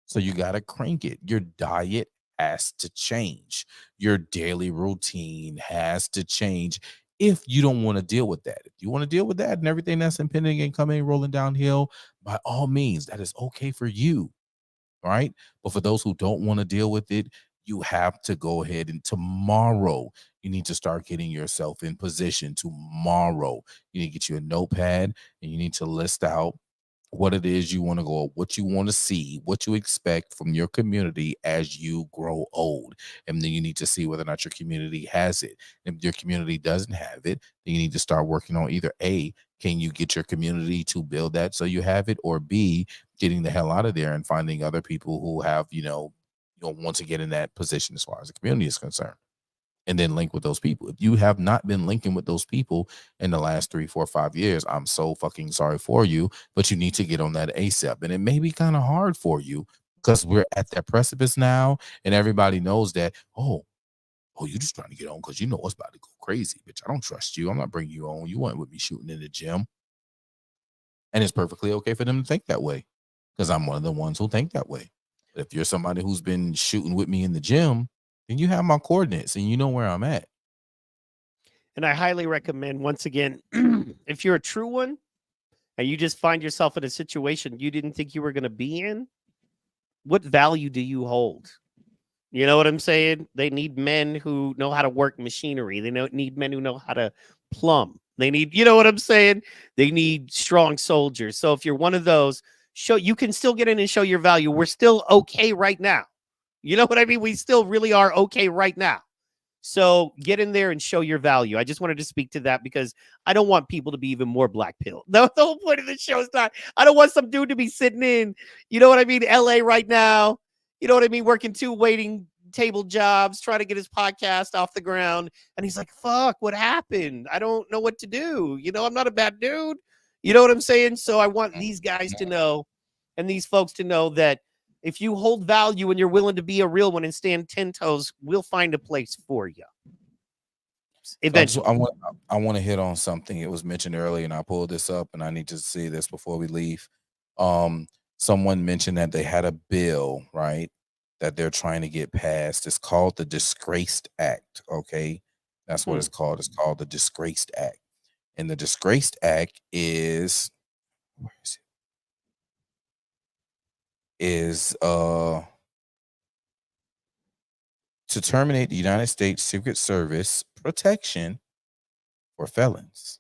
So you got to crank it. Your diet has to change. Your daily routine has to change if you don't want to deal with that. If you want to deal with that and everything that's impending and coming rolling downhill, by all means, that is okay for you. All right. But for those who don't want to deal with it, you have to go ahead and tomorrow you need to start getting yourself in position. Tomorrow you need to get you a notepad and you need to list out what it is you want to go, what you want to see, what you expect from your community as you grow old. And then you need to see whether or not your community has it. If your community doesn't have it, then you need to start working on either A, can you get your community to build that so you have it, or B, getting the hell out of there and finding other people who have, want to get in that position as far as the community is concerned. and then link with those people. If you have not been linking with those people in the last 3, 4, 5 years, I'm so fucking sorry for you, but you need to get on that ASAP. And it may be kind of hard for you because we're at that precipice now, and everybody knows that, oh, you're just trying to get on because you know what's about to go crazy, bitch. I don't trust you. I'm not bringing you on. You weren't with me shooting in the gym. And it's perfectly okay for them to think that way because I'm one of the ones who think that way. But if you're somebody who's been shooting with me in the gym, then you have my coordinates and you know where I'm at. And I highly recommend, once again, if you're a true one and you just find yourself in a situation you didn't think you were going to be in, what value do you hold? You know what I'm saying? They need men who know how to work machinery. They need men who know how to plumb. They need, you know what I'm saying? They need strong soldiers. So if you're one of those, you can still get in and show your value. We're still okay right now. You know what I mean? We still really are okay right now. So get in there and show your value. I just wanted to speak to that because I don't want people to be even more black pill. The whole point of the show is not, I don't want some dude to be sitting in, you know what I mean, LA right now. You know what I mean? Working 2 waiting table jobs, trying to get his podcast off the ground. And he's like, fuck, what happened? I don't know what to do. You know, I'm not a bad dude. You know what I'm saying? So I want these guys to know and these folks to know that if you hold value and you're willing to be a real one and stand 10 toes, we'll find a place for you. Eventually. So I want to hit on something. It was mentioned earlier, and I pulled this up, and I need to see this before we leave. Someone mentioned that they had a bill, right, that they're trying to get passed. It's called the Disgraced Act. Okay, that's what it's called. It's called the Disgraced Act, and the Disgraced Act is, where is it? Is to terminate the United States Secret Service protection for felons.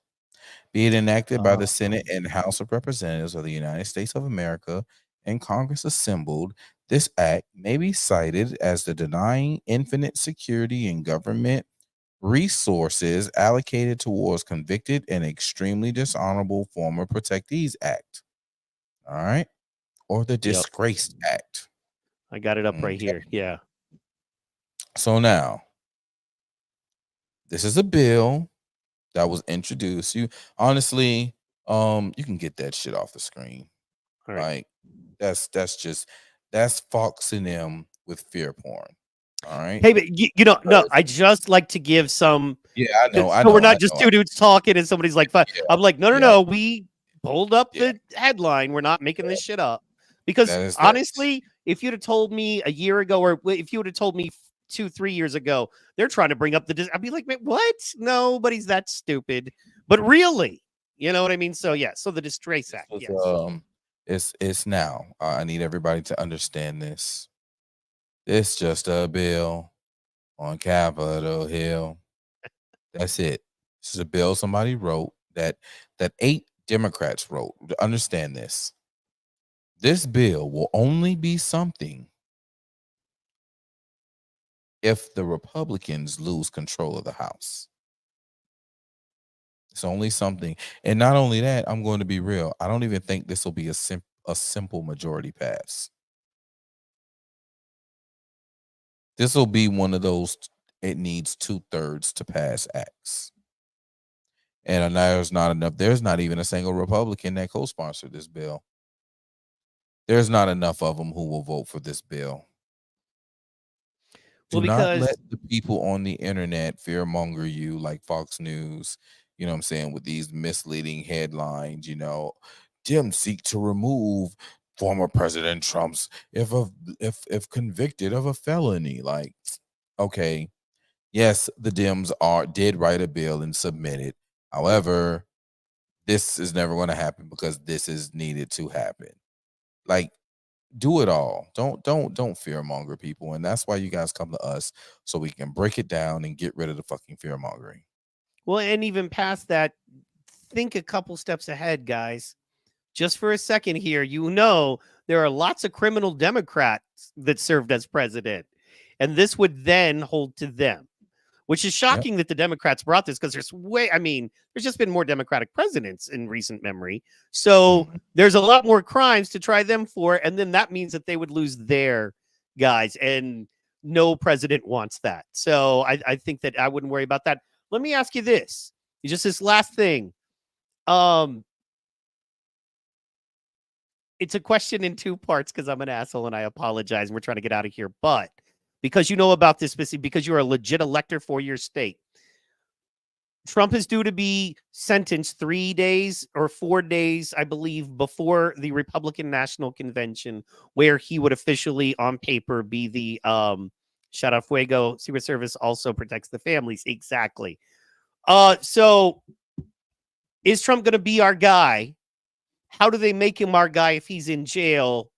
Be it enacted by the Senate and House of Representatives of the United States of America and Congress assembled, this act may be cited as the denying infinite security and government resources allocated towards convicted and extremely dishonorable former protectees act. All right. Or the Disgraced Act. I got it up right here. Yeah. So now, this is a bill that was introduced. You honestly, you can get that shit off the screen. Like that's Fox and them with fear porn. All right. Hey, but you know, no, I just like to give some. Yeah, I know. So we're not just 2 dudes talking and somebody's like, I'm like, no. We pulled up the headline. We're not making this shit up. Because honestly, if you'd have told me a year ago, or if you would have told me 2, 3 years ago, they're trying to bring up I'd be like, what? Nobody's that stupid. But really, you know what I mean? So yeah, so the Disgrace Act. Yes. It's now. I need everybody to understand this. It's just a bill on Capitol Hill. That's it. This is a bill somebody wrote that 8 Democrats wrote. Understand this. This bill will only be something if the Republicans lose control of the House. It's only something. And not only that, I'm going to be real. I don't even think this will be a simple majority pass. This will be one of those, it needs 2/3 to pass acts. And there's not enough. There's not even a single Republican that co-sponsored this bill. There's not enough of them who will vote for this bill. Do not let the people on the internet fearmonger you like Fox News, you know what I'm saying, with these misleading headlines, you know, Dems seek to remove former President Trump's if convicted of a felony. Like, okay, yes, the Dems did write a bill and submit it. However, this is never going to happen because this is needed to happen. Like, do it all. Don't fearmonger people. And that's why you guys come to us, so we can break it down and get rid of the fucking fearmongering. Well, and even past that, think a couple steps ahead, guys. Just for a second here, you know, there are lots of criminal Democrats that served as president. And this would then hold to them, which is shocking that the Democrats brought this, because there's just been more Democratic presidents in recent memory. So there's a lot more crimes to try them for. And then that means that they would lose their guys. And no president wants that. So I think that I wouldn't worry about that. Let me ask you this. Just this last thing. It's a question in two parts because I'm an asshole and I apologize. And we're trying to get out of here. But because you know about this, because you're a legit elector for your state, Trump is due to be sentenced 3 days or 4 days, I believe, before the Republican National Convention, where he would officially, on paper, be the shut off fuego. Secret Service also protects the families. Exactly. So is Trump going to be our guy? How do they make him our guy if he's in jail?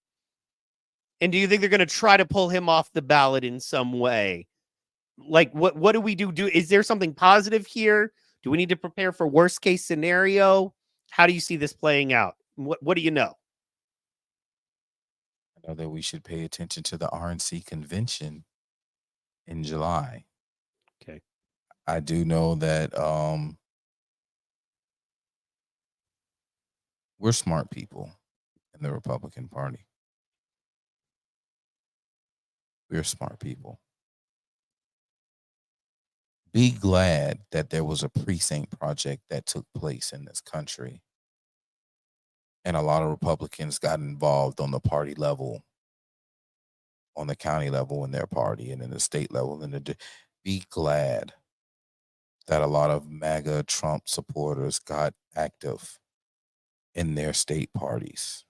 And do you think they're going to try to pull him off the ballot in some way? Like, what do we do? Is there something positive here? Do we need to prepare for worst case scenario? How do you see this playing out? What do you know? I know that we should pay attention to the RNC convention in July. Okay. I do know that we're smart people in the Republican Party. We're smart people. Be glad that there was a precinct project that took place in this country. And a lot of Republicans got involved on the party level, on the county level in their party, and in the state level. And be glad that a lot of MAGA Trump supporters got active in their state parties,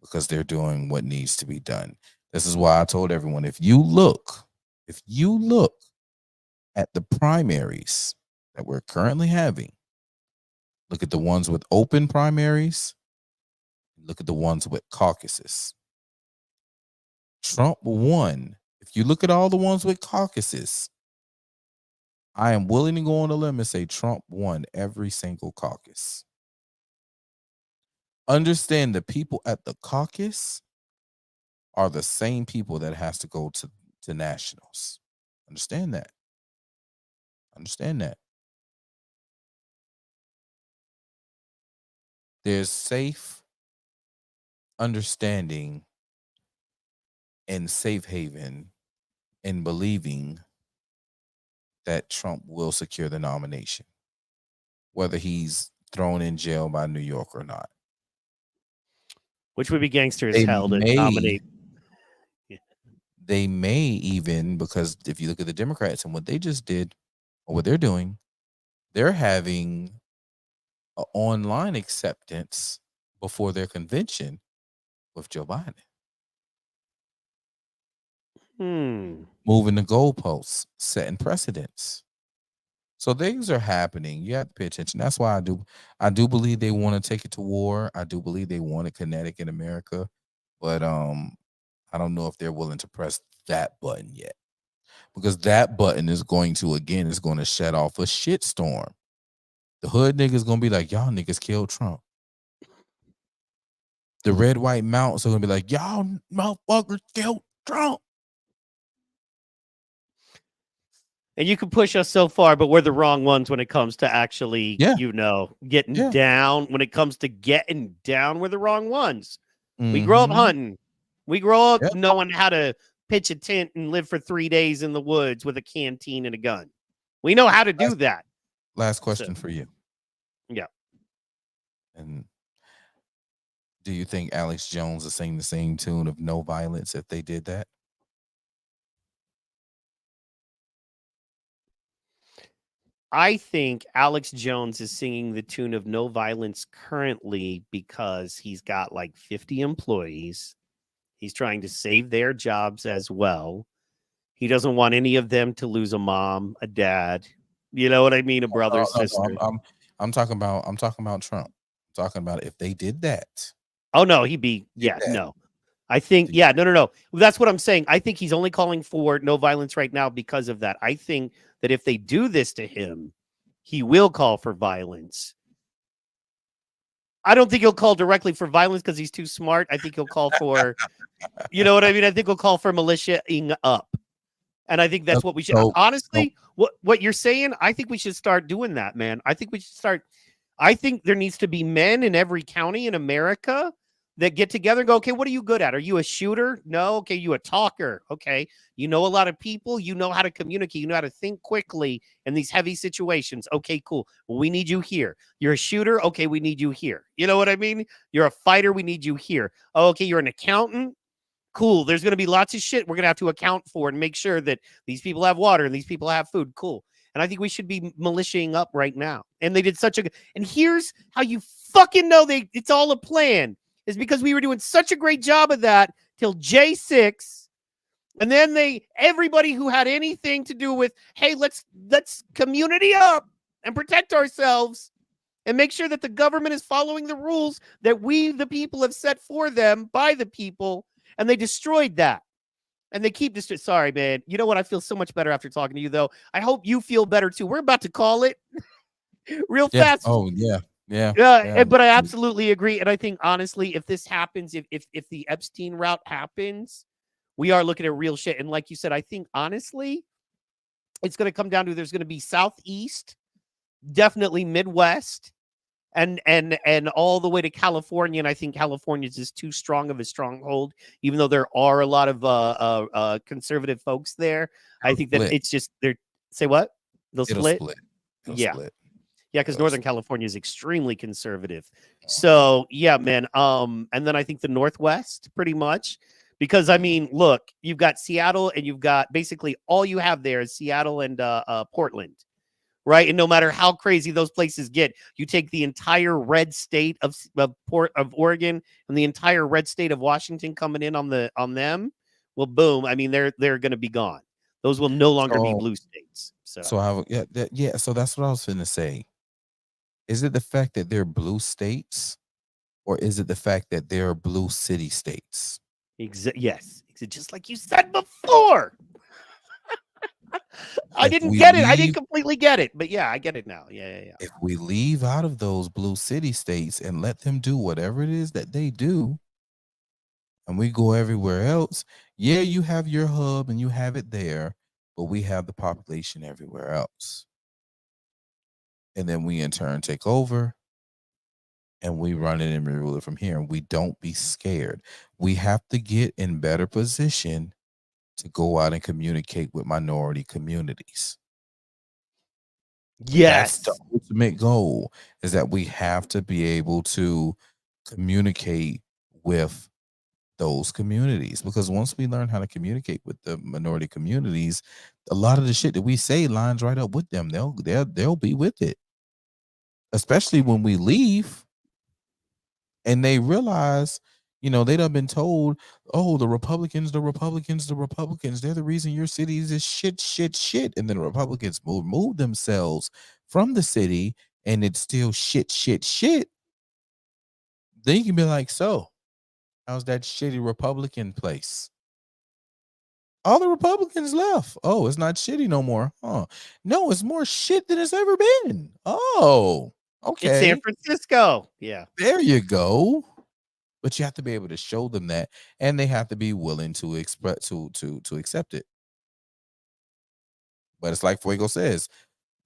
because they're doing what needs to be done. This is why I told everyone, if you look at the primaries that we're currently having, look at the ones with open primaries, look at the ones with caucuses. Trump won. If you look at all the ones with caucuses, I am willing to go on a limb and say Trump won every single caucus. Understand the people at the caucus are the same people that has to go to nationals. Understand that. Understand that. There's safe understanding and safe haven in believing that Trump will secure the nomination, whether he's thrown in jail by New York or not. Which would be gangsters hell to nominate. They may even, because if you look at the Democrats and what they just did, or what they're doing, they're having an online acceptance before their convention with Joe Biden. Moving the goalposts, setting precedents. So things are happening. You have to pay attention. That's why I do believe they want to take it to war. I do believe they want a kinetic in America, but I don't know if they're willing to press that button yet, because that button is going to shut off a shitstorm. The hood niggas gonna be like, y'all niggas killed Trump. The red, white mounts are gonna be like, y'all motherfuckers killed Trump. And you can push us so far, but we're the wrong ones when it comes to actually, getting down. When it comes to getting down, we're the wrong ones. We grow up hunting. We grow up knowing how to pitch a tent and live for 3 days in the woods with a canteen and a gun. We know how to do that. Last question for you. Yeah. And do you think Alex Jones is singing the same tune of No Violence if they did that? I think Alex Jones is singing the tune of No Violence currently because he's got like 50 employees. He's trying to save their jobs as well. He doesn't want any of them to lose a mom, a dad. You know what I mean? A brother, sister. I'm talking about Trump. I'm talking about if they did that. Oh no, he'd be no. I think no. That's what I'm saying. I think he's only calling for no violence right now because of that. I think that if they do this to him, he will call for violence. I don't think he'll call directly for violence because he's too smart. I think he'll call for, you know what I mean? I think he'll call for militiaing up. And I think that's what we should, honestly, what you're saying, I think we should start doing that, man. I think we should start, I think there needs to be men in every county in America that get together and go, okay, what are you good at? Are you a shooter? No. Okay, you a talker. Okay. You know a lot of people. You know how to communicate. You know how to think quickly in these heavy situations. Okay, cool. Well, we need you here. You're a shooter. Okay, we need you here. You know what I mean? You're a fighter. We need you here. Oh, okay, you're an accountant. Cool. There's going to be lots of shit we're going to have to account for and make sure that these people have water and these people have food. Cool. And I think we should be militiaing up right now. And they did such a good. And here's how you fucking know it's all a plan, is because we were doing such a great job of that till J6. And then everybody who had anything to do with, hey, let's community up and protect ourselves and make sure that the government is following the rules that we, the people, have set for them by the people. And they destroyed that. And they keep destroying. Sorry, man. You know what? I feel so much better after talking to you, though. I hope you feel better, too. We're about to call it real fast. Oh, yeah. Yeah. But I absolutely agree. And I think, honestly, if this happens, if the Epstein route happens, we are looking at real shit. And like you said, I think, honestly, it's going to come down to there's going to be Southeast, definitely Midwest, and all the way to California. And I think California's just too strong of a stronghold, even though there are a lot of conservative folks there. I think that it's just say what? They'll split. Yeah. Yeah, because Northern California is extremely conservative. So yeah, man. And then I think the Northwest pretty much. Because I mean, look, you've got Seattle and you've got basically all you have there is Seattle and Portland. Right. And no matter how crazy those places get, you take the entire red state of Oregon and the entire red state of Washington coming in on them. Well, boom. I mean, they're going to be gone. Those will no longer be blue states. So So that's what I was going to say. Is it the fact that they're blue states, or is it the fact that they're blue city states? Yes. Just like you said before. I didn't get it. I didn't completely get it, but yeah, I get it now. Yeah. If we leave out of those blue city states and let them do whatever it is that they do, and we go everywhere else, yeah, you have your hub and you have it there, but we have the population everywhere else. And then we in turn take over and we run it and we rule it from here. And we don't be scared. We have to get in better position to go out and communicate with minority communities. Yes. That's the ultimate goal, is that we have to be able to communicate with those communities, because once we learn how to communicate with the minority communities, a lot of the shit that we say lines right up with them. They'll be with it, especially when we leave and they realize, they done been told, oh, the Republicans, they're the reason your cities is shit. And then the Republicans move themselves from the city and it's still shit. Then you can be like, so how's that shitty Republican place? All the Republicans left. Oh, it's not shitty no more. Huh? No, it's more shit than it's ever been. Oh, okay. It's San Francisco. Yeah. There you go. But you have to be able to show them that, and they have to be willing to accept it. But it's like Fuego says,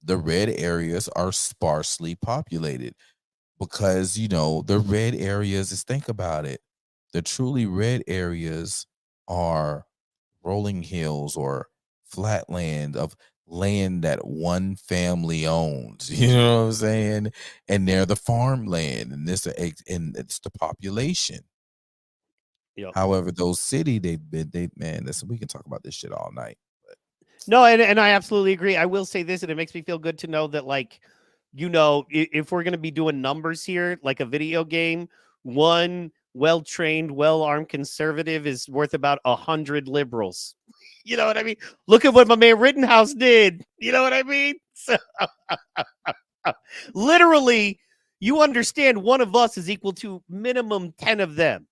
the red areas are sparsely populated because, the red areas think about it. The truly red areas are rolling hills or flat land of land that one family owns, you know what I'm saying? And they're the farmland, and it's the population. Yep. However, those city, listen, we can talk about this shit all night. But. No, and I absolutely agree. I will say this, and it makes me feel good to know that, like, if we're going to be doing numbers here, like a video game, one well-trained, well-armed conservative is worth about 100 liberals. You know what I mean? Look at what my man Rittenhouse did. You know what I mean? So, literally, you understand one of us is equal to minimum 10 of them.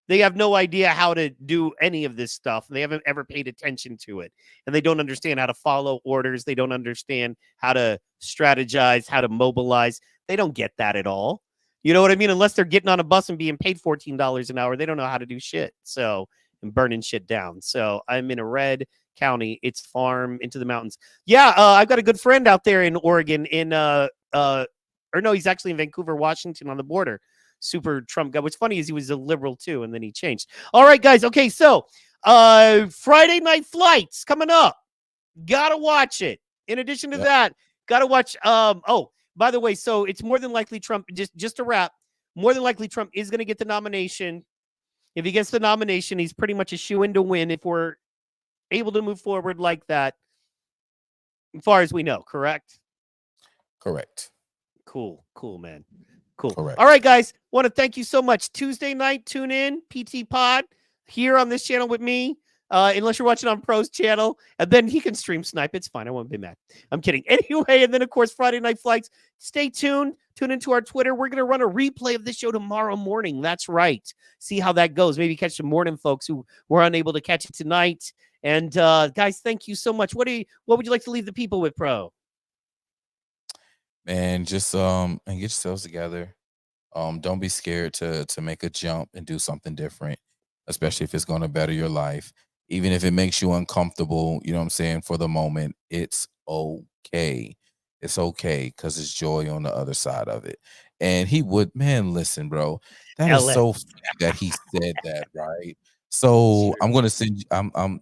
They have no idea how to do any of this stuff. They haven't ever paid attention to it. And they don't understand how to follow orders. They don't understand how to strategize, how to mobilize. They don't get that at all. You know what I mean? Unless they're getting on a bus and being paid $14 an hour, they don't know how to do shit. So, and burning shit down. So I'm in a red county. It's farm into the mountains. Yeah, I've got a good friend out there in Oregon he's actually in Vancouver, Washington on the border. super Trump guy. What's funny is he was a liberal too, and then he changed. All right, guys. Okay, so Friday Night Flights coming up. Gotta watch it. In addition to that, gotta watch. Oh, by the way, so it's more than likely Trump. Just to wrap, more than likely Trump is going to get the nomination. If he gets the nomination, he's pretty much a shoo-in to win. If we're able to move forward like that, as far as we know, correct? Correct. Cool, man. Cool. Correct. All right, guys. Want to thank you so much. Tuesday night, tune in, PT Pod, here on this channel with me. Unless you're watching on Pro's channel, and then he can stream snipe. It's fine. I won't be mad. I'm kidding. Anyway, and then, of course, Friday Night Flights. Stay tuned. Tune into our Twitter. We're going to run a replay of this show tomorrow morning. That's right. See how that goes. Maybe catch some morning folks who were unable to catch it tonight. And, guys, thank you so much. What would you like to leave the people with, Pro? Man, just and get yourselves together. Don't be scared to make a jump and do something different, especially if it's going to better your life. Even if it makes you uncomfortable, you know what I'm saying, for the moment, it's okay. It's okay, because it's joy on the other side of it. And he would, man, listen, bro, that is so funny that he said that, right? So I'm gonna send you, I'm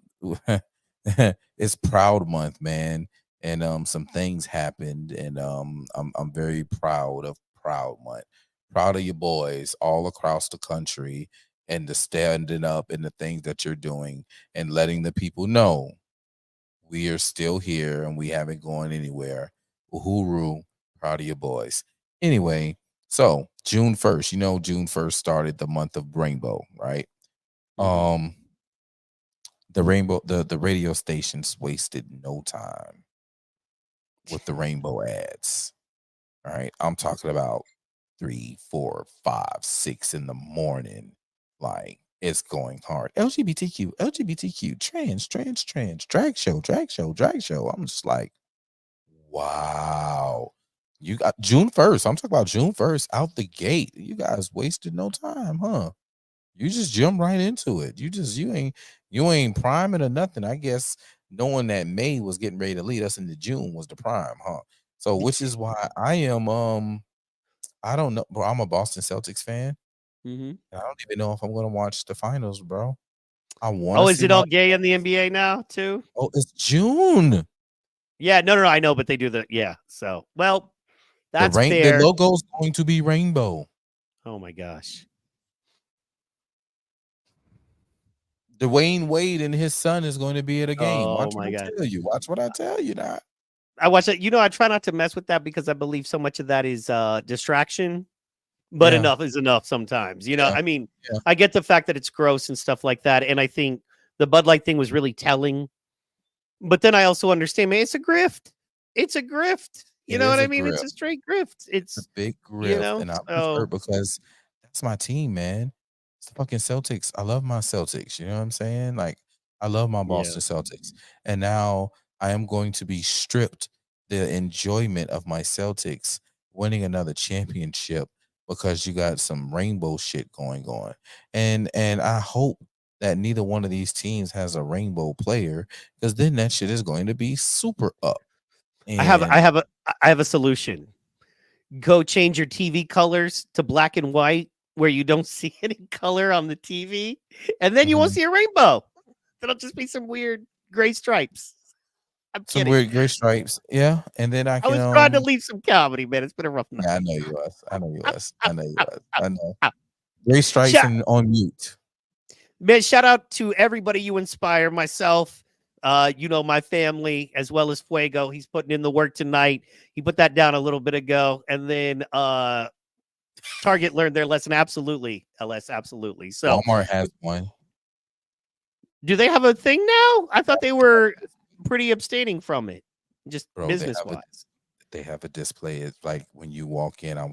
it's Proud Month, man. And some things happened, and I'm very proud of Proud Month. Proud of your boys all across the country, and the standing up and the things that you're doing and letting the people know we are still here and we haven't gone anywhere. Uhuru, proud of your boys. Anyway, so June 1st, June 1st started the month of rainbow, right? The rainbow, the radio stations wasted no time with the rainbow ads. All right. I'm talking about 3, 4, 5, 6 in the morning. Like, it's going hard. LGBTQ, trans, drag show. I'm just like, wow. You got June 1st. I'm talking about June 1st out the gate. You guys wasted no time, huh? You just jump right into it. You ain't priming or nothing. I guess knowing that May was getting ready to lead us into June was the prime, huh? So which is why I am I don't know, bro. I'm a Boston Celtics fan. I don't even know if I'm gonna watch the finals, bro. I want. Oh, is it all gay in the NBA now too? Oh, it's June. Yeah, no, I know, but they do so well. That's fair. The logo's going to be rainbow. Oh my gosh. Dwayne Wade and his son is going to be at a game. Oh Watch my what I God. tell you. Watch what I tell you now. I watch it. I try not to mess with that because I believe so much of that is distraction. But enough is enough sometimes. I mean, I get the fact that it's gross and stuff like that. And I think the Bud Light thing was really telling. But then I also understand, man, it's a grift. It's a grift. You know what I mean? It's a straight grift. It's a big grift. And I'm hurt because that's my team, man. It's the fucking Celtics. I love my Celtics. You know what I'm saying? Like, I love my Boston Celtics. And now I am going to be stripped the enjoyment of my Celtics winning another championship because you got some rainbow shit going on. And I hope that neither one of these teams has a rainbow player, because then that shit is going to be super up. And I have a solution. Go change your TV colors to black and white where you don't see any color on the TV, and then you won't see a rainbow. It'll just be some weird gray stripes. I'm kidding. Some weird gray stripes. Yeah. And then I was trying to leave some comedy, man. It's been a rough night. Yeah, I know you was. I know. Gray stripes and on mute. Man, shout out to everybody you inspire. Myself, my family, as well as Fuego. He's putting in the work tonight. He put that down a little bit ago. And then Target learned their lesson. Absolutely. LS, absolutely. So Walmart has one. Do they have a thing now? I thought they were pretty abstaining from it, just business-wise. They have a display. It's like when you walk in, I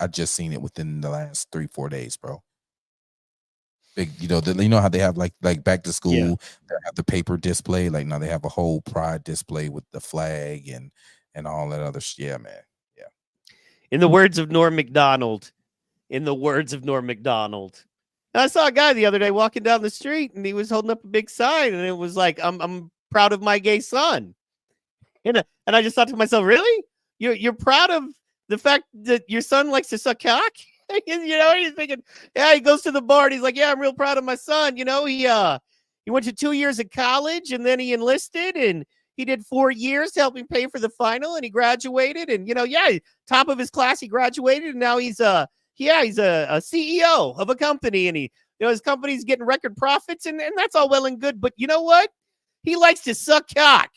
just seen it within the last 3-4 days, bro. Big, you know how they have like back to school, they have the paper display. Like now they have a whole pride display with the flag and all that other shit. Yeah, man. Yeah. In the words of Norm Macdonald, I saw a guy the other day walking down the street and he was holding up a big sign and it was like, I'm proud of my gay son. And I just thought to myself, really? You're proud of the fact that your son likes to suck cock? You know, he's thinking, yeah, he goes to the bar and he's like, yeah, I'm real proud of my son. You know, he went to 2 years of college and then he enlisted and he did 4 years to help him pay for the final and he graduated. And, you know, yeah, top of his class, he graduated and now he's a CEO of a company and his company's getting record profits and that's all well and good. But you know what? He likes to suck cock.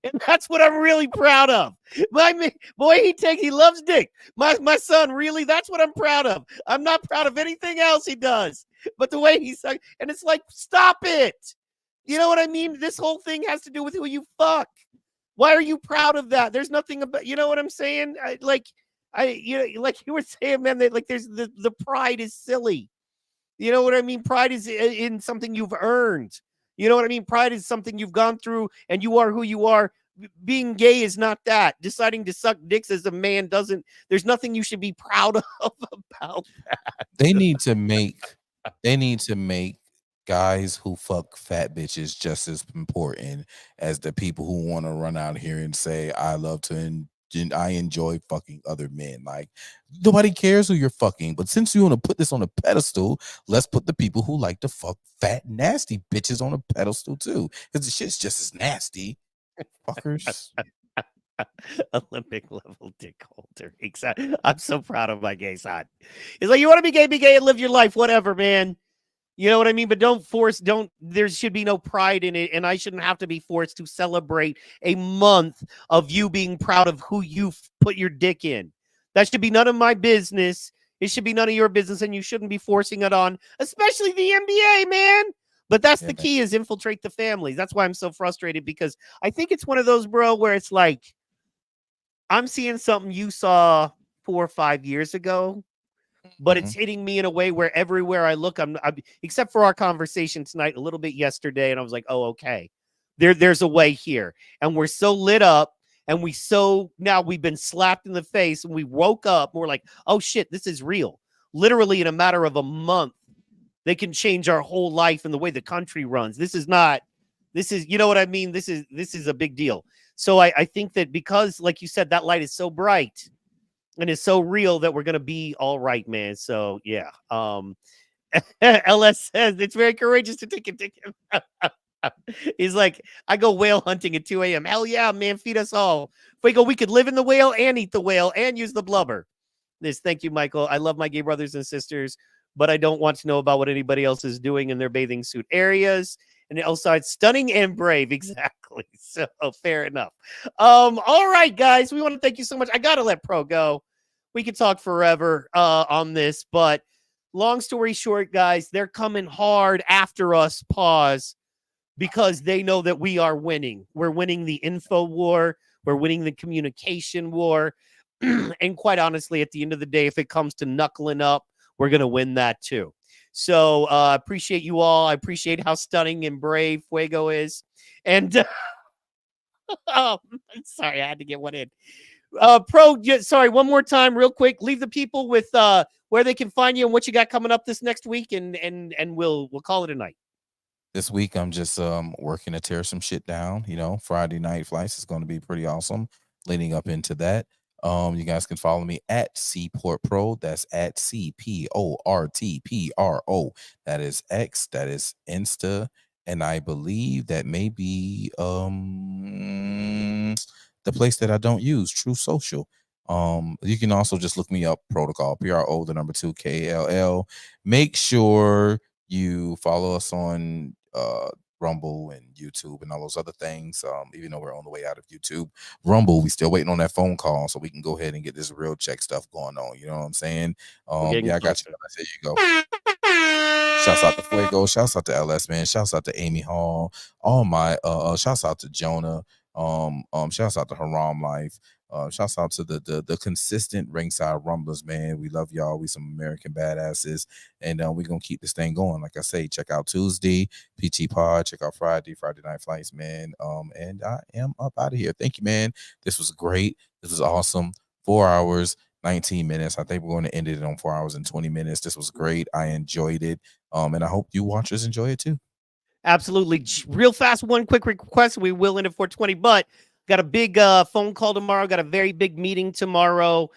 And that's what I'm really proud of. He loves dick. My son, really, that's what I'm proud of. I'm not proud of anything else he does. But the way he sucks, and it's like, stop it. You know what I mean? This whole thing has to do with who you fuck. Why are you proud of that? There's nothing about, you know what I'm saying? Like you were saying, man, that like there's the pride is silly. You know what I mean? Pride is in something you've earned. You know what I mean? Pride is something you've gone through and you are who you are. Being gay is not that. Deciding to suck dicks as a man doesn't. There's nothing you should be proud of about that. They need to make guys who fuck fat bitches just as important as the people who want to run out here and say, I love to and I enjoy fucking other men. Like, nobody cares who you're fucking, but since you want to put this on a pedestal, let's put the people who like to fuck fat, nasty bitches on a pedestal too, because the shit's just as nasty. Fuckers. Olympic level dick holder. Exactly. I'm so proud of my gay side. It's like, you want to be gay and live your life, whatever, man. You know what I mean? But there should be no pride in it. And I shouldn't have to be forced to celebrate a month of you being proud of who you put your dick in. That should be none of my business. It should be none of your business. And you shouldn't be forcing it on, especially the NBA, man. But that's the key, is infiltrate the families. That's why I'm so frustrated, because I think it's one of those, bro, where it's like, I'm seeing something you saw 4 or 5 years ago, but it's hitting me in a way where everywhere I look, I'm except for our conversation tonight, a little bit yesterday, and I was like, oh, okay, there's a way here. And we're so lit up, and now we've been slapped in the face, and we woke up, and we're like, oh shit, this is real. Literally in a matter of a month, they can change our whole life and the way the country runs. This is, you know what I mean? This is a big deal. So I think that because, like you said, that light is so bright and is so real that we're going to be all right, man. So yeah. LS says it's very courageous to take a ticket. He's like, I go whale hunting at 2 a.m. Hell yeah, man. Feed us all. We could live in the whale and eat the whale and use the blubber. Thank you, Michael. I love my gay brothers and sisters, but I don't want to know about what anybody else is doing in their bathing suit areas. And also, it's stunning and brave. Exactly. So fair enough. All right, guys. We want to thank you so much. I got to let Pro go. We could talk forever on this, but long story short, guys, they're coming hard after us. Pause. Because they know that we are winning. We're winning the info war. We're winning the communication war. And quite honestly, at the end of the day, if it comes to knuckling up, we're going to win that too. So appreciate you all. I appreciate how stunning and brave Fuego is. And oh, sorry, I had to get one in. Sorry, one more time real quick. Leave the people with where they can find you and what you got coming up this next week, and we'll call it a night. This week I'm just working to tear some shit down. You know, Friday Night Flights is going to be pretty awesome leading up into that. You guys can follow me at Seaport Pro. That's at CPORTPRO. That is X. That is Insta. And I believe that may be the place that I don't use, True Social. You can also just look me up, Protocol, PRO, the number 2 KLL. Make sure you follow us on Rumble and YouTube and all those other things. Even though we're on the way out of YouTube, Rumble, we still waiting on that phone call so we can go ahead and get this real check stuff going on. You know what I'm saying? Yeah, I got you. There you go. Shouts out to Fuego. Shouts out to LS, man. Shouts out to Amy Hall. All my shouts out to Jonah. Shouts out to Haram Life. Shouts out to the consistent Ringside Rumblers, man. We love y'all. We some American badasses, and we're gonna keep this thing going. Like I say, check out Tuesday, PT Pod. Check out Friday Night Flights, man. And I am up out of here. Thank you, man. This was great. This was awesome. 4 hours, 19 minutes. I think we're going to end it on 4 hours and 20 minutes. This was great. I enjoyed it. And I hope you watchers enjoy it too. Absolutely. Real fast, one quick request. We will end at 420, but Got a big phone call tomorrow. Got a very big meeting tomorrow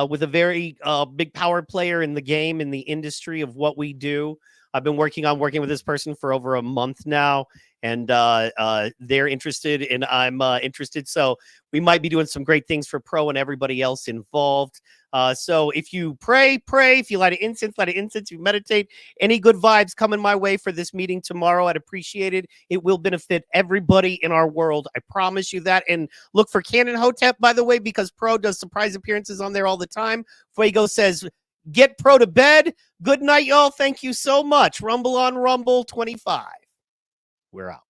with a very big power player in the game, in the industry of what we do. I've been working with this person for over a month now, and they're interested, and I'm interested. So we might be doing some great things for Pro and everybody else involved. So if you pray. If you light an incense, If you meditate, any good vibes coming my way for this meeting tomorrow, I'd appreciate it. It will benefit everybody in our world. I promise you that. And look for Canon Hotep, by the way, because Pro does surprise appearances on there all the time. Fuego says, get Pro to bed. Good night, y'all. Thank you so much. Rumble on Rumble 25. We're out.